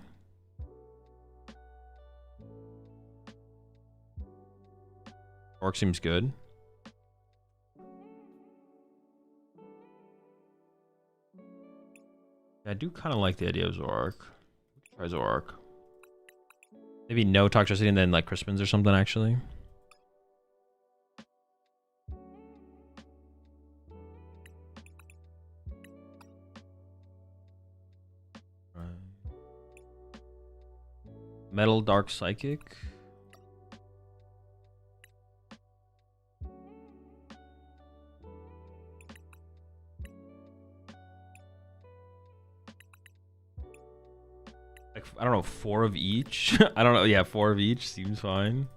Speaker 1: Orc seems good. I do kind of like the idea of Zoroark. Try Zoroark. Maybe no Toxtricity and then like Crispins or something, actually. Metal Dark Psychic. Like, I don't know, 4 of each? I don't know. Yeah, 4 of each seems fine.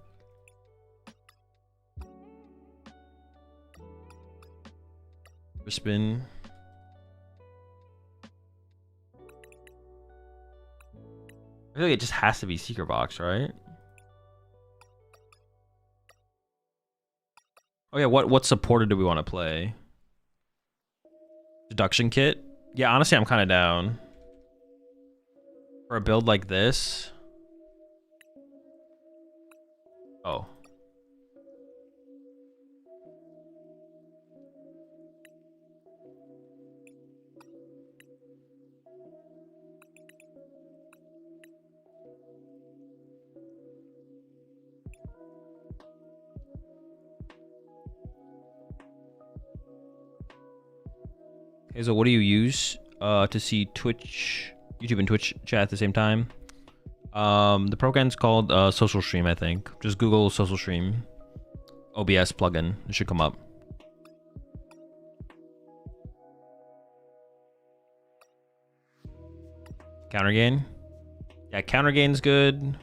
Speaker 1: Spin. I feel like it just has to be Seeker Box, right? Oh yeah, what supporter do we want to play? Deduction Kit? Yeah, honestly, I'm kind of down for a build like this. Oh. Okay, so what do you use to see Twitch, YouTube and Twitch chat at the same time? The program's called Social Stream, I think. Just Google Social Stream. OBS plugin. It should come up. Counter gain? Yeah, counter gain's good.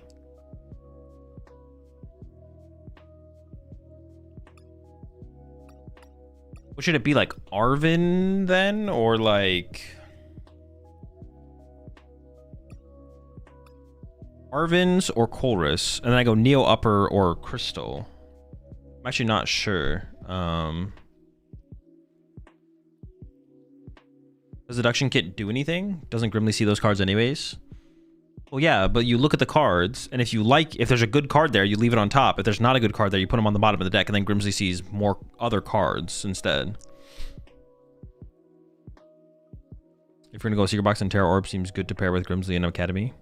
Speaker 1: What should it be, like Arvin then? Or like Arvin's or Colress? And then I go Neo Upper or Crystal. I'm actually not sure. Does the Deduction Kit do anything? Doesn't Grimly see those cards anyways? Well, yeah, but you look at the cards, and if there's a good card there, you leave it on top. If there's not a good card there, you put them on the bottom of the deck, and then Grimsley sees more other cards instead. If you're gonna go Secret Box and Terra Orb, seems good to pair with Grimsley and Academy.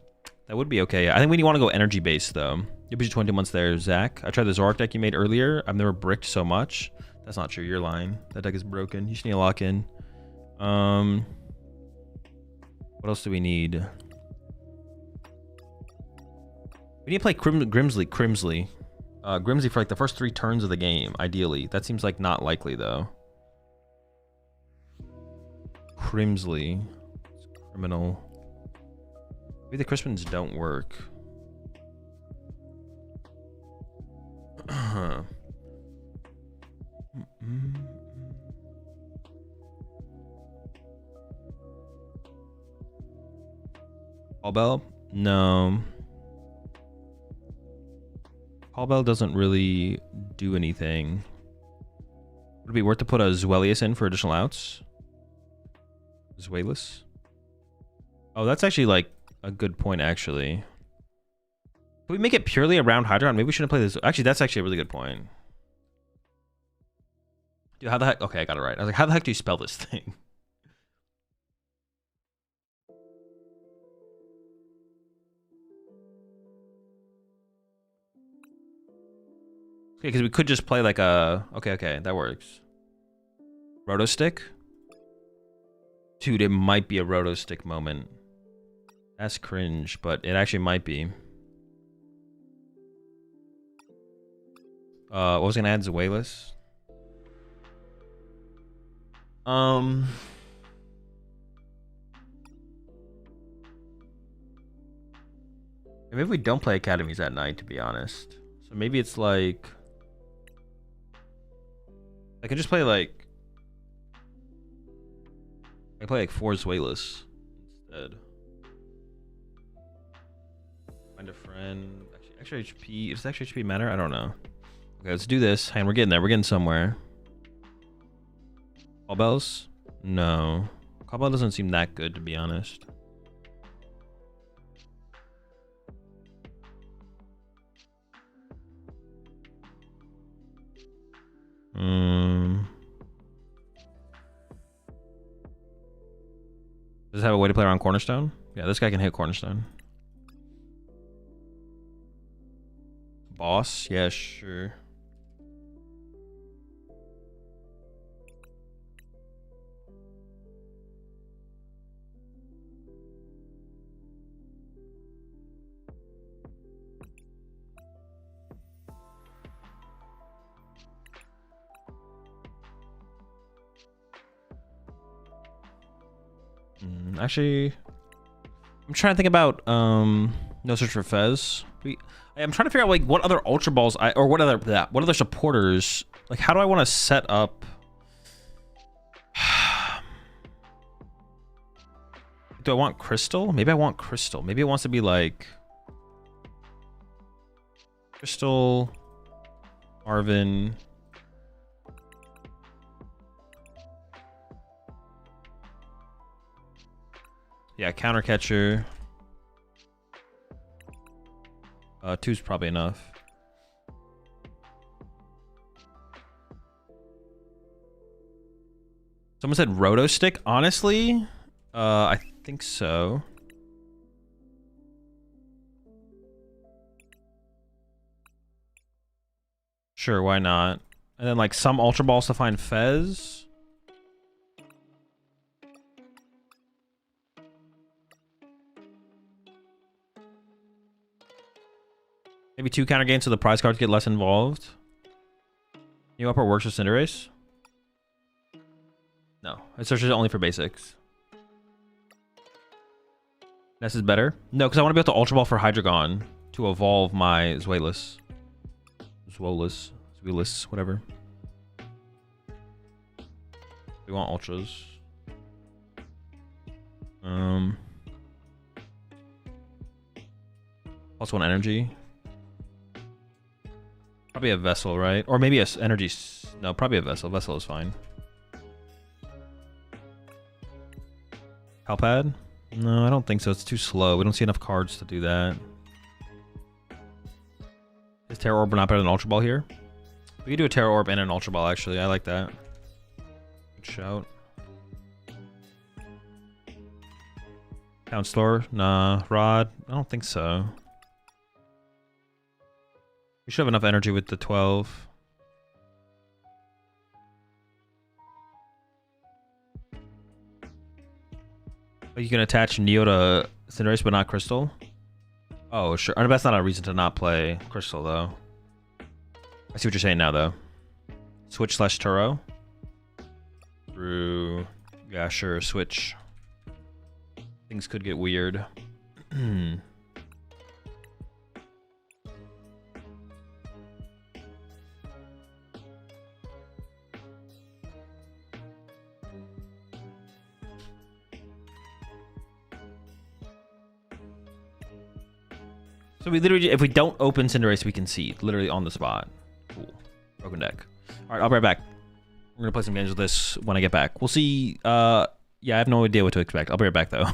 Speaker 1: That would be okay. I think we want to go energy based though. You'll be 20 months there, Zach. I tried the Zorak deck you made earlier. I've never bricked so much. That's not true. You're lying. That deck is broken. You just need to lock in. What else do we need? We need to play Grimsley for like the first 3 turns of the game, ideally. That seems like not likely though. Grimsley. Criminal. Maybe the Crispins don't work. Callbell? No. Callbell doesn't really do anything. Would it be worth to put a Zwelius in for additional outs? Zweilous? Oh, that's actually like a good point, actually. Can we make it purely around Hydreigon? Maybe we shouldn't play this. Actually, that's actually a really good point. Dude, how the heck? Okay, I got it right. I was like, how the heck do you spell this thing? Okay, because we could just play like a... Okay, that works. Roto Stick? Dude, it might be a Roto Stick moment. That's cringe, but it actually might be. What was gonna add? Zweilous? Maybe we don't play academies at night, to be honest. So maybe it's like... I could just play like... I play like 4 Zweilous instead. Find a friend. Extra HP. Does extra HP matter? I don't know. Okay, let's do this. And we're getting there. We're getting somewhere. Callbells? No. Callbell doesn't seem that good, to be honest. Does it have a way to play around Cornerstone? Yeah, this guy can hit Cornerstone. Boss? Yeah, sure. Actually, I'm trying to think about No Search for Fez. I'm trying to figure out like what other Ultra Balls what other supporters, like how do I want to set up? Do I want Crystal? Maybe I want Crystal. Maybe it wants to be like Crystal, Arvin. Yeah, counter catcher. 2's probably enough. Someone said Roto Stick. Honestly, I think so. Sure, why not? And then like some Ultra Balls to find Fez. Maybe 2 counter gains so the prize cards get less involved. New upper works with Cinderace? No, it's just only for basics. This is better? No, because I want to be able to Ultra Ball for Hydreigon to evolve my Zweilous. Zweilous, whatever. We want Ultras. +1 energy. Probably a Vessel, right? Or maybe a energy. No, probably a Vessel. Vessel is fine. Palpad? No, I don't think so. It's too slow. We don't see enough cards to do that. Is Terra Orb not better than Ultra Ball here? We could do a Terra Orb and an Ultra Ball, actually. I like that. Good shout. Counselor? Nah. Rod? I don't think so. We should have enough energy with the 12. You can attach Neo to Cinderace, but not Crystal. Oh, sure. That's not a reason to not play Crystal, though. I see what you're saying now, though. Switch / Turo. Through... Yeah, sure. Switch. Things could get weird. So we literally, if we don't open Cinderace, we concede. Literally on the spot. Cool. Broken deck. All right, I'll be right back. We're going to play some games with this when I get back. We'll see. Yeah, I have no idea what to expect. I'll be right back, though.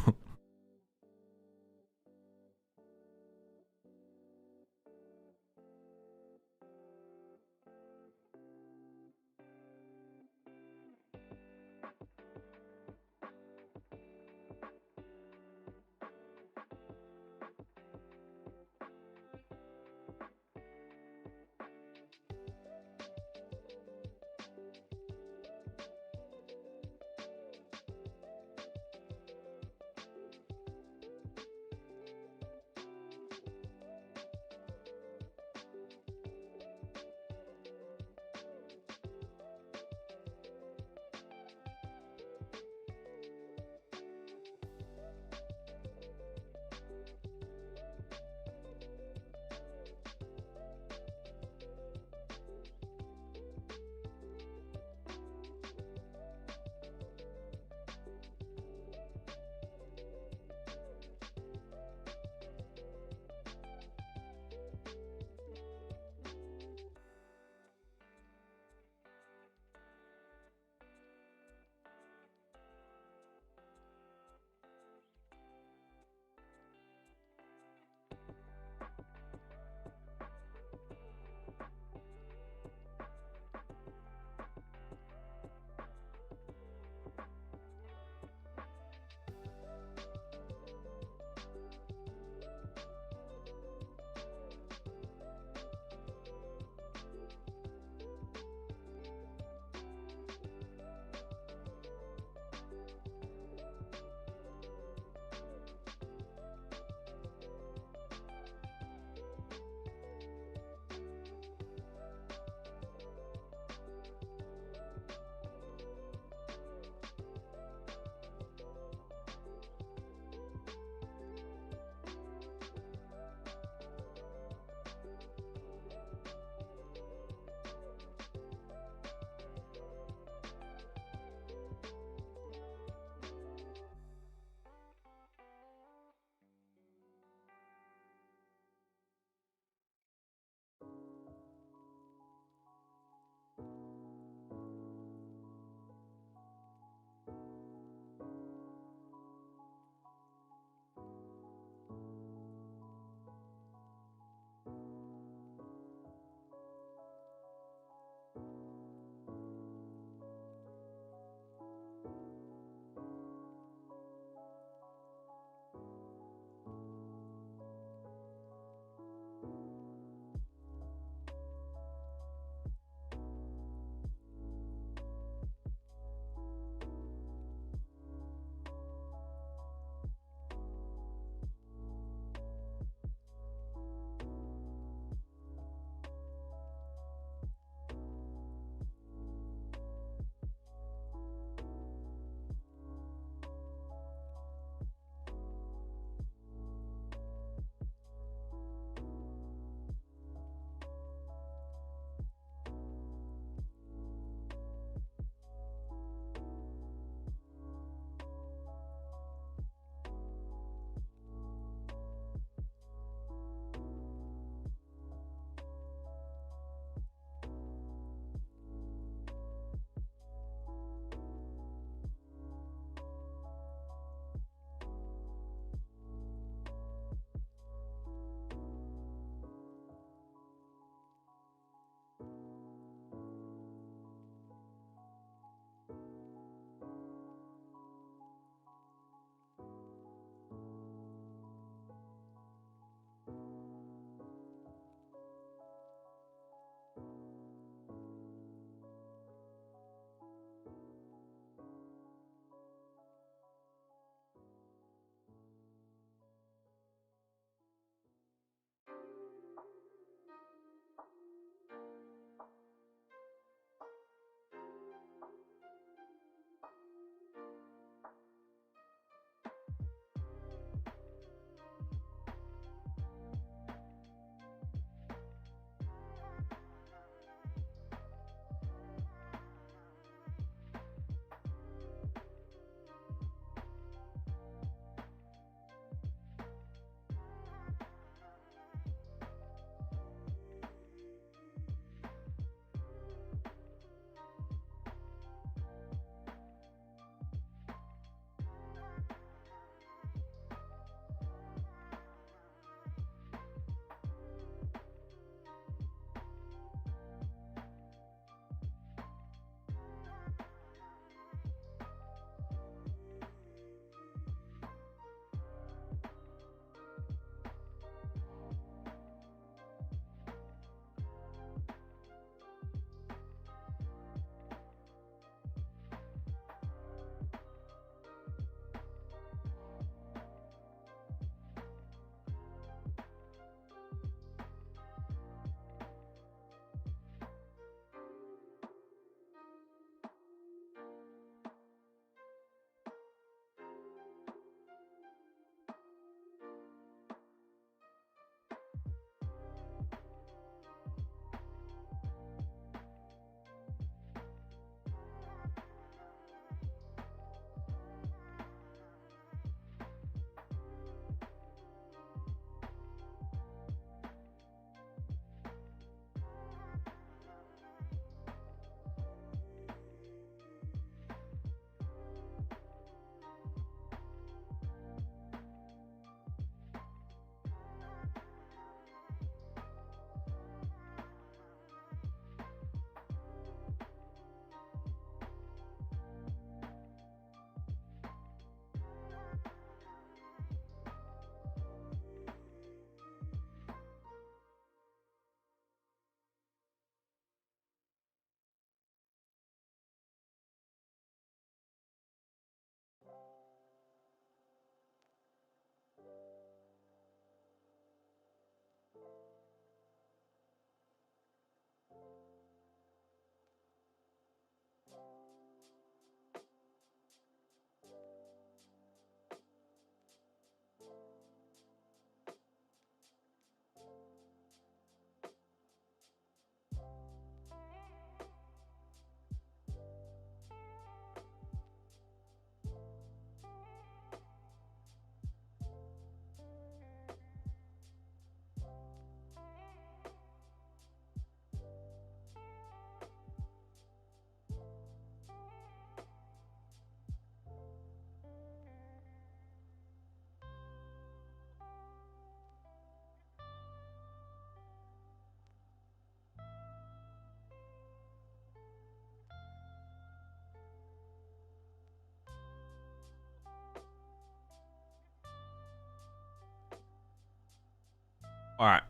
Speaker 1: All right.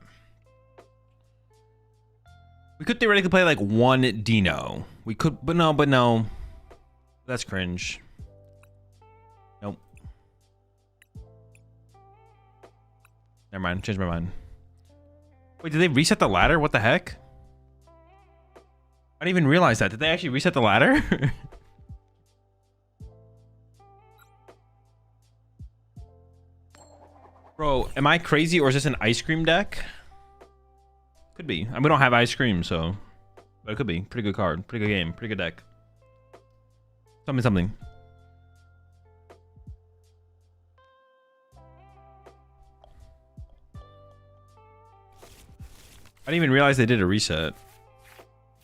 Speaker 1: We could theoretically play like one Dino. We could, but no. That's cringe. Nope. Never mind. Change my mind. Wait, did they reset the ladder? What the heck? I didn't even realize that. Did they actually reset the ladder? Bro, am I crazy or is this an ice cream deck? Could be. I mean, we don't have ice cream, so. But it could be. Pretty good card. Pretty good game. Pretty good deck. Something. I didn't even realize they did a reset.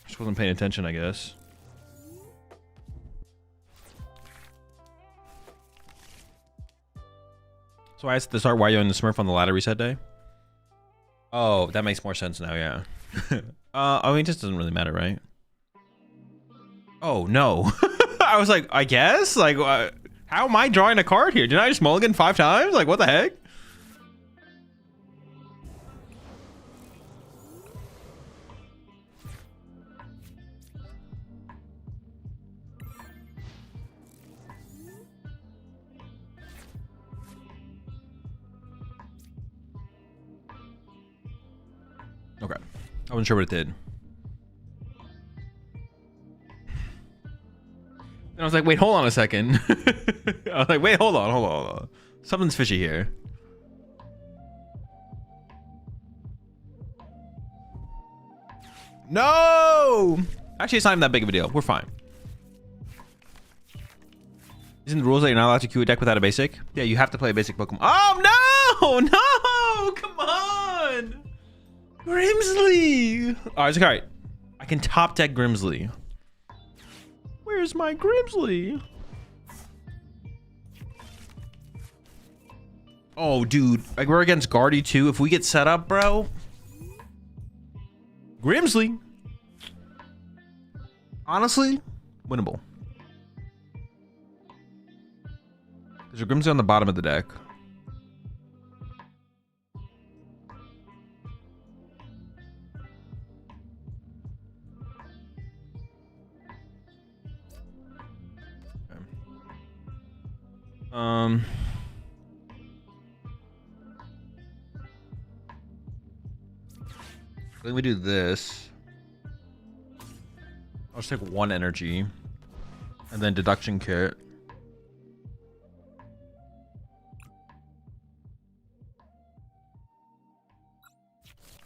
Speaker 1: Just wasn't paying attention, I guess. So I asked at the start why you're in the Smurf on the ladder reset day. Oh, that makes more sense now, yeah. I mean, it just doesn't really matter, right? Oh, no. I was like, I guess? Like, how am I drawing a card here? Did I just mulligan 5 times? Like, what the heck? Okay. I wasn't sure what it did. And I was like, wait, hold on a second. I was like, wait, hold on. Something's fishy here. No! Actually, it's not even that big of a deal. We're fine. Isn't the rules that you're not allowed to queue a deck without a basic? Yeah, you have to play a basic Pokemon. Oh, no! Come on! Grimsley! Alright, alright. I can top deck Grimsley. Where's my Grimsley? Oh, dude. Like, we're against Guardy, too. If we get set up, bro. Grimsley. Honestly, winnable. There's a Grimsley on the bottom of the deck. Then we do this. I'll just take 1 energy. And then deduction kit.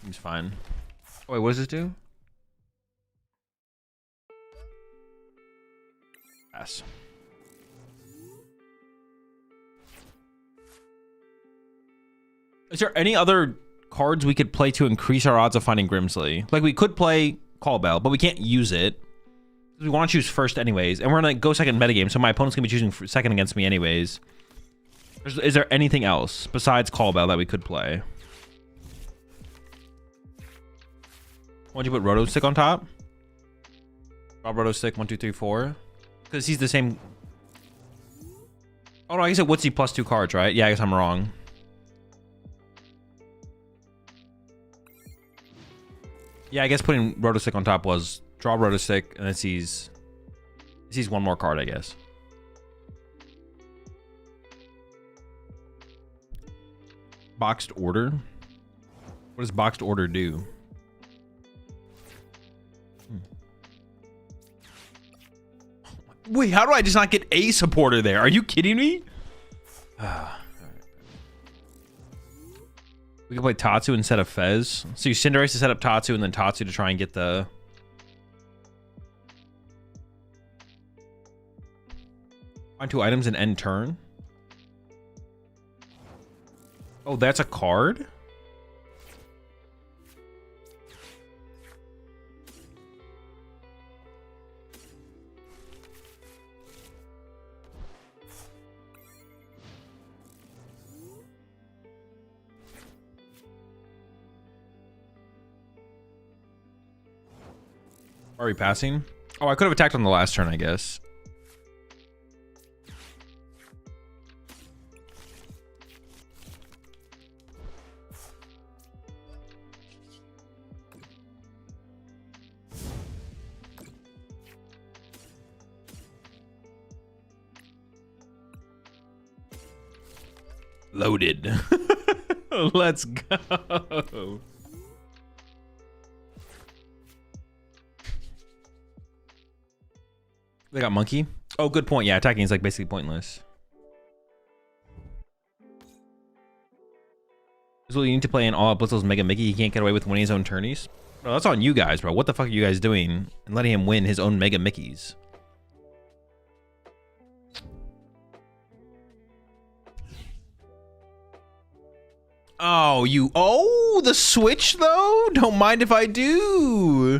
Speaker 1: Seems fine. Oh, wait, what does this do? Pass. Is there any other cards we could play to increase our odds of finding Grimsley? Like, we could play Call Bell, but we can't use it. We want to choose first anyways. And we're going to go second metagame, so my opponent's going to be choosing second against me anyways. Is there anything else besides Call Bell that we could play? Why'd you put Roto Stick on top? Rob Roto Stick 1, 2, 3, 4. Because he's the same. Oh no, I guess it Woodsy plus 2 cards, right? Yeah, I guess I'm wrong. Yeah, I guess putting Roto Stick on top was draw Roto Stick and then sees 1 more card, I guess. Boxed order? What does boxed order do? Wait, how do I just not get a supporter there? Are you kidding me? We can play Tatsu instead of Fez. So you Cinderace to set up Tatsu and then Tatsu to try and get the... Find 2 items and end turn. Oh, that's a card? Are we passing? Oh, I could have attacked on the last turn, I guess. Loaded. Let's go. They got monkey. Oh, good point. Yeah, attacking is like basically pointless. This is what you need to play in all Blitzle's Mega Mickey. He can't get away with winning his own tourneys. Bro, that's on you guys, bro. What the fuck are you guys doing and letting him win his own Mega Mickeys? Oh, oh, the switch though? Don't mind if I do.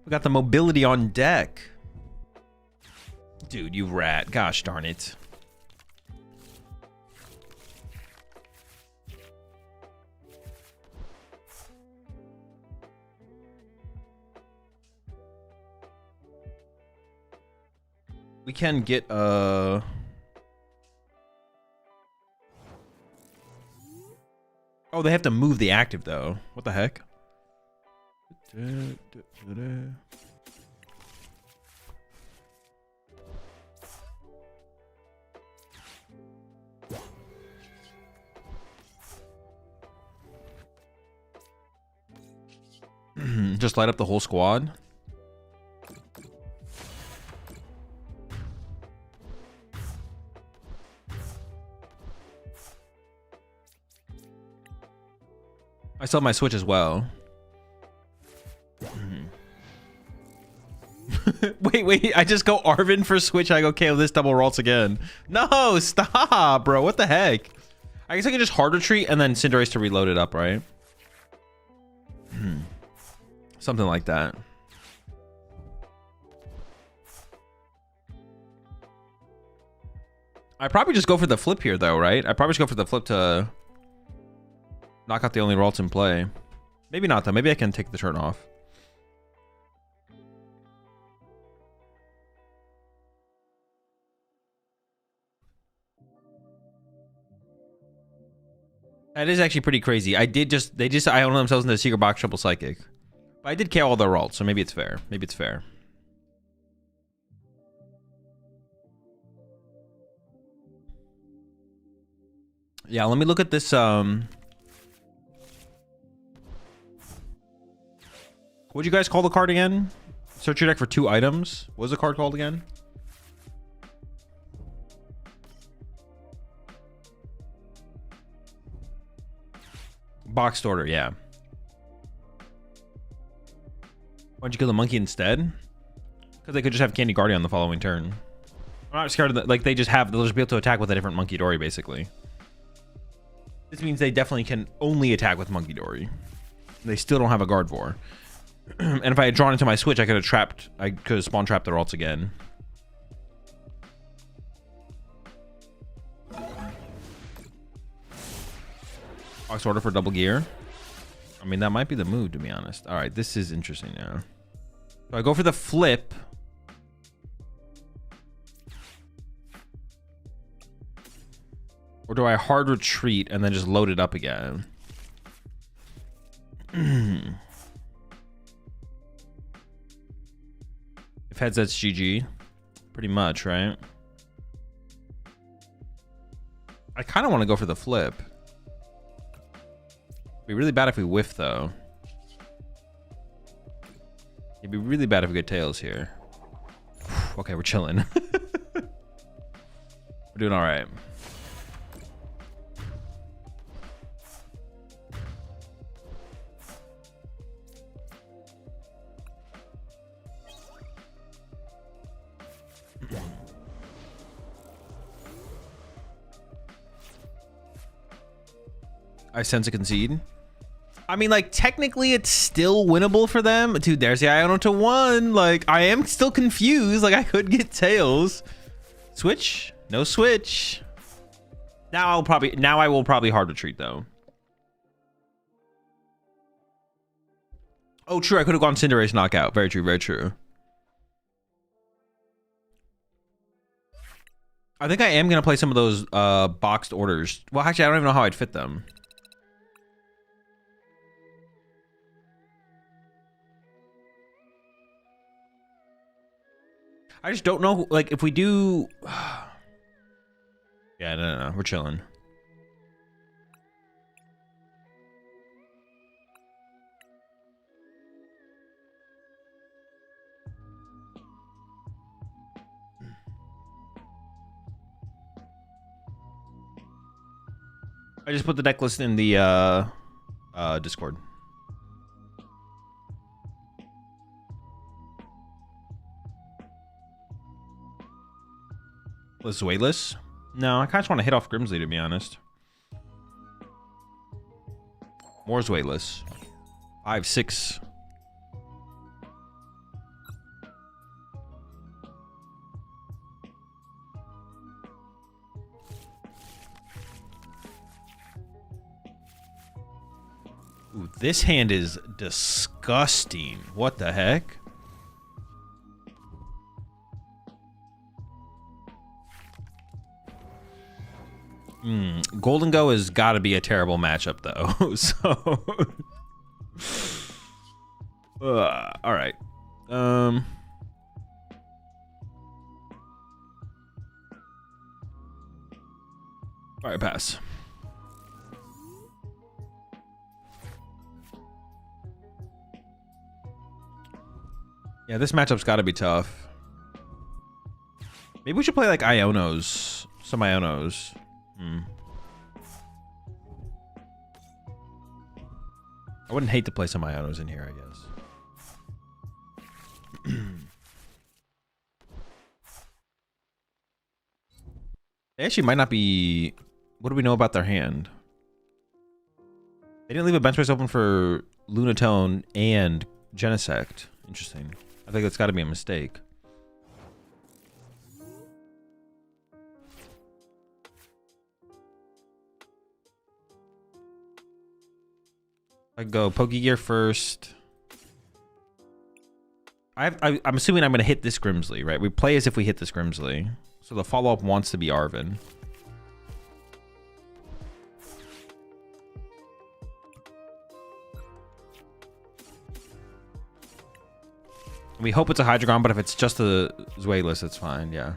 Speaker 1: We got the mobility on deck. Dude, you rat. Gosh darn it. We can get oh, they have to move the active though. What the heck? Just light up the whole squad. I still have my switch as well. wait, I just go Arvin for switch. I go KO this double Ralts again. No, stop, bro. What the heck? I guess I can just hard retreat and then Cinderace to reload it up, right? Something like that. I probably just go for the flip here though, right? I probably just go for the flip to knock out the only Ralts in play. Maybe not though. Maybe I can take the turn off. That is actually pretty crazy. They just IO themselves into a secret box triple psychic. But I did KO all their Ralts, so maybe it's fair. Maybe it's fair. Yeah, let me look at this. What'd you guys call the card again? Search your deck for 2 items. What was the card called again? Boxed order, yeah. Why'd you kill the monkey instead? Because they could just have Candy Guardian the following turn. I'm not scared of that. Like, they'll just be able to attack with a different Monkey Dory, basically. This means they definitely can only attack with Monkey Dory. They still don't have a Gardevoir. And if I had drawn into my switch, I could have spawn trapped the Ralts again. Box order for double gear. I mean, that might be the move, to be honest. All right, this is interesting now. So I go for the flip. Or do I hard retreat and then just load it up again? If heads, that's GG. Pretty much, right? I kind of want to go for the flip. It'd be really bad if we whiff, though. It'd be really bad if we get tails here. Okay, we're chilling. We're doing all right. I sense a concede. I mean, like, technically it's still winnable for them. Dude, there's the Iono to 1. Like, I am still confused. Like, I could get tails. Switch? No switch. Now I will probably hard retreat though. Oh, true. I could have gone Cinderace knockout. Very true. Very true. I think I am going to play some of those boxed orders. Well, actually, I don't even know how I'd fit them. I just don't know, like, if we do... Yeah, Yeah, no. We're chilling. I just put the deck list in the Discord. Was Weightless? No, I kind of just want to hit off Grimsley, to be honest. More's Weightless. 5, 6. Ooh, this hand is disgusting. What the heck? Golden Go has got to be a terrible matchup, though. So, all right. All right, pass. Yeah, this matchup's got to be tough. Maybe we should play like Ionos, some Ionos. I wouldn't hate to play some Ionos in here, I guess. They actually might not be... What do we know about their hand? They didn't leave a bench press open for Lunatone and Genesect. Interesting. I think that's got to be a mistake. I go Pokegear first. I'm assuming I'm going to hit this Grimsley, right? We play as if we hit this Grimsley. So the follow-up wants to be Arven. We hope it's a Hydreigon, but if it's just a Zweilous, it's fine, yeah.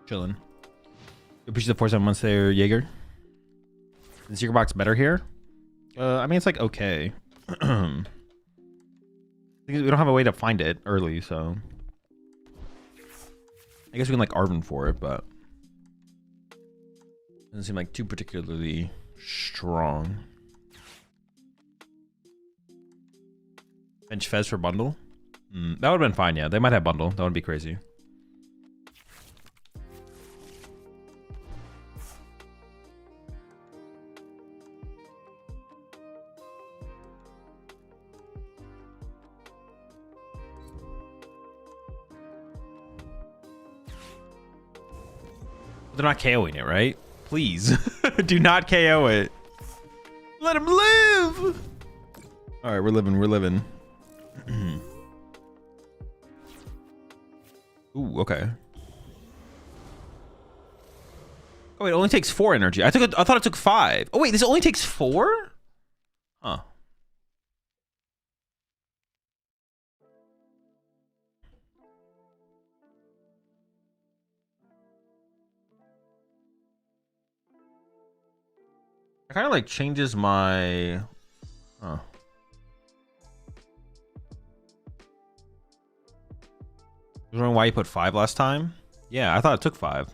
Speaker 1: Chilling. Appreciate the 4-7 months there, Jaeger. Is Secret Box better here? I mean, it's like okay. We don't have a way to find it early, so I guess we can like Arven for it, but doesn't seem like too particularly strong. Bench Fez for bundle? That would have been fine, yeah. They might have bundle. That wouldn't be crazy. They're not KOing it, right? Please. Do not KO it. Let him live! Alright, we're living, we're living. Ooh, okay. Oh wait, it only takes 4 energy. I thought it took 5. Oh wait, this only takes 4? Huh. It kind of like changes my... Huh. You wondering why you put 5 last time? Yeah, I thought it took 5.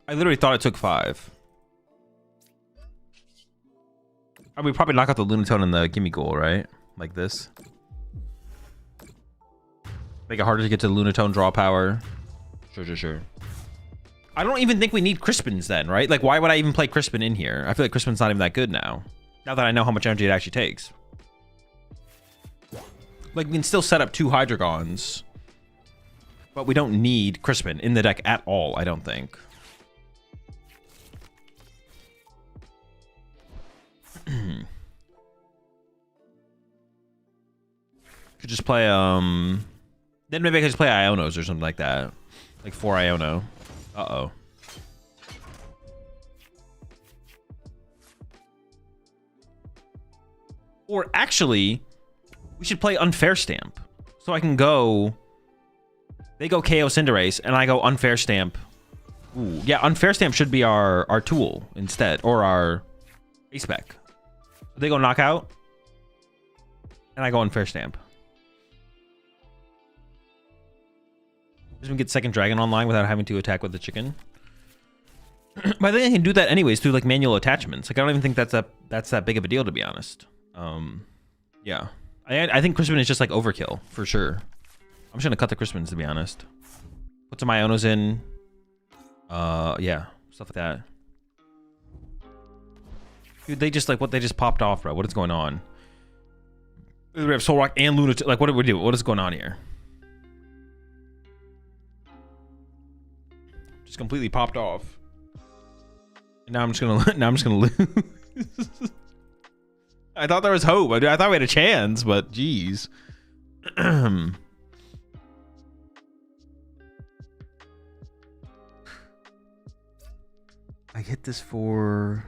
Speaker 1: I literally thought it took 5. I mean, probably knock out the Lunatone and the Gimme Ghoul, right? Like this. Make it harder to get to Lunatone draw power. Sure. I don't even think we need Crispin's then, right? Like, why would I even play Crispin in here? I feel like Crispin's not even that good now. Now that I know how much energy it actually takes. Like, we can still set up 2 Hydreigons. But we don't need Crispin in the deck at all, I don't think. Could just play then maybe I could just play Ionos or something like that. Like 4 Iono. Uh-oh. Or actually, we should play Unfair Stamp. So I can go... They go KO Cinderace, and I go Unfair Stamp. Ooh, yeah, Unfair Stamp should be our tool instead, or our base spec. They go Knockout, and I go Unfair Stamp. Just we get second Dragon online without having to attack with the chicken. But I think I can do that anyways through like manual attachments. Like I don't even think that's that big of a deal, to be honest. Yeah, I think Crispin is just like overkill for sure. I'm just gonna cut the Crispins, to be honest. Put some Ionos in. Yeah, stuff like that. Dude, they just like what they just popped off, bro. What is going on? We have Soul Rock and Luna. Like, what do we do? What is going on here? Just completely popped off. And now I'm just gonna lose. I thought there was hope. I thought we had a chance, but geez. I hit this for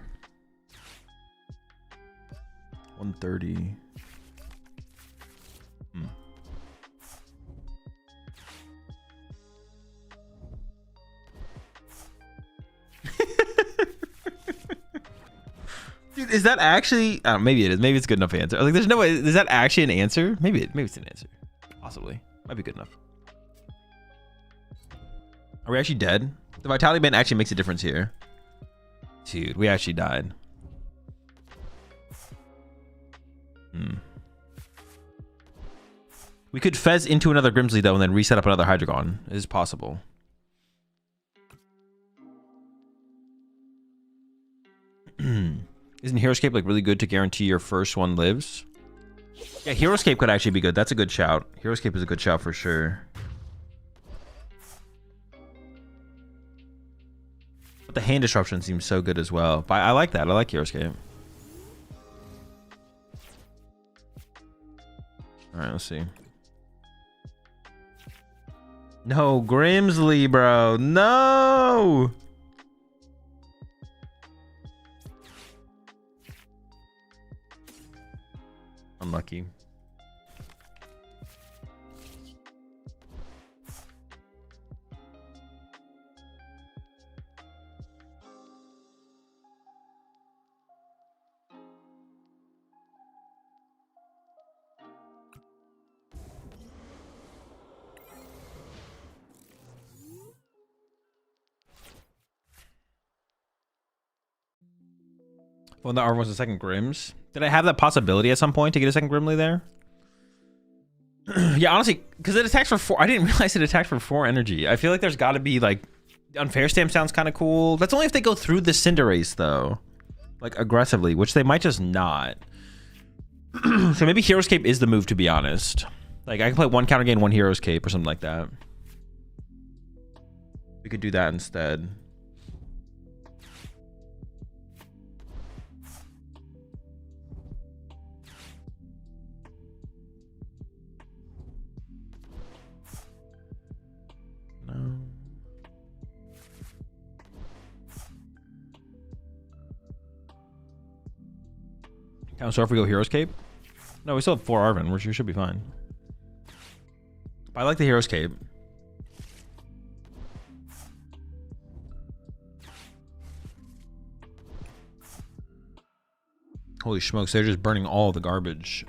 Speaker 1: 130. Dude, is that actually? Maybe it is. Maybe it's a good enough answer. Like, there's no way. Is that actually an answer? Maybe it's an answer. Possibly. Might be good enough. Are we actually dead? The Vitality Band actually makes a difference here. Dude, we actually died. We could Fez into another Grimsley, though, and then reset up another Hydreigon. It is possible. Isn't Heroescape like really good to guarantee your first one lives? Yeah, Heroescape could actually be good. That's a good shout. Heroescape is a good shout for sure. But the hand disruption seems so good as well. But I like that. I like Heroescape. All right, let's see. No, Grimsley, bro. No. Unlucky. Well, the arm was a second Grims. Did I have that possibility at some point to get a second Grimly there? Yeah, honestly, because it attacks for 4. I didn't realize it attacked for 4 energy. I feel like there's got to be like Unfair Stamp sounds kind of cool. That's only if they go through the Cinderace though, like aggressively, which they might just not. So maybe Heroescape is the move, to be honest. Like I can play 1 counter gain, 1 Heroescape or something like that. We could do that instead. So if we go Heroescape? No, we still have 4 Arven, which should be fine. But I like the Heroescape. Holy smokes, they're just burning all the garbage.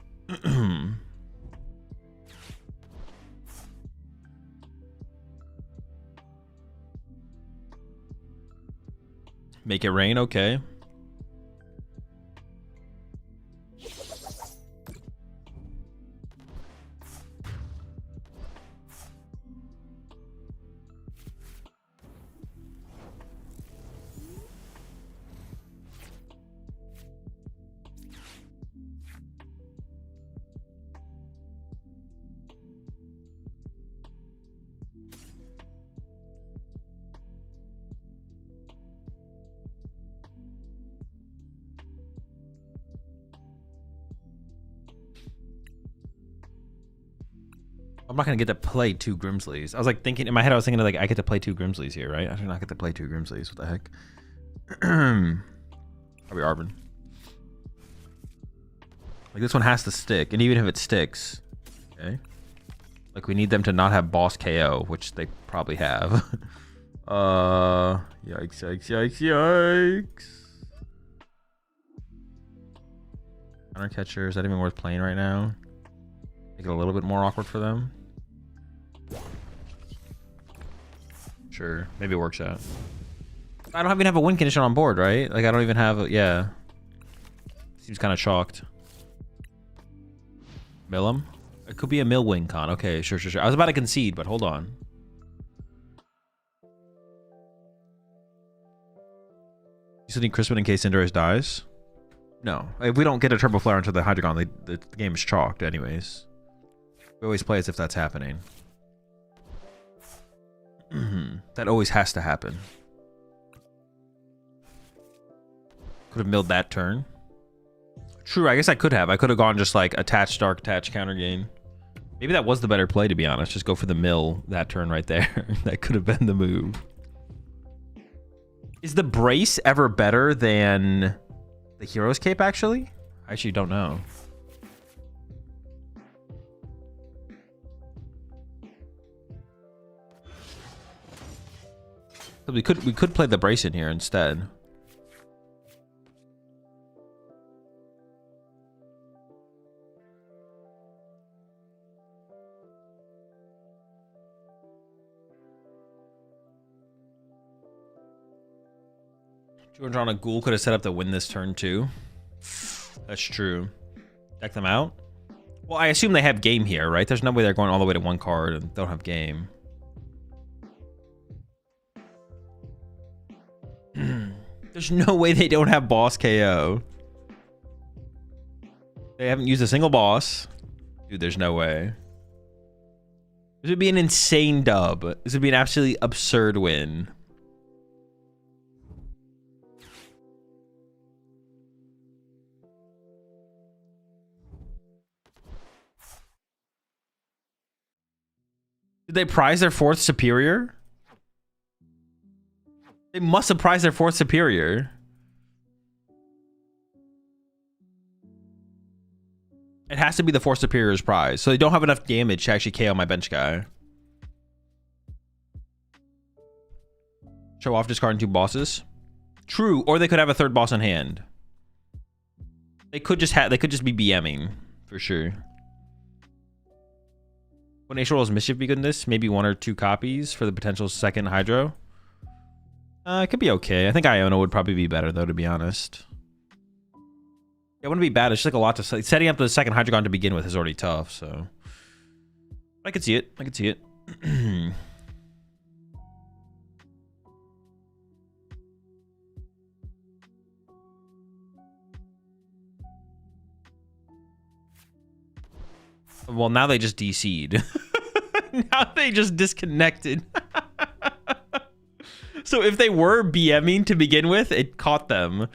Speaker 1: Make it rain, okay. I'm not gonna get to play 2 Grimsleys. I was like thinking in my head, I was thinking like I get to play 2 Grimsleys here, right? I do not get to play 2 Grimsleys. What the heck? Probably Arbin. Like this one has to stick, and even if it sticks, okay. Like we need them to not have boss KO, which they probably have. Yikes, yikes, yikes, yikes. Counter catcher, is that even worth playing right now? Make it a little bit more awkward for them. Sure, maybe it works out. I don't even have a win condition on board, right? Like I don't even have a, yeah. Seems kind of chalked. Mill him? It could be a mill win con. Okay, sure, sure, sure. I was about to concede, but hold on. You still need Crispin in case Cinderace dies? No. If we don't get a Turbo Flare into the Hydreigon, the game is chalked anyways. We always play as if that's happening. That always has to happen. Could have milled that turn. True, I guess I could have. I could have gone just like attach Dark, attach counter gain. Maybe that was the better play, to be honest. Just go for the mill that turn right there. That could have been the move. Is the brace ever better than the Hero's Cape, actually? I actually don't know. We could play the brace in here instead. On a ghoul could have set up to win this turn too. That's true. Deck them out. Well, I assume they have game here, right? There's no way they're going all the way to 1 card and don't have game. There's no way they don't have boss KO. They haven't used a single boss. Dude, there's no way. This would be an insane dub. This would be an absolutely absurd win. Did they prize their 4th superior? They must have prized their 4th superior. It has to be the 4th superior's prize. So they don't have enough damage to actually KO my bench guy. Show off discarding 2 bosses. True, or they could have a 3rd boss on hand. They could just be BMing for sure. What nature rolls Mischief be good in this? Maybe 1 or 2 copies for the potential 2nd Hydro. It could be okay. I think Iona would probably be better though, to be honest. Yeah, it wouldn't be bad. It's just like a lot to say. Setting up the 2nd Hydreigon to begin with is already tough, so I could see it. I could see it. Well, now they just DC'd. Now they just disconnected. So if they were BMing to begin with, it caught them.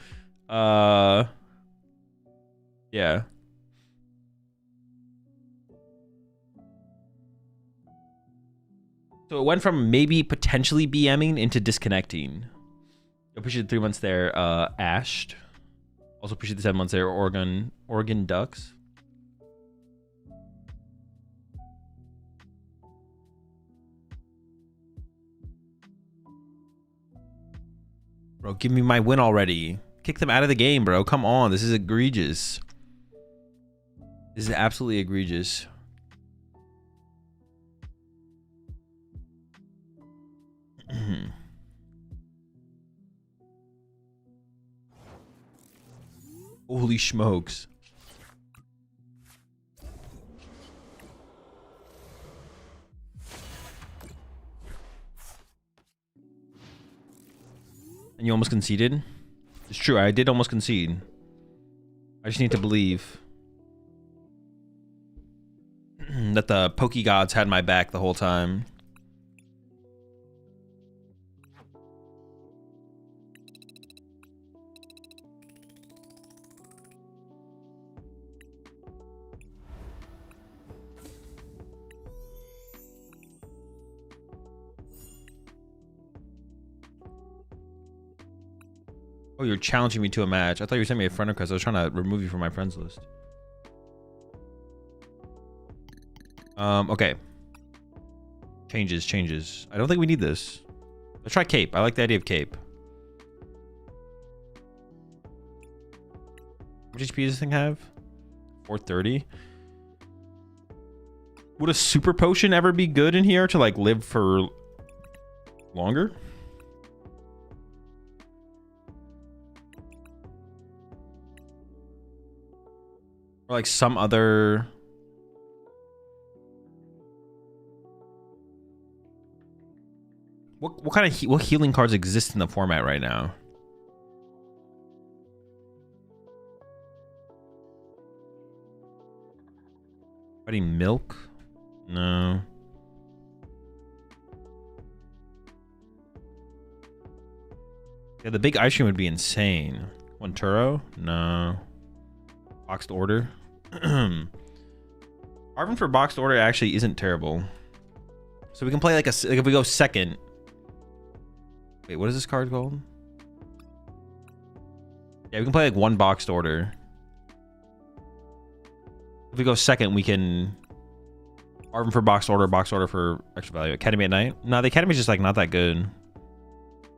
Speaker 1: Yeah. So it went from maybe potentially BMing into disconnecting. I appreciate the 3 months there, Ashed. Also appreciate the 7 months there, Oregon Ducks. Bro, give me my win already. Kick them out of the game, bro. Come on. This is egregious. This is absolutely egregious. Holy smokes. And you almost conceded? It's true, I did almost concede. I just need to believe that the Poke Gods had my back the whole time. Oh, you're challenging me to a match. I thought you sent me a friend request. I was trying to remove you from my friends list. Okay. Changes. I don't think we need this. Let's try Cape. I like the idea of Cape. How much HP does this thing have? 430. Would a super potion ever be good in here to like live for longer? Or like some other... What kind of what healing cards exist in the format right now? Fighting Milk? No. Yeah, the big ice cream would be insane. Monturo? No. Boxed order? Arvin for boxed order actually isn't terrible. So we can play like a... Like if we go second... Wait, what is this card called? Yeah, we can play like one boxed order. If we go second, we can... Arvin for boxed order for extra value. Academy at night? No, the Academy's just like not that good.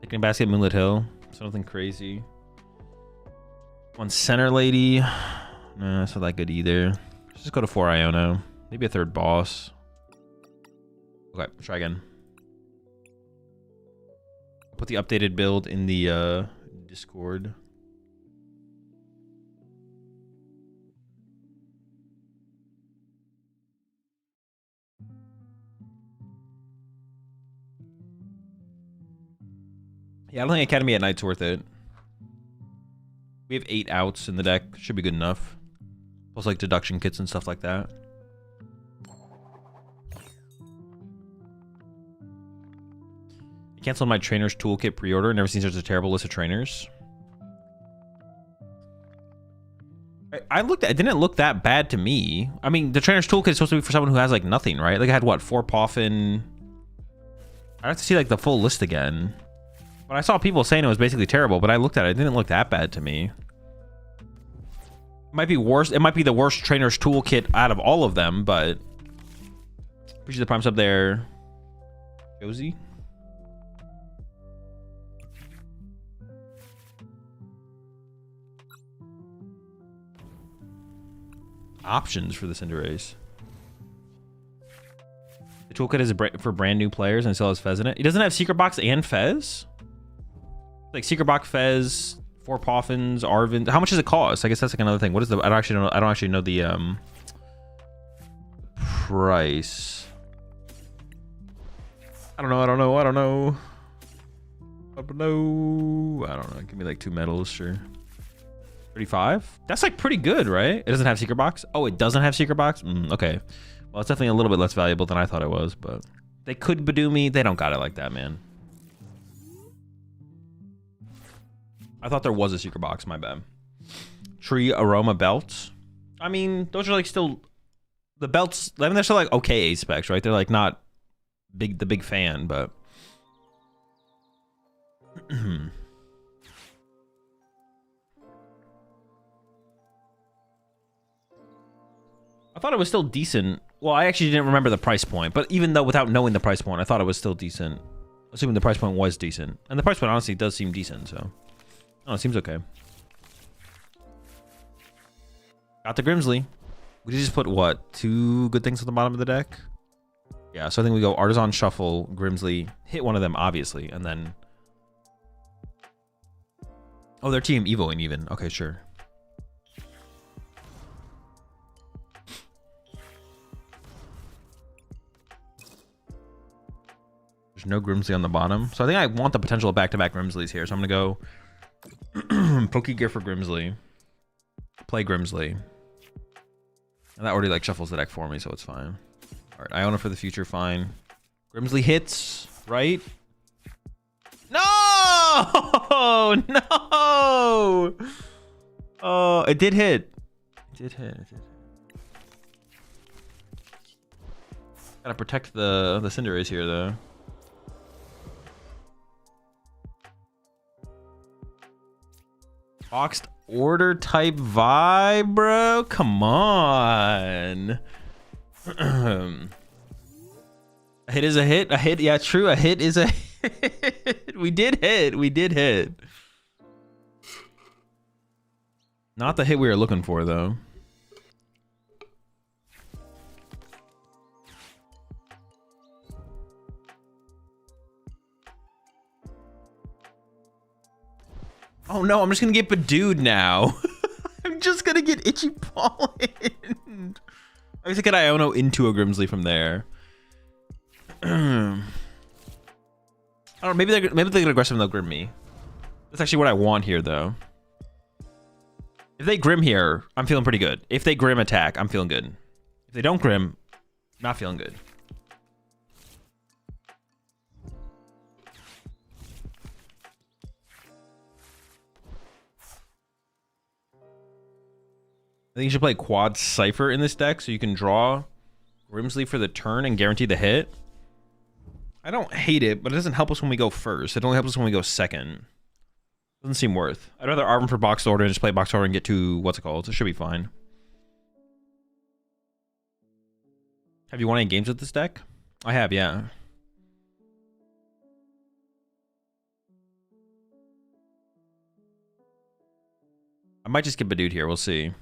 Speaker 1: Taking basket, Moonlit Hill. So nothing crazy. One center lady. No, that's not that good either. Let's just go to 4 Iono. Maybe a third boss. Okay, try again. Put the updated build in the Discord. Yeah, I don't think Academy at Night's worth it. We have 8 outs in the deck. Should be good enough. Plus like deduction kits and stuff like that. I canceled my trainer's toolkit pre-order. Never seen such a terrible list of trainers. I looked at it. Didn't look that bad to me. I mean, the trainer's toolkit is supposed to be for someone who has like nothing, right? Like I had what, 4 Poffin. I have to see like the full list again. But I saw people saying it was basically terrible, but I looked at it. It didn't look that bad to me. It might be worse. It might be the worst trainer's toolkit out of all of them, but appreciate the prime sub there. Josie. Options for the Cinderace. The toolkit is for brand new players and still has Fez in it. It doesn't have Secret Box and Fez? Like Secret Box, Fez, 4 Poffins, Arvin. How much does it cost? I guess that's like another thing. What is the... I don't actually know the price. I don't know. Give me like 2 medals, sure. 35? That's like pretty good, right? It doesn't have Secret Box? Oh, it doesn't have Secret Box? Okay. Well, it's definitely a little bit less valuable than I thought it was, but they could Badoo me. They don't got it like that, man. I thought there was a Secret Box, my bad. Tree Aroma Belts. I mean, those are like still... The belts, I mean, they're still like okay specs, right? They're like not the big fan, but... I thought it was still decent. Well, I actually didn't remember the price point, but even though without knowing the price point, I thought it was still decent. Assuming the price point was decent. And the price point honestly does seem decent, so... Oh, it seems okay. Got the Grimsley. We just put, what, 2 good things at the bottom of the deck? Yeah, so I think we go Artisan, Shuffle, Grimsley. Hit one of them, obviously, and then... Oh, they're Team Evoing even. Okay, sure. There's no Grimsley on the bottom. So I think I want the potential of back-to-back Grimsleys here. So I'm going to go Pokegear for Grimsley. Play Grimsley. And that already like shuffles the deck for me, so it's fine. All right, Iona for the future, fine. Grimsley hits, right? No! No! Oh, it did hit. It did hit. Gotta protect the Cinderace here, though. Boxed order type vibe, bro. Come on. A hit is a hit. A hit, yeah, true. A hit is a hit. We did hit. We did hit. Not the hit we were looking for, though. Oh no, I'm just gonna get Badooed now. I'm just gonna get Itchy Pollen. I was thinking Iono into a Grimsley from there. I don't know, maybe they're gonna aggressive and they'll Grim me. That's actually what I want here, though. If they Grim here, I'm feeling pretty good. If they Grim attack, I'm feeling good. If they don't Grim, not feeling good. I think you should play Quad Cypher in this deck so you can draw Grimsley for the turn and guarantee the hit. I don't hate it, but it doesn't help us when we go first. It only helps us when we go second. Doesn't seem worth. I'd rather Arvin for box order and just play box order and get to what's it called. It should be fine. Have you won any games with this deck? I have, yeah. I might just get Badooed here. We'll see.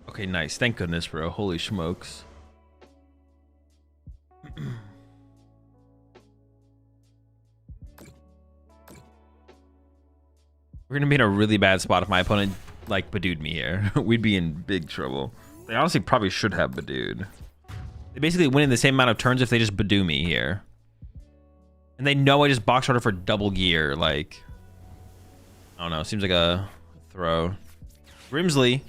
Speaker 1: Okay, nice. Thank goodness, bro. Holy smokes. We're gonna be in a really bad spot if my opponent, like, Badooed me here. We'd be in big trouble. They honestly probably should have Badooed. They basically win in the same amount of turns if they just Badoo me here. And they know I just box order for double gear, like... I don't know, seems like a throw. Grimsley.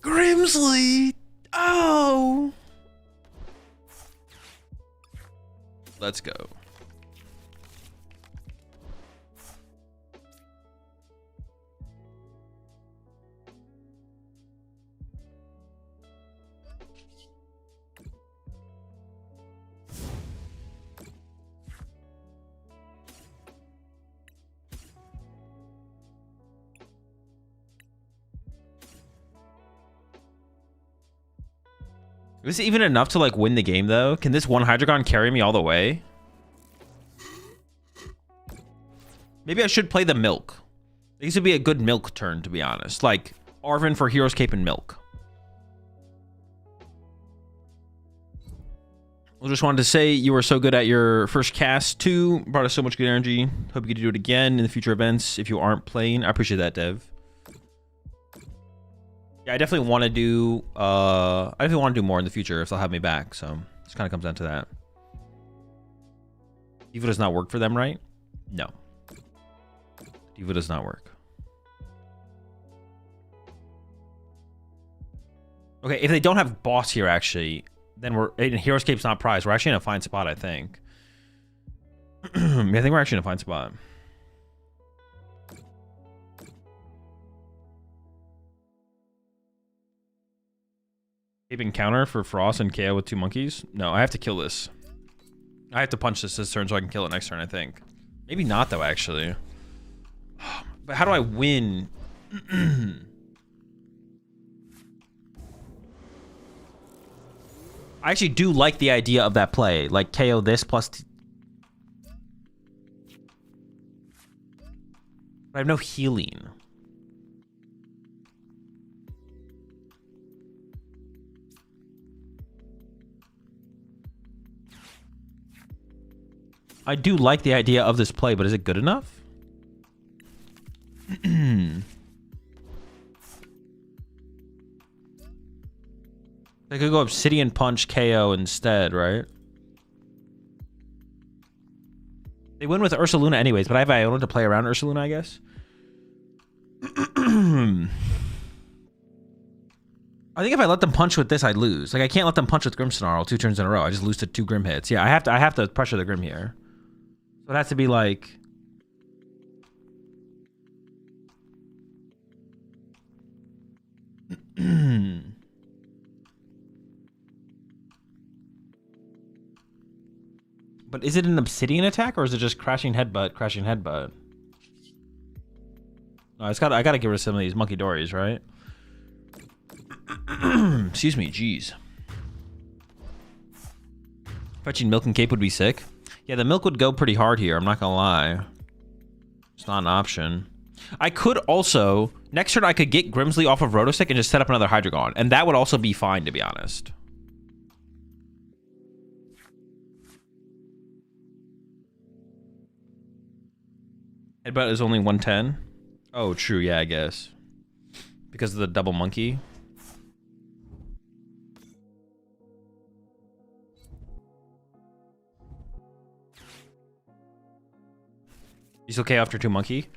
Speaker 1: Grimsley! Oh! Let's go. Is this even enough to, like, win the game, though? Can this one Hydreigon carry me all the way? Maybe I should play the Milk. This would be a good Milk turn, to be honest. Like, Arvin for Hero's Cape and Milk. I just wanted to say you were so good at your first cast, too. Brought us so much good energy. Hope you get to do it again in the future events if you aren't playing. I appreciate that, Dev. Yeah, I definitely want to do more in the future if they'll have me back, so this kind of comes down to that. Diva does not work for them, right? No. Diva does not work. Okay, if they don't have boss here, actually, then we're in Hero's Cape's not prized. We're actually in a fine spot, I think. Yeah, I think we're actually in a fine spot. Keeping counter for Frost and KO with 2 monkeys? No, I have to kill this. I have to punch this turn so I can kill it next turn, I think. Maybe not, though, actually. But how do I win? I actually do like the idea of that play. Like, KO this plus... But I have no healing. I do like the idea of this play, but is it good enough? They could go Obsidian Punch KO instead, right? They win with Ursaluna anyways, but I have Iona to play around Ursaluna, I guess. I think if I let them punch with this, I'd lose. Like, I can't let them punch with Grim Snarl 2 turns in a row. I just lose to 2 Grim hits. Yeah, I have to pressure the Grim here. So it has to be like... But is it an obsidian attack or is it just crashing headbutt, crashing headbutt? No, I gotta get rid of some of these monkey dories, right? Excuse me, jeez. Fetching milk and cape would be sick. Yeah, the milk would go pretty hard here, I'm not gonna lie. It's not an option. I could also, next turn I could get Grimsley off of Rotostick and just set up another Hydreigon, and that would also be fine, to be honest. Headbutt is only 110. Oh, true, yeah, I guess. Because of the double monkey. He's okay after 2 monkey?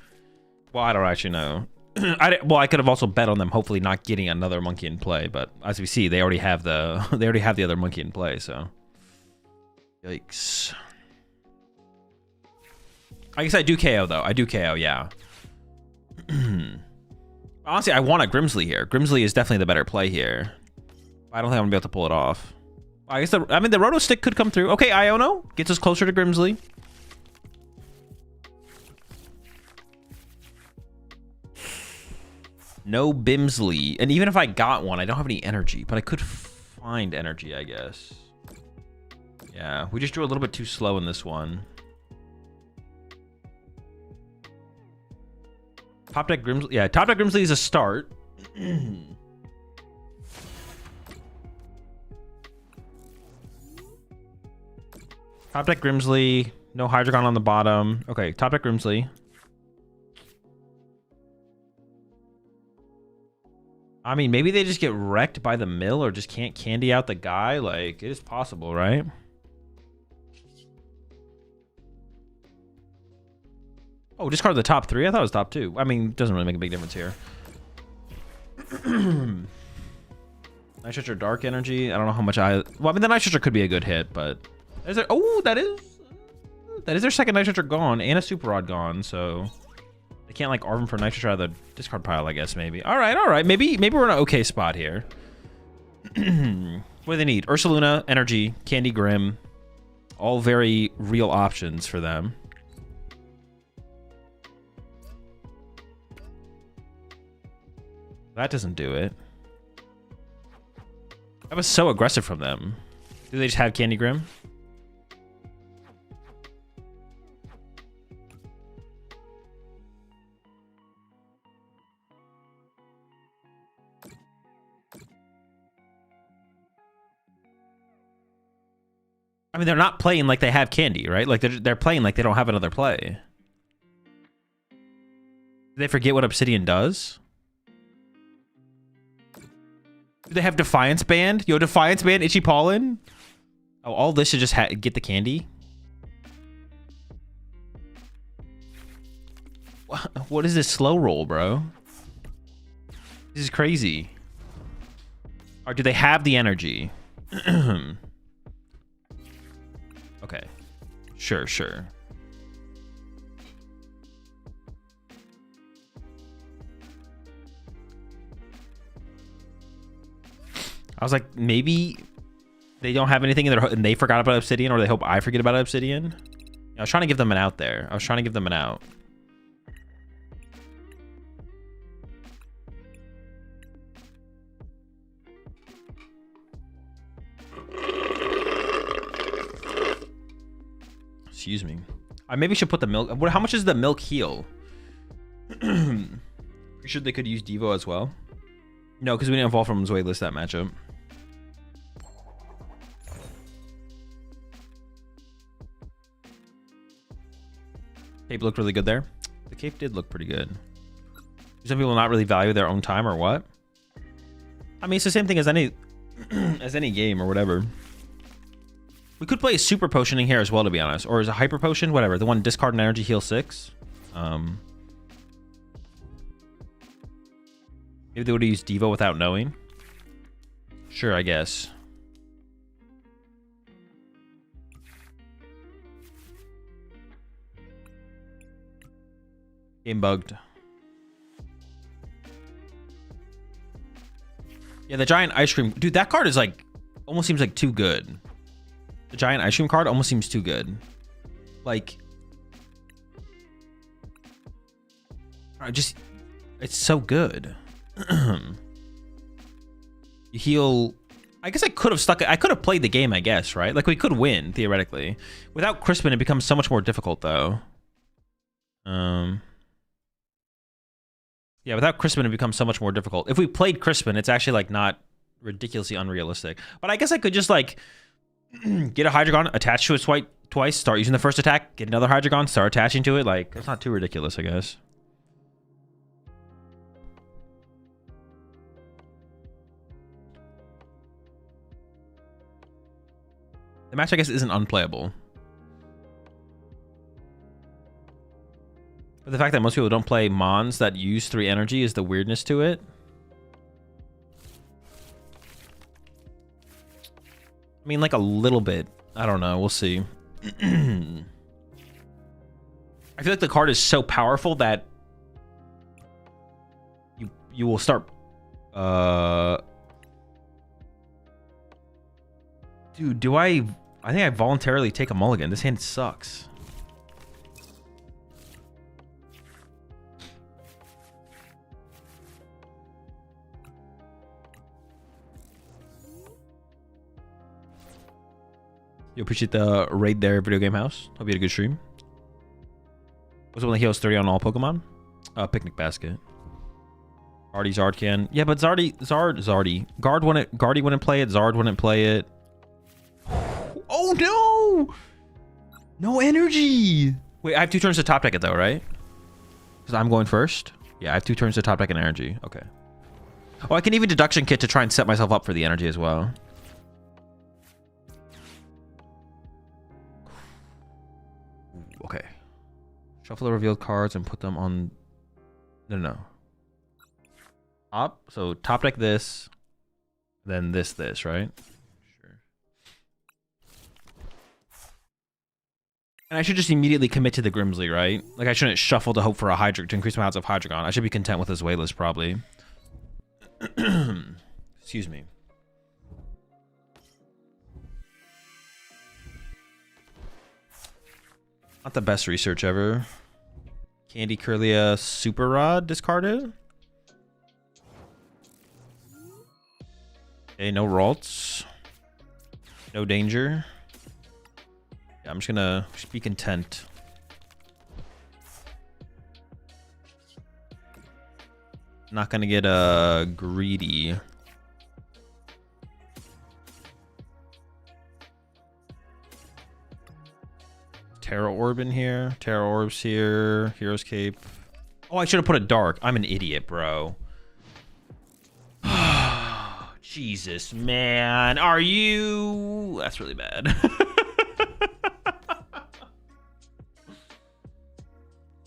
Speaker 1: Well, I don't actually know. I could have also bet on them hopefully not getting another monkey in play, but as we see, they already have the other monkey in play, so. Yikes. I guess I do KO though. I do KO, yeah. Honestly, I want a Grimsley here. Grimsley is definitely the better play here. I don't think I'm gonna be able to pull it off. I guess the Roto Stick could come through. Okay, Iono gets us closer to Grimsley. No Bimsley. And even if I got one, I don't have any energy, but I could find energy, I guess. Yeah, we just drew a little bit too slow in this one. Top deck Grimsley. Yeah, top deck Grimsley is a start. Top deck Grimsley. No Hydreigon on the bottom. Okay, top deck Grimsley. I mean, maybe they just get wrecked by the mill or just can't candy out the guy. Like, it is possible, right? Oh, discard the top 3? I thought it was top 2. I mean, it doesn't really make a big difference here. Night Stretcher Dark Energy. I don't know how much I... Well, I mean, the Night Stretcher could be a good hit, but... Is there... Oh, that is their second Night Stretcher gone and a Super Rod gone, so... They can't, like, Arvin for Night Stretcher out of the discard pile, I guess, maybe. All right. Maybe we're in an okay spot here. What do they need? Ursaluna, Energy, Candy Grim. All very real options for them. That doesn't do it. That was so aggressive from them. Do they just have Candy Grim? I mean, they're not playing like they have candy, right? Like they're playing like they don't have another play. Do they forget what Obsidian does? Do they have Defiance Band? Yo, Defiance Band, Itchy Pollen? Oh, all this should just get the candy? What is this slow roll, bro? This is crazy. Or do they have the energy? Okay. Sure. I was like, maybe they don't have anything in their and they forgot about Obsidian, or they hope I forget about Obsidian. I was trying to give them an out there. Excuse me. I maybe should put the milk. How much is the milk heal? Pretty sure they could use Devo as well. No, because we didn't evolve from his waitlist that matchup. Cape looked really good there. The cape did look pretty good. Do some people not really value their own time or what? I mean, it's the same thing as any game or whatever. We could play a super potioning here as well, to be honest, or is a hyper potion, whatever. The one discard and energy heal 6. Maybe they would have used Devo without knowing. Sure, I guess. Game bugged. Yeah, the giant ice cream. Dude, that card is like, almost seems like too good. The giant ice cream card almost seems too good. Like, it's so good. You heal. I guess I could have stuck it. I could have played the game, I guess, right? Like, we could win, theoretically. Without Crispin, it becomes so much more difficult, though. Yeah, without Crispin, it becomes so much more difficult. If we played Crispin, it's actually, like, not ridiculously unrealistic. But I guess I could just, like, get a Hydreigon, attach to it twice, start using the first attack, get another Hydreigon, start attaching to it. Like, it's not too ridiculous, I guess. The match, I guess, isn't unplayable. But the fact that most people don't play Mons that use 3 energy is the weirdness to it. I mean, like a little bit. I don't know. We'll see. I feel like the card is so powerful that you will start... Dude, do I think I voluntarily take a mulligan. This hand sucks. You appreciate the raid there, Video Game House. Hope you had a good stream. What's the one that heals 30 on all Pokemon? Picnic Basket. Zardy, Zardcan. Yeah, but Zardy. Guardy wouldn't play it. Zard wouldn't play it. Oh no! No energy! Wait, I have 2 turns to top deck it though, right? Because I'm going first? Yeah, I have 2 turns to top deck an energy. Okay. Oh, I can even deduction kit to try and set myself up for the energy as well. Okay. Shuffle the revealed cards and put them on... No. Top. So top deck this. Then this, right? Sure. And I should just immediately commit to the Grimsley, right? Like, I shouldn't shuffle to hope for a Hydreigon to increase my odds of Hydreigon. I should be content with this waitlist, probably. Excuse me. Not the best research ever. Candy Curlia Super Rod discarded. Okay, no Ralts. No danger. Yeah, I'm just gonna be content. Not gonna get greedy. Terra Orb in here. Terra Orb's here. Hero's Cape. Oh, I should have put a dark. I'm an idiot, bro. Jesus, man. Are you... That's really bad.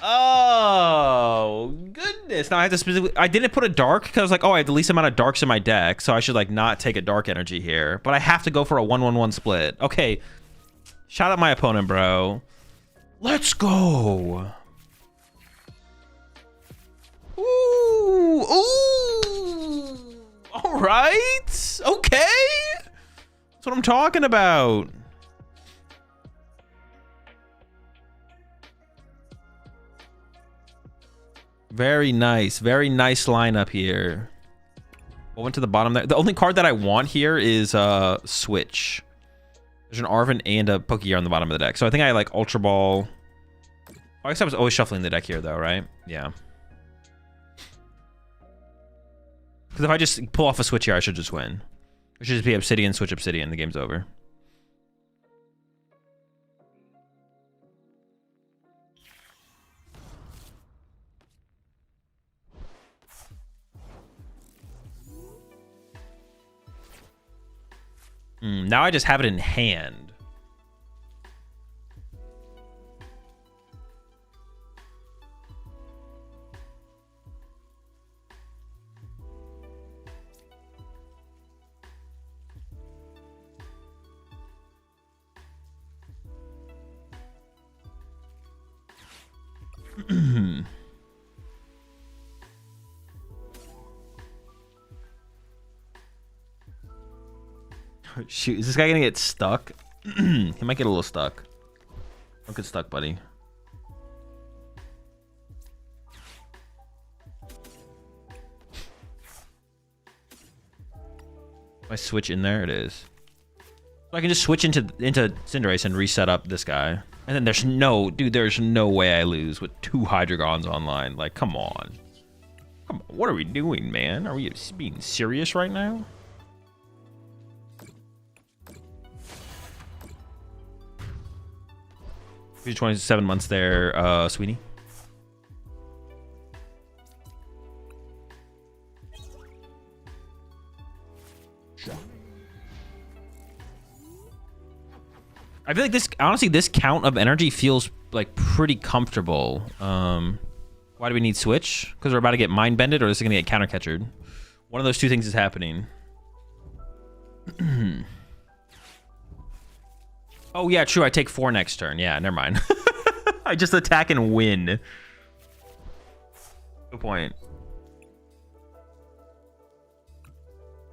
Speaker 1: Oh, goodness. Now I have to specifically... I didn't put a dark because I was like, oh, I have the least amount of darks in my deck, so I should, like, not take a dark energy here. But I have to go for a 1-1-1 split. Okay. Shout out my opponent, bro. Let's go. Ooh. Ooh. All right. Okay. That's what I'm talking about. Very nice. Very nice lineup here. I went to the bottom there. The only card that I want here is Switch. There's an Arven and a Pokegear on the bottom of the deck. So I think I like Ultra Ball. I guess I was always shuffling the deck here though, right? Yeah. Because if I just pull off a Switch here, I should just win. It should just be Obsidian, Switch Obsidian. The game's over. Now I just have it in hand. Shoot, is this guy gonna get stuck? He might get a little stuck. Don't get stuck, buddy. If I switch in there, it is. So I can just switch into Cinderace and reset up this guy. And then there's no way I lose with 2 Hydreigons online. Like, come on. Come on. What are we doing, man? Are we being serious right now? You're 27 months there, Sweetie. I feel like this, honestly, this count of energy feels like pretty comfortable. Why do we need switch? Because we're about to get mind bended, or is it gonna get counter catchered? One of those two things is happening. Oh yeah, true. I take 4 next turn. Yeah, never mind. I just attack and win. Good point.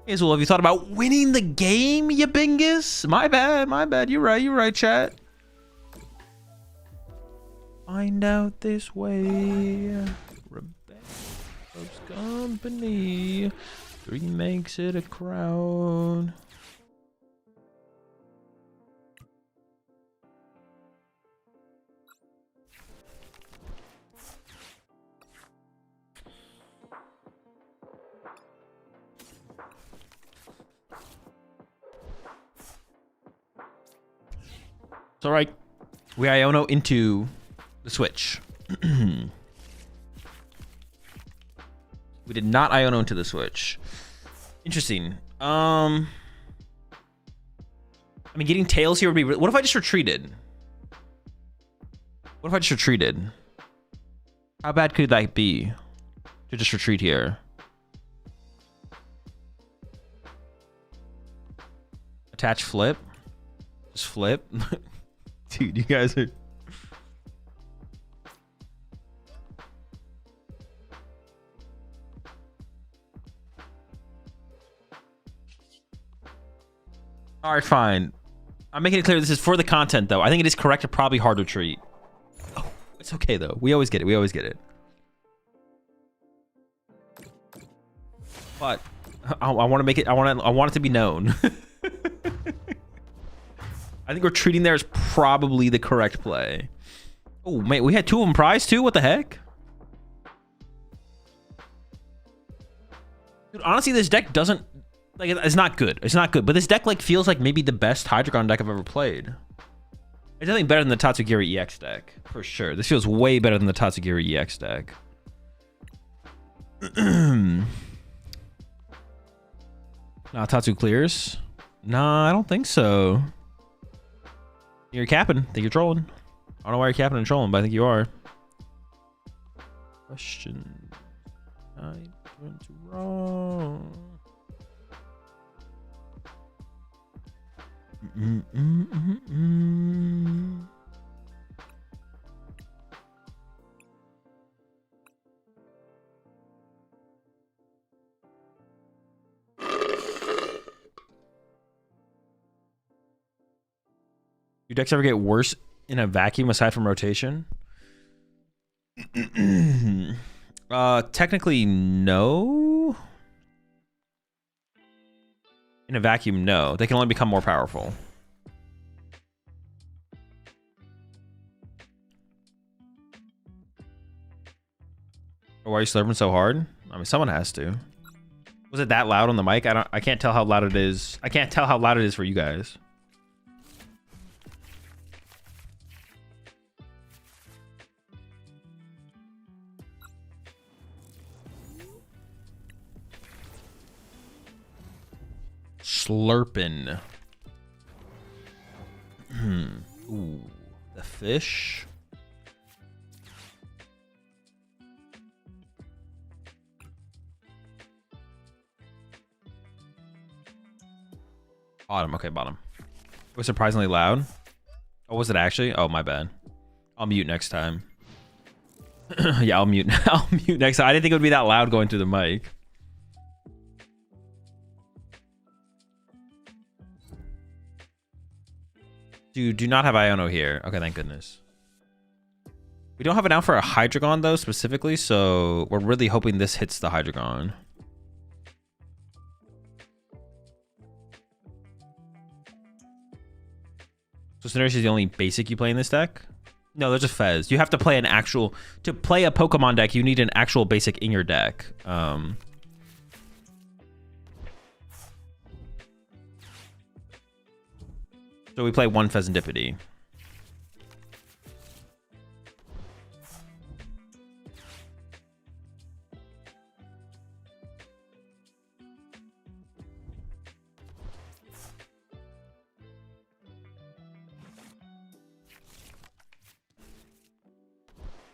Speaker 1: Azul, have you thought about winning the game, you bingus? My bad, my bad. You're right, chat. Find out this way. Rebecca's company. 3 makes it a crowd. All right, we Iono into the switch. We did not Iono into the switch. Interesting. I mean, getting tails here would be. What if I just retreated? What if I just retreated? How bad could that be? To just retreat here. Attach flip. Just flip. Dude, you guys are... All right, fine. I'm making it clear this is for the content, though. I think it is correct to probably hard retreat. Oh, it's okay, though. We always get it. We always get it. But I want to make it... I want it to be known. I think retreating there is probably the correct play. Oh, mate, we had 2 of them prized too? What the heck? Dude, honestly, this deck doesn't... Like, it's not good. It's not good. But this deck, like, feels like maybe the best Hydreigon deck I've ever played. It's definitely better than the Tatsugiri EX deck. For sure. This feels way better than the Tatsugiri EX deck. Nah, Tatsu clears. Nah, I don't think so. You're capping. I think you're trolling. I don't know why you're capping and trolling, but I think you are. Question. I went wrong. Do decks ever get worse in a vacuum aside from rotation? Technically, no. In a vacuum, no. They can only become more powerful. Why are you slurping so hard? I mean, someone has to. Was it that loud on the mic? I can't tell how loud it is. I can't tell how loud it is for you guys. Slurping. Ooh, the fish. Bottom. Okay, bottom. It was surprisingly loud. Oh, was it actually? Oh, my bad. I'll mute next time. Yeah, I'll mute. I'll mute next time. I didn't think it would be that loud going through the mic. Do not have Iono here. Okay, thank goodness. We don't have it out for a Hydreigon though, specifically, so we're really hoping this hits the Hydreigon. So Cinderace is the only basic you play in this deck? No, there's a Fez. You have to play an actual... To play a Pokemon deck, you need an actual basic in your deck. So we play one Fezandipity.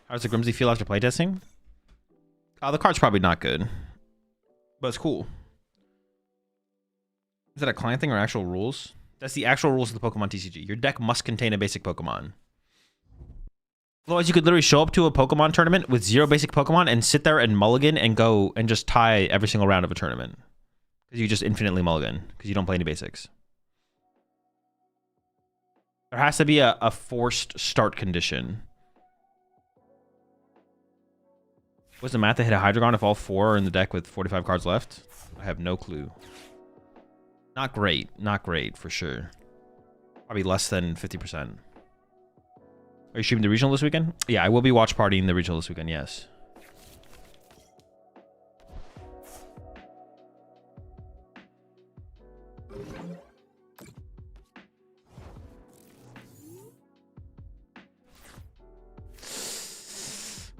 Speaker 1: How does the Grimsy feel after playtesting? The card's probably not good, but it's cool. Is that a client thing or actual rules? That's the actual rules of the PokemonTCG. Your deck must contain a basic Pokemon. Otherwise, you could literally show up to a Pokemon tournament with 0 basic Pokemon and sit there and mulligan and go and just tie every single round of a tournament. Because you just infinitely mulligan because you don't play any basics. There has to be a forced start condition. What's the math to hit a Hydreigon if all 4 are in the deck with 45 cards left? I have no clue. Not great. Not great, for sure. Probably less than 50%. Are you streaming the regional this weekend? Yeah, I will be watch partying the regional this weekend, yes.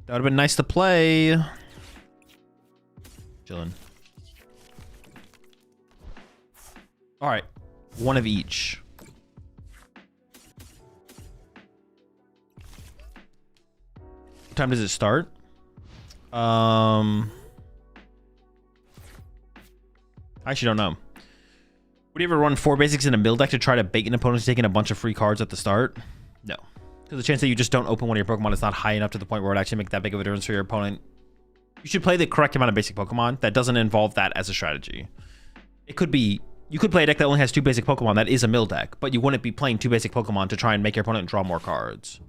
Speaker 1: That would have been nice to play. Chillin'. All right, one of each. What time does it start? I actually don't know. Would you ever run 4 basics in a mill deck to try to bait an opponent taking a bunch of free cards at the start? No. Because the chance that you just don't open one of your Pokemon is not high enough to the point where it would actually make that big of a difference for your opponent. You should play the correct amount of basic Pokemon that doesn't involve that as a strategy. It could be... You could play a deck that only has 2 basic Pokemon that is a mill deck, but you wouldn't be playing 2 basic Pokemon to try and make your opponent draw more cards.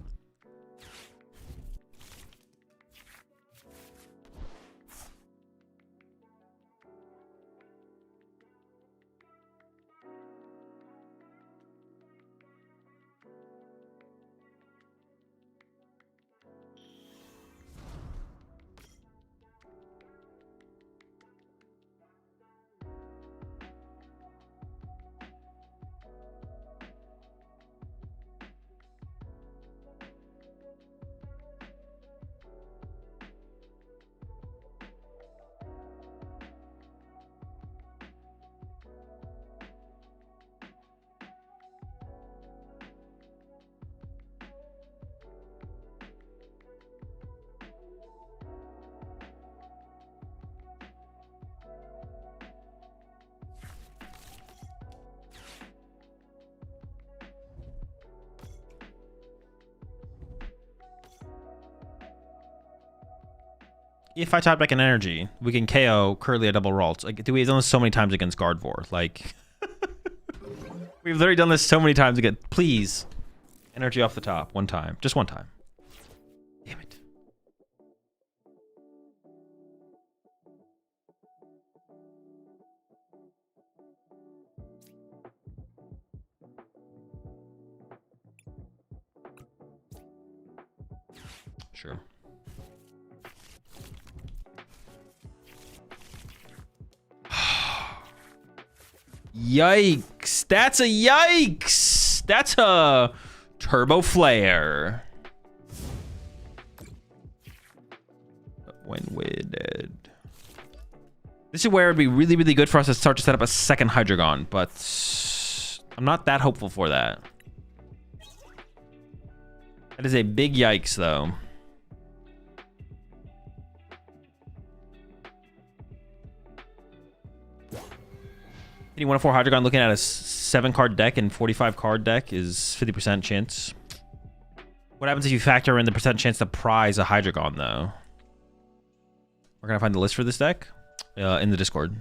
Speaker 1: If I top deck an energy, we can KO Curly a double Ralt. Like, we've done this so many times against Gardevoir. Like, we've literally done this so many times again. Please, energy off the top, one time, just one time. Damn it. Sure. Yikes. That's a yikes. That's a Turbo Flare. When weighted. This is where it'd be really, really good for us to start to set up a second Hydreigon, but I'm not that hopeful for that. That is a big yikes, though. Hitting 1 of 4 Hydreigon looking at a 7-card deck and 45-card deck is 50% chance. What happens if you factor in the percent chance to prize a Hydreigon, though? We're going to find the list for this deck in the Discord.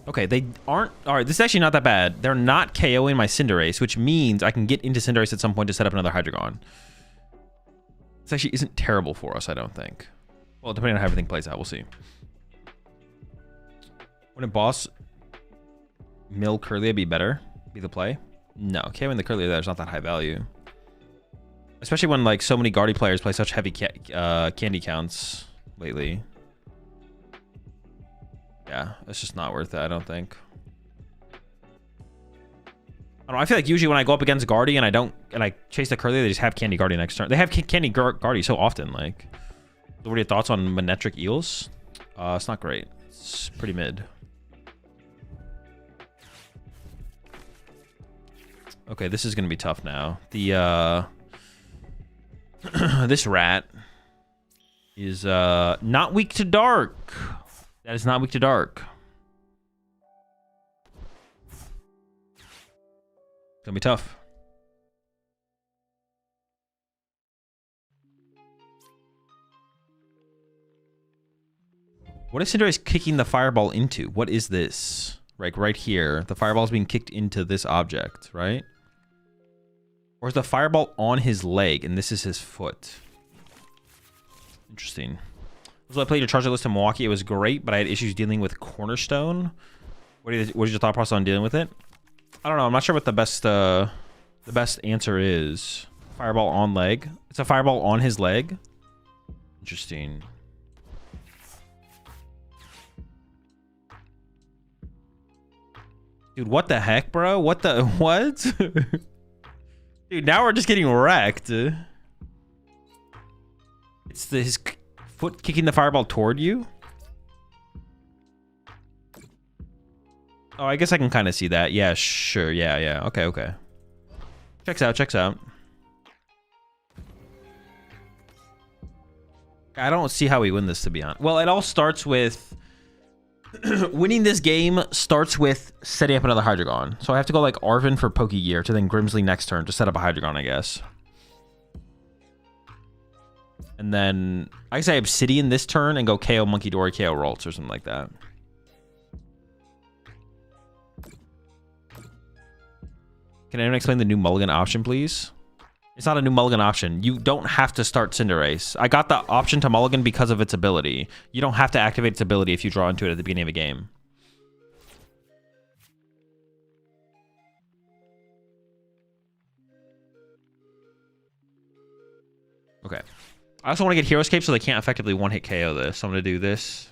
Speaker 1: Okay, they aren't... All right, this is actually not that bad. They're not KOing my Cinderace, which means I can get into Cinderace at some point to set up another Hydreigon. This actually isn't terrible for us, I don't think. Well, depending on how everything plays out, we'll see. Wouldn't boss mill Curlia be better? Be the play? No, KOing the Curlia there is not that high value. Especially when, like, so many Guardy players play such heavy candy counts lately. Yeah, it's just not worth it, I don't think. I don't know, I feel like usually when I go up against Guardy and I chase the Curly, they just have Candy Guardy next turn. They have Candy Guardy so often, like. So what are your thoughts on Manectric Eels? It's not great. It's pretty mid. Okay, this is gonna be tough now. The this rat is not weak to dark. That is not weak to dark. It's gonna be tough. What is Cinderace kicking the fireball into? What is this? Like right here. The fireball's being kicked into this object, right? Or is the fireball on his leg and this is his foot? Interesting. So I played your Charizard list in Milwaukee. It was great, but I had issues dealing with Cornerstone. What is your thought process on dealing with it? I don't know. I'm not sure what the best answer is. Fireball on leg. It's a fireball on his leg. Interesting. Dude, what the heck, bro? What? Dude, now we're just getting wrecked. It's his foot kicking the fireball toward you? Oh, I guess I can kind of see that. Yeah, sure. Yeah. Okay. Checks out. I don't see how we win this, to be honest. Well, it all starts with... winning this game starts with setting up another Hydreigon. So I have to go like Arven for Pokegear to then Grimsley next turn to set up a Hydreigon, I guess. And then I guess I Obsidian this turn and go KO Monkey Dory, KO Ralts or something like that. Can anyone explain the new mulligan option, please? It's not a new mulligan option. You don't have to start Cinderace. I got the option to mulligan because of its ability. You don't have to activate its ability if you draw into it at the beginning of a game. Okay. I also want to get Hero Escape so they can't effectively one-hit KO this. So I'm going to do this.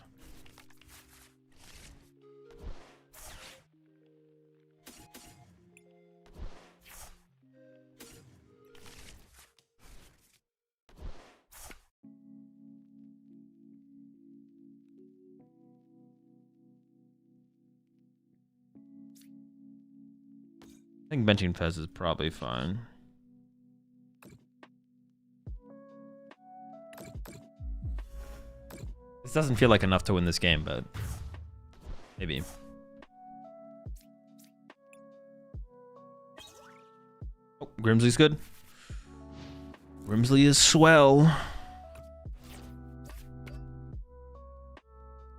Speaker 1: I think benching Fez is probably fine. This doesn't feel like enough to win this game, but maybe. Oh, Grimsley's good. Grimsley is swell.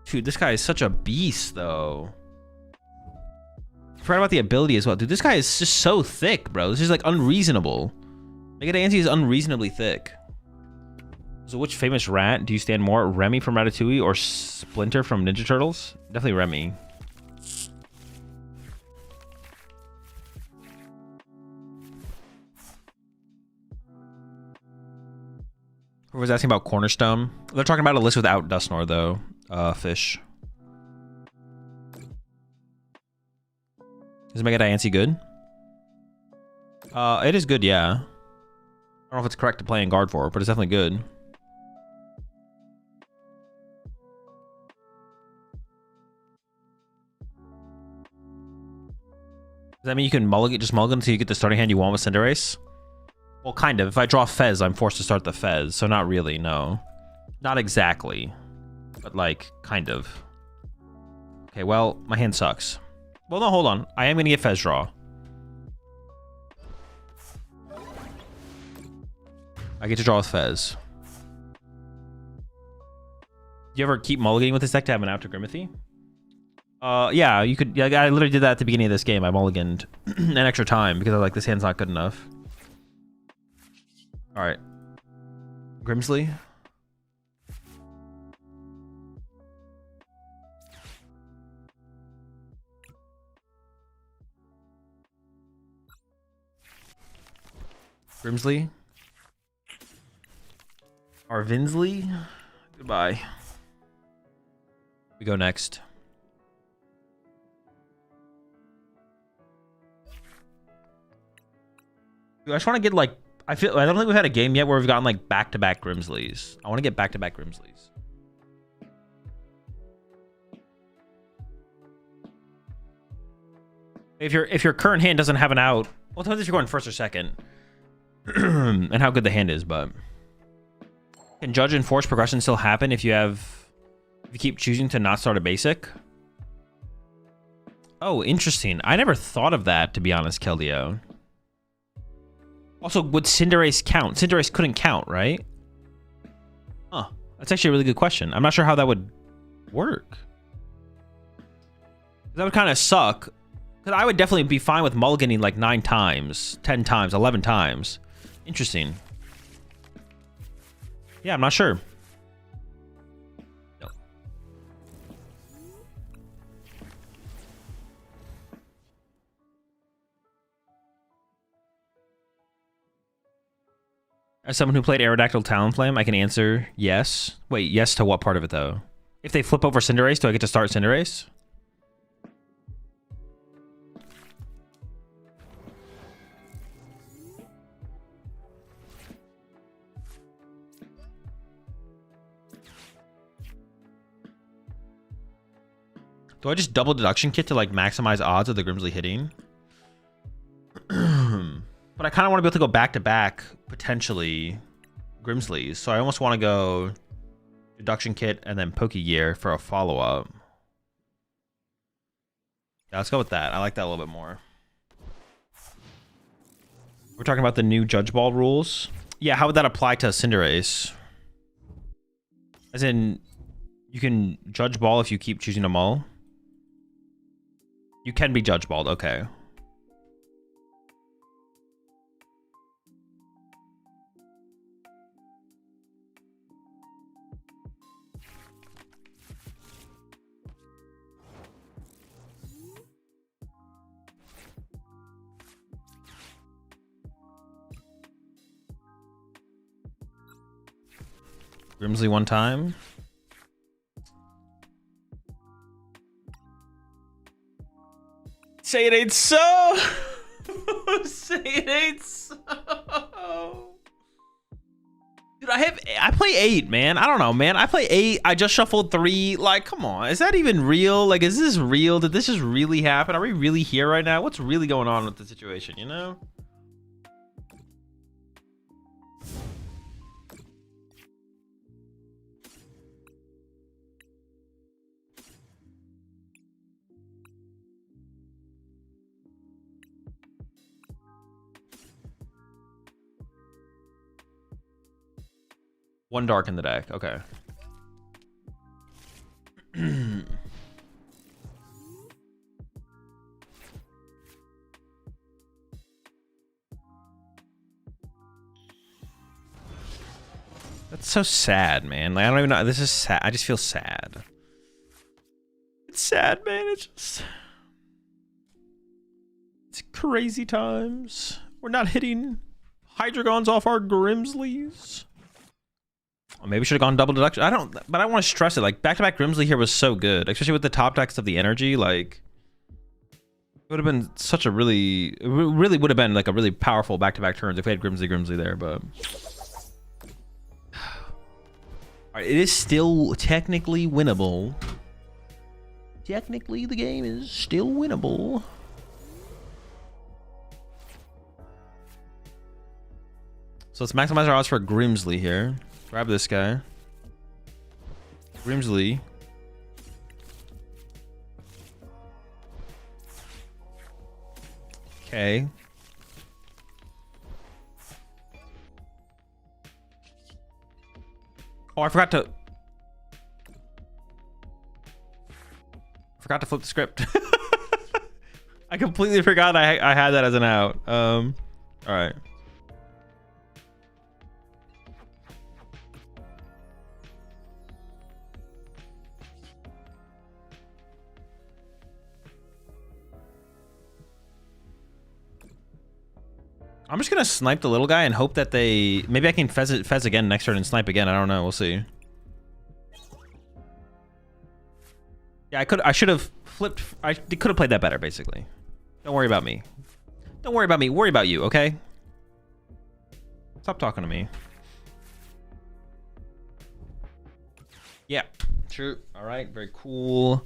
Speaker 1: Dude, this guy is such a beast, though. I forgot about the ability as well. Dude, this guy is just so thick, bro. This is like unreasonable. Mega Dansey is unreasonably thick. So which famous rat do you stand more? Remy from Ratatouille or Splinter from Ninja Turtles? Definitely Remy. Who was asking about Cornerstone? They're talking about a list without Dusknoir, though. Fish. Is Mega Diancie good? It is good, yeah. I don't know if it's correct to play in guard for, but it's definitely good. Does that mean you can mulligan, just mulligan until you get the starting hand you want with Cinderace? Well, kind of. If I draw Fez, I'm forced to start the Fez, so not really, no. Not exactly, but like, kind of. Okay, well, my hand sucks. Well, no, hold on. I am going to get Fez draw. I get to draw with Fez. Do you ever keep mulliganing with this deck to have an out to Grimmothy? Yeah, you could. Yeah, I literally did that at the beginning of this game. I mulliganed an extra time because I was like, this hand's not good enough. All right, Grimsley. Grimsley. Arvinsley. Goodbye. We go next. Dude, I just want to get like, I don't think we've had a game yet where we've gotten like back-to-back Grimsleys. I want to get back-to-back Grimsleys. If your current hand doesn't have an out, well, it depends if you're going first or second, and how good the hand is. But can judge and force progression still happen if you keep choosing to not start a basic? Oh, interesting. I never thought of that, to be honest, Keldeo. Also, would Cinderace count? Cinderace couldn't count, right? Huh. That's actually a really good question. I'm not sure how that would work. That would kind of suck. Because I would definitely be fine with mulliganing like 9 times, 10 times, 11 times. Interesting. Yeah, I'm not sure. No. As someone who played Aerodactyl Talonflame, I can answer yes. Wait, yes to what part of it, though? If they flip over Cinderace, do I get to start Cinderace? Do I just double deduction kit to like maximize odds of the Grimsley hitting? But I kind of want to be able to go back to back, potentially, Grimsleys. So I almost want to go deduction kit and then Pokegear for a follow-up. Yeah, let's go with that. I like that a little bit more. We're talking about the new Judge Ball rules. Yeah, how would that apply to Cinderace? As in, you can Judge Ball if you keep choosing to mull? You can be Judge Balled, okay. Grimsley one time. Say it ain't so. Say it ain't so. Dude, I play 8, man. I don't know, man. I play 8. I just shuffled 3. Like, come on. Is that even real? Like, is this real? Did this just really happen? Are we really here right now? What's really going on with the situation, you know? One dark in the deck. Okay. That's so sad, man. Like, I don't even know. This is sad. I just feel sad. It's sad, man. It's crazy times. We're not hitting Hydreigons off our Grimsleys. Maybe we should have gone double deduction. But I want to stress it. Like, back-to-back Grimsley here was so good, especially with the top decks of the energy. Like, it would have been such a it really would have been like a really powerful back-to-back turns if we had Grimsley there. But all right, it is still technically winnable. Technically, the game is still winnable. So let's maximize our odds for Grimsley here. Grab this guy. Grimsley. Okay. Oh, I forgot Forgot to flip the script. I completely forgot I had that as an out. All right. I'm just gonna snipe the little guy and hope that they... Maybe I can fez again next turn and snipe again. I don't know. We'll see. Yeah, I should have flipped. I could have played that better, basically. Don't worry about me. Don't worry about me. Worry about you, okay? Stop talking to me. Yeah, true. All right, very cool.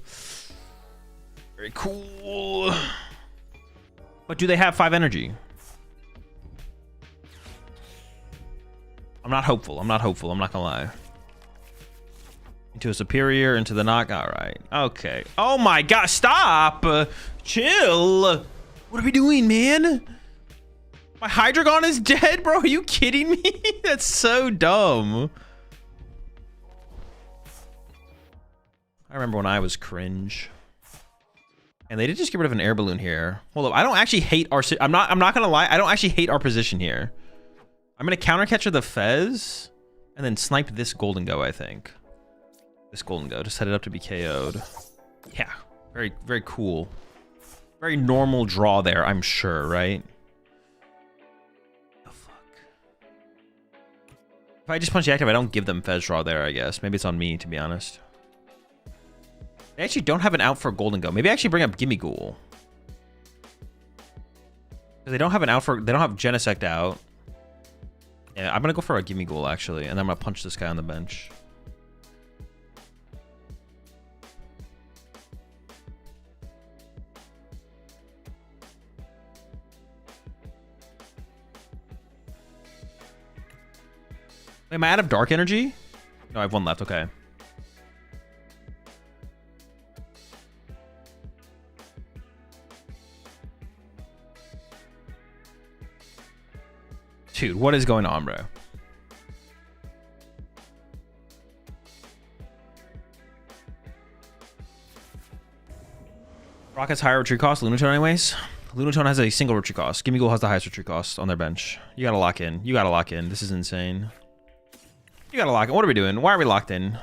Speaker 1: Very cool. But do they have 5 energy? I'm not hopeful. I'm not hopeful. I'm not gonna lie. Into a superior, into the knock. All right. Okay. Oh my god. Stop. Chill. What are we doing, man? My Hydreigon is dead, bro. Are you kidding me? That's so dumb. I remember when I was cringe. And they did just get rid of an air balloon here. Hold up. I don't actually hate our... I'm not gonna lie. I don't actually hate our position here. I'm gonna counter catcher the Fez and then snipe this Golden Go, I think. This Golden Go to set it up to be KO'd. Yeah, very, very cool. Very normal draw there, I'm sure, right? The fuck? If I just punch the active, I don't give them Fez draw there, I guess. Maybe it's on me, to be honest. They actually don't have an out for Golden Go. Maybe I actually bring up Gimme Ghoul. They don't have an out for... They don't have Genesect out. Yeah, I'm gonna go for a Gimme Ghoul, actually. And then I'm gonna punch this guy on the bench. Wait, am I out of Dark Energy? No, I have 1 left. Okay. Dude, what is going on, bro? Rocket's higher retreat cost. Lunatone anyways. Lunatone has a single retreat cost. Gimme Ghoul has the highest retreat cost on their bench. You gotta lock in. You gotta lock in. This is insane. You gotta lock in. What are we doing? Why are we locked in?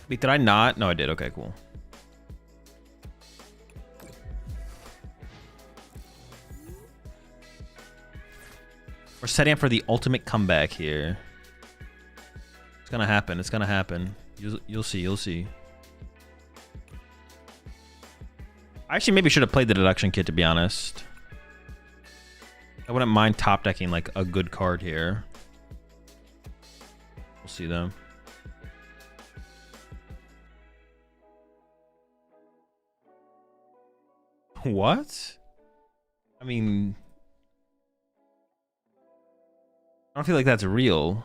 Speaker 1: Wait, did I not? No, I did. Okay, cool. We're setting up for the ultimate comeback here. It's gonna happen. It's gonna happen. You'll see. You'll see. I actually maybe should have played the deduction kit, to be honest. I wouldn't mind top decking like a good card here. We'll see though. What? I mean, I don't feel like that's real.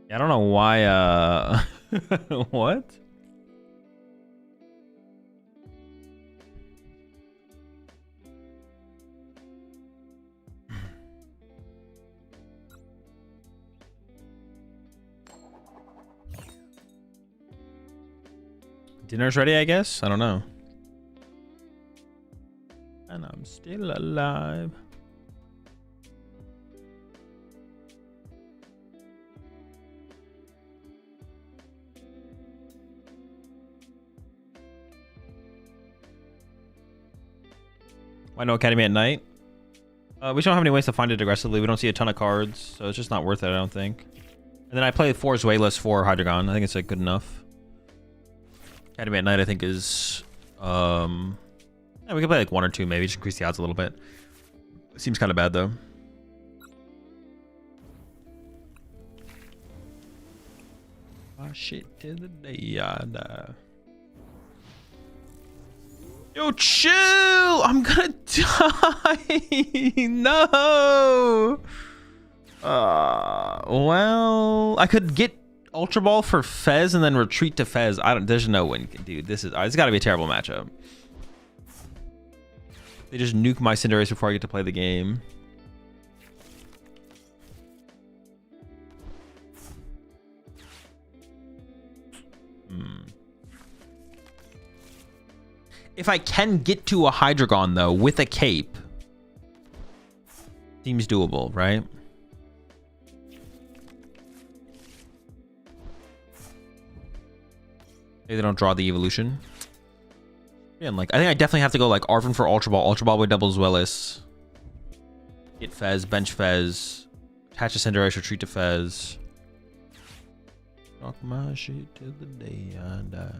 Speaker 1: Yeah, I don't know why, what? Dinner's ready, I guess? I don't know. And I'm still alive. Why no Academy at night? We just don't have any ways to find it aggressively. We don't see a ton of cards, so it's just not worth it, I don't think. And then I play 4 Zweilous for Hydreigon. I think it's like good enough. Academy at night, I think, is yeah, we can play like 1 or 2 maybe, just increase the odds a little bit. It seems kind of bad though. my shit till the day I die. Yo, chill! I'm gonna die! No! Well, I could get Ultra Ball for Fez and then retreat to Fez. There's no win, dude. This is, it's gotta be a terrible matchup. They just nuke my Cinderace before I get to play the game. If I can get to a Hydreigon, though, with a cape, seems doable, right? Maybe they don't draw the evolution. Yeah, and like, I think I definitely have to go like Arven for Ultra Ball. Ultra Ball with doubles Willis. Get Fez, bench Fez. Attach a Cinderace, retreat to Fez. Talk my shit till the day I die.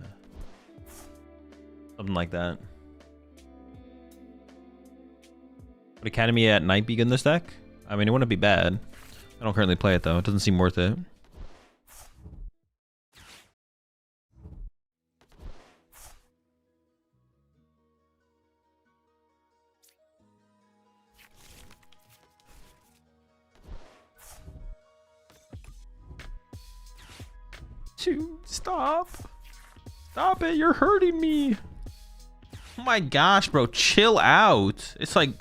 Speaker 1: Something like that. Would Academy at night be good in this deck? I mean, it wouldn't be bad. I don't currently play it though. It doesn't seem worth it. Stop. Stop it. You're hurting me. Oh my gosh, bro. Chill out. It's like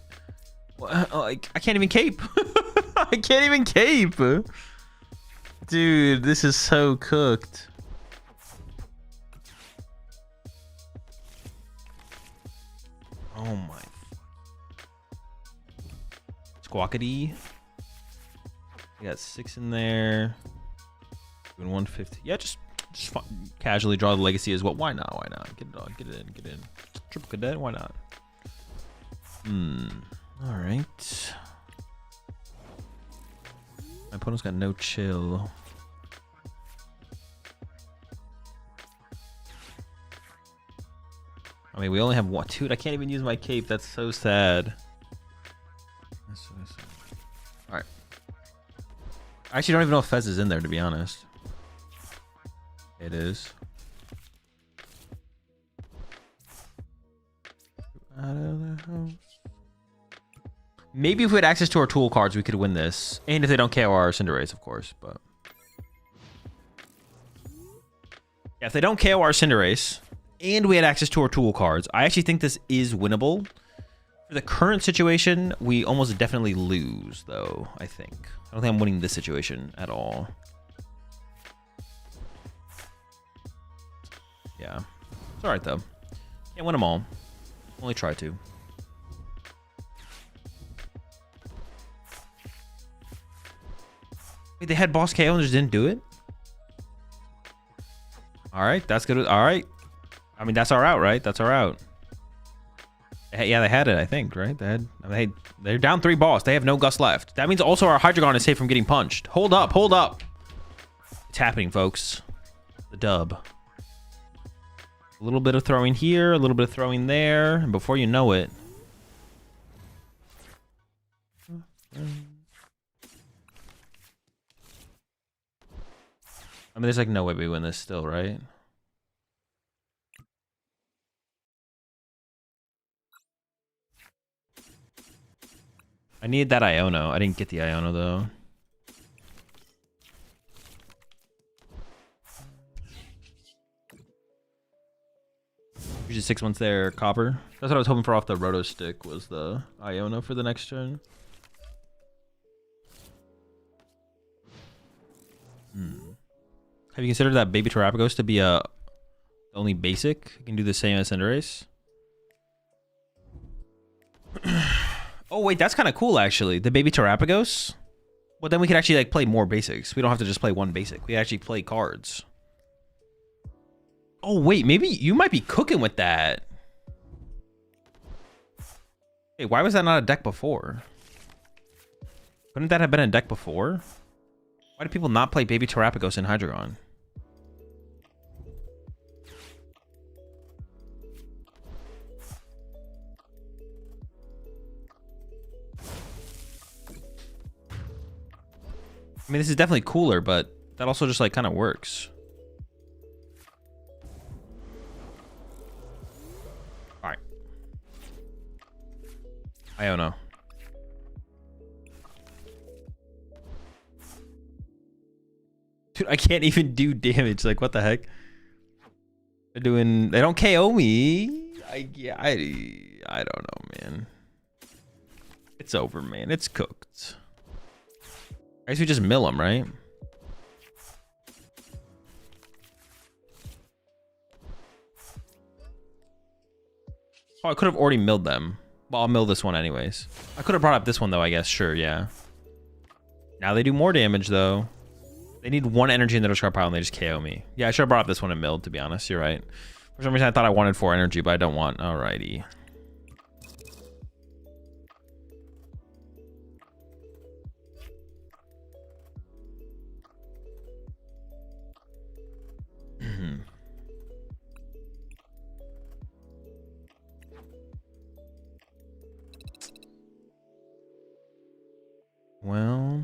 Speaker 1: I can't even cape. I can't even cape. Dude, this is so cooked. Oh my. Squawkity. We got 6 in there. Doing 150. Yeah, just casually draw the legacy as well. Why not? Why not? Get it on. Get it in. Get it in. Triple cadet. Why not? All right. My opponent's got no chill. I mean, we only have one. Dude, I can't even use my cape. That's so sad. That's so sad. All right. I actually don't even know if Fez is in there, to be honest. It is. Out of the house. Maybe if we had access to our tool cards, we could win this. And if they don't KO our Cinderace, of course. But yeah, if they don't KO our Cinderace, and we had access to our tool cards, I actually think this is winnable. For the current situation, we almost definitely lose, though, I think. I don't think I'm winning this situation at all. Yeah. It's alright, though. Can't win them all. Only try to. Wait, they had boss KO and just didn't do it? Alright, that's good. Alright. I mean, that's our out, right? That's our out. Yeah, they had it, I think, right? They're down 3 boss. They have no Gus left. That means also our Hydreigon is safe from getting punched. Hold up, hold up. It's happening, folks. The dub. A little bit of throwing here, a little bit of throwing there, and before you know it. I mean, there's like no way we win this still, right? I needed that Iono. I didn't get the Iono though. Usually 6 months there, Copper. That's what I was hoping for off the Roto Stick, was the Iono for the next turn. Have you considered that Baby Terrapagos to be a only basic? You can do the same as Cinderace. Oh wait, that's kind of cool actually. The Baby Terrapagos. Well, then we could actually like play more basics. We don't have to just play one basic. We actually play cards. Oh wait, maybe you might be cooking with that. Hey, why was that not a deck before? Couldn't that have been a deck before? Why do people not play Baby Terrapagos in Hydreigon? I mean, this is definitely cooler, but that also just like kind of works. All right. I don't know. Dude, I can't even do damage. Like, what the heck? They're doing... They don't KO me. I don't know, man. It's over, man. It's cooked. I guess we just mill them, right? Oh, I could have already milled them. Well, I'll mill this one anyways. I could have brought up this one, though, I guess. Sure, yeah. Now they do more damage, though. They need one energy in the discard pile, and they just KO me. Yeah, I should have brought up this one and milled, to be honest. You're right. For some reason, I thought I wanted 4 energy, but I don't want. Alrighty. Well,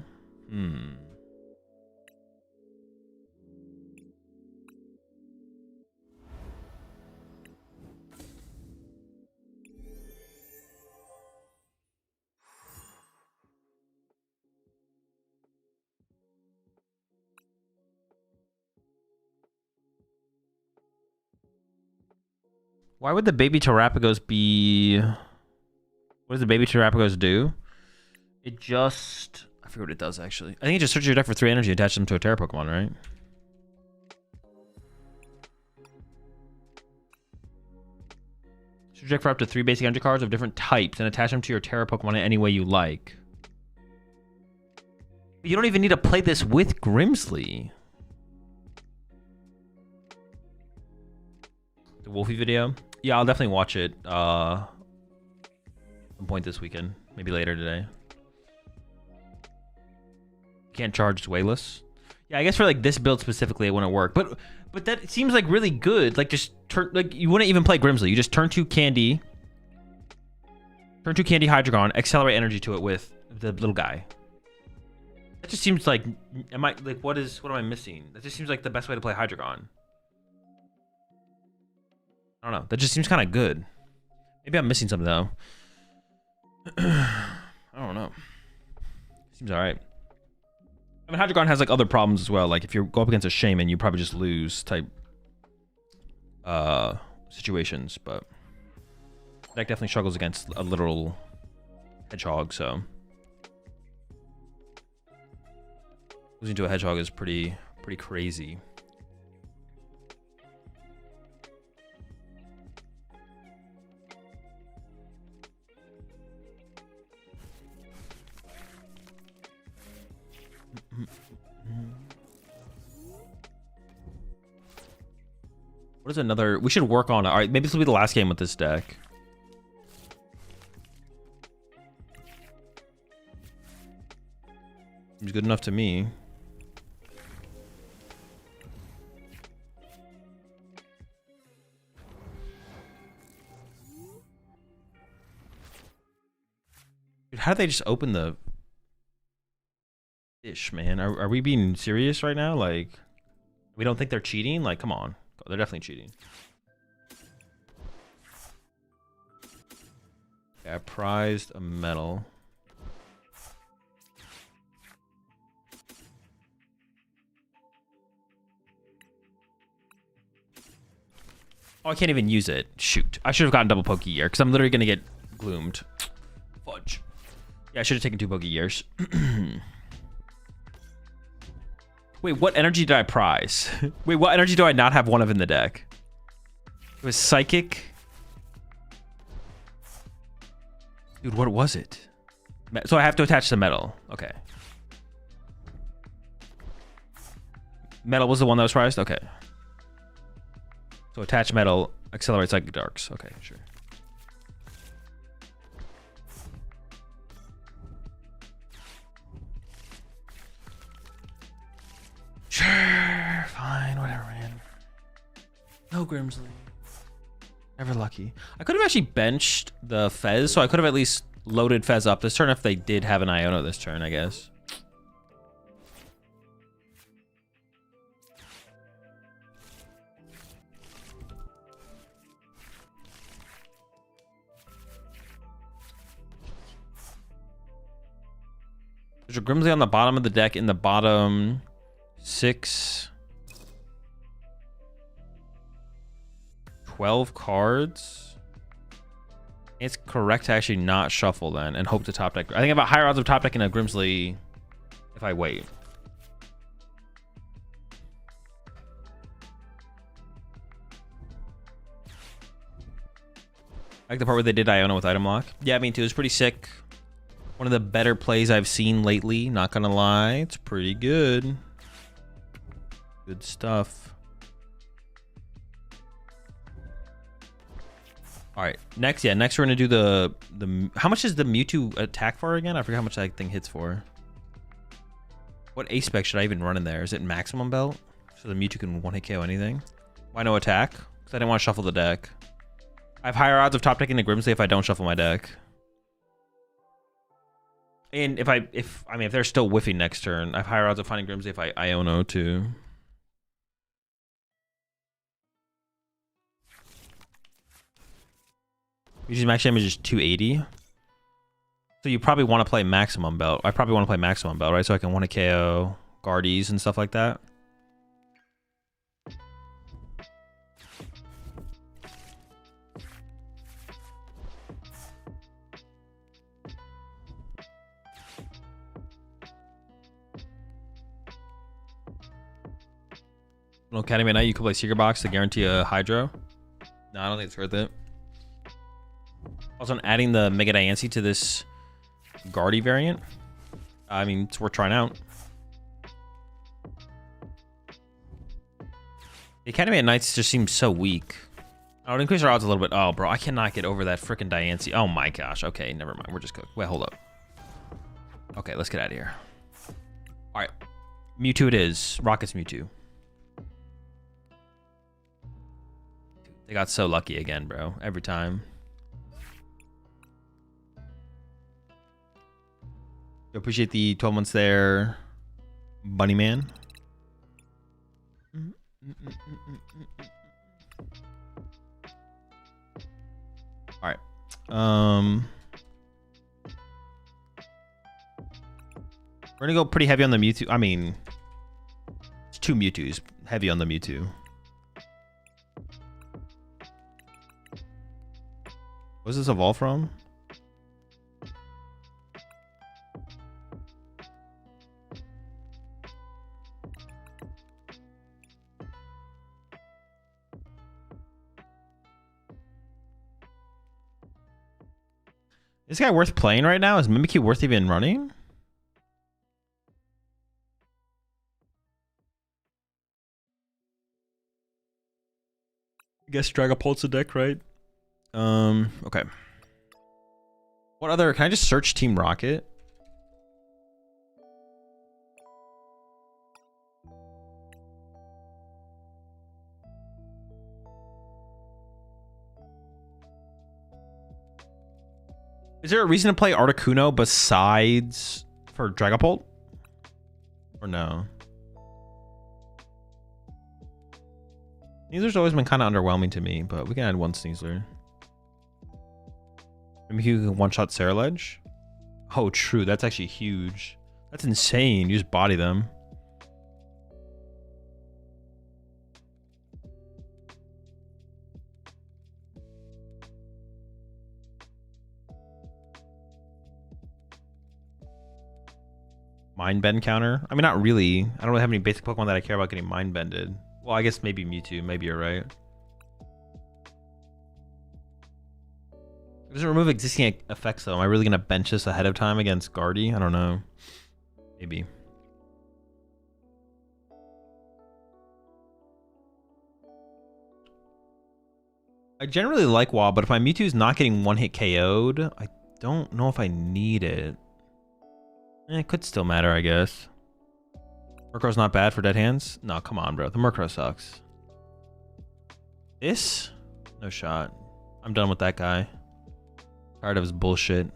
Speaker 1: why would the baby Terrapagos be... What does the baby Terrapagos do? It just... I forget what it does, actually. I think it just searches your deck for 3 energy, attach them to a Terra Pokemon, right? Search your deck for up to 3 basic energy cards of different types and attach them to your Terra Pokemon in any way you like. But you don't even need to play this with Grimsley. The Wolfie video? Yeah, I'll definitely watch it. Some point this weekend. Maybe later today. Can't charge Dwayless. Yeah, I guess for like this build specifically it wouldn't work. But that seems like really good. Like just turn, like you wouldn't even play Grimsley. You just turn 2 Candy. Turn 2 Candy Hydreigon, accelerate energy to it with the little guy. That just seems like what am I missing? That just seems like the best way to play Hydreigon. I don't know. That just seems kind of good. Maybe I'm missing something though. I don't know. Seems alright. I mean, Hydreigon has like other problems as well. Like if you go up against a Shaman, you probably just lose type situations. But deck definitely struggles against a literal hedgehog. So losing to a hedgehog is pretty crazy. What is another? We should work on it. All right, maybe this will be the last game with this deck. Seems good enough to me. Dude, how did they just open the fish, man? Are we being serious right now? Like, we don't think they're cheating? Like, come on. They're definitely cheating. Okay, I prized a medal. Oh, I can't even use it. Shoot. I should have gotten double Poke Year because I'm literally going to get gloomed. Fudge. Yeah, I should have taken 2 Poke Years. Wait, what energy did I prize? Wait, what energy do I not have one of in the deck? It was Psychic. Dude, what was it? So I have to attach the metal. Okay. Metal was the one that was prized? Okay. So attach metal, accelerate Psychic Darks. Okay, sure. Sure, fine, whatever, man. No Grimsley. Never lucky. I could have actually benched the Fez, so I could have at least loaded Fez up this turn if they did have an Iono this turn, I guess. There's a Grimsley on the bottom of the deck in the bottom 6. 12 cards. It's correct to actually not shuffle then and hope to top deck. I think I have a higher odds of top decking a Grimsley if I wait. I like the part where they did Iona with item lock. Yeah, me too. It's pretty sick. One of the better plays I've seen lately. Not gonna lie. It's pretty good. Good stuff. All right. Next, yeah. Next, we're gonna do the. How much is the Mewtwo attack for again? I forgot how much that thing hits for. What A spec should I even run in there? Is it maximum belt? So the Mewtwo can one hit KO anything? Why no attack? Because I didn't want to shuffle the deck. I have higher odds of top decking the Grimsley if I don't shuffle my deck. And if they're still whiffing next turn, I have higher odds of finding Grimsley if I Iono too. Usually max damage is 280. So you probably want to play maximum belt. I probably want to play maximum belt, right? So I can want to KO Guardies and stuff like that. Academy at night, you could play Secret Box to guarantee a Hydro. No, I don't think it's worth it. Also, I'm adding the Mega Diancie to this Guardy variant. I mean, it's worth trying out. The Academy at Nights just seems so weak. I would increase our odds a little bit. Oh, bro, I cannot get over that freaking Diancie. Oh my gosh. Okay, never mind. We're just cooked. Wait, hold up. Okay, let's get out of here. All right, Mewtwo it is. Rocket's Mewtwo. They got so lucky again, bro. Every time. Appreciate the 12 months there, Bunny Man. All right. We're gonna go pretty heavy on the Mewtwo. I mean, it's 2 Mewtwo's. Heavy on the Mewtwo. What does this evolve from? Is this guy worth playing right now? Is Mimikyu worth even running? I guess Dragapult's a deck, right? Okay. What other, can I just search Team Rocket? Is there a reason to play Articuno besides for Dragapult? Or no? Sneasler's always been kind of underwhelming to me, but we can add one Sneasler. Maybe you can one-shot Saraledge? Oh, true. That's actually huge. That's insane. You just body them. Mind Bend counter? I mean, not really. I don't really have any basic Pokemon that I care about getting Mind Bended. Well, I guess maybe Mewtwo. Maybe you're right. Does it remove existing effects though? Am I really gonna bench this ahead of time against Guardy? I don't know. Maybe. I generally like WoW, but if my Mewtwo's not getting one hit KO'd, I don't know if I need it. It could still matter, I guess. Murkrow's not bad for dead hands? No, come on, bro. The Murkrow sucks. This? No shot. I'm done with that guy. Tired of his bullshit.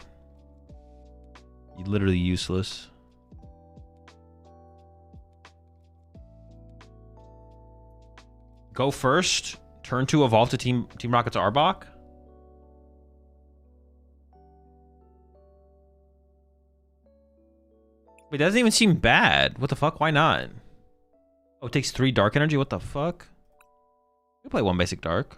Speaker 1: He's literally useless. Go first. Turn 2 evolve to Team Rocket's Arbok. Wait, that doesn't even seem bad. What the fuck? Why not? Oh, it takes 3 dark energy? What the fuck? We play 1 basic dark.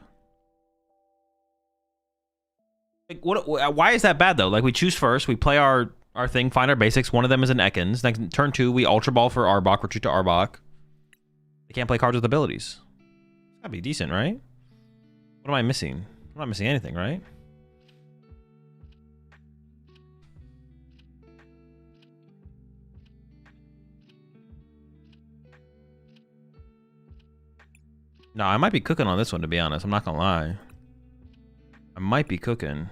Speaker 1: Like, why is that bad, though? Like, we choose first. We play our thing, find our basics. One of them is an Ekans. Next, turn 2, we Ultra Ball for Arbok, retreat to Arbok. They can't play cards with abilities. It's gotta be decent, right? What am I missing? I'm not missing anything, right? No, I might be cooking on this one, to be honest. I'm not gonna lie. I might be cooking.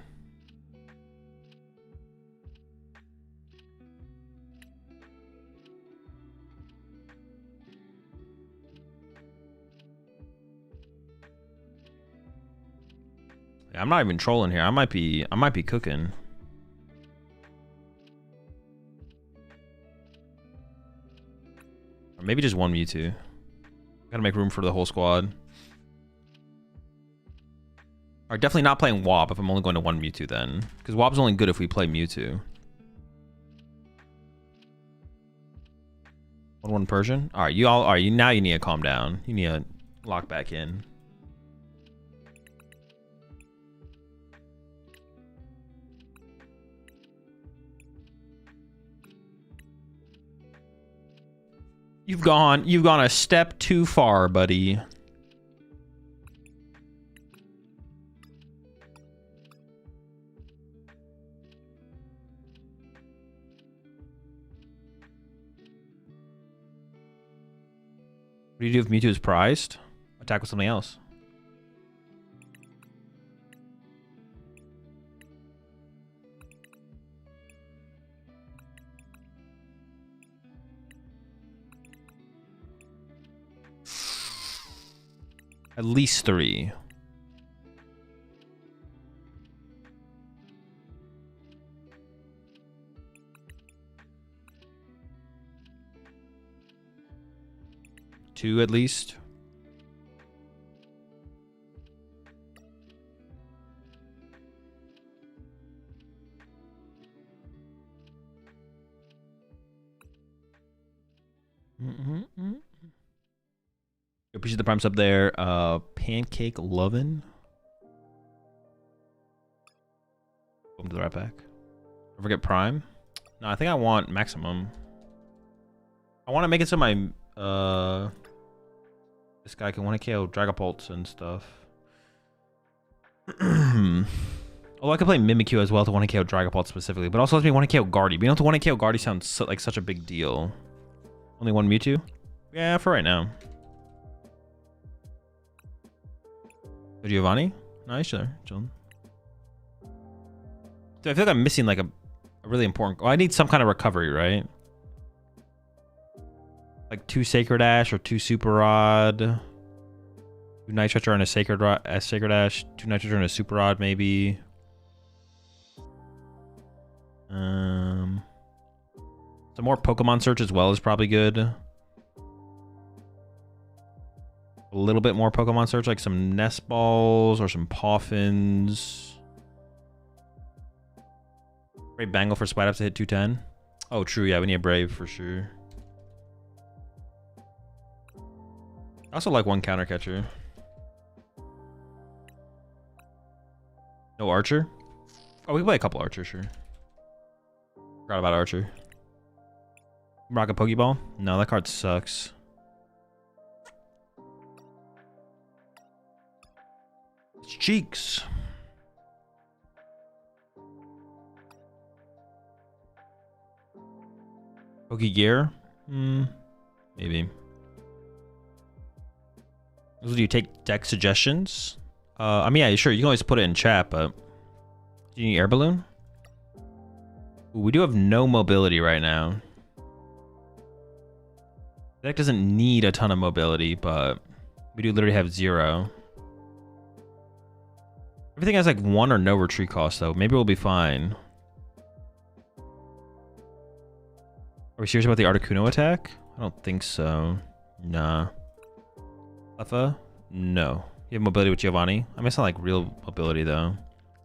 Speaker 1: Yeah, I'm not even trolling here. I might be cooking. Or maybe just 1 Mewtwo. Gotta make room for the whole squad. Or definitely not playing Wob if I'm only going to 1 Mewtwo then. Because Wob's only good if we play Mewtwo. 1-1 Persian? Alright, now you need to calm down. You need to lock back in. You've gone a step too far, buddy. What do you do if Mewtwo is prized? Attack with something else. At least 3. Two at least. Appreciate the prime sub there. Pancake Lovin'. Welcome to the right back. Don't forget prime. No, I think I want maximum. I want to make it so my this guy can 1-KO Dragapults and stuff. Although I could play Mimikyu as well to 1-KO Dragapult specifically, but also lets me 1-KO Guardy. But you know, to 1-KO Guardy sounds like such a big deal. Only 1 Mewtwo? Yeah, for right now. Giovanni? Nice, sure. Chillin'. Dude, I feel like I'm missing like a really important... Oh, I need some kind of recovery, right? Like 2 Sacred Ash or 2 Super Rod. 2 Night Stretcher and a Sacred Ash. 2 Night Stretcher and a Super Rod, maybe. Some more Pokemon Search as well is probably good. A little bit more Pokemon Search, like some Nest Balls or some Poffins. Brave Bangle for Spite Ups to hit 210. Oh, true. Yeah, we need a Brave for sure. I also like 1 Counter Catcher. No Archer? Oh, we can play a couple Archer, sure. Forgot about Archer. Rocket Pokeball? No, that card sucks. It's cheeks. Pokegear? Maybe. Do you take deck suggestions? I mean, yeah, sure. You can always put it in chat, but do you need Air Balloon? Ooh, we do have no mobility right now. The deck doesn't need a ton of mobility, but we do literally have 0. Everything has like 1 or no retreat cost, though. Maybe we'll be fine. Are we serious about the Articuno attack? I don't think so. Nah. Cleffa? No. You have mobility with Giovanni? I mean, it's not like real mobility, though.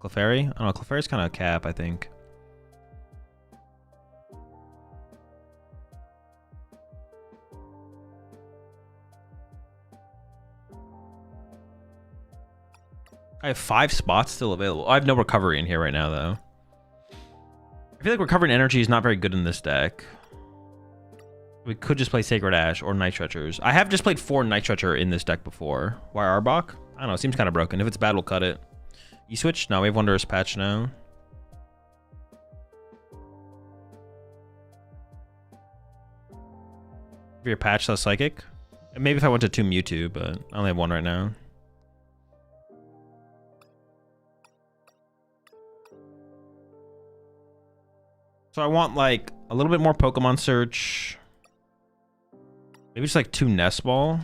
Speaker 1: Clefairy? I don't know. Clefairy's kind of a cap, I think. I have 5 spots still available. I have no recovery in here right now, though. I feel like recovering energy is not very good in this deck. We could just play Sacred Ash or Night Stretchers. I have just played 4 Night Stretcher in this deck before. Why Arbok? I don't know. It seems kind of broken. If it's bad, we'll cut it. You switch? No, we have Wondrous Patch now. If your patch less Psychic? Maybe if I went to 2 Mewtwo, but I only have 1 right now. So I want like a little bit more Pokemon Search. Maybe just like 2 Nest Ball.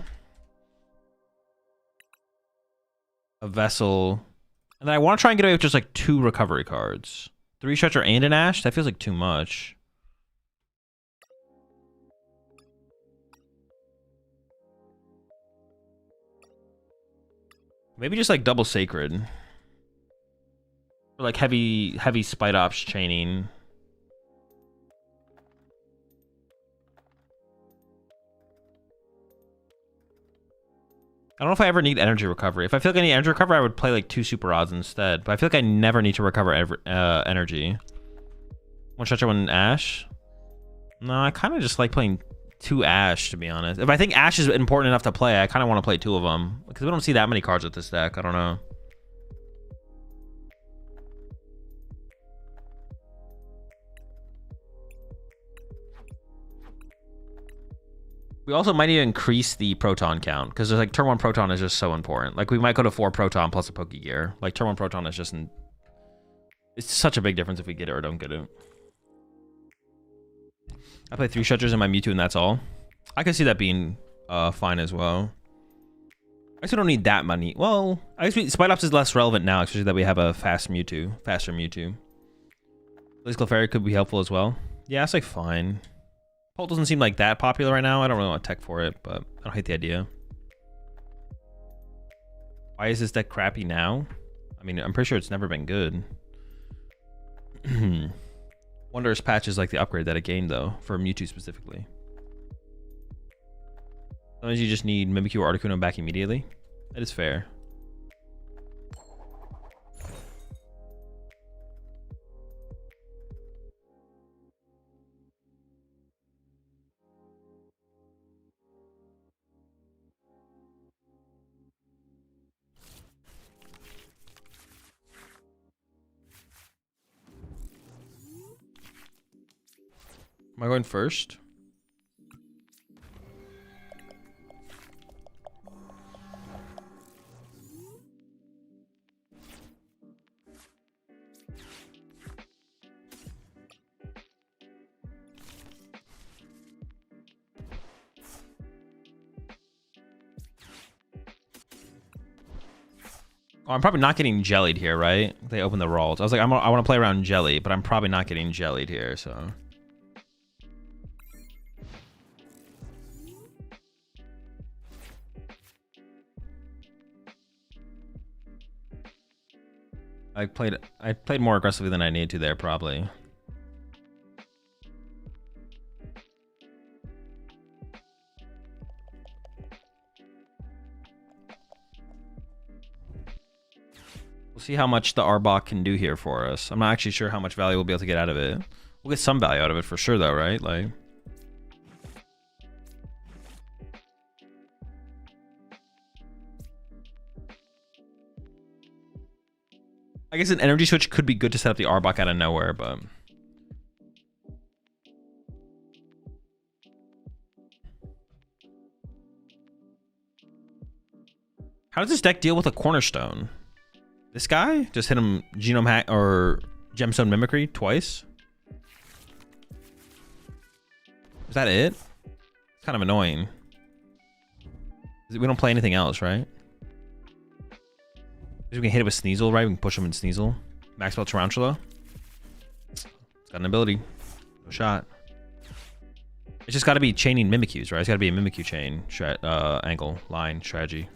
Speaker 1: A Vessel. And then I want to try and get away with just like 2 recovery cards. 3 Stretcher and an Ash? That feels like too much. Maybe just like double Sacred. Or like heavy Spite Ops chaining. I don't know if I ever need energy recovery. If I feel like I need energy recovery, I would play like 2 super odds instead. But I feel like I never need to recover energy. 1 Stretcher, 1 Ash. No, I kind of just like playing 2 Ash, to be honest. If I think Ash is important enough to play, I kind of want to play 2 of them. Because we don't see that many cards with this deck. I don't know. We also might need to increase the Proton count, because there's like turn 1 Proton is just so important. Like we might go to 4 Proton plus a Pokegear. Like turn 1 Proton is just it's such a big difference if we get it or don't get it. I play 3 Stretchers in my Mewtwo and that's all. I can see that being fine as well. I guess we don't need that many. Well, I guess Spite Ops is less relevant now, especially that we have a faster Mewtwo. Blaze Clefairy could be helpful as well. Yeah, it's like fine. Pult doesn't seem like that popular right now. I don't really want tech for it, but I don't hate the idea. Why is this deck crappy now? I mean, I'm pretty sure it's never been good. Wondrous Patch is like the upgrade that it gained, though, for Mewtwo specifically. Sometimes you just need Mimikyu or Articuno back immediately. That is fair. Am I going first? Oh, I'm probably not getting jellied here, right? They open the rolls. I was like, I want to play around jelly, but I'm probably not getting jellied here, so. I played more aggressively than I needed to there, probably. We'll see how much the Arbok can do here for us. I'm not actually sure how much value we'll be able to get out of it. We'll get some value out of it for sure, though, right? Like. I guess an energy switch could be good to set up the Arbok out of nowhere, but how does this deck deal with a Cornerstone? This guy just hit him Genome Hack or Gemstone Mimicry twice. Is that it? It's kind of annoying. We don't play anything else, right? We can hit it with Sneasel, right? We can push him in Sneasel. Max Spell Tarantula. It's got an ability. No shot. It's just got to be chaining Mimikyus, right? It's got to be a Mimikyu chain angle, line, strategy.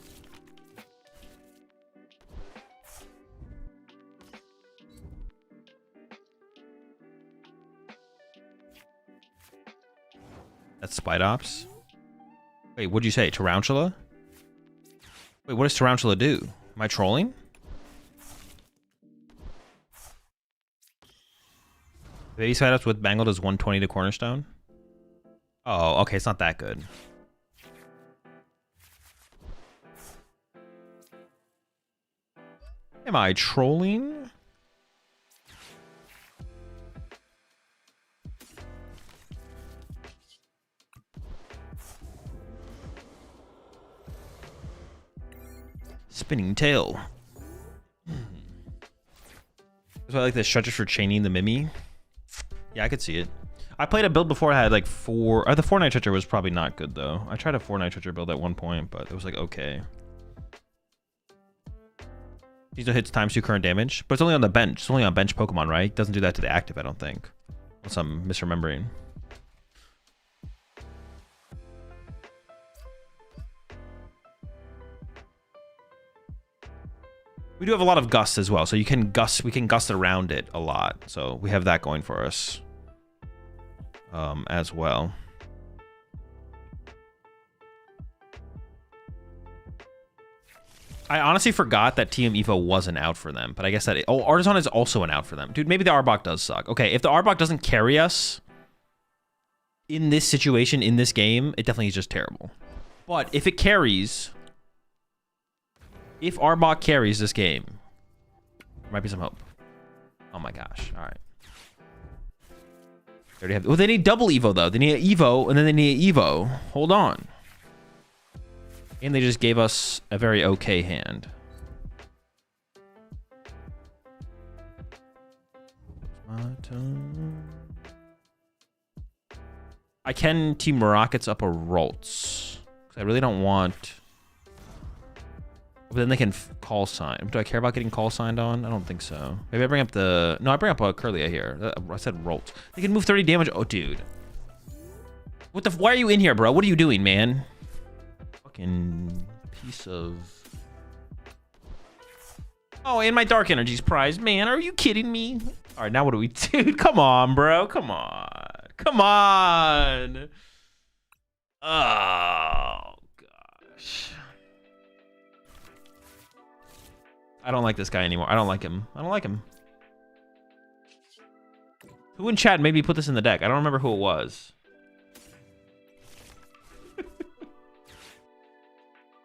Speaker 1: That's Spite Ops. Wait, what'd you say? Tarantula? Wait, what does Tarantula do? Am I trolling? Baby setups with Bangle does 120 to Cornerstone. Oh, okay, it's not that good. Am I trolling? Spinning tail. So I like the stretches for chaining the Mimi. Yeah, I could see it. I played a build before I had like 4... Or the 4 Night Treacher was probably not good though. I tried a 4 Night Treacher build at one point, but it was like okay. These hits times 2 current damage, but it's only on the bench. It's only on bench Pokemon, right? It doesn't do that to the active, I don't think. Unless I'm misremembering. We do have a lot of gust as well, so you can gust. We can gust around it a lot, so we have that going for us as well. I honestly forgot that TM Evo wasn't out for them, but I guess that Artisan is also an out for them. Dude, maybe the Arbok does suck. Okay, if the Arbok doesn't carry us in this situation, in this game, it definitely is just terrible. But if it carries, if Arbok carries this game, there might be some hope. Oh my gosh, all right. They already have, well, they need double Evo though. They need an Evo, and then they need an Evo. Hold on. And they just gave us a very okay hand. My turn. I can team Rockets up a Rolts. I really don't want... But then they can call sign. Do I care about getting call signed on? I don't think so. Maybe I bring up the... No, I bring up a Curlia here. I said Rolts. They can move 30 damage. Oh, dude. What the... Why are you in here, bro? What are you doing, man? Fucking piece of... Oh, and my Dark Energy's prized. Man, are you kidding me? All right, now what do we do? Come on, bro. Come on. Come on. Oh, gosh. I don't like this guy anymore. I don't like him. I don't like him. Who in chat maybe put this in the deck? I don't remember who it was.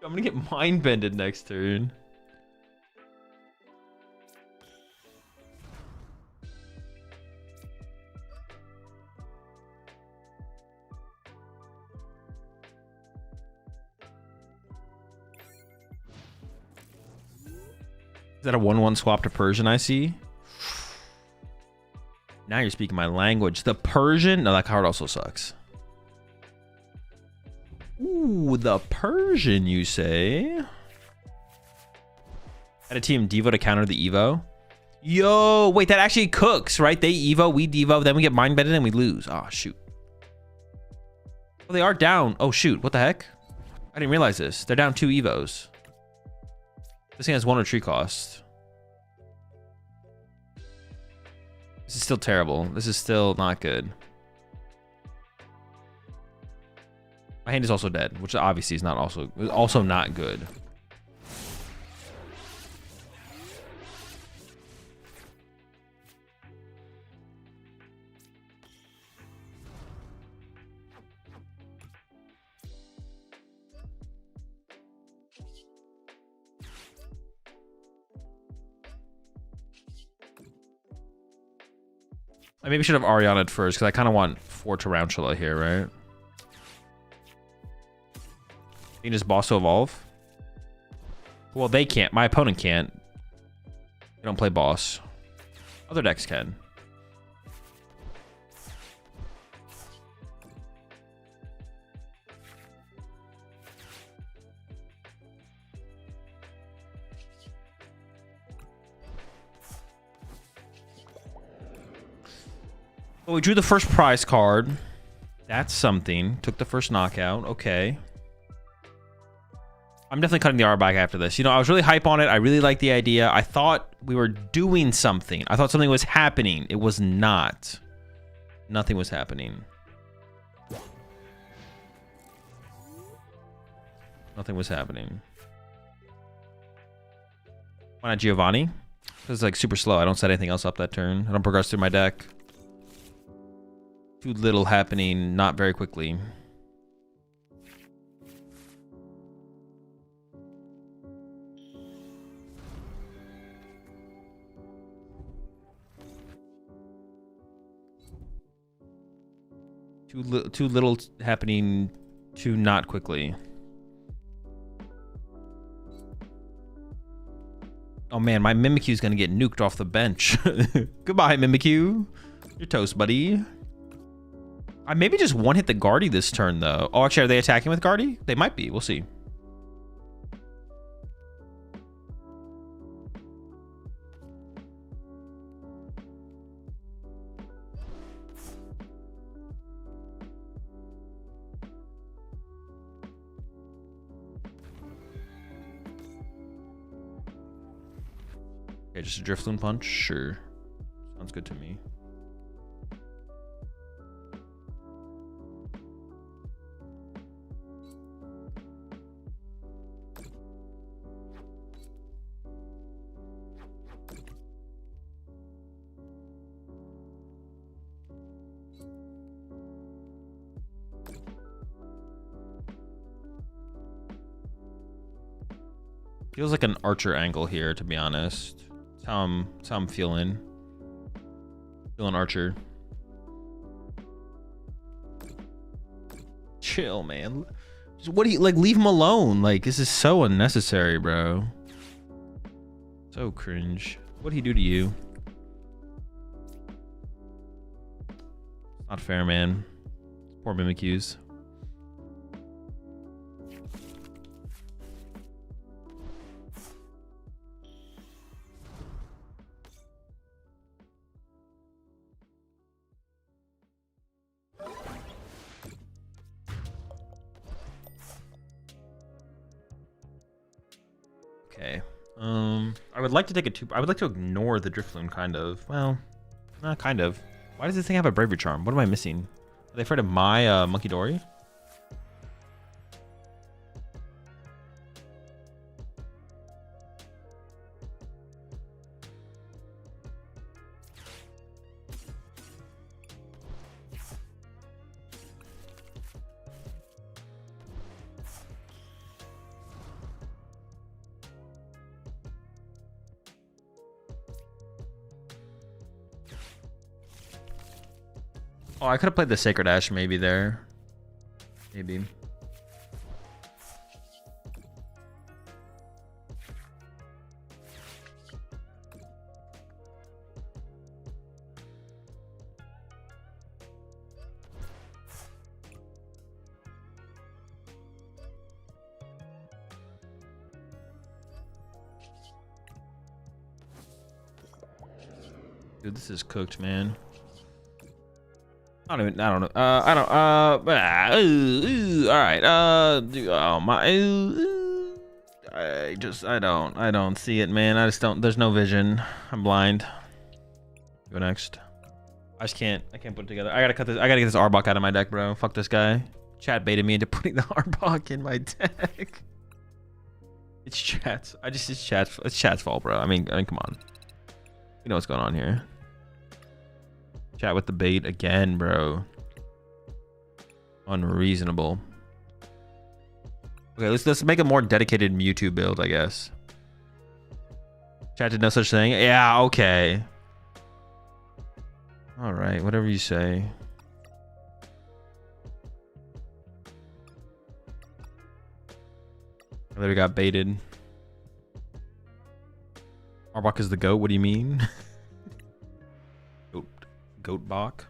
Speaker 1: I'm gonna get mind bended next turn. Is that a 1/1 swap to Persian I see? Now you're speaking my language. The Persian? No, that card also sucks. Ooh, the Persian, you say? Had a team Devo to counter the Evo. Yo, wait, that actually cooks, right? They Evo, we Devo, then we get mind bended and we lose. Oh, shoot. Well, they are down. Oh, shoot. What the heck? I didn't realize this. They're down 2 Evos. This thing has 1 retreat cost. This is still terrible. This is still not good. My hand is also dead, which obviously is not also not good. I maybe should have Ariana at first because I kind of want 4 Tarantula here, right? You can just boss to evolve. Well, they can't. My opponent can't. They don't play boss. Other decks can. Well, we drew the first prize card. That's something. Took the first knockout. Okay. I'm definitely cutting the Arbok after this. You know, I was really hype on it. I really liked the idea. I thought we were doing something. I thought something was happening. It was not. Nothing was happening. Nothing was happening. Why not Giovanni? Because it's like super slow. I don't set anything else up that turn. I don't progress through my deck. Too little happening, not very quickly. Too little happening, too not quickly. Oh man, my Mimikyu's gonna get nuked off the bench. Goodbye, Mimikyu. You're toast, buddy. I maybe just one-hit the Guardy this turn, though. Oh, actually, are they attacking with Guardy? They might be. We'll see. Okay, just a Drifloon punch? Sure. Sounds good to me. Feels like an Archer angle here, to be honest. That's how I'm feeling. Feeling Archer. Chill, man. Just, what do you like? Leave him alone. Like, this is so unnecessary, bro. So cringe. What'd he do to you? Not fair, man. Poor Mimikyus. Okay. I would like to take a I would like to ignore the Drifloon, kind of. Well, not kind of. Why does this thing have a Bravery Charm? What am I missing? Are they afraid of my Monkey Dory? Oh, I could have played the Sacred Ash maybe there. Maybe. Dude, this is cooked, man. I don't know. All right. I don't see it, man. I just don't, there's no vision. I'm blind. Go next. I can't put it together. I gotta get this Arbok out of my deck, bro. Fuck this guy. Chat baited me into putting the Arbok in my deck. It's chat's. It's chat's fault, bro. I mean, come on. You know what's going on here. Chat with the bait again, bro. Unreasonable. Okay, let's make a more dedicated Mewtwo build, I guess. Chat did no such thing. Yeah, okay. All right, whatever you say. I literally got baited. Arbok is the GOAT. What do you mean? Goatbok.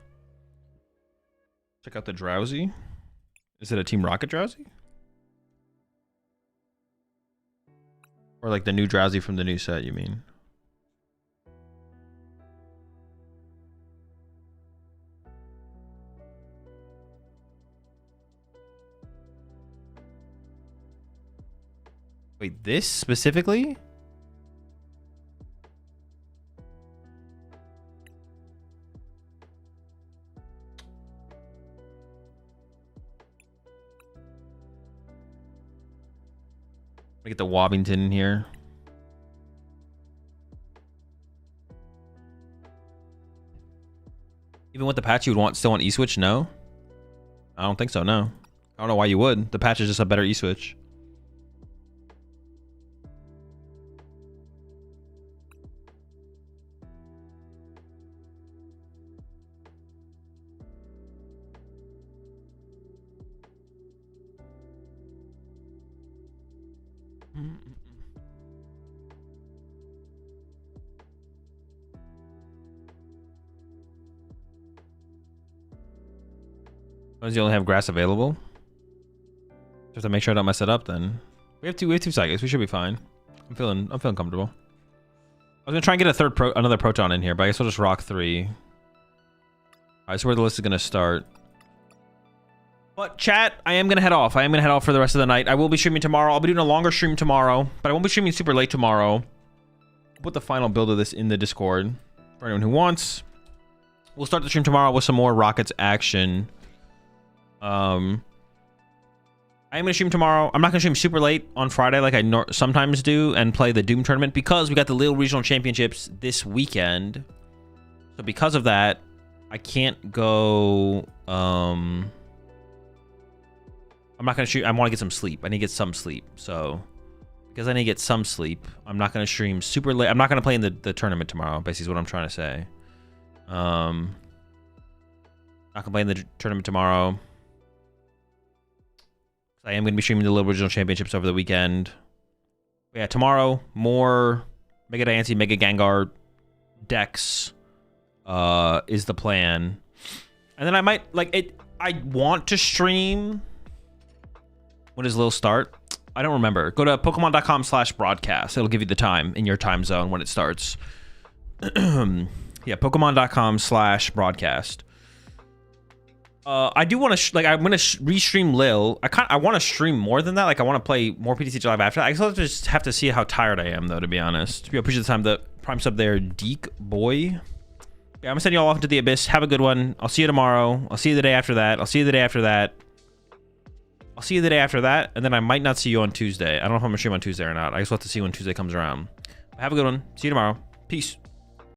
Speaker 1: Check out the Drowsy. Is it a Team Rocket Drowsy? Or like the new Drowsy from the new set, you mean? Wait, this specifically? Get the Wobbington in here. Even with the patch, you would still want E-Switch? No? I don't think so, no. I don't know why you would. The patch is just a better E-Switch. Does you only have grass available? Just to make sure I don't mess it up then. We have two psychics. We should be fine. I'm feeling comfortable. I was gonna try and get another proton in here, but I guess we'll just rock 3. Alright, so where the list is gonna start. But chat, I am gonna head off. I am gonna head off for the rest of the night. I will be streaming tomorrow. I'll be doing a longer stream tomorrow, but I won't be streaming super late tomorrow. I'll put the final build of this in the Discord for anyone who wants. We'll start the stream tomorrow with some more Rockets action. I am gonna stream tomorrow. I'm not gonna stream super late on Friday like I sometimes do and play the Doom tournament because we got the Little Regional Championships this weekend. So because of that, I can't go. I'm not gonna stream. I want to get some sleep. I need to get some sleep. So because I need to get some sleep, I'm not gonna stream super late. I'm not gonna play in the tournament tomorrow. Basically, is what I'm trying to say. Not gonna play in the tournament tomorrow. I am going to be streaming the Little Regional Championships over the weekend. Yeah, tomorrow, more Mega Diancie, Mega Gengar decks is the plan. And then I might, like, I want to stream. When does Lil start? I don't remember. Go to Pokemon.com/broadcast. It'll give you the time in your time zone when it starts. Yeah, Pokemon.com/broadcast. I do want to I'm gonna restream Lil. I want to stream more than that. Like I want to play more PTCG Live after that. I still just have to see how tired I am though, to be honest. I appreciate the time. The prime sub there, Deke boy. Yeah, I'm gonna send you all off into the abyss. Have a good one. I'll see you tomorrow. I'll see you the day after that. I'll see you the day after that. I'll see you the day after that, and then I might not see you on Tuesday. I don't know if I'm gonna stream on Tuesday or not. I just have to see when Tuesday comes around. Have a good one. See you tomorrow. Peace.